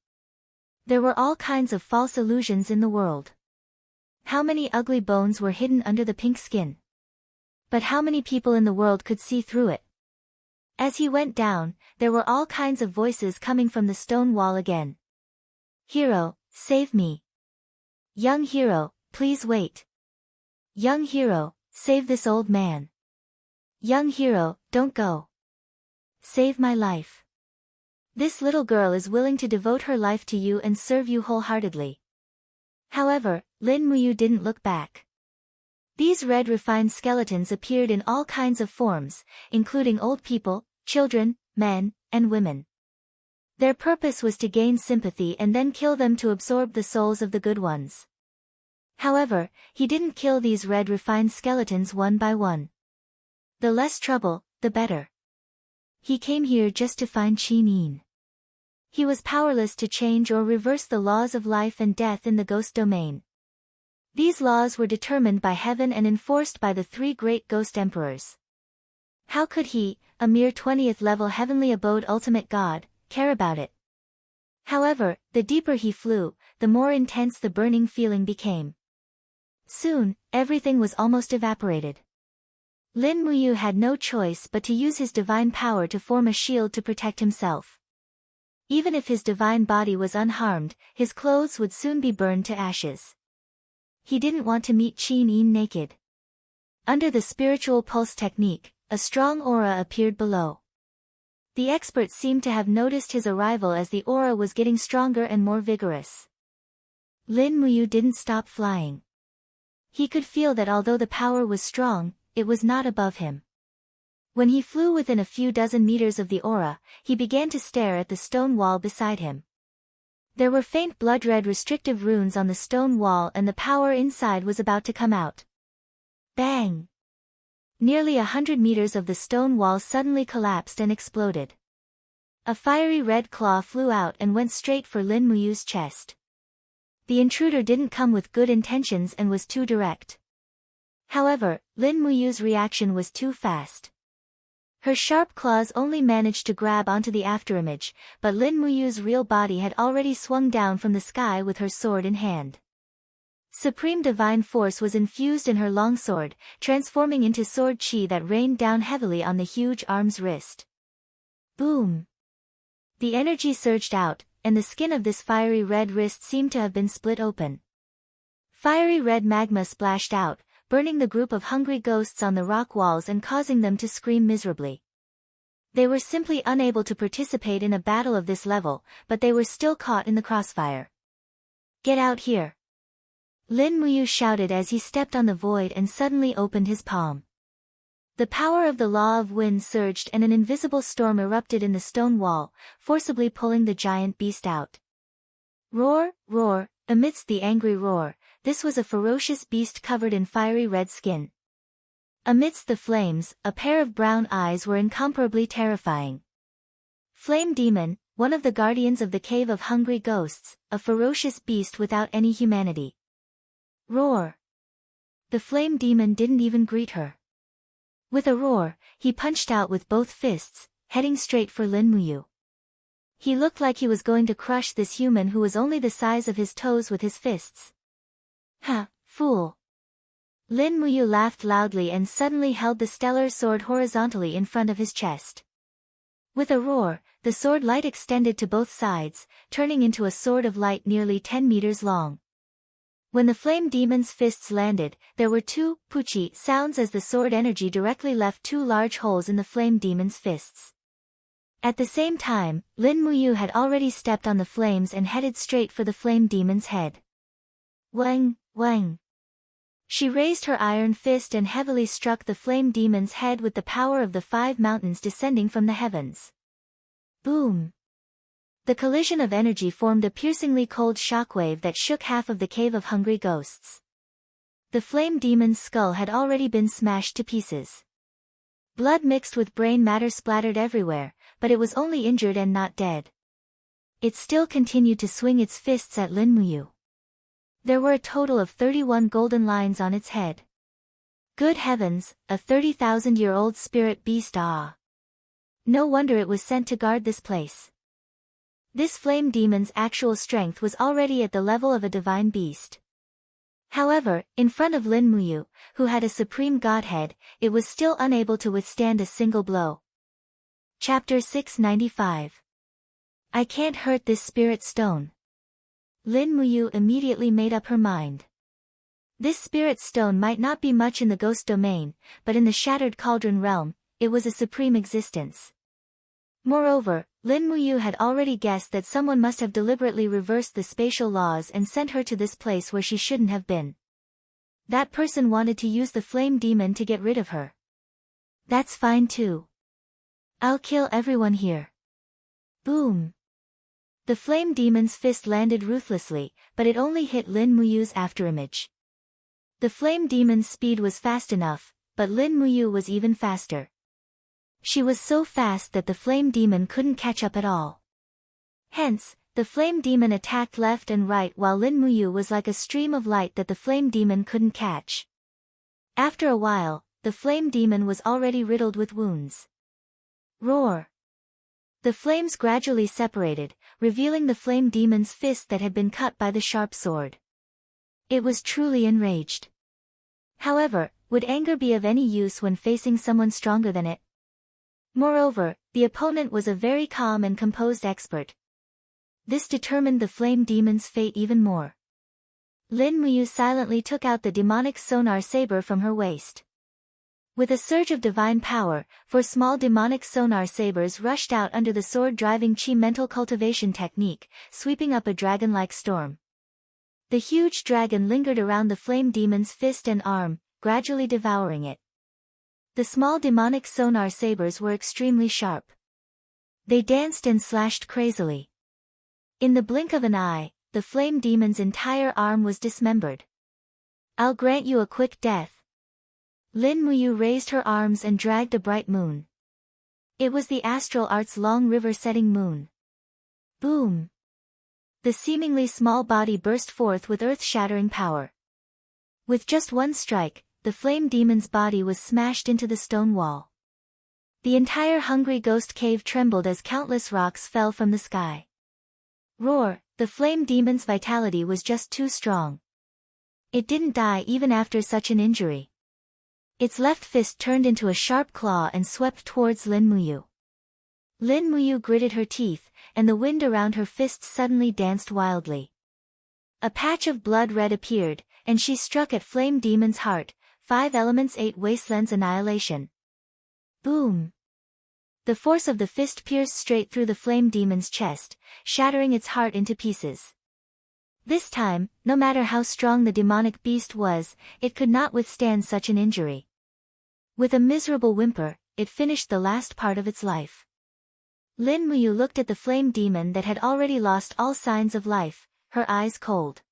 There were all kinds of false illusions in the world. How many ugly bones were hidden under the pink skin? But how many people in the world could see through it? As he went down, there were all kinds of voices coming from the stone wall again. Hero, save me. Young hero, please wait. Young hero, save this old man. Young hero, don't go. Save my life. This little girl is willing to devote her life to you and serve you wholeheartedly. However, Lin Muyu didn't look back. These red refined skeletons appeared in all kinds of forms, including old people, children, men, and women. Their purpose was to gain sympathy and then kill them to absorb the souls of the good ones. However, he didn't kill these red refined skeletons one by one. The less trouble, the better. He came here just to find Qin Yin. He was powerless to change or reverse the laws of life and death in the ghost domain. These laws were determined by heaven and enforced by the three great ghost emperors. How could he, a mere 20th level heavenly abode ultimate god, care about it? However, the deeper he flew, the more intense the burning feeling became. Soon, everything was almost evaporated. Lin Muyu had no choice but to use his divine power to form a shield to protect himself. Even if his divine body was unharmed, his clothes would soon be burned to ashes. He didn't want to meet Qin Yin naked. Under the spiritual pulse technique, a strong aura appeared below. The experts seemed to have noticed his arrival as the aura was getting stronger and more vigorous. Lin Muyu didn't stop flying. He could feel that although the power was strong, it was not above him. When he flew within a few dozen meters of the aura, he began to stare at the stone wall beside him. There were faint blood-red restrictive runes on the stone wall and the power inside was about to come out. Bang! Nearly 100 meters of the stone wall suddenly collapsed and exploded. A fiery red claw flew out and went straight for Lin Muyu's chest. The intruder didn't come with good intentions and was too direct. However, Lin Muyu's reaction was too fast. Her sharp claws only managed to grab onto the afterimage, but Lin Muyu's real body had already swung down from the sky with her sword in hand. Supreme divine force was infused in her longsword, transforming into sword chi that rained down heavily on the huge arm's wrist. Boom! The energy surged out, and the skin of this fiery red wrist seemed to have been split open. Fiery red magma splashed out, burning the group of hungry ghosts on the rock walls and causing them to scream miserably. They were simply unable to participate in a battle of this level, but they were still caught in the crossfire. Get out here! Lin Muyu shouted as he stepped on the void and suddenly opened his palm. The power of the law of wind surged and an invisible storm erupted in the stone wall, forcibly pulling the giant beast out. Roar, roar, amidst the angry roar, this was a ferocious beast covered in fiery red skin. Amidst the flames, a pair of brown eyes were incomparably terrifying. Flame Demon, one of the guardians of the Cave of Hungry Ghosts, a ferocious beast without any humanity. Roar! The Flame Demon didn't even greet her. With a roar, he punched out with both fists, heading straight for Lin Muyu. He looked like he was going to crush this human who was only the size of his toes with his fists. Ha, fool! Lin Muyu laughed loudly and suddenly held the stellar sword horizontally in front of his chest. With a roar, the sword light extended to both sides, turning into a sword of light nearly 10 meters long. When the flame demon's fists landed, there were two puchi sounds as the sword energy directly left two large holes in the flame demon's fists. At the same time, Lin Muyu had already stepped on the flames and headed straight for the flame demon's head. Wang, wang. She raised her iron fist and heavily struck the flame demon's head with the power of the 5 mountains descending from the heavens. Boom! The collision of energy formed a piercingly cold shockwave that shook half of the Cave of Hungry Ghosts. The flame demon's skull had already been smashed to pieces. Blood mixed with brain matter splattered everywhere, but it was only injured and not dead. It still continued to swing its fists at Lin Muyu. There were a total of 31 golden lines on its head. Good heavens, a 30,000-year-old spirit beast, ah! No wonder it was sent to guard this place. This flame demon's actual strength was already at the level of a divine beast. However, in front of Lin Muyu, who had a supreme godhead, it was still unable to withstand a single blow. Chapter 695. I can't hurt this spirit stone. Lin Muyu immediately made up her mind. This spirit stone might not be much in the ghost domain, but in the Shattered Cauldron realm, it was a supreme existence. Moreover, Lin Muyu had already guessed that someone must have deliberately reversed the spatial laws and sent her to this place where she shouldn't have been. That person wanted to use the flame demon to get rid of her. That's fine too. I'll kill everyone here. Boom. The flame demon's fist landed ruthlessly, but it only hit Lin Muyu's afterimage. The flame demon's speed was fast enough, but Lin Muyu was even faster. She was so fast that the flame demon couldn't catch up at all. Hence, the flame demon attacked left and right while Lin Muyu was like a stream of light that the flame demon couldn't catch. After a while, the flame demon was already riddled with wounds. Roar! The flames gradually separated, revealing the flame demon's fist that had been cut by the sharp sword. It was truly enraged. However, would anger be of any use when facing someone stronger than it? Moreover, the opponent was a very calm and composed expert. This determined the flame demon's fate even more. Lin Muyu silently took out the demonic sonar saber from her waist. With a surge of divine power, 4 small demonic sonar sabers rushed out under the sword-driving chi mental cultivation technique, sweeping up a dragon-like storm. The huge dragon lingered around the flame demon's fist and arm, gradually devouring it. The small demonic sonar sabers were extremely sharp. They danced and slashed crazily. In the blink of an eye, the flame demon's entire arm was dismembered. I'll grant you a quick death. Lin Muyu raised her arms and dragged a bright moon. It was the astral art's long river setting moon. Boom! The seemingly small body burst forth with earth-shattering power. With just one strike, the flame demon's body was smashed into the stone wall. The entire hungry ghost cave trembled as countless rocks fell from the sky. Roar! The flame demon's vitality was just too strong. It didn't die even after such an injury. Its left fist turned into a sharp claw and swept towards Lin Muyu. Lin Muyu gritted her teeth, and the wind around her fists suddenly danced wildly. A patch of blood red appeared, and she struck at flame demon's heart. 5 elements 8 wastelands annihilation. Boom! The force of the fist pierced straight through the flame demon's chest, shattering its heart into pieces. This time, no matter how strong the demonic beast was, it could not withstand such an injury. With a miserable whimper, it finished the last part of its life. Lin Muyu looked at the flame demon that had already lost all signs of life, her eyes cold.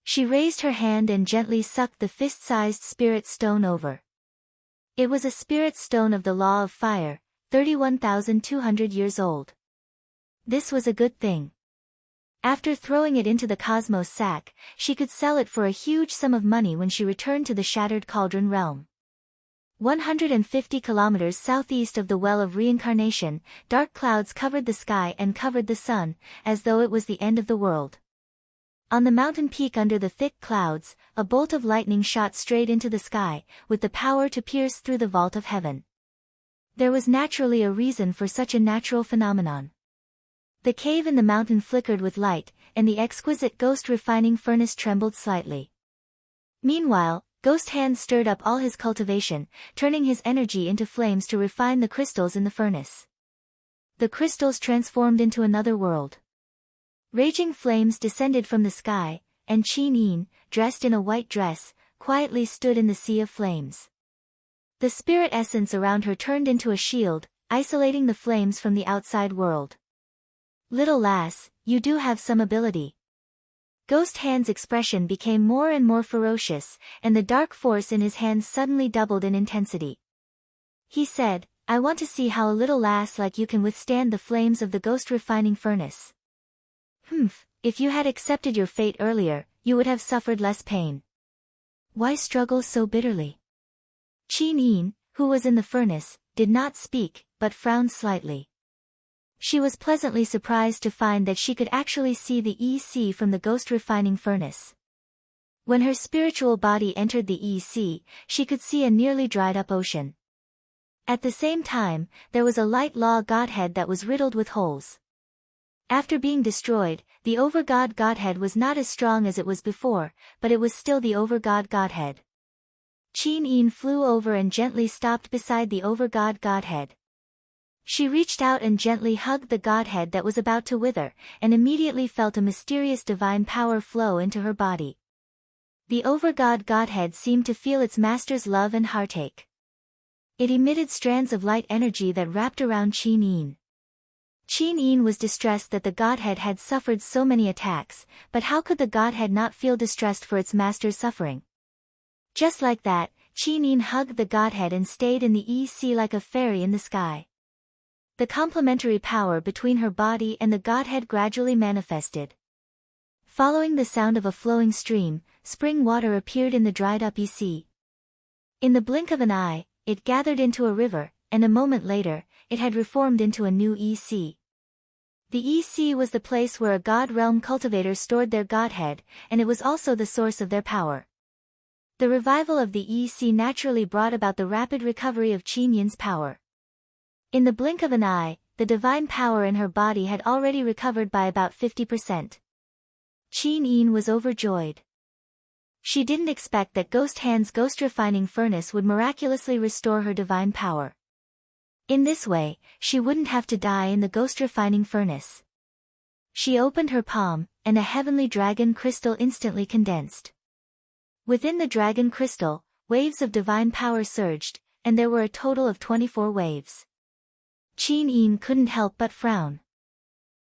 She raised her hand and gently sucked the fist-sized spirit stone over. It was a spirit stone of the law of fire, 31,200 years old. This was a good thing. After throwing it into the cosmos sack, she could sell it for a huge sum of money when she returned to the Shattered Cauldron realm. 150 kilometers southeast of the Well of Reincarnation, dark clouds covered the sky and covered the sun, as though it was the end of the world. On the mountain peak under the thick clouds, a bolt of lightning shot straight into the sky, with the power to pierce through the vault of heaven. There was naturally a reason for such a natural phenomenon. The cave in the mountain flickered with light, and the exquisite ghost refining furnace trembled slightly. Meanwhile, Ghost Hand stirred up all his cultivation, turning his energy into flames to refine the crystals in the furnace. The crystals transformed into another world. Raging flames descended from the sky, and Qin Yin, dressed in a white dress, quietly stood in the sea of flames. The spirit essence around her turned into a shield, isolating the flames from the outside world. Little lass, you do have some ability. Ghost Hand's expression became more and more ferocious, and the dark force in his hands suddenly doubled in intensity. He said, I want to see how a little lass like you can withstand the flames of the ghost refining furnace. If you had accepted your fate earlier, you would have suffered less pain. Why struggle so bitterly? Qin Yin, who was in the furnace, did not speak, but frowned slightly. She was pleasantly surprised to find that she could actually see the EC from the ghost refining furnace. When her spiritual body entered the EC, she could see a nearly dried-up ocean. At the same time, there was a light law godhead that was riddled with holes. After being destroyed, the Overgod Godhead was not as strong as it was before, but it was still the Overgod Godhead. Qin Yin flew over and gently stopped beside the Overgod Godhead. She reached out and gently hugged the Godhead that was about to wither, and immediately felt a mysterious divine power flow into her body. The Overgod Godhead seemed to feel its master's love and heartache. It emitted strands of light energy that wrapped around Qin Yin. Qin Yin was distressed that the Godhead had suffered so many attacks, but how could the Godhead not feel distressed for its master's suffering? Just like that, Qin Yin hugged the Godhead and stayed in the EC like a fairy in the sky. The complementary power between her body and the Godhead gradually manifested. Following the sound of a flowing stream, spring water appeared in the dried-up EC. In the blink of an eye, it gathered into a river, and a moment later, it had reformed into a new EC. The EC was the place where a God Realm cultivator stored their Godhead, and it was also the source of their power. The revival of the EC naturally brought about the rapid recovery of Qin Yin's power. In the blink of an eye, the divine power in her body had already recovered by about 50%. Qin Yin was overjoyed. She didn't expect that Ghost Hand's ghost refining furnace would miraculously restore her divine power. In this way, she wouldn't have to die in the ghost refining furnace. She opened her palm, and a heavenly dragon crystal instantly condensed. Within the dragon crystal, waves of divine power surged, and there were a total of 24 waves. Qin Yin couldn't help but frown.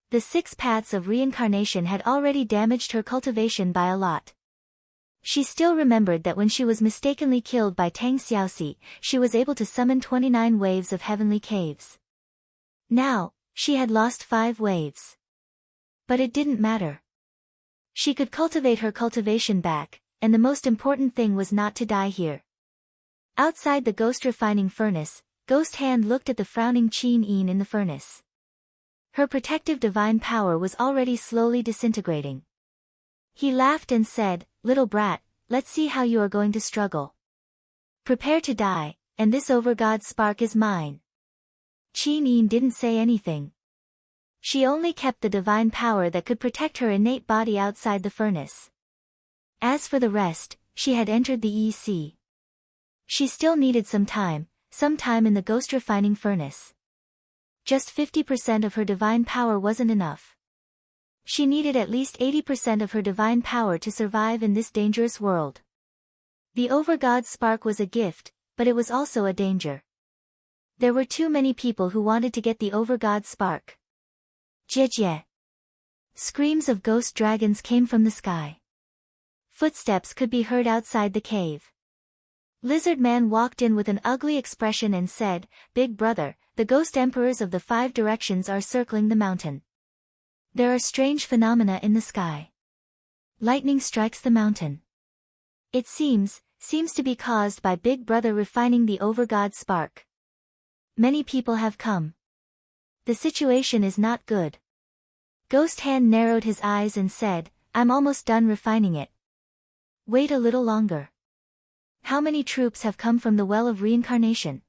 The 6 paths of reincarnation had already damaged her cultivation by a lot. She still remembered that when she was mistakenly killed by Tang Xiaoxi, she was able to summon 29 waves of heavenly caves. Now, she had lost 5 waves. But it didn't matter. She could cultivate her cultivation back, and the most important thing was not to die here. Outside the ghost refining furnace, Ghost Hand looked at the frowning Qin Yin in the furnace. Her protective divine power was already slowly disintegrating. He laughed and said, "Little brat, let's see how you are going to struggle. Prepare to die, and this Overgod spark is mine." Qin Yin didn't say anything. She only kept the divine power that could protect her innate body outside the furnace. As for the rest, she had entered the EC. She still needed some time in the ghost refining furnace. Just 50% of her divine power wasn't enough. She needed at least 80% of her divine power to survive in this dangerous world. The Overgod spark was a gift, but it was also a danger. There were too many people who wanted to get the Overgod spark. Jie. Screams of ghost dragons came from the sky. Footsteps could be heard outside the cave. Lizard Man walked in with an ugly expression and said, "Big brother, the ghost emperors of the 5 directions are circling the mountain. There are strange phenomena in the sky. Lightning strikes the mountain. It seems to be caused by Big Brother refining the Overgod spark. Many people have come. The situation is not good." Ghost Hand narrowed his eyes and said, "I'm almost done refining it. Wait a little longer." How many troops have come from the Well of Reincarnation?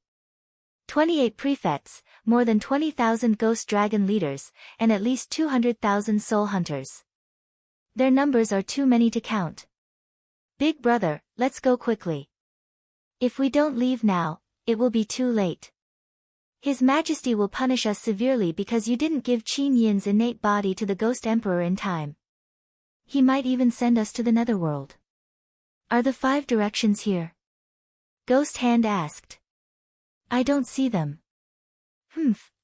28 prefects, more than 20,000 ghost dragon leaders, and at least 200,000 soul hunters. Their numbers are too many to count. Big brother, let's go quickly. If we don't leave now, it will be too late. His Majesty will punish us severely because you didn't give Qin Yin's innate body to the Ghost Emperor in time. He might even send us to the Netherworld. Are the 5 directions here? Ghost Hand asked. I don't see them.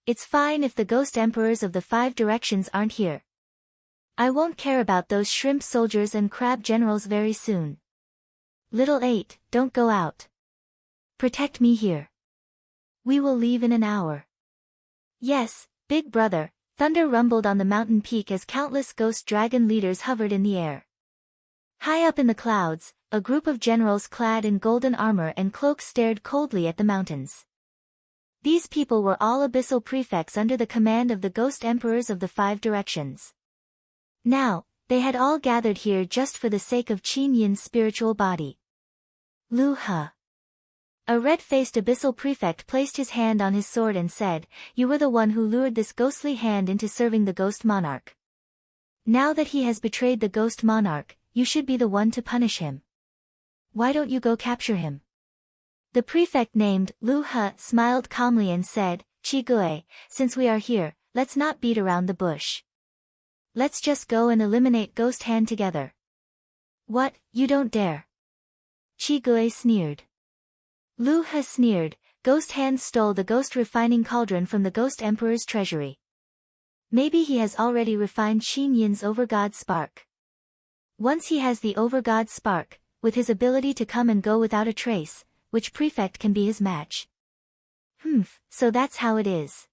It's fine if the Ghost Emperors of the 5 directions aren't here. I won't care about those shrimp soldiers and crab generals very soon. Little 8, don't go out. Protect me here. We will leave in an hour. Yes, big brother, thunder rumbled on the mountain peak as countless ghost dragon leaders hovered in the air. High up in the clouds, a group of generals clad in golden armor and cloaks stared coldly at the mountains. These people were all abyssal prefects under the command of the ghost emperors of the 5 directions. Now, they had all gathered here just for the sake of Qin Yin's spiritual body. Lu He. A red-faced abyssal prefect placed his hand on his sword and said, "You were the one who lured this ghostly hand into serving the ghost monarch. Now that he has betrayed the ghost monarch, you should be the one to punish him. Why don't you go capture him?" The prefect named Lu He smiled calmly and said, "Qi Gui, since we are here, let's not beat around the bush. Let's just go and eliminate Ghost Hand together." "What, you don't dare?" Qi Gui sneered. Lu He sneered, "Ghost Hand stole the ghost refining cauldron from the Ghost Emperor's treasury. Maybe he has already refined Qin Yin's Overgod spark. Once he has the Overgod spark, with his ability to come and go without a trace, which prefect can be his match?" So that's how it is."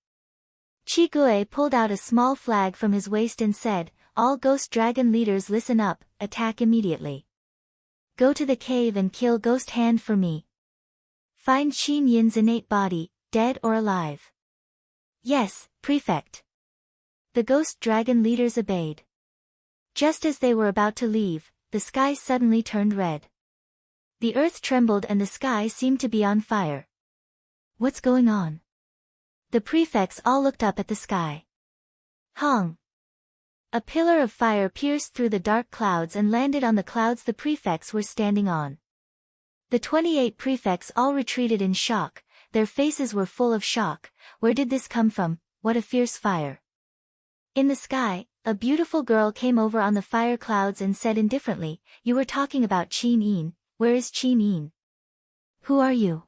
Qi Gui pulled out a small flag from his waist and said, "All ghost dragon leaders listen up, attack immediately. Go to the cave and kill Ghost Hand for me. Find Qin Yin's innate body, dead or alive." "Yes, prefect." The ghost dragon leaders obeyed. Just as they were about to leave, the sky suddenly turned red. The earth trembled and the sky seemed to be on fire. "What's going on?" The prefects all looked up at the sky. Hong! A pillar of fire pierced through the dark clouds and landed on the clouds the prefects were standing on. The 28 prefects all retreated in shock, their faces were full of shock. Where did this come from? What a fierce fire. In the sky, a beautiful girl came over on the fire clouds and said indifferently, "You were talking about Qin Yin. Where is Qin Yin?" "Who are you?"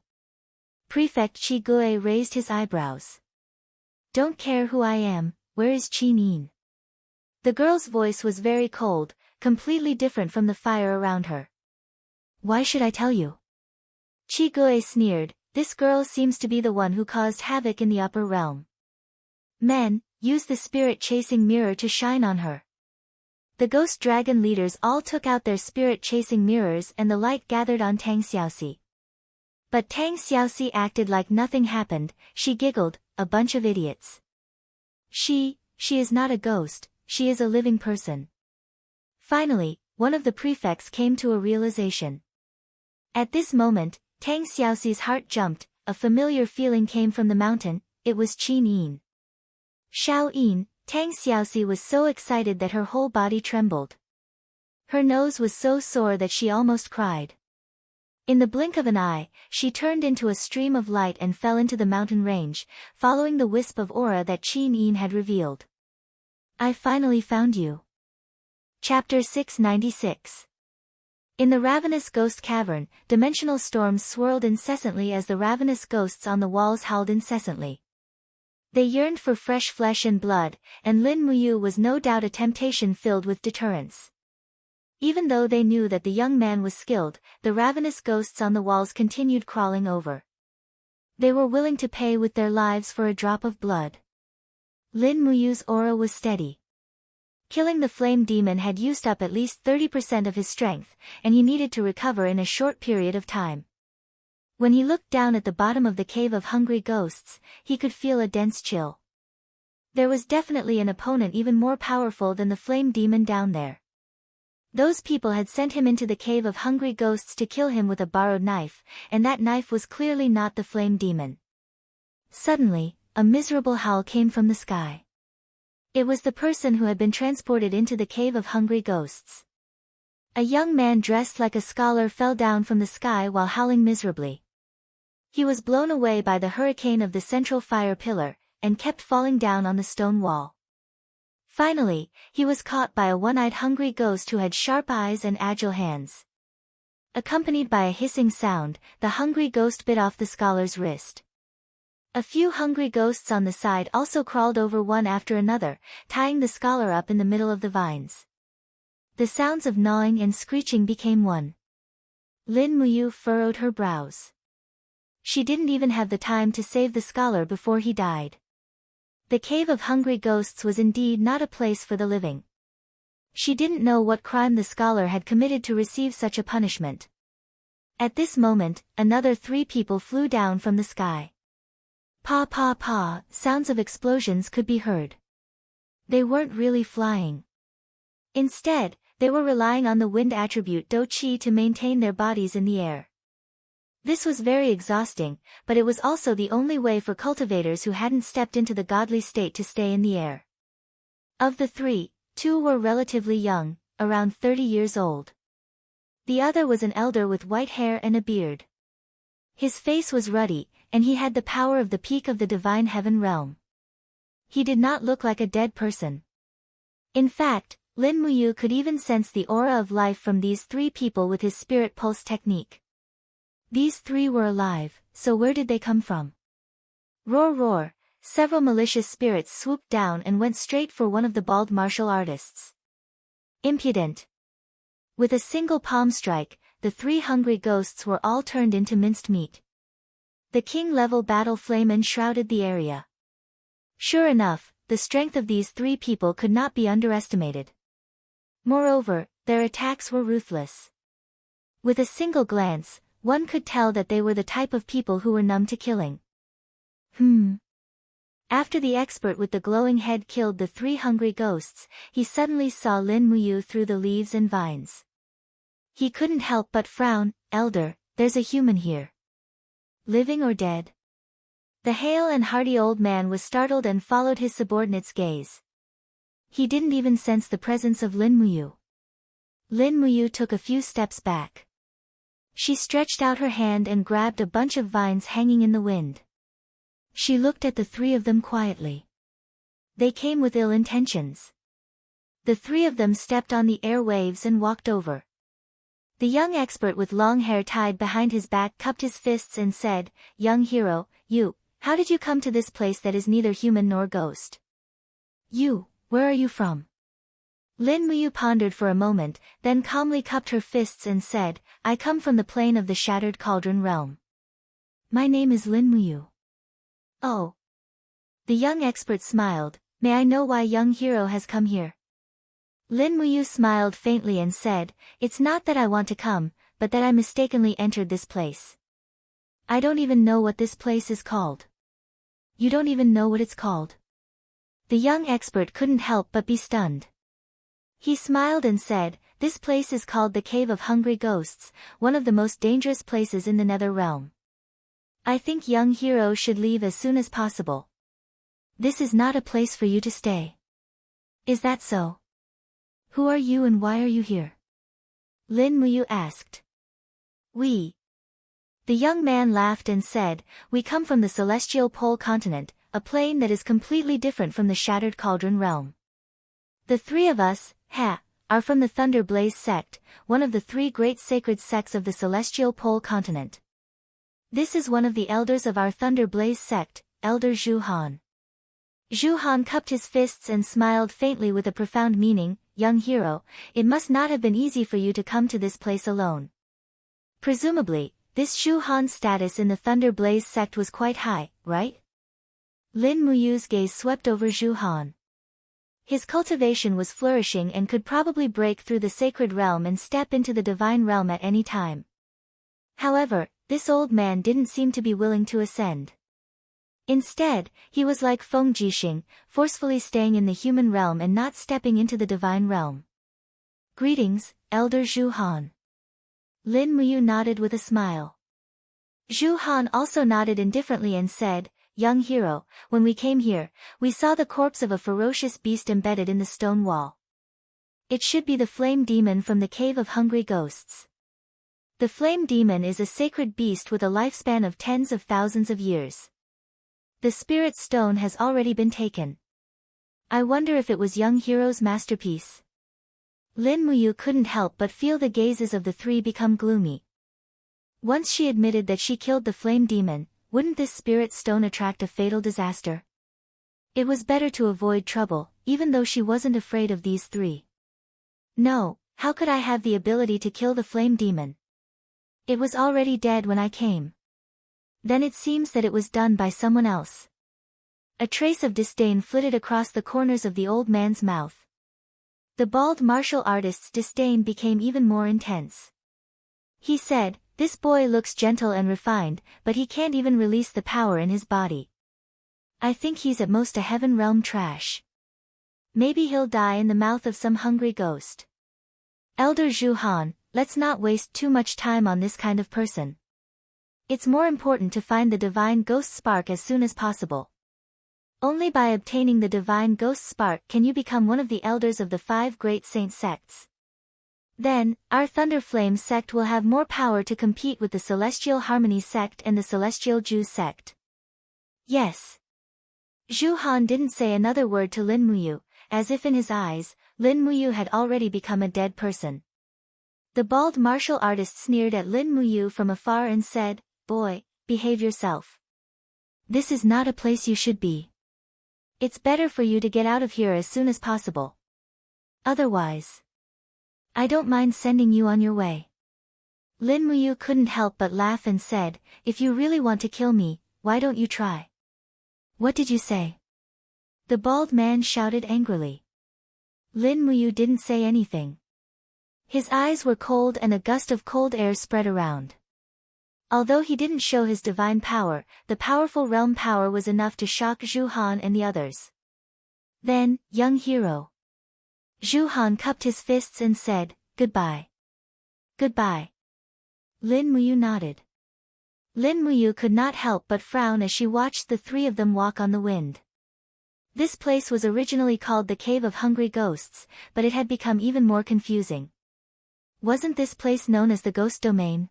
Prefect Qi Gui raised his eyebrows. "Don't care who I am, where is Qin Yin?" The girl's voice was very cold, completely different from the fire around her. "Why should I tell you?" Qi Gui sneered, "This girl seems to be the one who caused havoc in the upper realm. Men, use the spirit-chasing mirror to shine on her." The ghost dragon leaders all took out their spirit-chasing mirrors and the light gathered on Tang Xiaoxi. But Tang Xiaoxi acted like nothing happened. She giggled, "A bunch of idiots. She is not a ghost, she is a living person." Finally, one of the prefects came to a realization. At this moment, Tang Xiaoxi's heart jumped, a familiar feeling came from the mountain, it was Qin Yin. Xiao Yin, Tang Xiaoxi was so excited that her whole body trembled. Her nose was so sore that she almost cried. In the blink of an eye, she turned into a stream of light and fell into the mountain range, following the wisp of aura that Qin Yin had revealed. "I finally found you." Chapter 696. In the ravenous ghost cavern, dimensional storms swirled incessantly as the ravenous ghosts on the walls howled incessantly. They yearned for fresh flesh and blood, and Lin Muyu was no doubt a temptation filled with deterrence. Even though they knew that the young man was skilled, the ravenous ghosts on the walls continued crawling over. They were willing to pay with their lives for a drop of blood. Lin Muyu's aura was steady. Killing the flame demon had used up at least 30% of his strength, and he needed to recover in a short period of time. When he looked down at the bottom of the cave of hungry ghosts, he could feel a dense chill. There was definitely an opponent even more powerful than the flame demon down there. Those people had sent him into the cave of hungry ghosts to kill him with a borrowed knife, and that knife was clearly not the flame demon. Suddenly, a miserable howl came from the sky. It was the person who had been transported into the cave of hungry ghosts. A young man dressed like a scholar fell down from the sky while howling miserably. He was blown away by the hurricane of the central fire pillar, and kept falling down on the stone wall. Finally, he was caught by a one-eyed hungry ghost who had sharp eyes and agile hands. Accompanied by a hissing sound, the hungry ghost bit off the scholar's wrist. A few hungry ghosts on the side also crawled over one after another, tying the scholar up in the middle of the vines. The sounds of gnawing and screeching became one. Lin Muyu furrowed her brows. She didn't even have the time to save the scholar before he died. The cave of hungry ghosts was indeed not a place for the living. She didn't know what crime the scholar had committed to receive such a punishment. At this moment, another 3 people flew down from the sky. Pa pa pa, sounds of explosions could be heard. They weren't really flying. Instead, they were relying on the wind attribute Do Qi to maintain their bodies in the air. This was very exhausting, but it was also the only way for cultivators who hadn't stepped into the godly state to stay in the air. Of the 3, 2 were relatively young, around 30 years old. The other was an elder with white hair and a beard. His face was ruddy, and he had the power of the peak of the divine heaven realm. He did not look like a dead person. In fact, Lin Muyu could even sense the aura of life from these 3 people with his spirit pulse technique. These 3 were alive, so where did they come from? Roar roar, several malicious spirits swooped down and went straight for one of the bald martial artists. Impudent! With a single palm strike, the 3 hungry ghosts were all turned into minced meat. The king-level battle flame enshrouded the area. Sure enough, the strength of these 3 people could not be underestimated. Moreover, their attacks were ruthless. With a single glance, one could tell that they were the type of people who were numb to killing. After the expert with the glowing head killed the 3 hungry ghosts, he suddenly saw Lin Muyu through the leaves and vines. He couldn't help but frown. Elder, there's a human here. Living or dead? The hale and hearty old man was startled and followed his subordinate's gaze. He didn't even sense the presence of Lin Muyu. Lin Muyu took a few steps back. She stretched out her hand and grabbed a bunch of vines hanging in the wind. She looked at the 3 of them quietly. They came with ill intentions. The 3 of them stepped on the airwaves and walked over. The young expert with long hair tied behind his back cupped his fists and said, "Young hero, how did you come to this place that is neither human nor ghost? Where are you from?" Lin Muyu pondered for a moment, then calmly cupped her fists and said, "I come from the plane of the Shattered Cauldron realm. My name is Lin Muyu." "Oh." The young expert smiled. "May I know why young hero has come here?" Lin Muyu smiled faintly and said, "It's not that I want to come, but that I mistakenly entered this place. I don't even know what this place is called." "You don't even know what it's called?" The young expert couldn't help but be stunned. He smiled and said, "This place is called the Cave of Hungry Ghosts, one of the most dangerous places in the Nether Realm. I think young hero should leave as soon as possible. This is not a place for you to stay." "Is that so? Who are you and why are you here?" Lin Muyu asked. "We." The young man laughed and said, "We come from the Celestial Pole Continent, a plane that is completely different from the Shattered Cauldron realm. The 3 of us, are from the Thunder Blaze sect, one of the 3 great sacred sects of the Celestial Pole Continent. This is one of the elders of our Thunder Blaze sect, Elder Zhu Han." Zhu Han cupped his fists and smiled faintly with a profound meaning. "Young hero, it must not have been easy for you to come to this place alone. Presumably, this Zhu Han's status in the Thunder Blaze sect was quite high, right?" Lin Muyu's gaze swept over Zhu Han. His cultivation was flourishing and could probably break through the sacred realm and step into the divine realm at any time. However, this old man didn't seem to be willing to ascend. Instead, he was like Feng Jixing, forcefully staying in the human realm and not stepping into the divine realm. "Greetings, Elder Zhu Han." Lin Muyu nodded with a smile. Zhu Han also nodded indifferently and said, "Young hero, when we came here, we saw the corpse of a ferocious beast embedded in the stone wall. It should be the flame demon from the Cave of Hungry Ghosts. The flame demon is a sacred beast with a lifespan of tens of thousands of years. The spirit stone has already been taken. I wonder if it was young hero's masterpiece." Lin Muyu couldn't help but feel the gazes of the 3 become gloomy. Once she admitted that she killed the flame demon, wouldn't this spirit stone attract a fatal disaster? It was better to avoid trouble, even though she wasn't afraid of these three. No, how could I have the ability to kill the flame demon? It was already dead when I came. Then it seems that it was done by someone else. A trace of disdain flitted across the corners of the old man's mouth. The bald martial artist's disdain became even more intense. He said, "This boy looks gentle and refined, but he can't even release the power in his body. I think he's at most a heaven realm trash. Maybe he'll die in the mouth of some hungry ghost. Elder Zhu Han, let's not waste too much time on this kind of person. It's more important to find the divine ghost spark as soon as possible. Only by obtaining the divine ghost spark can you become one of the elders of the 5 great saint sects. Then, our Thunder Flame sect will have more power to compete with the Celestial Harmony sect and the Celestial Jew sect." Yes. Zhu Han didn't say another word to Lin Muyu, as if in his eyes, Lin Muyu had already become a dead person. The bald martial artist sneered at Lin Muyu from afar and said, "Boy, behave yourself. This is not a place you should be. It's better for you to get out of here as soon as possible. Otherwise, I don't mind sending you on your way." Lin Muyu couldn't help but laugh and said, "If you really want to kill me, why don't you try?" "What did you say?" the bald man shouted angrily. Lin Muyu didn't say anything. His eyes were cold and a gust of cold air spread around. Although he didn't show his divine power, the powerful realm power was enough to shock Zhu Han and the others. "Then, young hero." Zhu Han cupped his fists and said, "Goodbye." "Goodbye." Lin Muyu nodded. Lin Muyu could not help but frown as she watched the three of them walk on the wind. This place was originally called the Cave of Hungry Ghosts, but it had become even more confusing. Wasn't this place known as the Ghost Domain?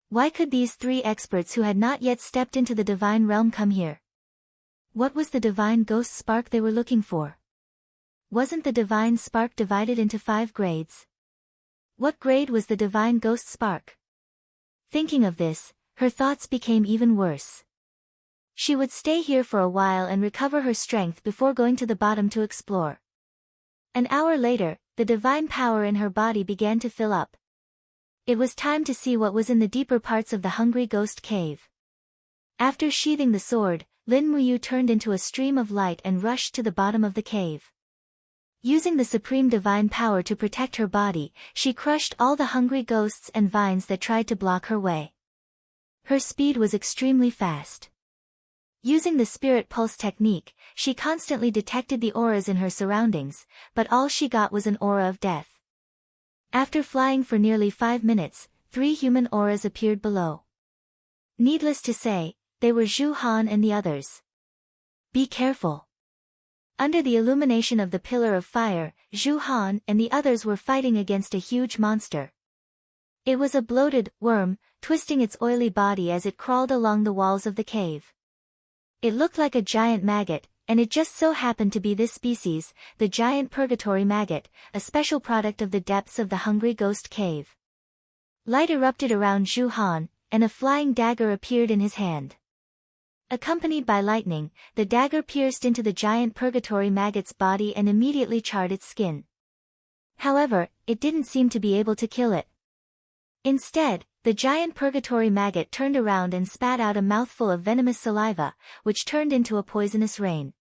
Why could these three experts who had not yet stepped into the divine realm come here? What was the divine ghost spark they were looking for? Wasn't the divine spark divided into 5 grades? What grade was the divine ghost spark? Thinking of this, her thoughts became even worse. She would stay here for a while and recover her strength before going to the bottom to explore. An hour later, the divine power in her body began to fill up. It was time to see what was in the deeper parts of the Hungry Ghost Cave. After sheathing the sword, Lin Muyu turned into a stream of light and rushed to the bottom of the cave. Using the supreme divine power to protect her body, she crushed all the hungry ghosts and vines that tried to block her way. Her speed was extremely fast. Using the spirit pulse technique, she constantly detected the auras in her surroundings, but all she got was an aura of death. After flying for nearly 5 minutes, 3 human auras appeared below. Needless to say, they were Zhu Han and the others. "Be careful." Under the illumination of the pillar of fire, Zhu Han and the others were fighting against a huge monster. It was a bloated worm, twisting its oily body as it crawled along the walls of the cave. It looked like a giant maggot, and it just so happened to be this species, the giant purgatory maggot, a special product of the depths of the Hungry Ghost Cave. Light erupted around Zhu Han, and a flying dagger appeared in his hand. Accompanied by lightning, the dagger pierced into the giant purgatory maggot's body and immediately charred its skin. However, it didn't seem to be able to kill it. Instead, the giant purgatory maggot turned around and spat out a mouthful of venomous saliva, which turned into a poisonous rain.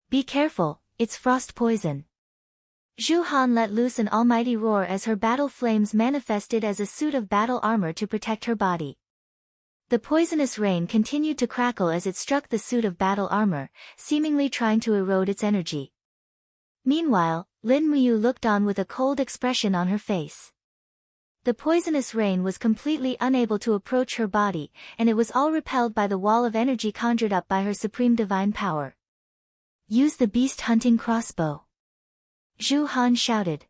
"Be careful, it's frost poison." Zhu Han let loose an almighty roar as her battle flames manifested as a suit of battle armor to protect her body. The poisonous rain continued to crackle as it struck the suit of battle armor, seemingly trying to erode its energy. Meanwhile, Lin Muyu looked on with a cold expression on her face. The poisonous rain was completely unable to approach her body, and it was all repelled by the wall of energy conjured up by her supreme divine power. "Use the beast-hunting crossbow," Zhu Han shouted.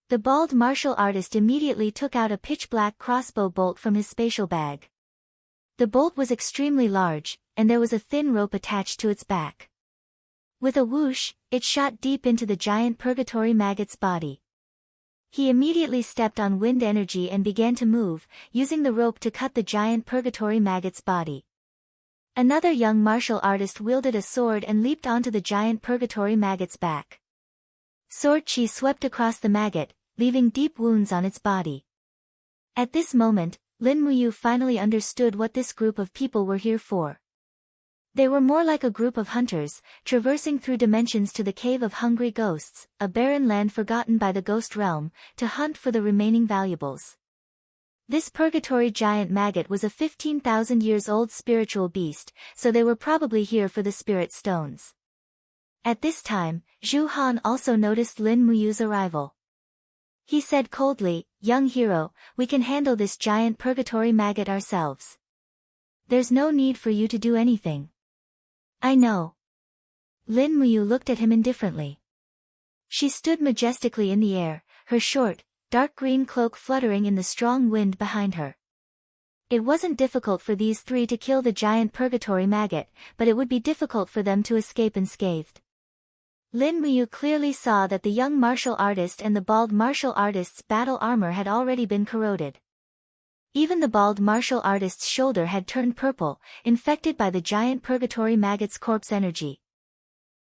The bald martial artist immediately took out a pitch-black crossbow bolt from his spatial bag. The bolt was extremely large, and there was a thin rope attached to its back. With a whoosh, it shot deep into the giant purgatory maggot's body. He immediately stepped on wind energy and began to move, using the rope to cut the giant purgatory maggot's body. Another young martial artist wielded a sword and leaped onto the giant purgatory maggot's back. Sword chi swept across the maggot, leaving deep wounds on its body. At this moment, Lin Muyu finally understood what this group of people were here for. They were more like a group of hunters, traversing through dimensions to the Cave of Hungry Ghosts, a barren land forgotten by the ghost realm, to hunt for the remaining valuables. This purgatory giant maggot was a 15,000 years old spiritual beast, so they were probably here for the spirit stones. At this time, Zhu Han also noticed Lin Muyu's arrival. He said coldly, "Young hero, we can handle this giant purgatory maggot ourselves. There's no need for you to do anything." "I know." Lin Muyu looked at him indifferently. She stood majestically in the air, her short, dark green cloak fluttering in the strong wind behind her. It wasn't difficult for these three to kill the giant purgatory maggot, but it would be difficult for them to escape unscathed. Lin Muyu clearly saw that the young martial artist and the bald martial artist's battle armor had already been corroded. Even the bald martial artist's shoulder had turned purple, infected by the giant purgatory maggot's corpse energy.